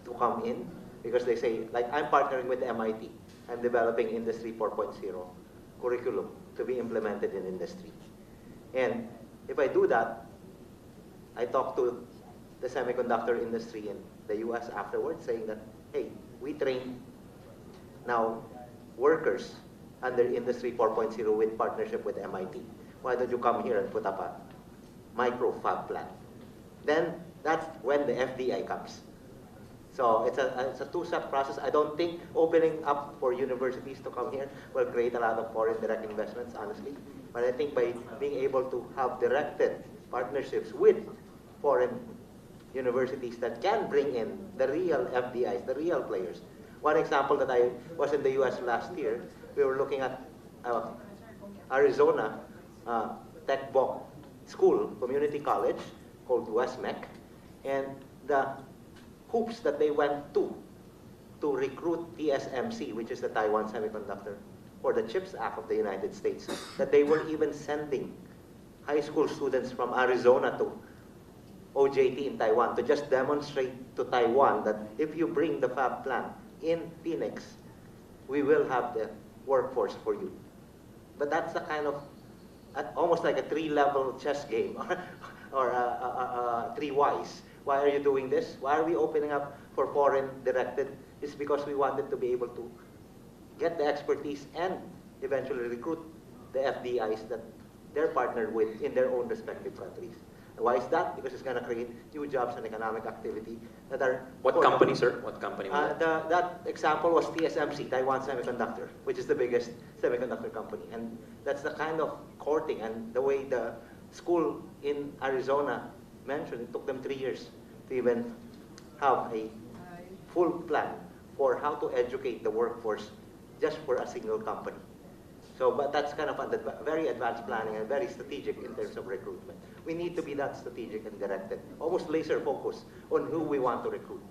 to come in, because they say, like, I'm partnering with MIT. I'm developing Industry 4.0 curriculum to be implemented in industry. And if I do that, I talk to the semiconductor industry in the US afterwards, saying that, hey, we train now workers under Industry 4.0 with partnership with MIT. Why don't you come here and put up a micro fab plant? Then that's when the FDI comes. So it's a two-step process. I don't think opening up for universities to come here will create a lot of foreign direct investments, honestly. But I think by being able to have directed partnerships with foreign universities that can bring in the real FDIs, the real players. One example that I was in the US last year, we were looking at Arizona Tech-Voc school, community college, called WestMech, and the hoops that they went to recruit TSMC, which is the Taiwan Semiconductor, for the CHIPS Act of the United States, that they were even sending high school students from Arizona to OJT in Taiwan to just demonstrate to Taiwan that if you bring the fab plant in Phoenix, we will have the workforce for you. But that's the kind of, almost like a three-level chess game, or three whys. Why are you doing this? Why are we opening up for foreign directed? It's because we wanted to be able to get the expertise and eventually recruit the FDIs that they're partnered with in their own respective countries. And why is that? Because it's going to create new jobs and economic activity that are... What company, sir? What company was that? That example was TSMC, Taiwan Semiconductor, which is the biggest semiconductor company. And that's the kind of courting and the way the school in Arizona mentioned, it took them 3 years to even have a full plan for how to educate the workforce just for a single company. So, but that's kind of very advanced planning and very strategic in terms of recruitment. We need to be that strategic and directed, almost laser focused on who we want to recruit.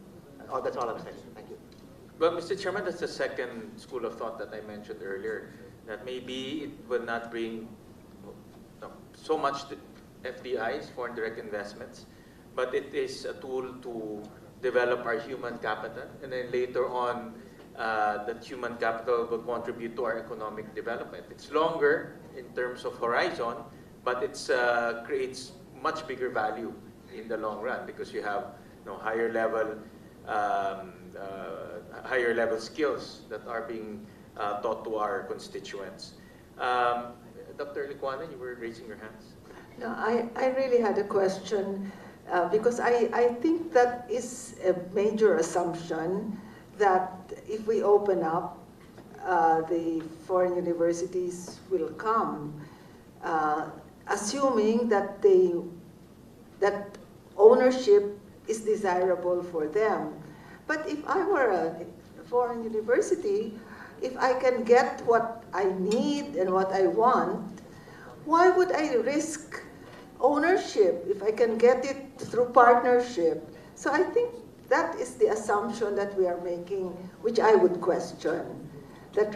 Oh, that's all I'm saying. Thank you. Well, Mr. Chairman, that's the second school of thought that I mentioned earlier, that maybe it will not bring so much FDIs, foreign direct investments, but it is a tool to develop our human capital, and then later on, that human capital will contribute to our economic development. It's longer in terms of horizon, but it creates much bigger value in the long run because you have higher level skills that are being taught to our constituents. Dr. Licuana, you were raising your hands. No, I really had a question because I think that is a major assumption that if we open up, the foreign universities will come, assuming that that ownership is desirable for them. But if I were a foreign university, if I can get what I need and what I want, why would I risk ownership if I can get it through partnership? So I think that is the assumption that we are making, which I would question, that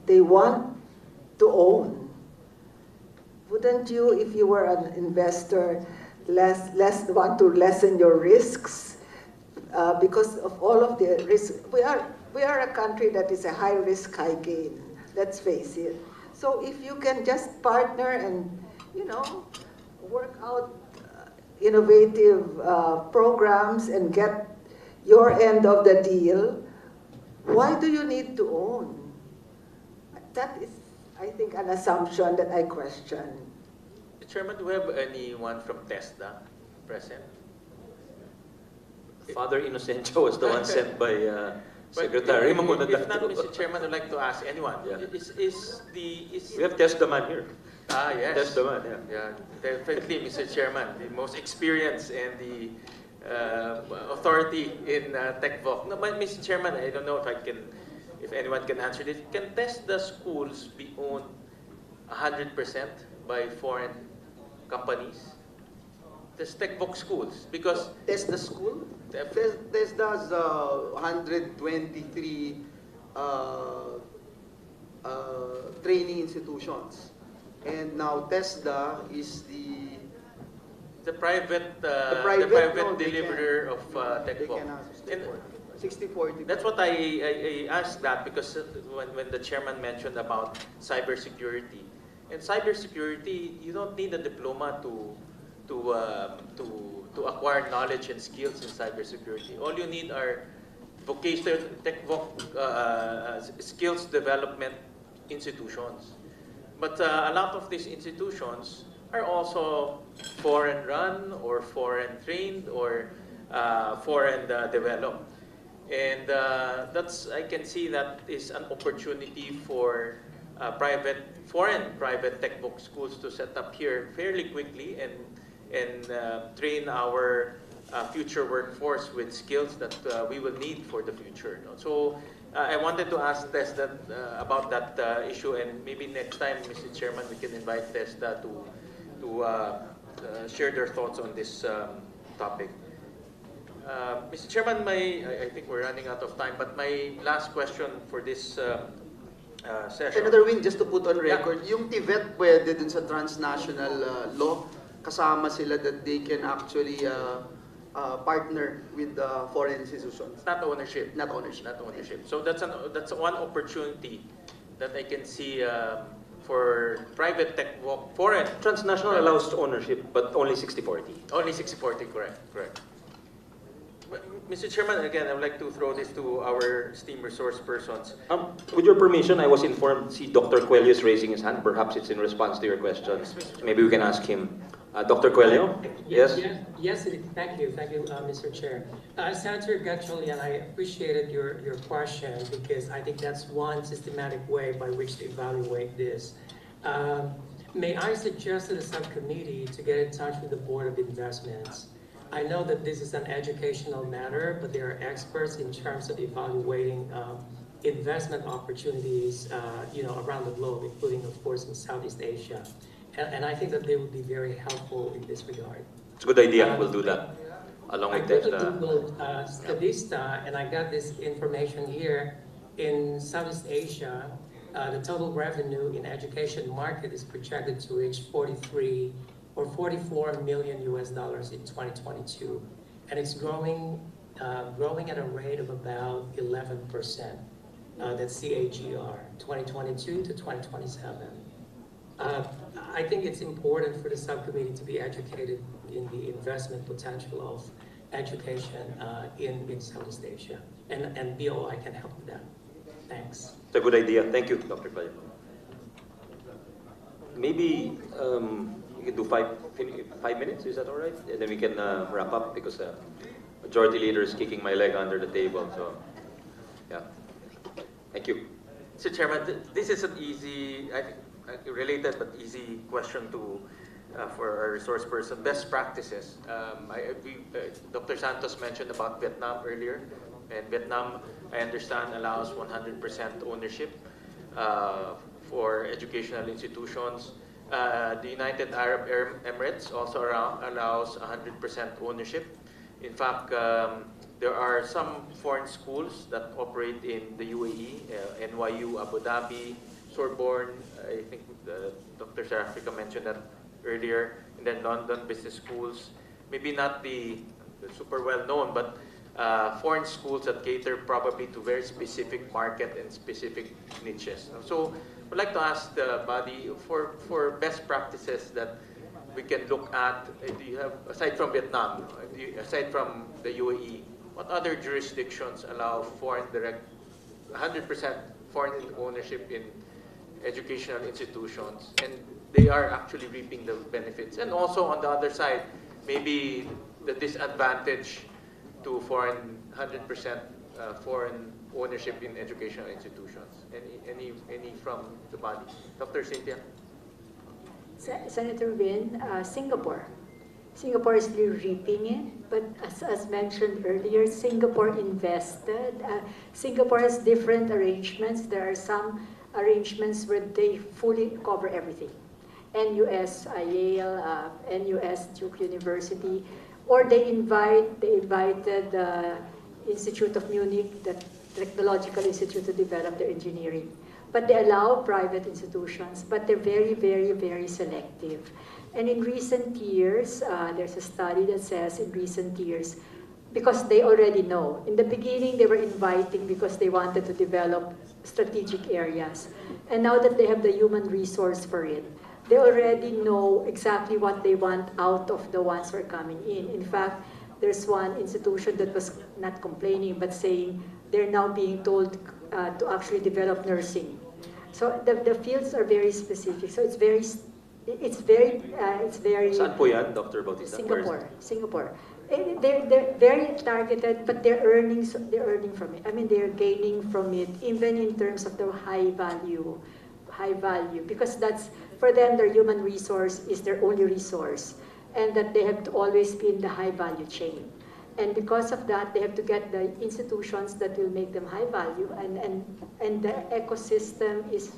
they want to own. Wouldn't you, if you were an investor, less want to lessen your risks because of all of the risks? We are a country that is a high risk, high gain. Let's face it. So if you can just partner and work out innovative programs and get your end of the deal, why do you need to own? That is, I think, an assumption that I question. Chairman, do we have anyone from TESDA present? Father Inocencio was the one sent by Secretary Mamuna. If not, Mr. Chairman, I'd like to ask anyone. Yeah. We have TESDA man here. Ah, yes. TESDA man, yeah. Definitely, Mr. Chairman, the most experienced and the authority in Tech-Voc. No, but Mr. Chairman, I don't know if anyone can answer this. Can TESDA schools be owned 100% by foreign companies? There's Tech-Voc schools, because TESDA school? TESDA's 123 training institutions. And now TESDA is the private deliverer of Tech-Voc. 60-40. That's what I asked that because when the chairman mentioned about cybersecurity, and cybersecurity, you don't need a diploma to acquire knowledge and skills in cybersecurity. All you need are vocational Tech-Voc skills development institutions. But a lot of these institutions are also foreign run or foreign trained or foreign developed. And I can see that is an opportunity for foreign private Tech-Voc schools to set up here fairly quickly and train our future workforce with skills that we will need for the future. So I wanted to ask TESDA about that issue, and maybe next time, Mr. Chairman, we can invite TESDA to share their thoughts on this topic. Mr. Chairman, I think we're running out of time, but my last question for this session. Senator Win, just to put on record, yung TVET pwede dun sa transnational law, kasama sila that they can actually partner with foreign institutions. Not ownership. Not ownership. Not ownership. So that's one opportunity that I can see for private Tech-Voc, foreign. Transnational allows ownership, but only 60-40. Only 60-40, correct. But, Mr. Chairman, again, I would like to throw this to our esteemed resource persons. With your permission, I was informed, see Dr. Coelho is raising his hand. Perhaps it's in response to your questions. Maybe we can ask him. Dr. Coelho? Yes? Yes, thank you, Mr. Chair. Senator Gatchalian, I appreciated your question because I think that's one systematic way by which to evaluate this. May I suggest to the subcommittee to get in touch with the Board of Investments? I know that this is an educational matter, but they are experts in terms of evaluating investment opportunities, around the globe, including, of course, in Southeast Asia. And I think that they would be very helpful in this regard. It's a good idea. We'll do that along with I quickly TESDA. Googled Statista, and I got this information here. In Southeast Asia, the total revenue in education market is projected to reach 43 or 44 million US dollars in 2022, and it's growing at a rate of about 11%. That's CAGR, 2022 to 2027. I think it's important for the subcommittee to be educated in the investment potential of education in Southeast Asia, and BOI can help with that. Thanks. It's a good idea. Thank you, Dr. Clay. Maybe we can do 5 minutes. Is that all right? And then we can wrap up because Majority Leader is kicking my leg under the table. So, yeah. Thank you. Mr. Chairman, this is an easy, I think, related but easy question to for our resource person. Best practices. Dr. Santos mentioned about Vietnam earlier, and Vietnam, I understand, allows 100% ownership for educational institutions. The United Arab Emirates also allows 100% ownership. In fact, there are some foreign schools that operate in the UAE, NYU, Abu Dhabi, Sorbonne, I think Dr. Sarafika mentioned that earlier, and then London Business Schools. Maybe not the super well known, but foreign schools that cater probably to very specific market and specific niches. So I'd like to ask the body for best practices that we can look at. Do you have, aside from Vietnam, aside from the UAE, what other jurisdictions allow 100% foreign ownership in educational institutions, and they are actually reaping the benefits? And also on the other side, maybe the disadvantage to 100% foreign ownership in educational institutions. Any from the body? Dr. Cynthia? Senator Win, Singapore. Singapore is really reaping it, but as mentioned earlier, Singapore invested. Singapore has different arrangements. There are some arrangements where they fully cover everything. NUS, Yale, NUS, Duke University, or they invited the Institute of Munich, the Technological Institute, to develop their engineering. But they allow private institutions, but they're very, very, very selective. And in recent years, there's a study that says in recent years, because they already know. In the beginning, they were inviting because they wanted to develop strategic areas. And now that they have the human resource for it, they already know exactly what they want out of the ones who are coming in. In fact, there's one institution that was not complaining, but saying they're now being told to actually develop nursing. So the fields are very specific. So it's very. Saan po yan, Dr. Bautista? Singapore. They're very targeted, but they're earning from it. I mean, they're gaining from it, even in terms of the high value, because that's, for them, their human resource is their only resource, and that they have to always be in the high value chain. And because of that, they have to get the institutions that will make them high value, and the ecosystem is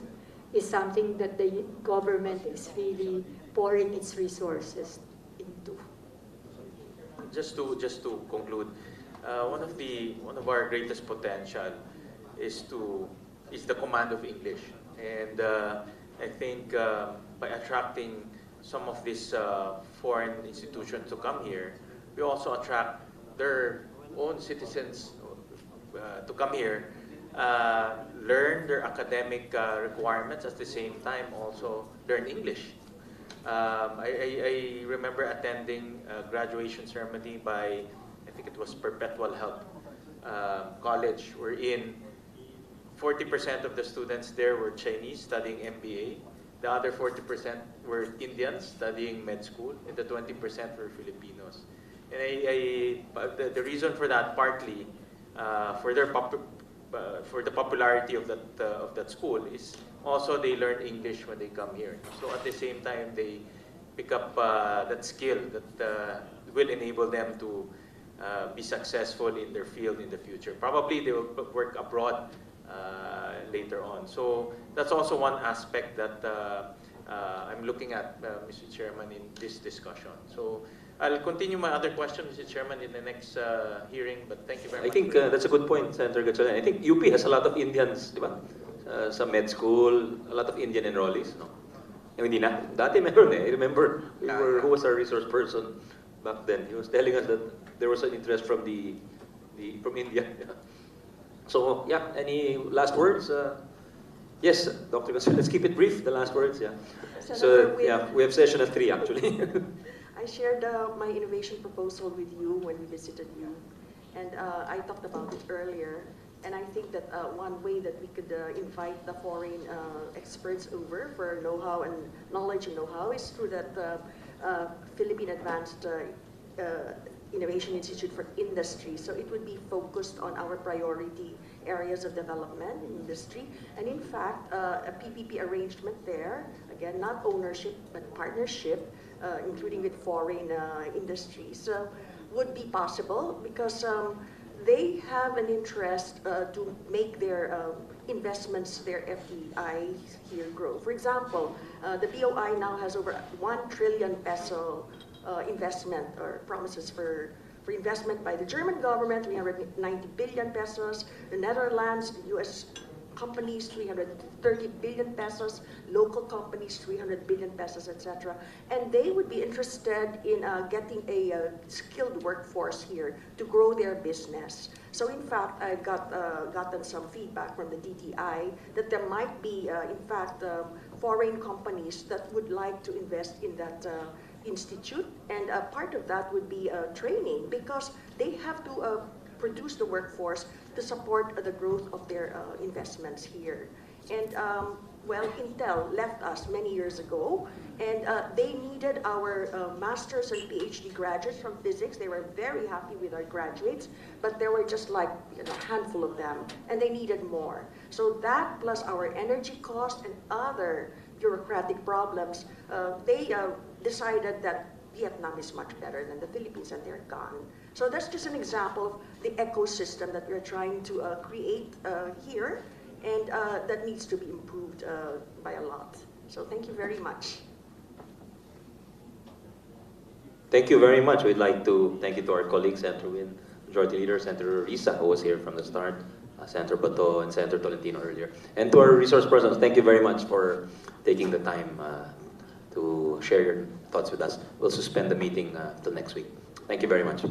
something that the government is really pouring its resources into. Just to conclude, one of our greatest potential is the command of English, and I think by attracting some of these foreign institutions to come here, we also attract their own citizens to come here, learn their academic requirements, at the same time also learn English. I remember attending a graduation ceremony by, I think it was Perpetual Health College, wherein 40% of the students there were Chinese studying MBA, the other 40% were Indians studying med school, and the 20% were Filipinos. And the reason for that, partly for the popularity of that school, is also they learn English when they come here. So at the same time, they pick up that skill that will enable them to be successful in their field in the future. Probably they will work abroad later on. So that's also one aspect that I'm looking at, Mr. Chairman, in this discussion. So I'll continue my other question, Mr. Chairman, in the next hearing, but thank you very much. I think that's a good point, Senator Gatchalian. I think UP has a lot of Indians, di ba? Sa med school, a lot of Indian enrollees, no? Hindi na. Dati meron eh. I remember who was our resource person back then. He was telling us that there was an interest from from India. So yeah, any last words? Yes, Dr. Gonzalez, let's keep it brief, the last words, yeah. Senator, So yeah, we have session at 3 actually. I shared my innovation proposal with you when we visited you, and I talked about it earlier. And I think that one way that we could invite the foreign experts over for know-how and knowledge and know-how is through that Philippine Advanced Innovation Institute for Industry. So it would be focused on our priority areas of development in industry. And in fact, a PPP arrangement there, again, not ownership, but partnership, including with foreign industries, would be possible because they have an interest to make their investments, their FDI here grow. For example, the BOI now has over 1 trillion peso investment or promises for investment by the German government, 390 billion pesos, the Netherlands, the US companies, 330 billion pesos, local companies, 300 billion pesos, etc. And they would be interested in getting a skilled workforce here to grow their business. So in fact, I've gotten some feedback from the DTI that there might be, in fact, foreign companies that would like to invest in that institute, and part of that would be training because they have to produce the workforce to support the growth of their investments here. And well, Intel left us many years ago, and they needed our master's and PhD graduates from physics. They were very happy with our graduates, but there were just like a handful of them, and they needed more. So that plus our energy cost and other bureaucratic problems, they decided that Vietnam is much better than the Philippines, and they're gone. So that's just an example of the ecosystem that we're trying to create here, and that needs to be improved by a lot. So thank you very much. Thank you very much. We'd like to thank you to our colleagues, Senator Win, Majority Leader Senator Risa, who was here from the start, Senator Bato and Senator Tolentino earlier. And to our resource persons, thank you very much for taking the time to share your thoughts with us. We'll suspend the meeting till next week. Thank you very much.